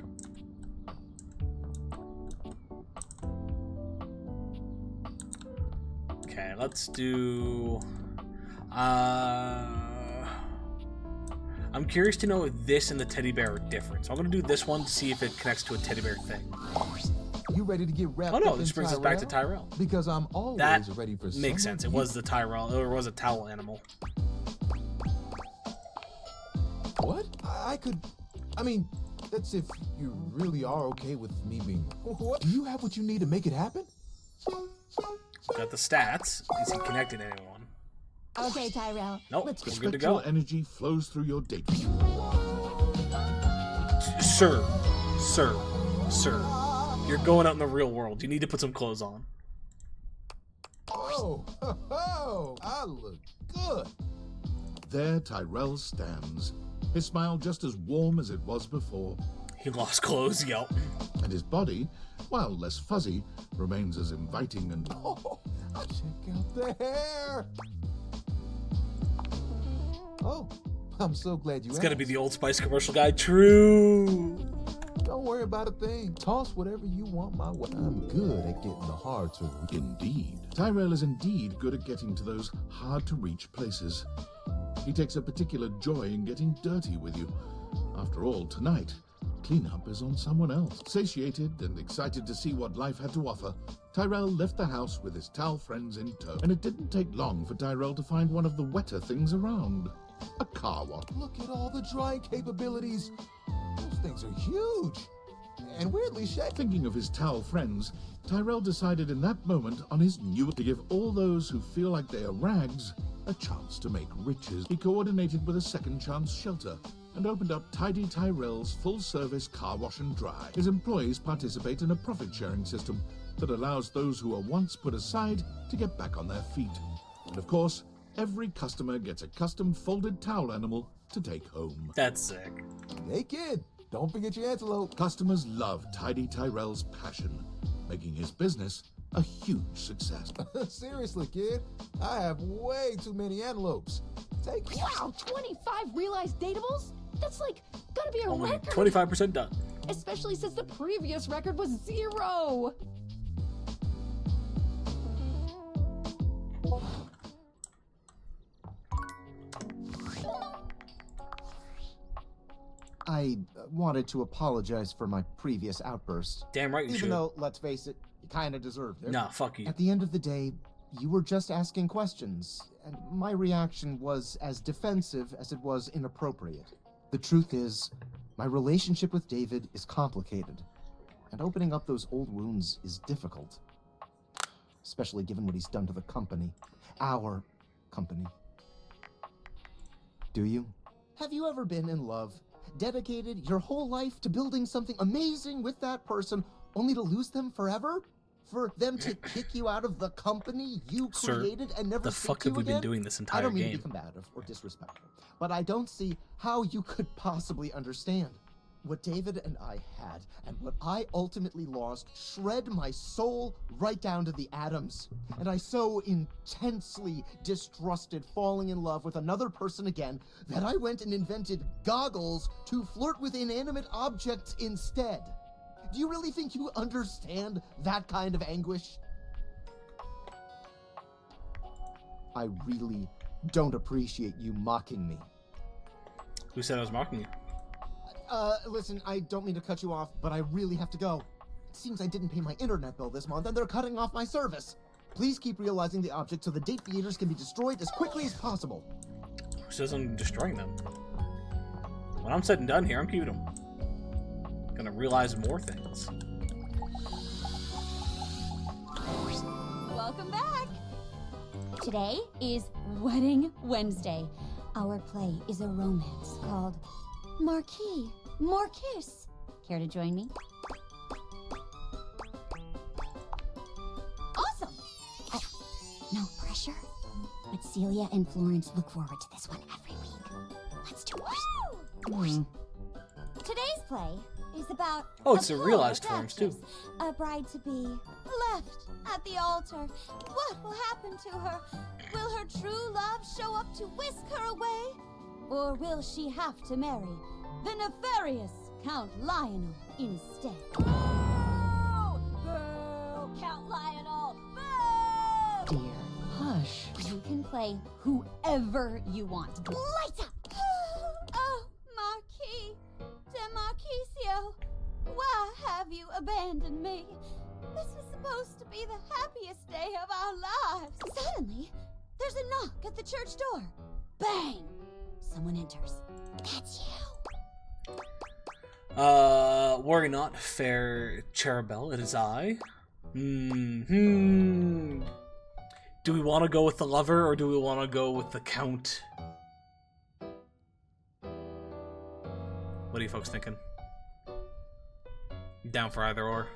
S1: Okay, let's do... I'm curious to know if this and the teddy bear are different. So I'm going to do this one to see if it connects to a teddy bear thing.
S16: You ready to get wrapped
S1: Oh no,
S16: up
S1: this
S16: in
S1: brings us back to Tyrell.
S16: Because I'm always
S1: That
S16: ready for
S1: makes sense. It was the Tyrell, or it was a towel animal.
S16: What? I mean, that's if you really are okay with me being... What? Do you have what you need to make it happen?
S1: Got the stats. Is he connected to anyone?
S4: Okay, Tyrell.
S1: Nope,
S3: Let's
S1: we're good to go.
S3: energy flows through your data.
S1: Sir. You're going out in the real world. You need to put some clothes on.
S16: Oh, I look good.
S3: There Tyrell stands, his smile just as warm as it was before.
S1: He lost clothes, yep.
S3: And his body, while less fuzzy, remains as inviting and...
S16: Oh, check out the hair. Oh, I'm so glad you
S1: It's
S16: asked.
S1: gotta be the Old Spice commercial guy. True.
S16: Don't worry about a thing. Toss whatever you want my way. I'm good at getting the hard to reach.
S3: Indeed. Tyrell is indeed good at getting to those hard-to-reach places. He takes a particular joy in getting dirty with you. After all, tonight, cleanup is on someone else. Satiated and excited to see what life had to offer, Tyrell left the house with his towel friends in tow. And it didn't take long for Tyrell to find one of the wetter things around. A car wash.
S16: Look at all the drying capabilities. Those things are huge. And weirdly shaped.
S3: Thinking of his towel friends, Tyrell decided in that moment on his new to give all those who feel like they are rags a chance to make riches. He coordinated with a second chance shelter and opened up Tidy Tyrell's full-service car wash and dry. His employees participate in a profit-sharing system that allows those who are once put aside to get back on their feet. And of course, every customer gets a custom folded towel animal to take home.
S1: That's sick.
S16: Hey kid, don't forget your antelope.
S3: Customers love Tidy Tyrell's passion, making his business a huge success.
S16: Seriously, kid, I have way too many antelopes. Take
S11: Wow, 25 realized datables? That's like, gotta be a
S1: Only
S11: record.
S1: 25% done.
S11: Especially since the previous record was 0.
S5: I wanted to apologize for my previous outburst.
S1: Damn right you
S5: Even
S1: should.
S5: though, let's face it, you kinda deserved it.
S1: Nah, fuck you.
S5: At the end of the day, you were just asking questions, and my reaction was as defensive as it was inappropriate. The truth is, my relationship with David is complicated, and opening up those old wounds is difficult. Especially given what he's done to the company. Our company. Do you? Have you ever been in love? Dedicated your whole life to building something amazing with that person, only to lose them forever? For them to kick you out of the company you created and never
S1: the
S5: speak
S1: fuck
S5: to
S1: have we been
S5: again?
S1: doing this
S5: I
S1: entire
S5: don't mean to
S1: game?
S5: be combative or disrespectful, but I don't see how you could possibly understand. What David and I had, and what I ultimately lost, shred my soul right down to the atoms. And I so intensely distrusted falling in love with another person again that I went and invented goggles to flirt with inanimate objects instead. Do you really think you understand that kind of anguish? I really don't appreciate you mocking me.
S1: Who said I was mocking you?
S5: Listen, I don't mean to cut you off, but I really have to go. It seems I didn't pay my internet bill this month, and they're cutting off my service. Please keep realizing the object so the date theaters can be destroyed as quickly as possible.
S1: Who says I'm destroying them? When I'm said and done here, I'm keeping them. Gonna realize more things.
S2: Welcome back! Today is Wedding Wednesday. Our play is a romance called Marquis Marquis. Care to join me? Awesome! No pressure, but Celia and Florence look forward to this one every week. Let's do it. Today's play
S4: is about
S1: Oh, it's
S4: a
S1: the realized
S4: poor
S1: forms, too.
S4: duchess, a bride-to-be, left at the altar. What will happen to her? Will her true love show up to whisk her away? Or will she have to marry the nefarious Count Lionel instead? Boo! Boo! Count Lionel! Boo!
S9: Dear, hush.
S2: You can play whoever you want.
S4: Lights up! Oh, Marquis de Marquisio, why have you abandoned me? This was supposed to be the happiest day of our lives. Suddenly, there's a knock at the church door. Bang! Someone enters. That's you.
S1: Worry not, fair Cherubel, it is I. Do we want to go with the lover, or do we want to go with the count? What are you folks thinking? Down for either or.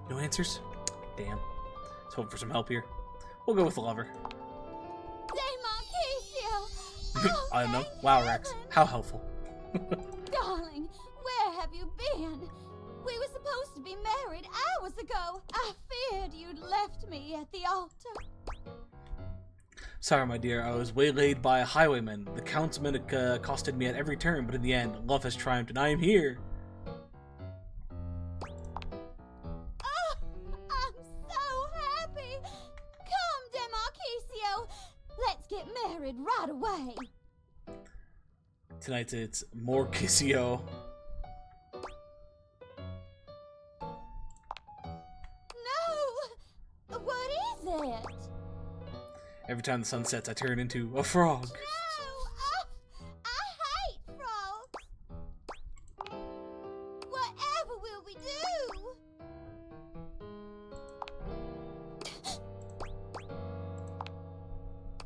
S1: No answers? Damn. Let's hope for some help here. We'll go with the lover. I don't know. Wow, Rex. How helpful.
S4: Darling, where have you been? We were supposed to be married hours ago. I feared you'd left me at the altar.
S1: Sorry, my dear. I was waylaid by a highwayman. The councilman accosted me at every turn, but in the end, love has triumphed, and I am here.
S4: I'm so happy. Come, Demarquisio. Let's get married right away.
S1: Tonight it's more Kissio.
S4: No! What is it?
S1: Every time the sun sets, I turn into a frog.
S4: No! I hate frogs. Whatever will we do?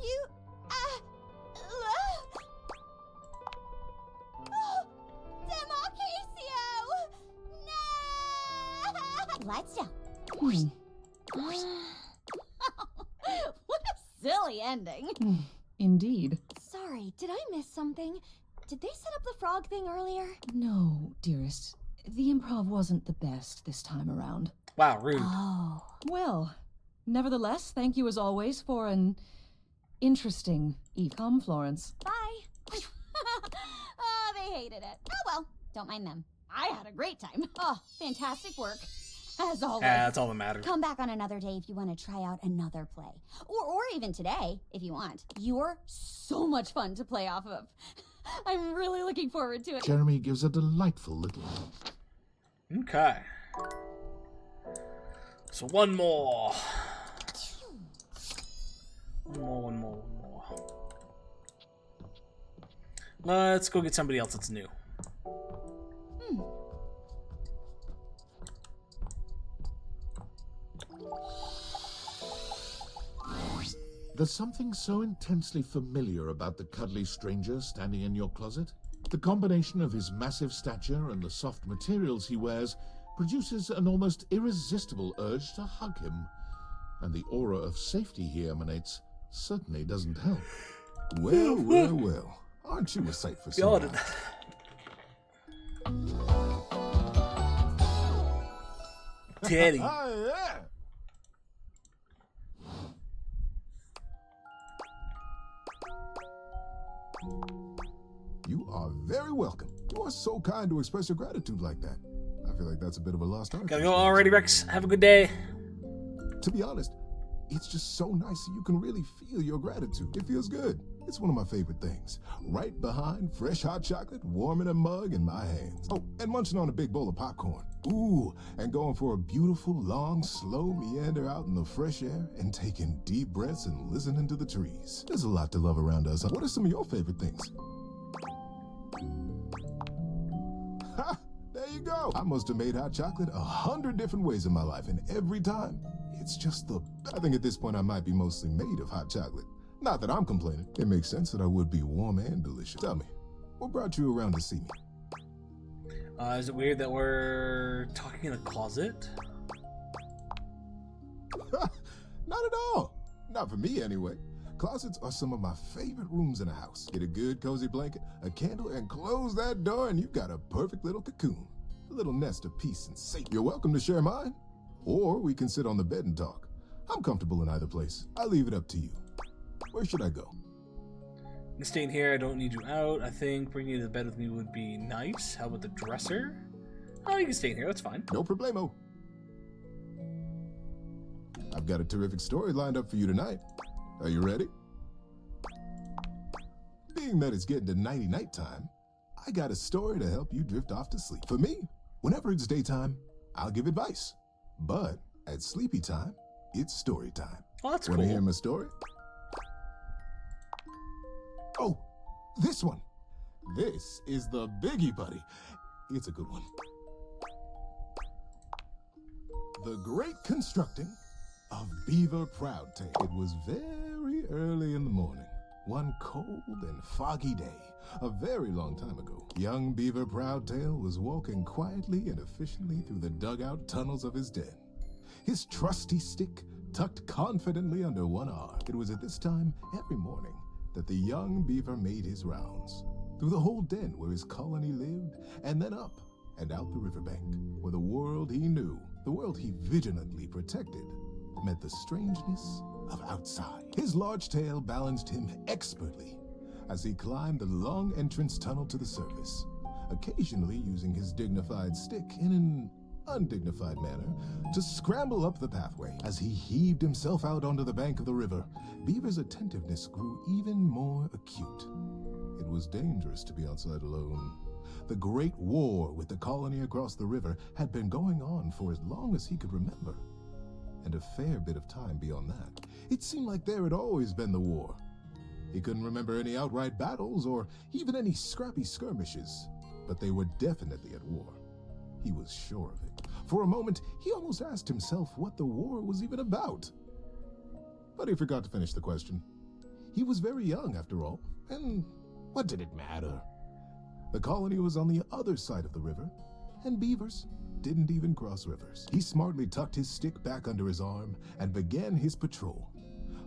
S4: You... love... Oh, Demarquisio! No! Lights down. What a silly ending.
S9: Indeed.
S11: Sorry, did I miss something? Did they set up the frog thing earlier?
S9: No, dearest. The improv wasn't the best this time around.
S1: Wow, rude.
S11: Oh.
S9: Well, nevertheless, thank you as always for an interesting eve. Come, Florence.
S11: Bye.
S4: Oh, they hated it. Oh well, don't mind them. I had a great time. Oh, fantastic work. As always.
S1: That's all that matters.
S4: Come back on another day if you want to try out another play. Or even today, if you want. You're so much fun to play off of. I'm really looking forward to it.
S3: Jeremy gives a delightful little...
S1: Okay. So one more. One more. Let's go get somebody else that's new.
S3: There's something so intensely familiar about the cuddly stranger standing in your closet. The combination of his massive stature and the soft materials he wears produces an almost irresistible urge to hug him. And the aura of safety he emanates certainly doesn't help.
S16: Well. Aren't you a sight for sore eyes?
S1: Teddy.
S16: Yeah. You are very welcome. You are so kind to express your gratitude like that. I feel like that's a bit of a lost art.
S1: Gotta go already, Rex. Have a good day.
S16: To be honest, it's just so nice that you can really feel your gratitude. It feels good. It's one of my favorite things. Right behind fresh hot chocolate, warm in a mug in my hands. Oh, and munching on a big bowl of popcorn. Ooh, and going for a beautiful, long, slow meander out in the fresh air and taking deep breaths and listening to the trees. There's a lot to love around us. What are some of your favorite things? Ha! There you go. I must have made hot chocolate 100 different ways in my life, and every time, it's just the... I think at this point I might be mostly made of hot chocolate. Not that I'm complaining. It makes sense that I would be warm and delicious. Tell me, what brought you around to see me?
S1: Is it weird that we're talking in a closet?
S12: Not for me, anyway. Closets are some of my favorite rooms in a house. Get a good cozy blanket, a candle, and close that door, and you've got a perfect little cocoon. A little nest of peace and safety. You're welcome to share mine, or we can sit on the bed and talk. I'm comfortable in either place. I leave it up to you. Where should I go?
S1: I'm staying here. I don't need you out. I think bringing you to the bed with me would be nice. How about the dresser? Oh, you can stay in here. That's fine.
S12: No problemo. I've got a terrific story lined up for you tonight. Are you ready? Being that it's getting to nighty-night time, I got a story to help you drift off to sleep. For me, whenever it's daytime, I'll give advice. But at sleepy time, it's story time.
S1: Oh, that's
S12: Wanna
S1: cool.
S12: hear my story? Oh, this one. This is the biggie, buddy. It's a good one. The Great Constructing of Beaver Proudtail. It was very early in the morning, one cold and foggy day, a very long time ago. Young Beaver Proudtail was walking quietly and efficiently through the dugout tunnels of his den, his trusty stick tucked confidently under one arm. It was at this time every morning that the young beaver made his rounds, through the whole den where his colony lived, and then up and out the riverbank, where the world he knew, the world he vigilantly protected, met the strangeness of outside. His large tail balanced him expertly as he climbed the long entrance tunnel to the surface, occasionally using his dignified stick in an undignified manner to scramble up the pathway. As he heaved himself out onto the bank of the river, Beaver's attentiveness grew even more acute. It was dangerous to be outside alone. The Great War with the colony across the river had been going on for as long as he could remember, and a fair bit of time beyond that. It seemed like there had always been the war. He couldn't remember any outright battles or even any scrappy skirmishes, but they were definitely at war. He was sure of it. For a moment, he almost asked himself what the war was even about. But he forgot to finish the question. He was very young, after all, and what did it matter? The colony was on the other side of the river, and beavers didn't even cross rivers. He smartly tucked his stick back under his arm and began his patrol.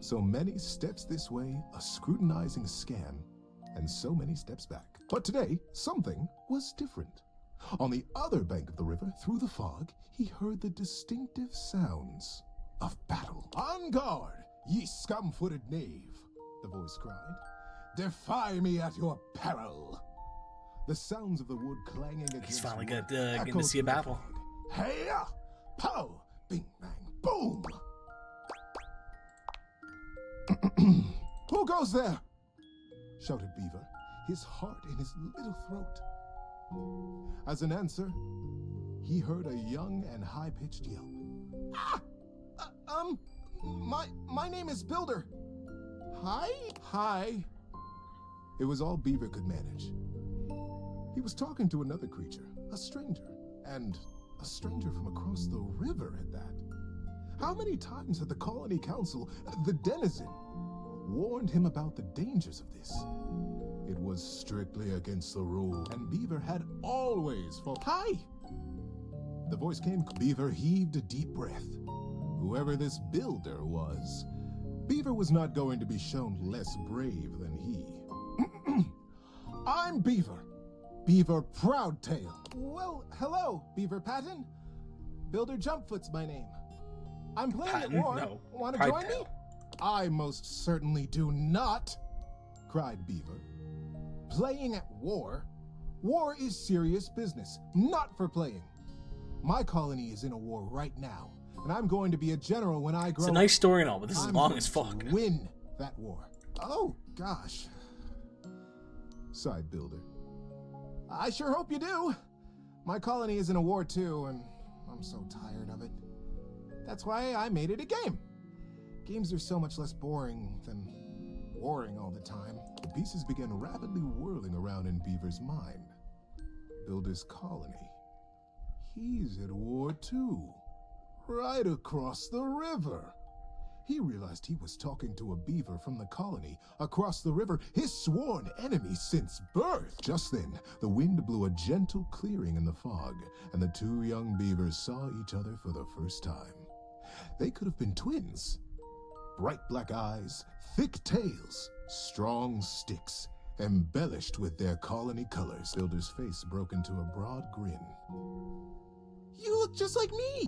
S12: So many steps this way, a scrutinizing scan, and so many steps back. But today, something was different. On the other bank of the river, through the fog, he heard the distinctive sounds of battle. "On guard, ye scum-footed knave," the voice cried. "Defy me at your peril." The sounds of the wood clanging against
S1: He's finally
S12: wood
S1: getting to
S12: echoed
S1: see a
S12: through the
S1: battle.
S12: fog. Hey-ya! Pow! Bing, bang, boom! "Who goes there?" shouted Beaver, his heart in his little throat. As an answer, he heard a young and high-pitched yelp. "Ah! My name is Builder." "Hi?" "Hi." It was all Beaver could manage. He was talking to another creature, a stranger, and a stranger from across the river at that. How many times had the Colony Council, the Denizen, warned him about the dangers of this? It was strictly against the rule, and Beaver had always fought. "Hi!" The voice came. Beaver heaved a deep breath. Whoever this Builder was, Beaver was not going to be shown less brave than he. "I'm Beaver. Beaver Proudtail." "Well, hello, Beaver Patton. Builder Jumpfoot's my name. I'm playing
S1: Patton?
S12: at war.
S1: No,
S12: Want to join me?"
S1: Proudtail.
S12: "I most certainly do not," cried Beaver. "Playing at war? War is serious business, not for playing. My colony is in a war right now, and I'm going to be a general when I grow
S1: It's a
S12: up.
S1: nice story and all, but this is
S12: I'm
S1: long
S12: going
S1: as
S12: to
S1: fuck.
S12: Win that war." "Oh, gosh," sighed Builder. "I sure hope you do. My colony is in a war too, and I'm so tired of it. That's why I made it a game. Games are so much less boring than warring all the time." The pieces began rapidly whirling around in Beaver's mind. Builder's colony. He's at war too. Right across the river. He realized he was talking to a beaver from the colony across the river, his sworn enemy since birth. Just then, the wind blew a gentle clearing in the fog, and the two young beavers saw each other for the first time. They could have been twins, bright black eyes, thick tails, strong sticks, embellished with their colony colors. Builder's face broke into a broad grin.
S5: You look just like me!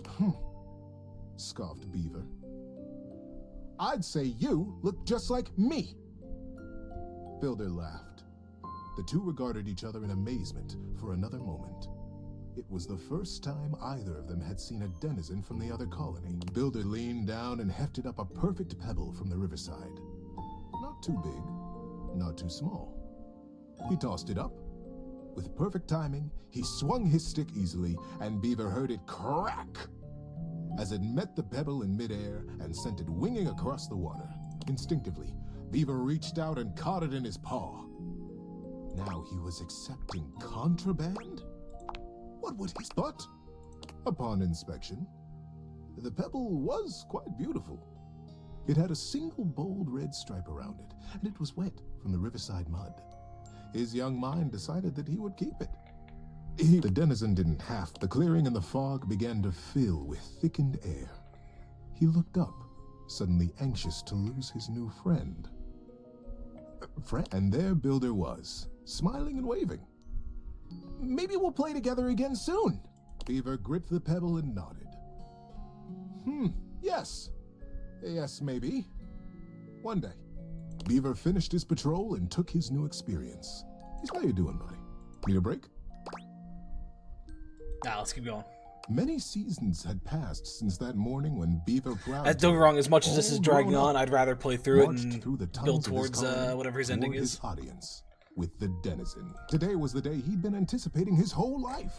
S12: Scoffed Beaver. I'd say you look just like me. Builder laughed. The two regarded each other in amazement for another moment. It was the first time either of them had seen a denizen from the other colony. Builder leaned down and hefted up a perfect pebble from the riverside. Not too big, not too small. He tossed it up. With perfect timing, he swung his stick easily, and Beaver heard it crack as it met the pebble in midair and sent it winging across the water. Instinctively, Beaver reached out and caught it in his paw. Now he was accepting contraband? What would he... But, upon inspection, the pebble was quite beautiful. It had a single bold red stripe around it, and it was wet from the riverside mud. His young mind decided that he would keep it. The denizen didn't have. The clearing and the fog began to fill with thickened air. He looked up, suddenly anxious to lose his new friend. And there Builder was, smiling and waving. Maybe we'll play together again soon. Beaver gripped the pebble and nodded. Yes. Yes, maybe. One day. Beaver finished his patrol and took his new experience. How you doing, buddy? Need a break?
S1: Nah, let's keep going.
S12: Many seasons had passed since that morning when Beaver Proud...
S1: Don't get me wrong, as much as this is dragging on, I'd rather play through it and build towards whatever his ending is.
S12: His audience with the denizen. Today was the day he'd been anticipating his whole life.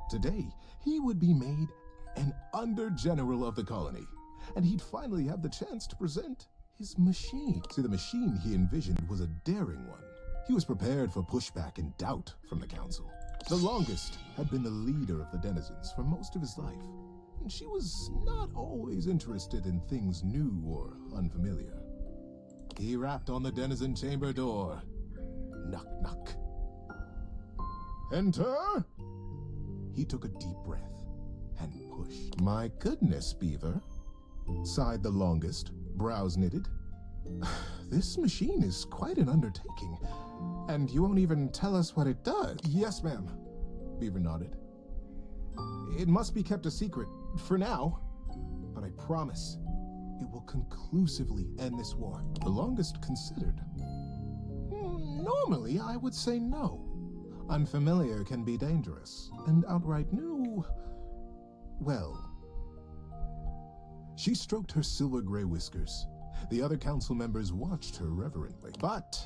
S12: Today, he would be made an under-general of the colony, and he'd finally have the chance to present his machine. See, the machine he envisioned was a daring one. He was prepared for pushback and doubt from the council. The longest had been the leader of the denizens for most of his life, and she was not always interested in things new or unfamiliar. He rapped on the denizen chamber door. Knock, knock. Enter! He took a deep breath and pushed. My goodness, Beaver, sighed the longest, brows knitted. This machine is quite an undertaking, and you won't even tell us what it does. Yes, ma'am, Beaver nodded. It must be kept a secret, for now, but I promise it will conclusively end this war. The longest considered. Normally, I would say no. Unfamiliar can be dangerous, and outright new, well. She stroked her silver-gray whiskers. The other council members watched her reverently. But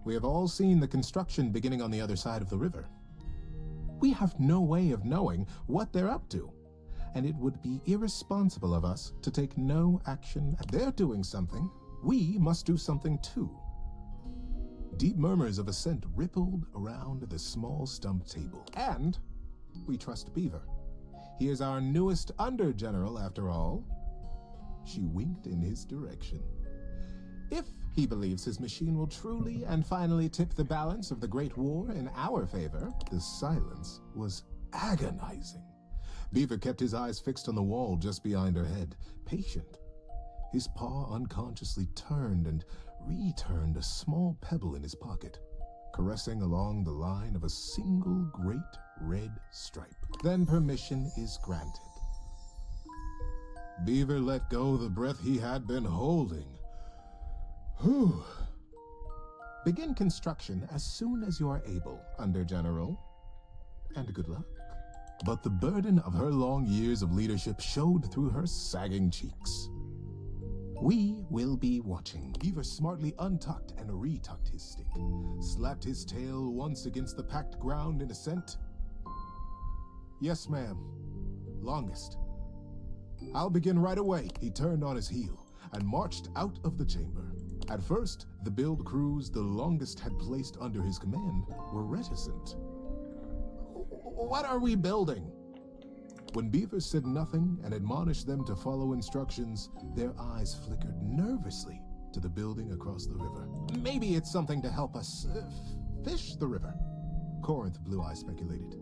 S12: we have all seen the construction beginning on the other side of the river. We have no way of knowing what they're up to, and it would be irresponsible of us to take no action. They're doing something. We must do something too. Deep murmurs of assent rippled around the small stump table. And we trust Beaver. He is our newest under-general, after all. She winked in his direction. If he believes his machine will truly and finally tip the balance of the Great War in our favor. The silence was agonizing. Beaver kept his eyes fixed on the wall just behind her head, patient. His paw unconsciously turned and returned a small pebble in his pocket, caressing along the line of a single great red stripe. Then permission is granted. Beaver let go the breath he had been holding. Whew. Begin construction as soon as you are able, Under-General. And good luck. But the burden of her long years of leadership showed through her sagging cheeks. We will be watching. Beaver smartly untucked and retucked his stick, slapped his tail once against the packed ground in assent. Yes, ma'am. Longest. I'll begin right away. He turned on his heel and marched out of the chamber. At first, the build crews the Longest had placed under his command were reticent. What are we building? When Beaver said nothing and admonished them to follow instructions, their eyes flickered nervously to the building across the river. Maybe it's something to help us fish the river, Corinth Blue Eye speculated.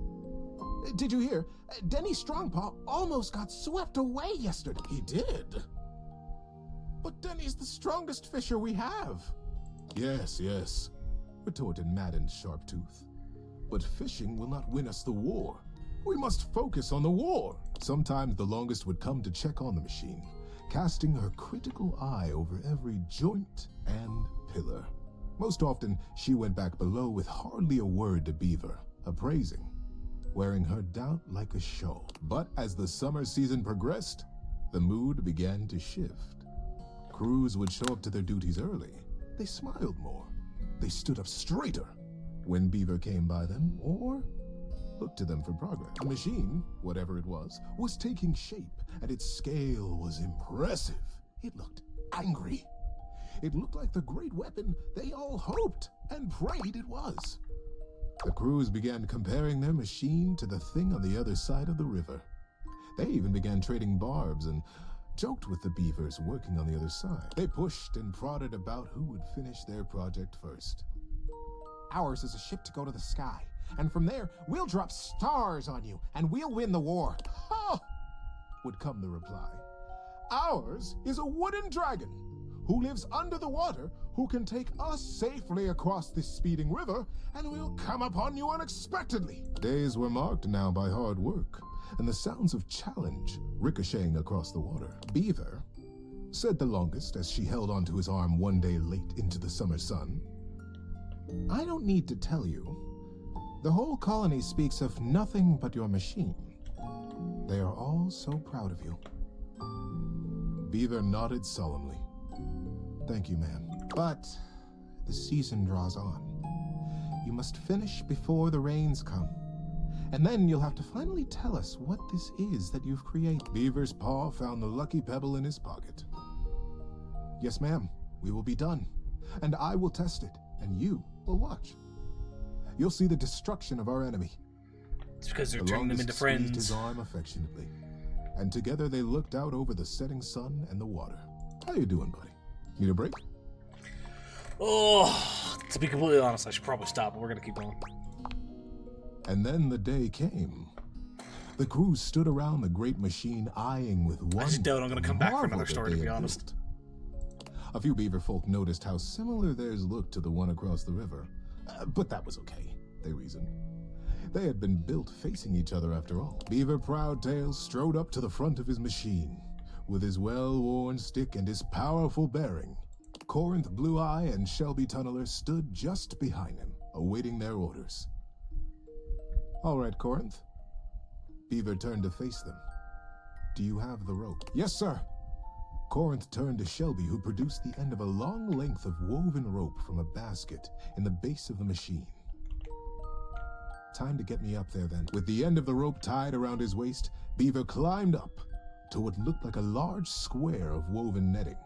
S12: Did you hear? Denny Strongpaw almost got swept away yesterday. He did?
S20: But then he's the strongest fisher we have. Yes, yes, retorted Madden's Sharptooth. But fishing will not win us the war. We must focus on the war. Sometimes the longest would come to check on the machine, casting her critical eye over every joint and pillar. Most often, she went back below with hardly a word to Beaver, appraising, wearing her doubt like a shawl. But as the summer season progressed, the mood began to shift. Crews would show up to their duties early. They smiled more. They stood up straighter when Beaver came by them, or looked to them for progress. The machine, whatever it was taking shape, and its scale was impressive. It looked angry. It looked like the great weapon they all hoped and prayed it was. The crews began comparing their machine to the thing on the other side of the river. They even began trading barbs and joked with the beavers working on the other side. They pushed and prodded about who would finish their project first.
S18: Ours is a ship to go to the sky, and from there, we'll drop stars on you, and we'll win the war.
S20: Ha! Would come the reply. Ours is a wooden dragon who lives under the water, who can take us safely across this speeding river, and will come upon you unexpectedly. Days were marked now by hard work, and the sounds of challenge ricocheting across the water. Beaver, said the longest as she held onto his arm one day late into the summer sun, I don't need to tell you. The whole colony speaks of nothing but your machine. They are all so proud of you. Beaver nodded solemnly. Thank you, ma'am. But the season draws on. You must finish before the rains come. And then you'll have to finally tell us what this is that you've created. Beaver's paw found the lucky pebble in his pocket. Yes, ma'am. We will be done. And I will test it, and you will watch. You'll see the destruction of our enemy.
S1: It's because they're turning them into friends.
S20: Squeezed his arm affectionately, and together they looked out over the setting sun and the water. How you doing, buddy? Need a break?
S1: Oh, to be completely honest, I should probably stop, but we're gonna keep going.
S20: And then the day came. The crew stood around the great machine, eyeing with wonder.
S1: I just doubt I'm gonna come back for another story, to be honest.
S20: A few beaver folk noticed how similar theirs looked to the one across the river. But that was okay, they reasoned. They had been built facing each other after all. Beaver Proudtail strode up to the front of his machine, with his well-worn stick and his powerful bearing. Corinth Blue Eye and Shelby Tunneler stood just behind him, awaiting their orders. All right, Corinth. Beaver turned to face them. Do you have the rope? Yes, sir. Corinth turned to Shelby, who produced the end of a long length of woven rope from a basket in the base of the machine. Time to get me up there, then. With the end of the rope tied around his waist, Beaver climbed up to what looked like a large square of woven netting,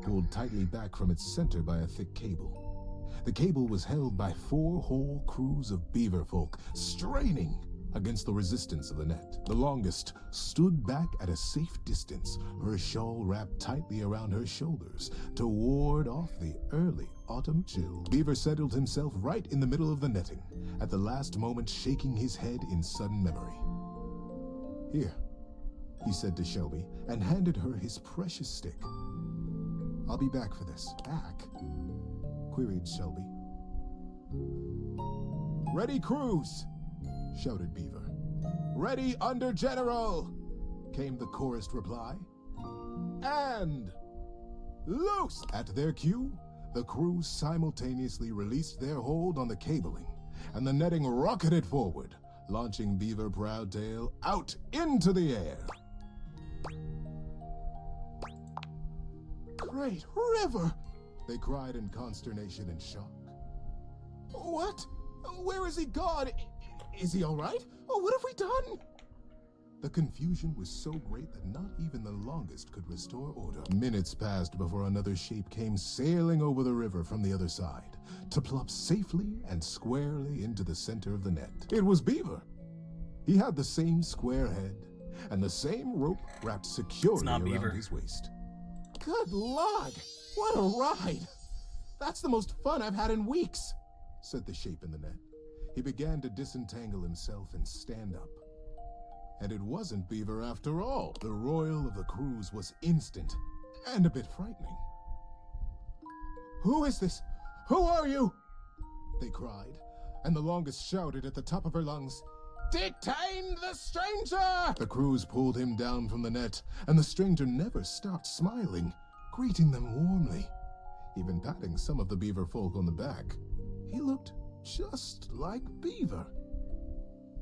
S20: pulled tightly back from its center by a thick cable. The cable was held by 4 whole crews of beaver folk, straining against the resistance of the net. The longest stood back at a safe distance, her shawl wrapped tightly around her shoulders to ward off the early autumn chill. Beaver settled himself right in the middle of the netting, at the last moment shaking his head in sudden memory. Here, he said to Shelby, and handed her his precious stick. I'll be back for this. Back? Queried Shelby. Ready, crews! Shouted Beaver. Ready under General! Came the chorused reply. And loose! At their cue, the crews simultaneously released their hold on the cabling, and the netting rocketed forward, launching Beaver Proudtail out into the air. Great river! They cried in consternation and shock. What? Where is he gone? Is he all right? Oh, what have we done? The confusion was so great that not even the longest could restore order. Minutes passed before another shape came sailing over the river from the other side, to plop safely and squarely into the center of the net. It was Beaver. He had the same square head, and the same rope wrapped securely around his waist. Good Lord! What a ride! That's the most fun I've had in weeks, said the shape in the net. He began to disentangle himself and stand up. And it wasn't Beaver after all. The royal of the crews was instant
S12: and a bit frightening. "Who is this? Who are you?" they cried, and the longest shouted at the top of her lungs, "Detain the stranger!" The crews pulled him down from the net, and the stranger never stopped smiling, greeting them warmly, even patting some of the beaver folk on the back. He looked just like Beaver.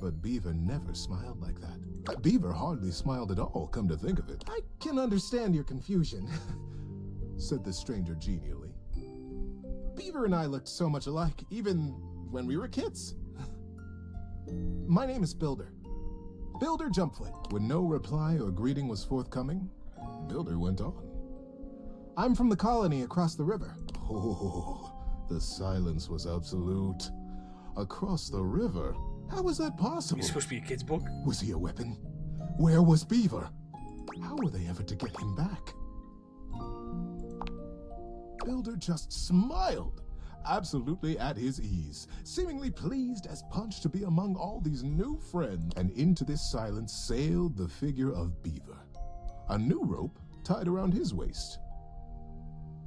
S12: But Beaver never smiled like that. Beaver hardly smiled at all, come to think of it. "I can understand your confusion," said the stranger genially. "Beaver and I looked so much alike, even when we were kids. My name is Builder. Builder Jumpfoot." When no reply or greeting was forthcoming, Builder went on. "I'm from the colony across the river." Oh, the silence was absolute. Across the river? How was that possible?
S1: He's supposed to be a kid's book?
S12: Was he a weapon? Where was Beaver? How were they ever to get him back? Builder just smiled, absolutely at his ease, seemingly pleased as punch to be among all these new friends. And into this silence sailed the figure of Beaver, a new rope tied around his waist.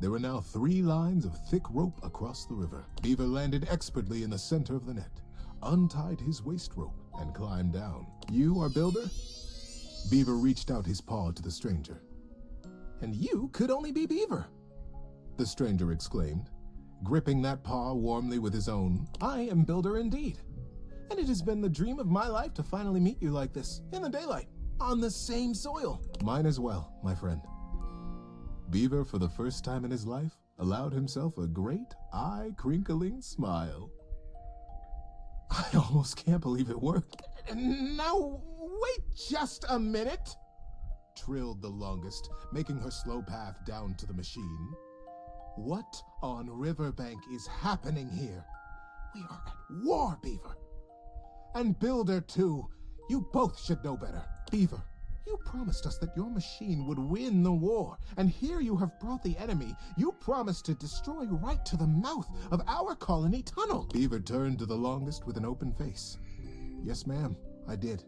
S12: There were now 3 lines of thick rope across the river. Beaver landed expertly in the center of the net, untied his waist rope, and climbed down. "You are Builder?" Beaver reached out his paw to the stranger. "And you could only be Beaver," the stranger exclaimed, gripping that paw warmly with his own. "I am Builder indeed, and it has been the dream of my life to finally meet you like this, in the daylight, on the same soil." "Mine as well, my friend." Beaver, for the first time in his life, allowed himself a great, eye-crinkling smile. "I almost can't believe it worked." "Now, wait just a minute," trilled the longest, making her slow path down to the machine. "What on Riverbank is happening here? We are at war, Beaver. And Builder, too. You both should know better. Beaver, you promised us that your machine would win the war, and here you have brought the enemy. You promised to destroy right to the mouth of our colony tunnel." Beaver turned to the longest with an open face. "Yes, ma'am, I did.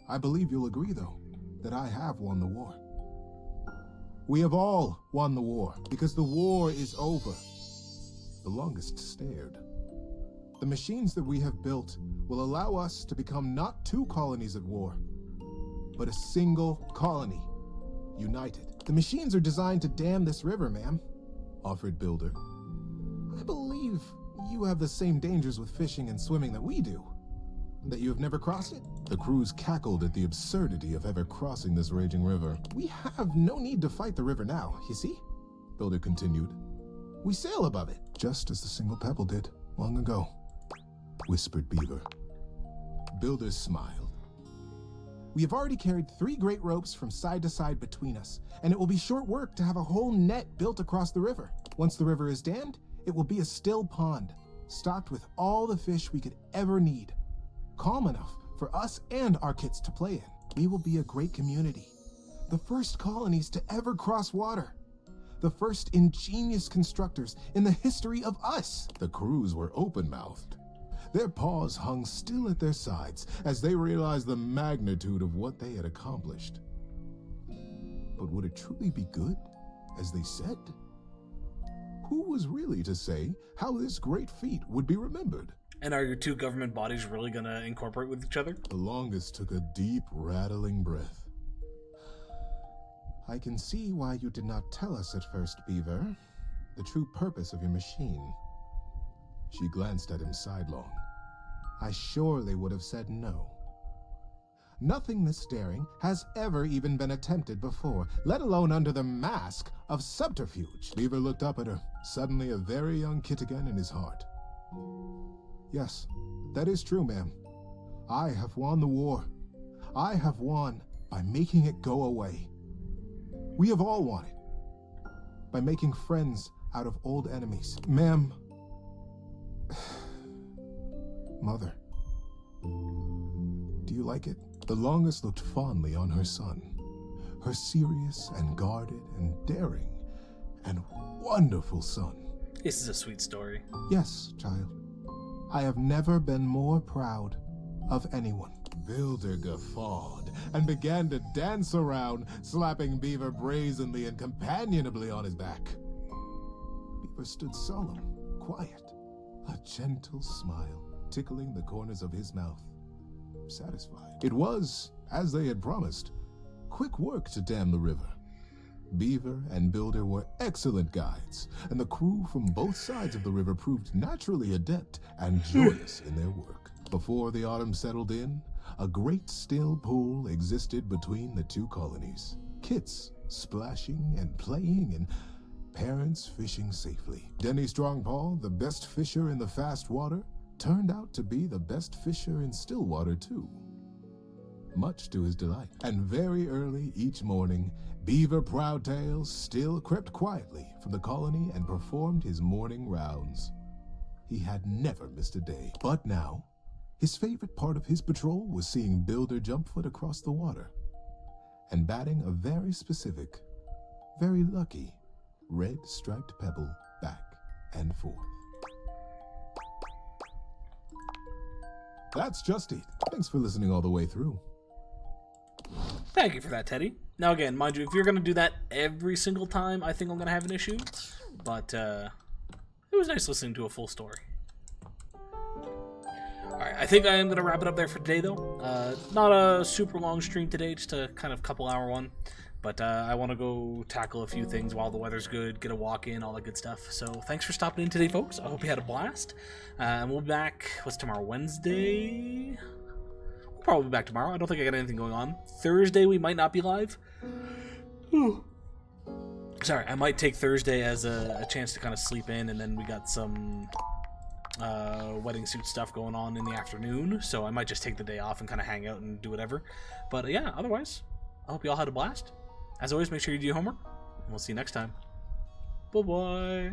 S12: I believe you'll agree, though, that I have won the war. We have all won the war, because the war is over." The longest stared. "The machines that we have built will allow us to become not 2 colonies at war, but a single colony, united. The machines are designed to dam this river, ma'am," offered Builder. "I believe you have the same dangers with fishing and swimming that we do. That you have never crossed it?" The crews cackled at the absurdity of ever crossing this raging river. "We have no need to fight the river now, you see," Builder continued. "We sail above it, just as the single pebble did long ago," whispered Beaver. Builder smiled. "We have already carried 3 great ropes from side to side between us, and it will be short work to have a whole net built across the river. Once the river is dammed, it will be a still pond, stocked with all the fish we could ever need, calm enough for us and our kids to play in. We will be a great community, the first colonies to ever cross water, the first ingenious constructors in the history of us." The crews were open-mouthed. Their paws hung still at their sides as they realized the magnitude of what they had accomplished. But would it truly be good, as they said? Who was really to say how this great feat would be remembered?
S1: And are your 2 government bodies really going to incorporate with each other?
S12: The longest took a deep, rattling breath. "I can see why you did not tell us at first, Beaver, the true purpose of your machine." She glanced at him sidelong. "I surely would have said no. Nothing this daring has ever even been attempted before, let alone under the mask of subterfuge." Beaver looked up at her, suddenly a very young kid again in his heart. "Yes, that is true, ma'am. I have won the war. I have won by making it go away. We have all won it by making friends out of old enemies. Ma'am, Mother, do you like it?" The longest looked fondly on her son, her serious and guarded and daring and wonderful son.
S1: This is a sweet story.
S12: "Yes, child. I have never been more proud of anyone." Builder guffawed and began to dance around, slapping Beaver brazenly and companionably on his back. Beaver stood solemn, quiet, a gentle smile tickling the corners of his mouth, satisfied. It was, as they had promised, quick work to dam the river. Beaver and Builder were excellent guides, and the crew from both sides of the river proved naturally adept and joyous in their work. Before the autumn settled in, a great still pool existed between the two colonies. Kits splashing and playing, and parents fishing safely. Denny Strongpaw, the best fisher in the fast water, turned out to be the best fisher in still water too, much to his delight. And very early each morning, Beaver Proudtail still crept quietly from the colony and performed his morning rounds. He had never missed a day, but now, his favorite part of his patrol was seeing Builder Jumpfoot across the water and batting a very specific, very lucky, red striped pebble back and forth. That's just it. Thanks for listening all the way through.
S1: Thank you for that, Teddy. Now again, mind you, if you're going to do that every single time, I think I'm going to have an issue. But it was nice listening to a full story. Alright, I think I am going to wrap it up there for today, though. Not a super long stream today, just a kind of couple-hour one. But I want to go tackle a few things while the weather's good, get a walk in, all that good stuff. So thanks for stopping in today, folks. I hope you had a blast. And we'll be back, what's tomorrow, Wednesday? We'll probably be back tomorrow. I don't think I got anything going on. Thursday, we might not be live. Sorry, I might take Thursday as a chance to kind of sleep in, and then we got some wedding suit stuff going on in the afternoon, so I might just take the day off and kind of hang out and do whatever. But yeah, otherwise, I hope you all had a blast. As always, make sure you do your homework, and we'll see you next time. Bye-bye.